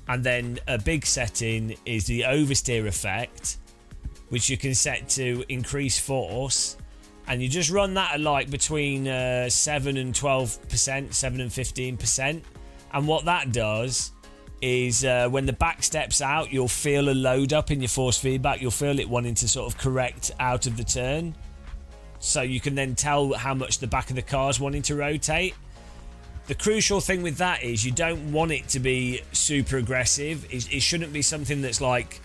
[SPEAKER 1] And then a big setting is the oversteer effect, which you can set to increase force. And you just run that at like between 7 and 12%, 7 and 15%. And what that does is when the back steps out, you'll feel a load up in your force feedback. You'll feel it wanting to sort of correct out of the turn. So you can then tell how much the back of the car is wanting to rotate. The crucial thing with that is you don't want it to be super aggressive. It shouldn't be something that's like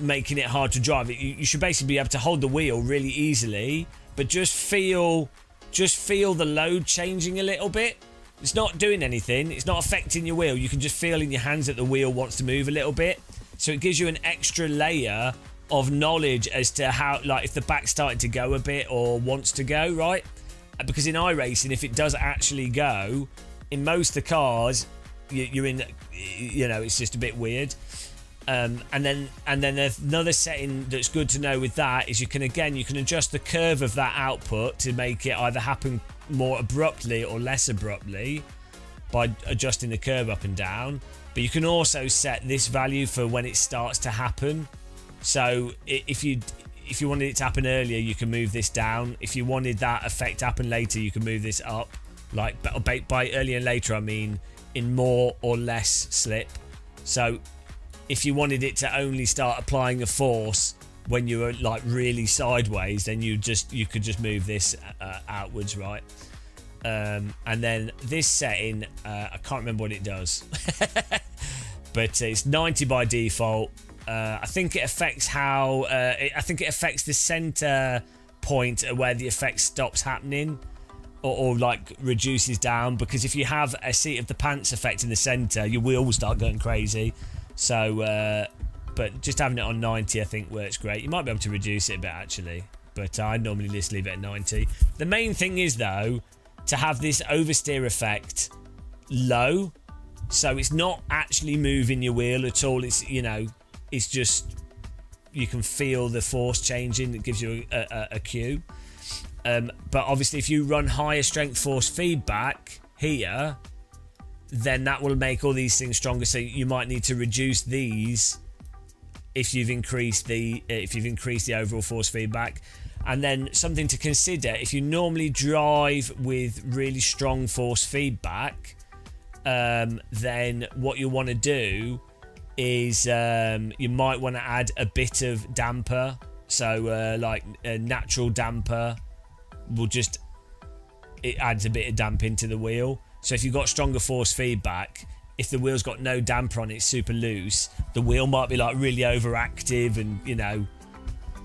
[SPEAKER 1] making it hard to drive. You should basically be able to hold the wheel really easily, but just feel the load changing a little bit. It's not doing anything. It's not affecting your wheel. You can just feel in your hands that the wheel wants to move a little bit. So it gives you an extra layer of knowledge as to how, like, if the back's starting to go a bit or wants to go, right? Because in iRacing, if it does actually go, in most of the cars, you're in, it's just a bit weird. And then another setting that's good to know with that is you can adjust the curve of that output to make it either happen more abruptly or less abruptly by adjusting the curve up and down. But you can also set this value for when it starts to happen. So if you wanted it to happen earlier, you can move this down. If you wanted that effect to happen later, you can move this up. Like by earlier and later, I mean in more or less slip. So if you wanted it to only start applying the force when you were like really sideways, then you could just move this outwards, right? And then this setting, I can't remember what it does, but it's 90 by default. I think it affects it affects the center point where the effect stops happening, or like reduces down. Because if you have a seat of the pants effect in the center, your wheel will start going crazy. So, but just having it on 90, I think works great. You might be able to reduce it a bit actually, but I normally just leave it at 90. The main thing is though, to have this oversteer effect low, so it's not actually moving your wheel at all. It's just, you can feel the force changing. It gives you a cue. But obviously if you run higher strength force feedback here, then that will make all these things stronger. So you might need to reduce these if you've increased the overall force feedback. And then something to consider, if you normally drive with really strong force feedback, then what you want to do is you might want to add a bit of damper. So like a natural damper it adds a bit of damp into the wheel. So if you've got stronger force feedback, if the wheel's got no damper on it, it's super loose, the wheel might be like really overactive, and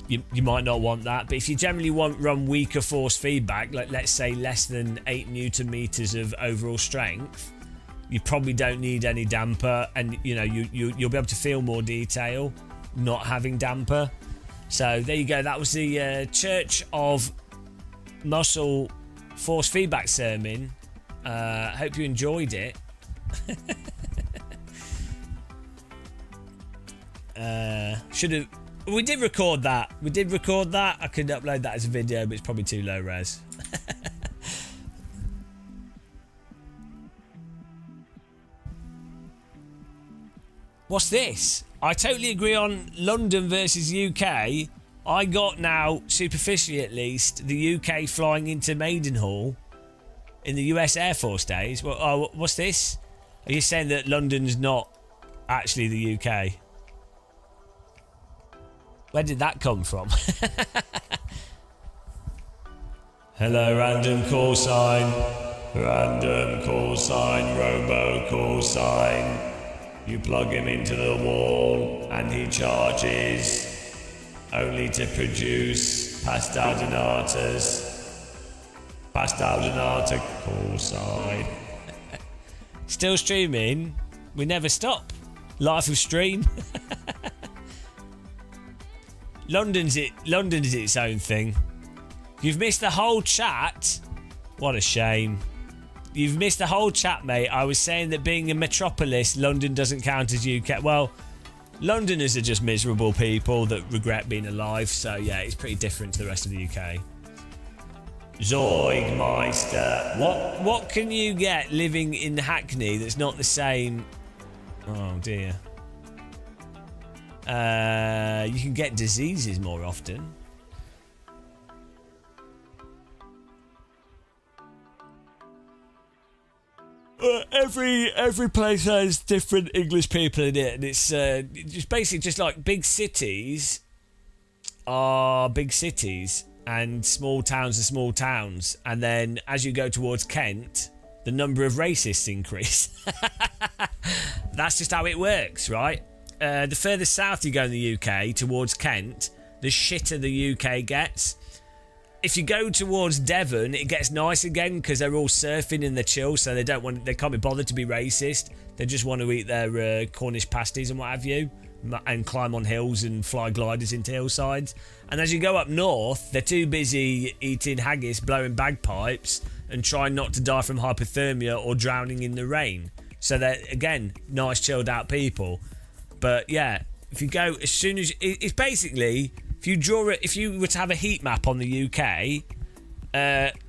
[SPEAKER 1] you might not want that. But if you generally run weaker force feedback, like let's say less than 8 Newton meters of overall strength, you probably don't need any damper, and you'll be able to feel more detail. not having damper. So there you go. That was the Church of Muscle Force Feedback sermon. Hope you enjoyed it. We did record that. I could upload that as a video, but it's probably too low res. What's this? I totally agree on London versus UK. I got now, superficially at least, the UK flying into Maidenhall in the US Air Force days. Well, what's this? Are you saying that London's not actually the UK? Where did that come from? Hello, random call sign. Random call sign, robo call sign. You plug him into the wall and he charges only to produce pasta donata call sign. Still streaming. We never stop. Life of stream. London's its own thing. You've missed the whole chat. What a shame. You've missed the whole chat, mate. I was saying that being a metropolis, London doesn't count as UK. Well, Londoners are just miserable people that regret being alive. So yeah, it's pretty different to the rest of the UK. Zoigmeister. What can you get living in Hackney that's not the same? Oh dear. You can get diseases more often. Every place has different English people in it, and it's just basically just like big cities are big cities and small towns are small towns, and then as you go towards Kent, the number of racists increase. That's just how it works, right? The further south you go in the UK towards Kent, the shitter the UK gets. If you go towards Devon, it gets nice again because they're all surfing and they're chill, so they can't be bothered to be racist. They just want to eat their Cornish pasties and what have you, and climb on hills and fly gliders into hillsides. And as you go up north, they're too busy eating haggis, blowing bagpipes, and trying not to die from hypothermia or drowning in the rain. So they're, again, nice chilled out people. But yeah, if you go as soon as it's basically, if you were to have a heat map on the UK,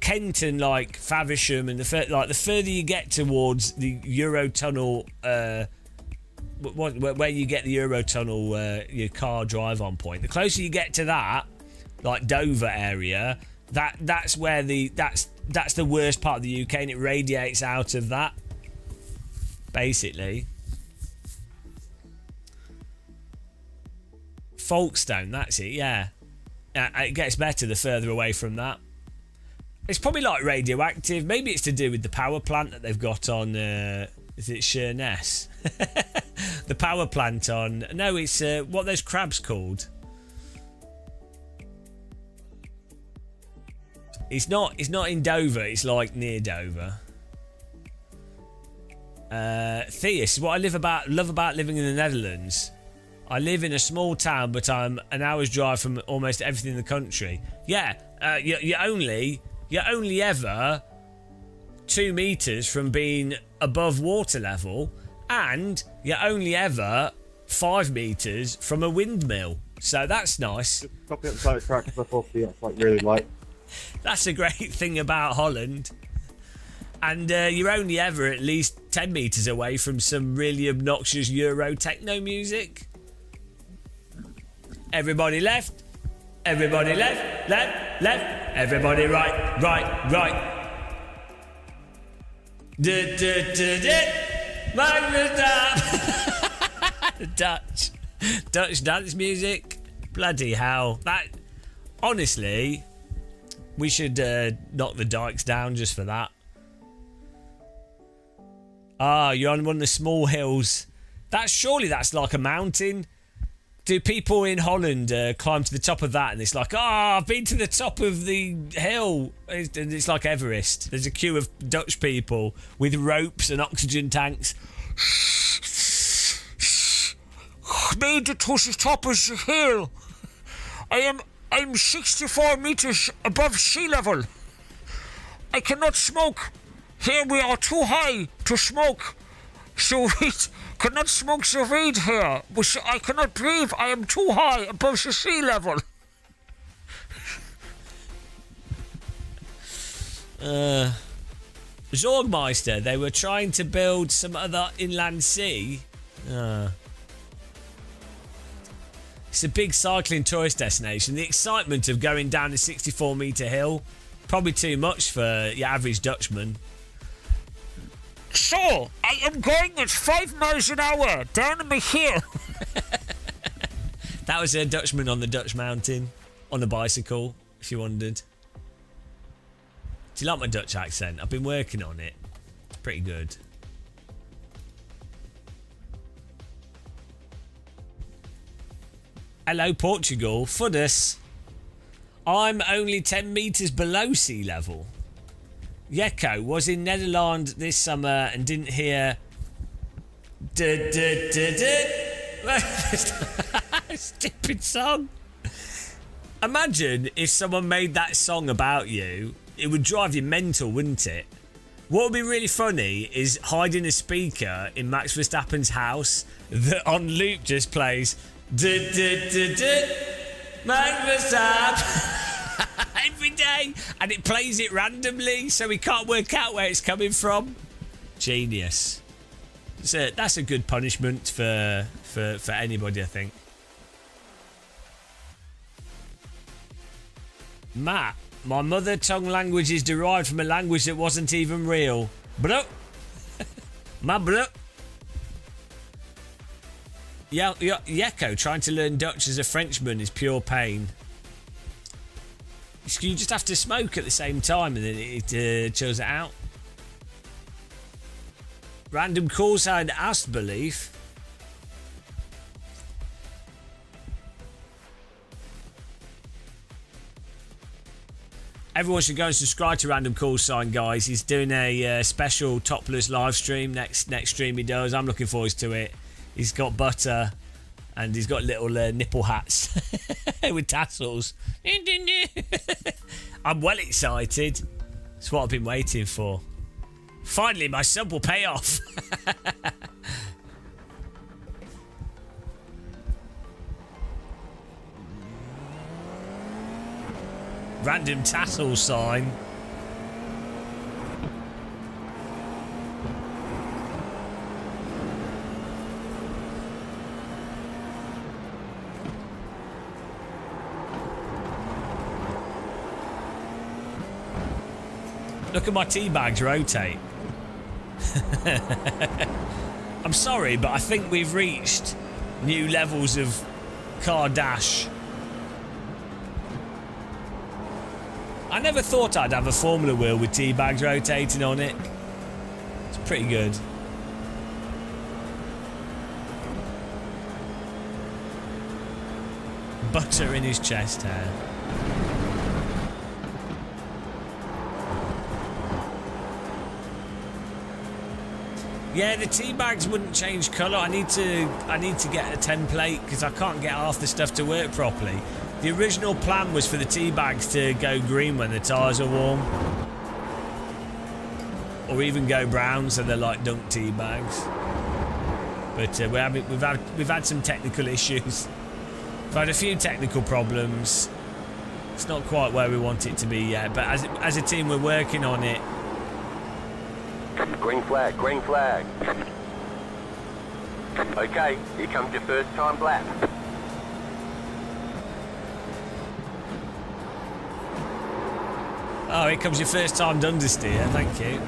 [SPEAKER 1] Kent and like Faversham and the further you get towards the Eurotunnel, where you get the Eurotunnel, your car drive on point, the closer you get to that, like Dover area, that's where that's the worst part of the UK, and it radiates out of that, basically. Folkestone, that's it, yeah. It gets better the further away from that. It's probably like radioactive. Maybe it's to do with the power plant that they've got on, is it Sheerness? The power plant on, no, it's, what are those crabs called? It's not in Dover, it's like near Dover. Theus, what I love about living in the Netherlands. I live in a small town, but I'm an hour's drive from almost everything in the country. Yeah, you're only ever 2 meters from being above water level, and you're only ever 5 meters from a windmill. So that's nice.
[SPEAKER 3] Copy up the side track because I thought it's like really light.
[SPEAKER 1] That's a great thing about Holland. And you're only ever at least 10 meters away from some really obnoxious Euro techno music. Everybody left, everybody left, everybody right. Dutch dance music. Bloody hell. That, honestly, we should knock the dikes down just for that. You're on one of the small hills. Surely that's like a mountain. Do people in Holland climb to the top of that and it's like, I've been to the top of the hill. It's like Everest. There's a queue of Dutch people with ropes and oxygen tanks. I've made it to the top of the hill. I'm 64 meters above sea level. I cannot smoke. Here we are too high to smoke. So we cannot smoke the weed here. I cannot breathe. I am too high above the sea level. Zorgmeister, they were trying to build some other inland sea. It's a big cycling tourist destination. The excitement of going down a 64-metre hill, probably too much for your average Dutchman. So, I am going at 5 miles an hour down the hill. That was a Dutchman on the Dutch mountain on a bicycle, if you wondered. Do you like my Dutch accent? I've been working on it. It's pretty good. Hello, Portugal. Fudus. I'm only 10 metres below sea level. Jekko was in Netherlands this summer and didn't hear... Stupid song. Imagine if someone made that song about you. It would drive you mental, wouldn't it? What would be really funny is hiding a speaker in Max Verstappen's house that on loop just plays Max Verstappen every day, and it plays it randomly so we can't work out where it's coming from. Genius. So that's a good punishment for anybody, I think. Matt, my mother tongue language is derived from a language that wasn't even real. Bro. My bro. Jekko trying to learn Dutch as a Frenchman is pure pain. You just have to smoke at the same time and then it chills it out. Random call sign Asbelief. Everyone should go and subscribe to Random Call Sign, guys. He's doing a special topless live stream next stream he does. I'm looking forward to it. He's got butter and he's got little nipple hats with tassels. I'm well excited. It's what I've been waiting for. Finally, my sub will pay off. Random tassel sign. Look at my tea bags rotate. I'm sorry, but I think we've reached new levels of car dash. I never thought I'd have a Formula wheel with tea bags rotating on it. It's pretty good. Butter in his chest hair. Yeah, the tea bags wouldn't change colour. I need to get a template because I can't get half the stuff to work properly. The original plan was for the tea bags to go green when the tyres are warm, or even go brown, so they're like dunk tea bags. But we've had some technical issues. We've had a few technical problems. It's not quite where we want it to be yet, but as a team, we're working on it.
[SPEAKER 2] Green flag, green flag. Okay, here comes your first time lap.
[SPEAKER 1] Oh, here comes your first time understeer, thank you.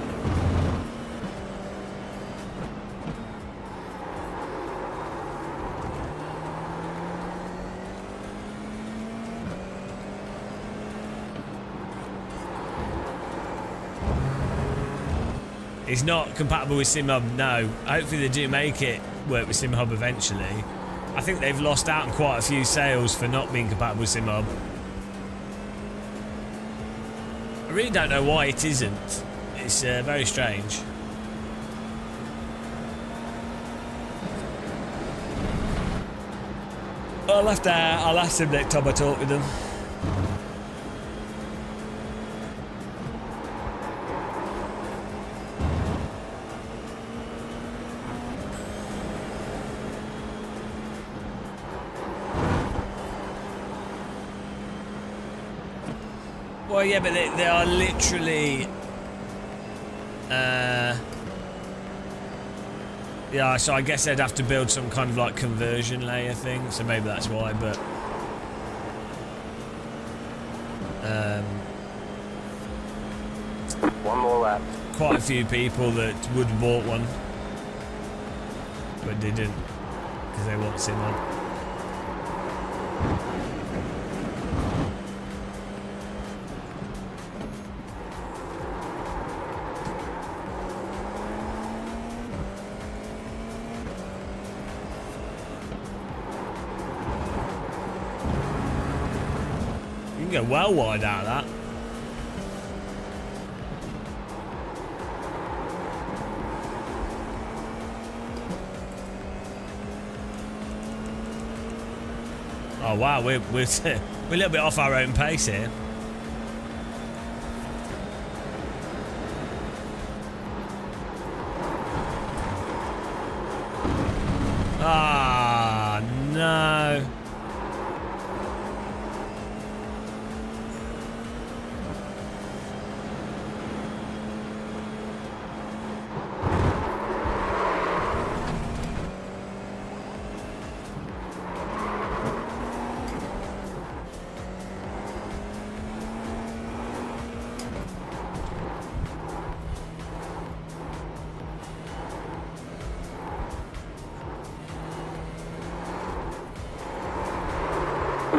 [SPEAKER 1] It's not compatible with SimHub, no. Hopefully they do make it work with SimHub eventually. I think they've lost out on quite a few sales for not being compatible with SimHub. I really don't know why it isn't. It's very strange. I'll ask him next time I talk with him. Well, yeah, but they are literally... yeah, so I guess they'd have to build some kind of like conversion layer thing, so maybe that's why, but...
[SPEAKER 2] One more lap.
[SPEAKER 1] Quite a few people that would have bought one, but didn't, because they want sim on. You can go well wide out of that. Oh wow, we're a little bit off our own pace here. Ah, no.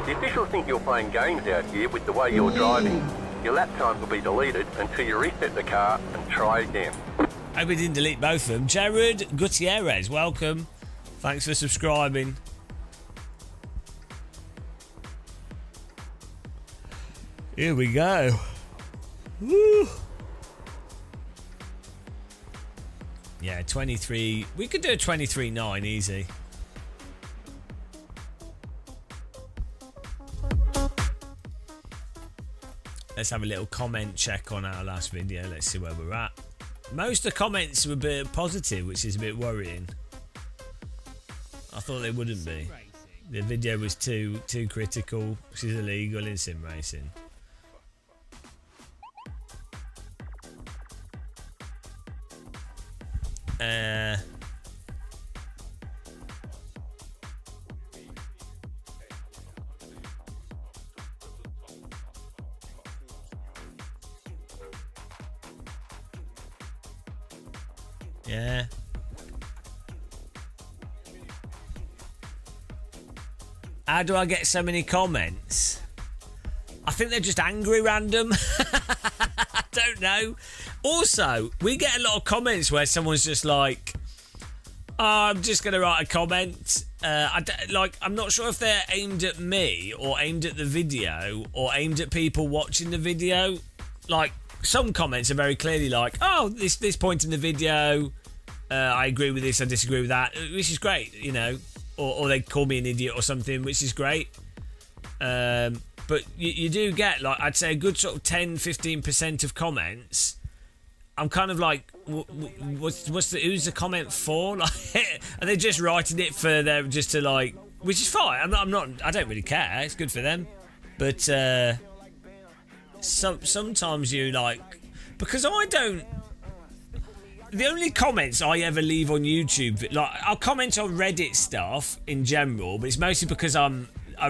[SPEAKER 2] The officials think you're playing games out here with the way you're driving. Your lap times will be deleted until you reset the car and try again.
[SPEAKER 1] Hope we didn't delete both of them. Jared Gutierrez, welcome. Thanks for subscribing. Here we go. Woo. Yeah, 23. We could do a 23.9 easy. Let's have a little comment check on our last video. Let's see where we're at. Most of the comments were a bit positive, which is a bit worrying. I thought they wouldn't be. The video was too critical, which is illegal in sim racing. Yeah. How do I get so many comments? I think they're just angry random. I don't know. Also, we get a lot of comments where someone's just like, oh, I'm just going to write a comment. I'm not sure if they're aimed at me or aimed at the video or aimed at people watching the video. Like, some comments are very clearly like, oh, this point in the video, I agree with this, I disagree with that, which is great, you know, or they call me an idiot or something, which is great. But you do get, like, I'd say a good sort of 10-15% of comments. I'm kind of like, who's the comment for? Like, are they just writing it for them just to like, which is fine. I don't really care. It's good for them. But sometimes you like, because I don't. The only comments I ever leave on YouTube, like I'll comment on Reddit stuff in general, but it's mostly because I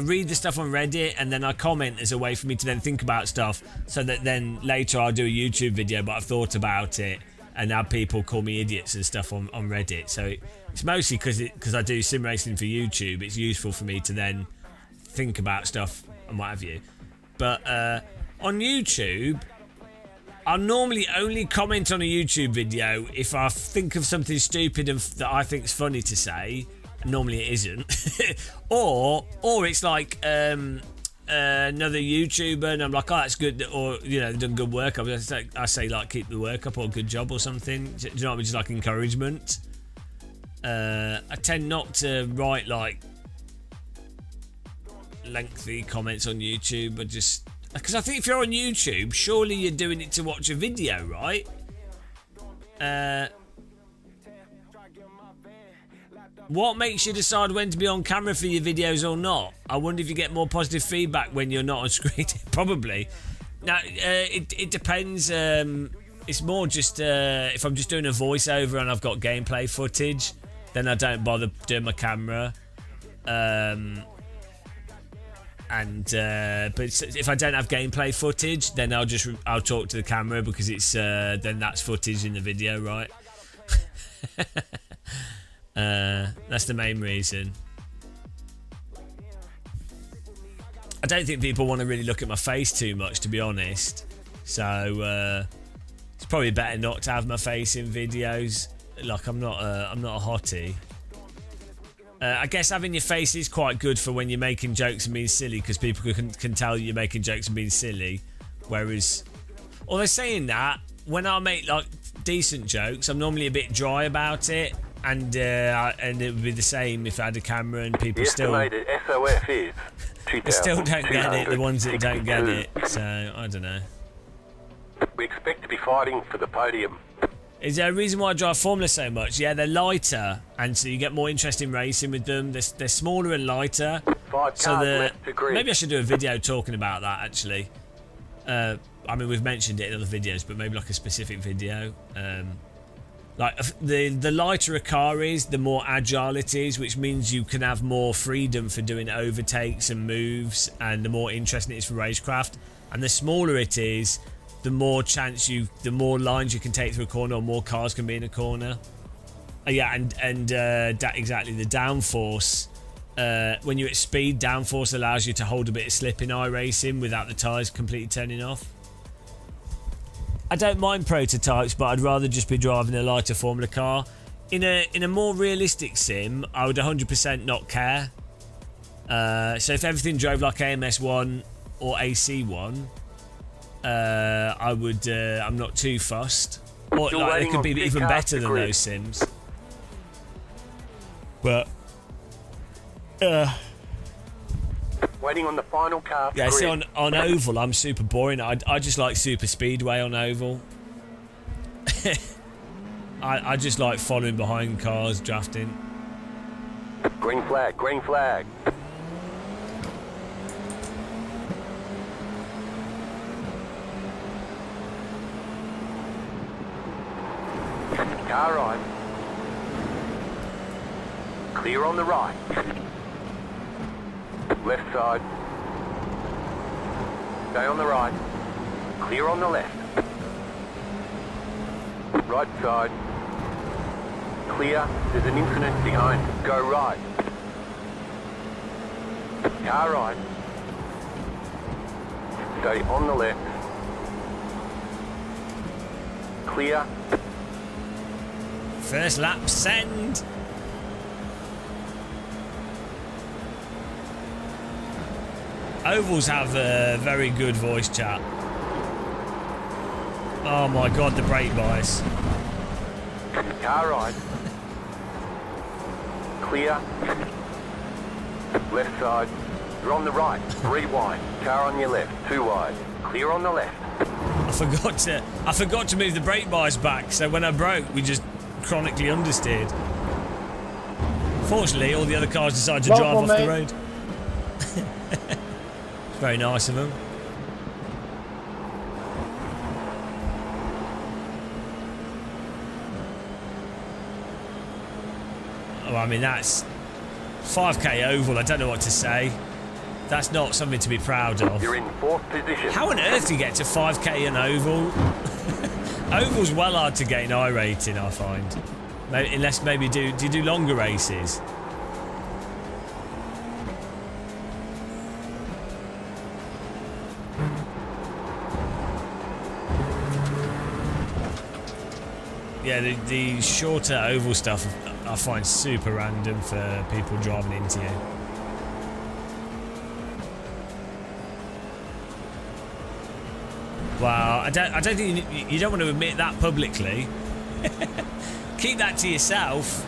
[SPEAKER 1] read the stuff on Reddit and then I comment as a way for me to then think about stuff, so that then later I'll do a YouTube video, but I've thought about it and now people call me idiots and stuff on Reddit. So it's mostly because I do sim racing for YouTube. It's useful for me to then think about stuff and what have you. But on YouTube, I'll normally only comment on a YouTube video if I think of something stupid and that I think is funny to say. Normally it isn't. or it's like another YouTuber and I'm like, oh, that's good, or you know, they've done good work. I say like, keep the work up or good job or something. Do you know what I mean? Just like encouragement. I tend not to write like lengthy comments on YouTube. Because I think if you're on YouTube, surely you're doing it to watch a video, right? What makes you decide when to be on camera for your videos or not? I wonder if you get more positive feedback when you're not on screen. Probably. Now, it depends. It's more just if I'm just doing a voiceover and I've got gameplay footage, then I don't bother doing my camera. But if I don't have gameplay footage, then I'll talk to the camera because it's then that's footage in the video, right? That's the main reason. I don't think people want to really look at my face too much, to be honest. So it's probably better not to have my face in videos. Like I'm not a hottie. I guess having your face is quite good for when you're making jokes and being silly, because people can tell you're making jokes and being silly. Whereas, although saying that, when I make like decent jokes, I'm normally a bit dry about it, and it would be the same if I had a camera and people
[SPEAKER 2] The
[SPEAKER 1] still.
[SPEAKER 2] estimated SOF is
[SPEAKER 1] They still don't get it. The ones that don't get it. So I don't know.
[SPEAKER 2] We expect to be fighting for the podium.
[SPEAKER 1] Is there a reason why I drive Formula so much? Yeah, they're lighter, and so you get more interest in racing with them. They're smaller and lighter.
[SPEAKER 2] 5 cars left to grid.
[SPEAKER 1] Maybe I should do a video talking about that, actually. I mean, we've mentioned it in other videos, but maybe like a specific video. Like the lighter a car is, the more agile it is, which means you can have more freedom for doing overtakes and moves, and the more interesting it is for racecraft. And the smaller it is, the more lines you can take through a corner, or more cars can be in a corner. Yeah, and exactly, the downforce. When you're at speed, downforce allows you to hold a bit of slip in iRacing without the tyres completely turning off. I don't mind prototypes, but I'd rather just be driving a lighter Formula car. In a more realistic sim, I would 100% not care. So if everything drove like AMS1 or AC1, I would. I'm not too fussed. Or like, they could be even better than those sims. But
[SPEAKER 2] waiting on the final car.
[SPEAKER 1] Yeah, see, on oval, I'm super boring. I just like super speedway on oval. I just like following behind cars, drafting.
[SPEAKER 2] Green flag, green flag. Car right. Clear on the right. Left side. Stay on the right. Clear on the left. Right side. Clear. There's an incident behind. Go right. Car right. Stay on the left. Clear.
[SPEAKER 1] First lap, send. Ovals have a very good voice chat. Oh my god, the brake bias.
[SPEAKER 2] Car right. Clear. Left side. You're on the right. 3 wide. Car on your left. 2 wide. Clear on the left.
[SPEAKER 1] I forgot to move the brake bias back, so when I broke, we just chronically understeered. Fortunately, all the other cars decided to drive off the road. It's very nice of them. Oh, I mean, that's 5k oval. I don't know what to say. That's not something to be proud of.
[SPEAKER 2] You're in 4th position.
[SPEAKER 1] How on earth do you get to 5k in oval? Oval's well hard to get in iRating, I find. Maybe, unless maybe do you do longer races? Yeah, the shorter oval stuff I find super random for people driving into you. Wow, I don't think you don't want to admit that publicly. Keep that to yourself.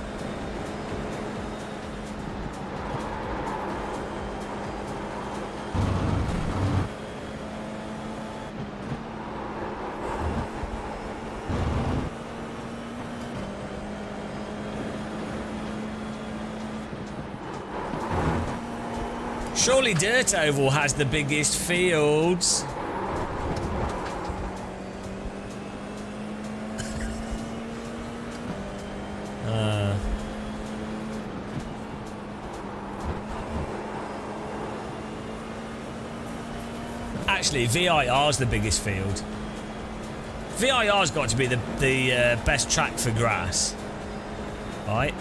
[SPEAKER 1] Surely Dirt Oval has the biggest fields. Actually, VIR's the biggest field. VIR's got to be the best track for grass, right?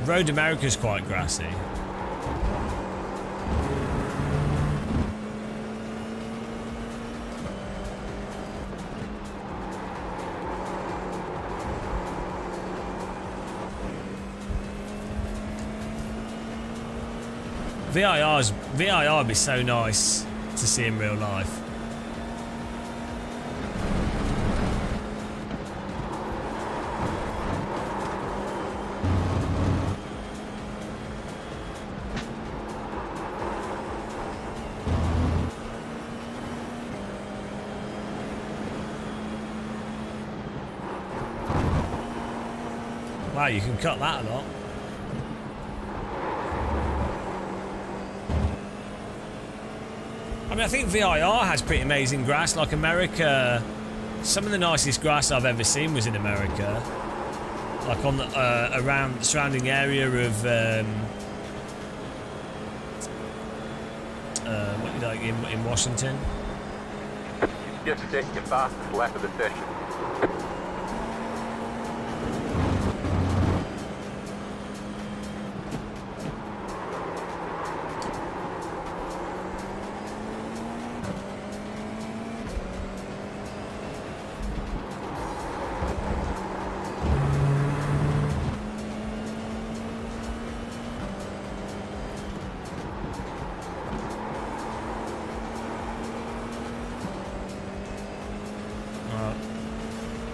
[SPEAKER 1] Road America's quite grassy. VIR would be so nice to see in real life. Wow, you can cut that a lot. I mean, I think VIR has pretty amazing grass. Like America, some of the nicest grass I've ever seen was in America. Like on the around the surrounding area of what you like in Washington.
[SPEAKER 2] Just set your fastest lap of the session.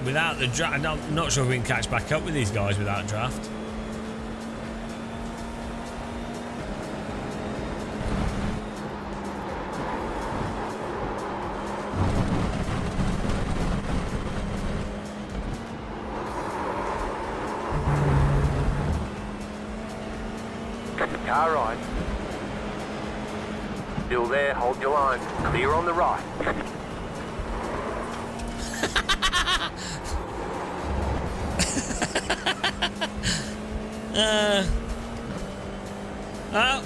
[SPEAKER 1] Without the draft, I'm not sure if we can catch back up with these guys without draft.
[SPEAKER 2] Car right. Still there, hold your line. Clear on the right.
[SPEAKER 1] Oh,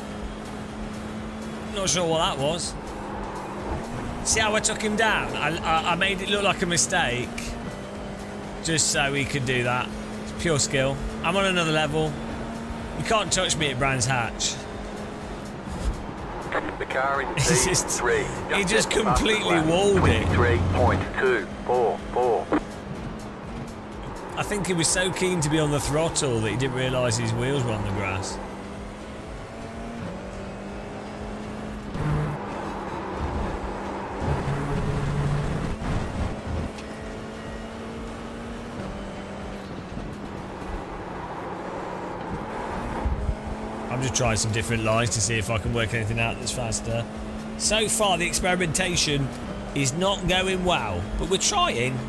[SPEAKER 1] not sure what that was. See how I took him down? I made it look like a mistake just so he could do that. It's pure skill. I'm on another level. You can't touch me at Brands Hatch.
[SPEAKER 2] The car in
[SPEAKER 1] It's
[SPEAKER 2] C3.
[SPEAKER 1] just, he just completely walled it.
[SPEAKER 2] 23.244.
[SPEAKER 1] I think he was so keen to be on the throttle that he didn't realise his wheels were on the grass. I'm just trying some different lines to see if I can work anything out that's faster. So far, the experimentation is not going well, but we're trying.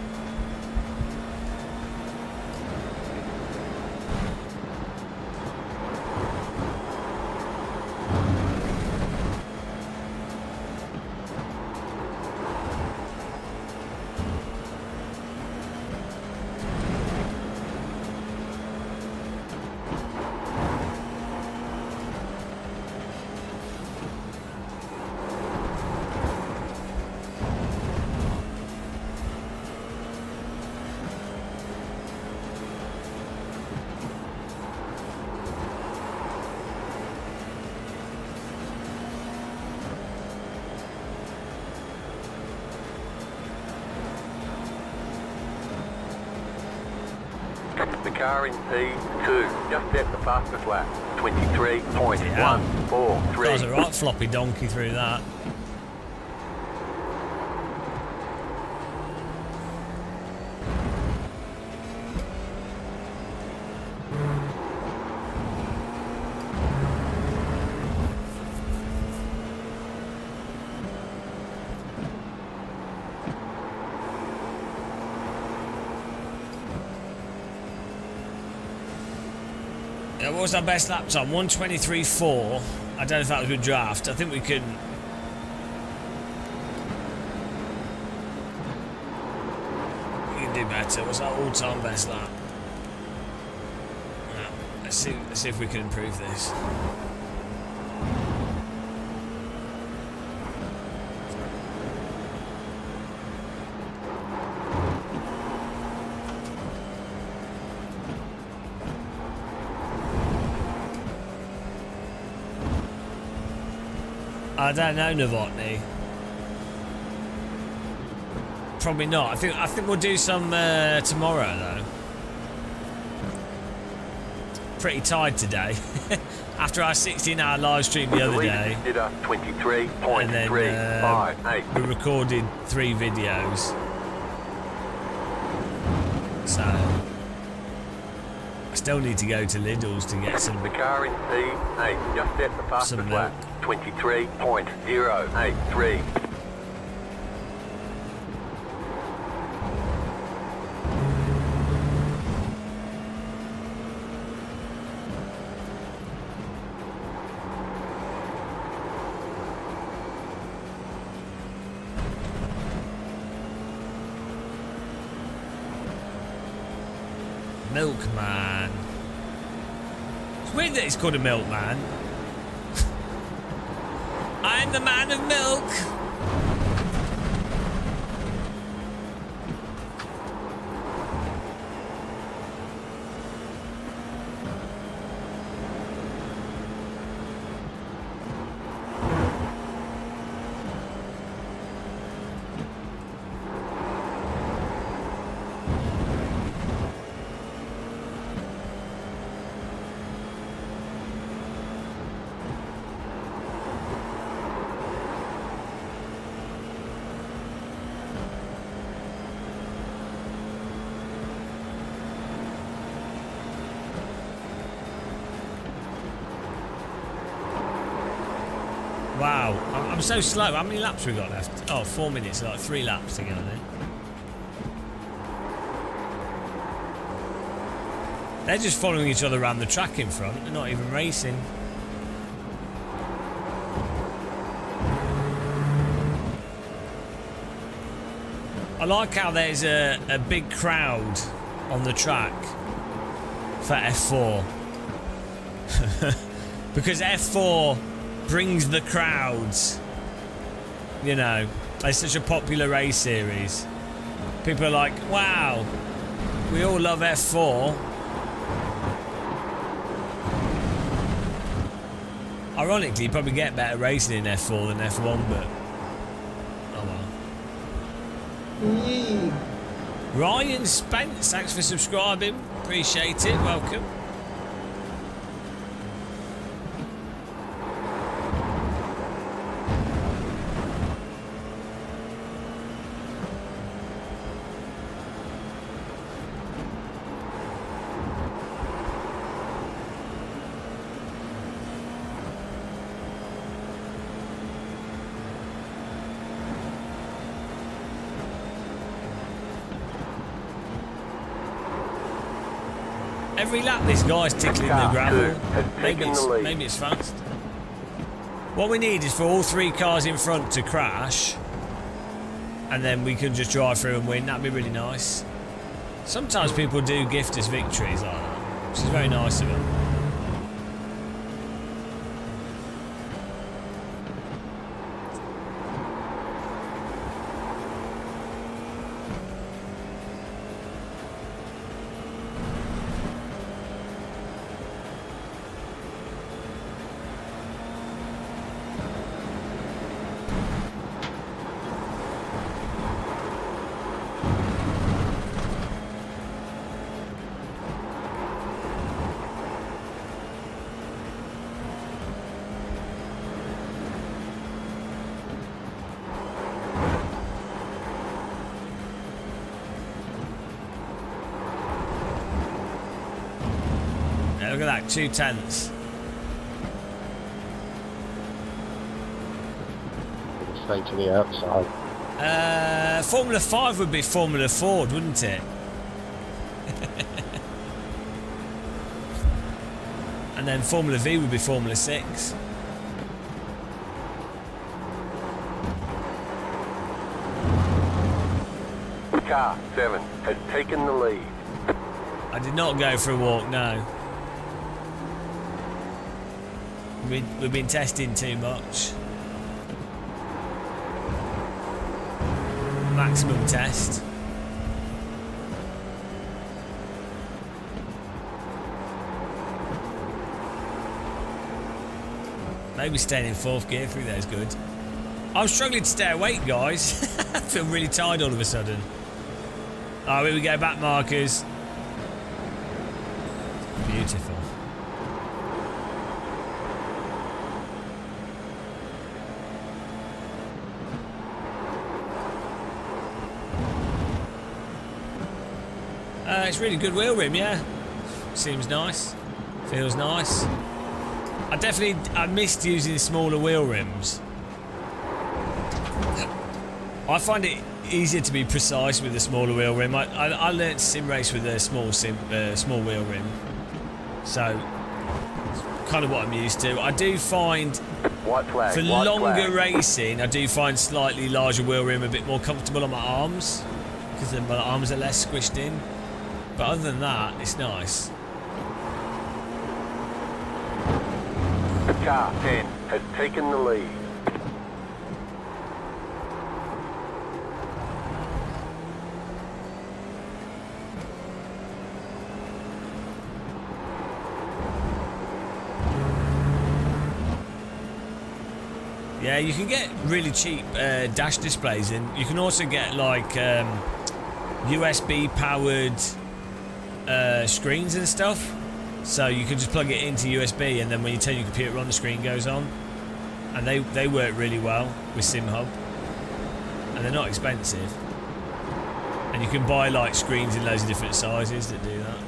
[SPEAKER 2] The car in P2. Just set the fastest lap. 23.143.
[SPEAKER 1] That was a right floppy donkey through that. So what was our best lap time? 1:23.4. I don't know if that was with draft. I think we can. We can do better. What's our all-time best lap? Let's see if we can improve this. I don't know, Novotny. Probably not. I think we'll do some tomorrow though. Pretty tired today. After our 16-hour live stream the other day. And then we recorded 3 videos. So I still need to go to Lidl's to get some.
[SPEAKER 2] The car in P8 just set the fastest lap. 23.083.
[SPEAKER 1] Milkman. It's weird that it's called a milkman. I'm the man of milk. Wow, I'm so slow. How many laps we got left? Oh, 4 minutes, like 3 laps to go then. They're just following each other around the track in front. They're not even racing. I like how there's a big crowd on the track for F4. Because F4 brings the crowds. You know, it's such a popular race series. People are like, wow, we all love F4. Ironically, you probably get better racing in F4 than F1, but oh well. Ryan Spence, thanks for subscribing. Appreciate it. Welcome. Every lap this guy's tickling the gravel. Maybe it's fast. What we need is for all 3 cars in front to crash, and then we can just drive through and win. That'd be really nice. Sometimes people do gift us victories like that, which is very nice of them. Look at that, 2/10.
[SPEAKER 5] Straight to the outside.
[SPEAKER 1] Formula 5 would be Formula Ford, wouldn't it? And then Formula V would be Formula 6.
[SPEAKER 2] Car 7 has taken the lead.
[SPEAKER 1] I did not go for a walk, no. We've been testing too much. Maximum test. Maybe staying in 4th gear through there is good. I'm struggling to stay awake, guys. I feel really tired all of a sudden. Oh, here we go, back markers. Beautiful. It's really good wheel rim, yeah. Seems nice. Feels nice. I missed using smaller wheel rims. I find it easier to be precise with a smaller wheel rim. I learnt sim race with a small wheel rim, so it's kind of what I'm used to. I do find for longer racing, I do find slightly larger wheel rim a bit more comfortable on my arms because then my arms are less squished in. But other than that, it's nice.
[SPEAKER 2] Car 10 has taken the lead.
[SPEAKER 1] Yeah, you can get really cheap dash displays, and you can also get like USB powered screens and stuff. So you can just plug it into USB, and then when you turn your computer on, the screen goes on. And they work really well with SimHub, and they're not expensive. And you can buy like screens in loads of different sizes that do that.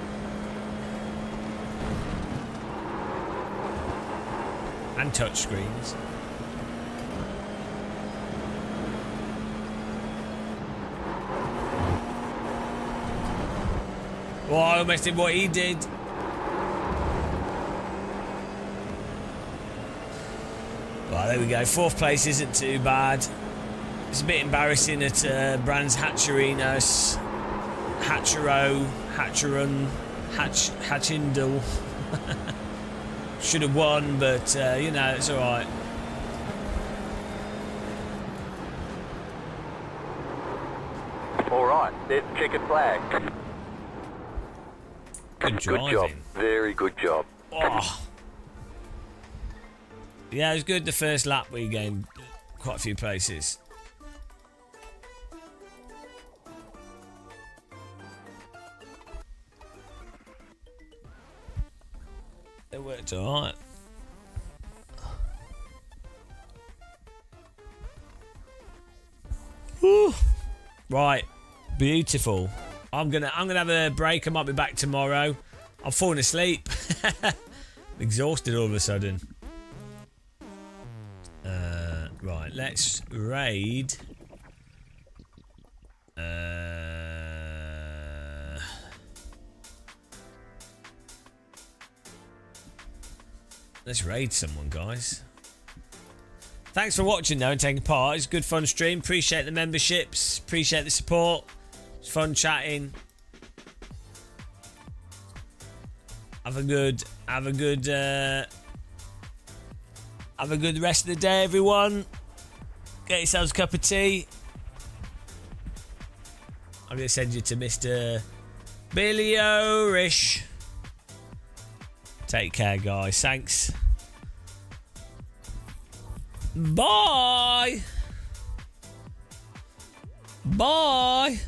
[SPEAKER 1] And touch screens. Well, I almost did what he did. Well, there we go. 4th place isn't too bad. It's a bit embarrassing at Brands Hatcherinos, Hatcherun, Hatchindle. Should have won, but you know, it's alright.
[SPEAKER 2] Alright, let's check a flag.
[SPEAKER 1] Good driving.
[SPEAKER 2] Good job. Very good job.
[SPEAKER 1] Oh. Yeah, it was good the first lap. We gained quite a few places. It worked alright. Right, beautiful. I'm gonna have a break. I might be back tomorrow. I'm falling asleep. I'm exhausted all of a sudden. Right, let's raid. Let's raid someone, guys. Thanks for watching though and taking part. It's a good fun stream. Appreciate the memberships. Appreciate the support. It's fun chatting. Have a good rest of the day, everyone. Get yourselves a cup of tea. I'm gonna send you to Mr. Billy O'Rish. Take care, guys. Thanks. Bye. Bye.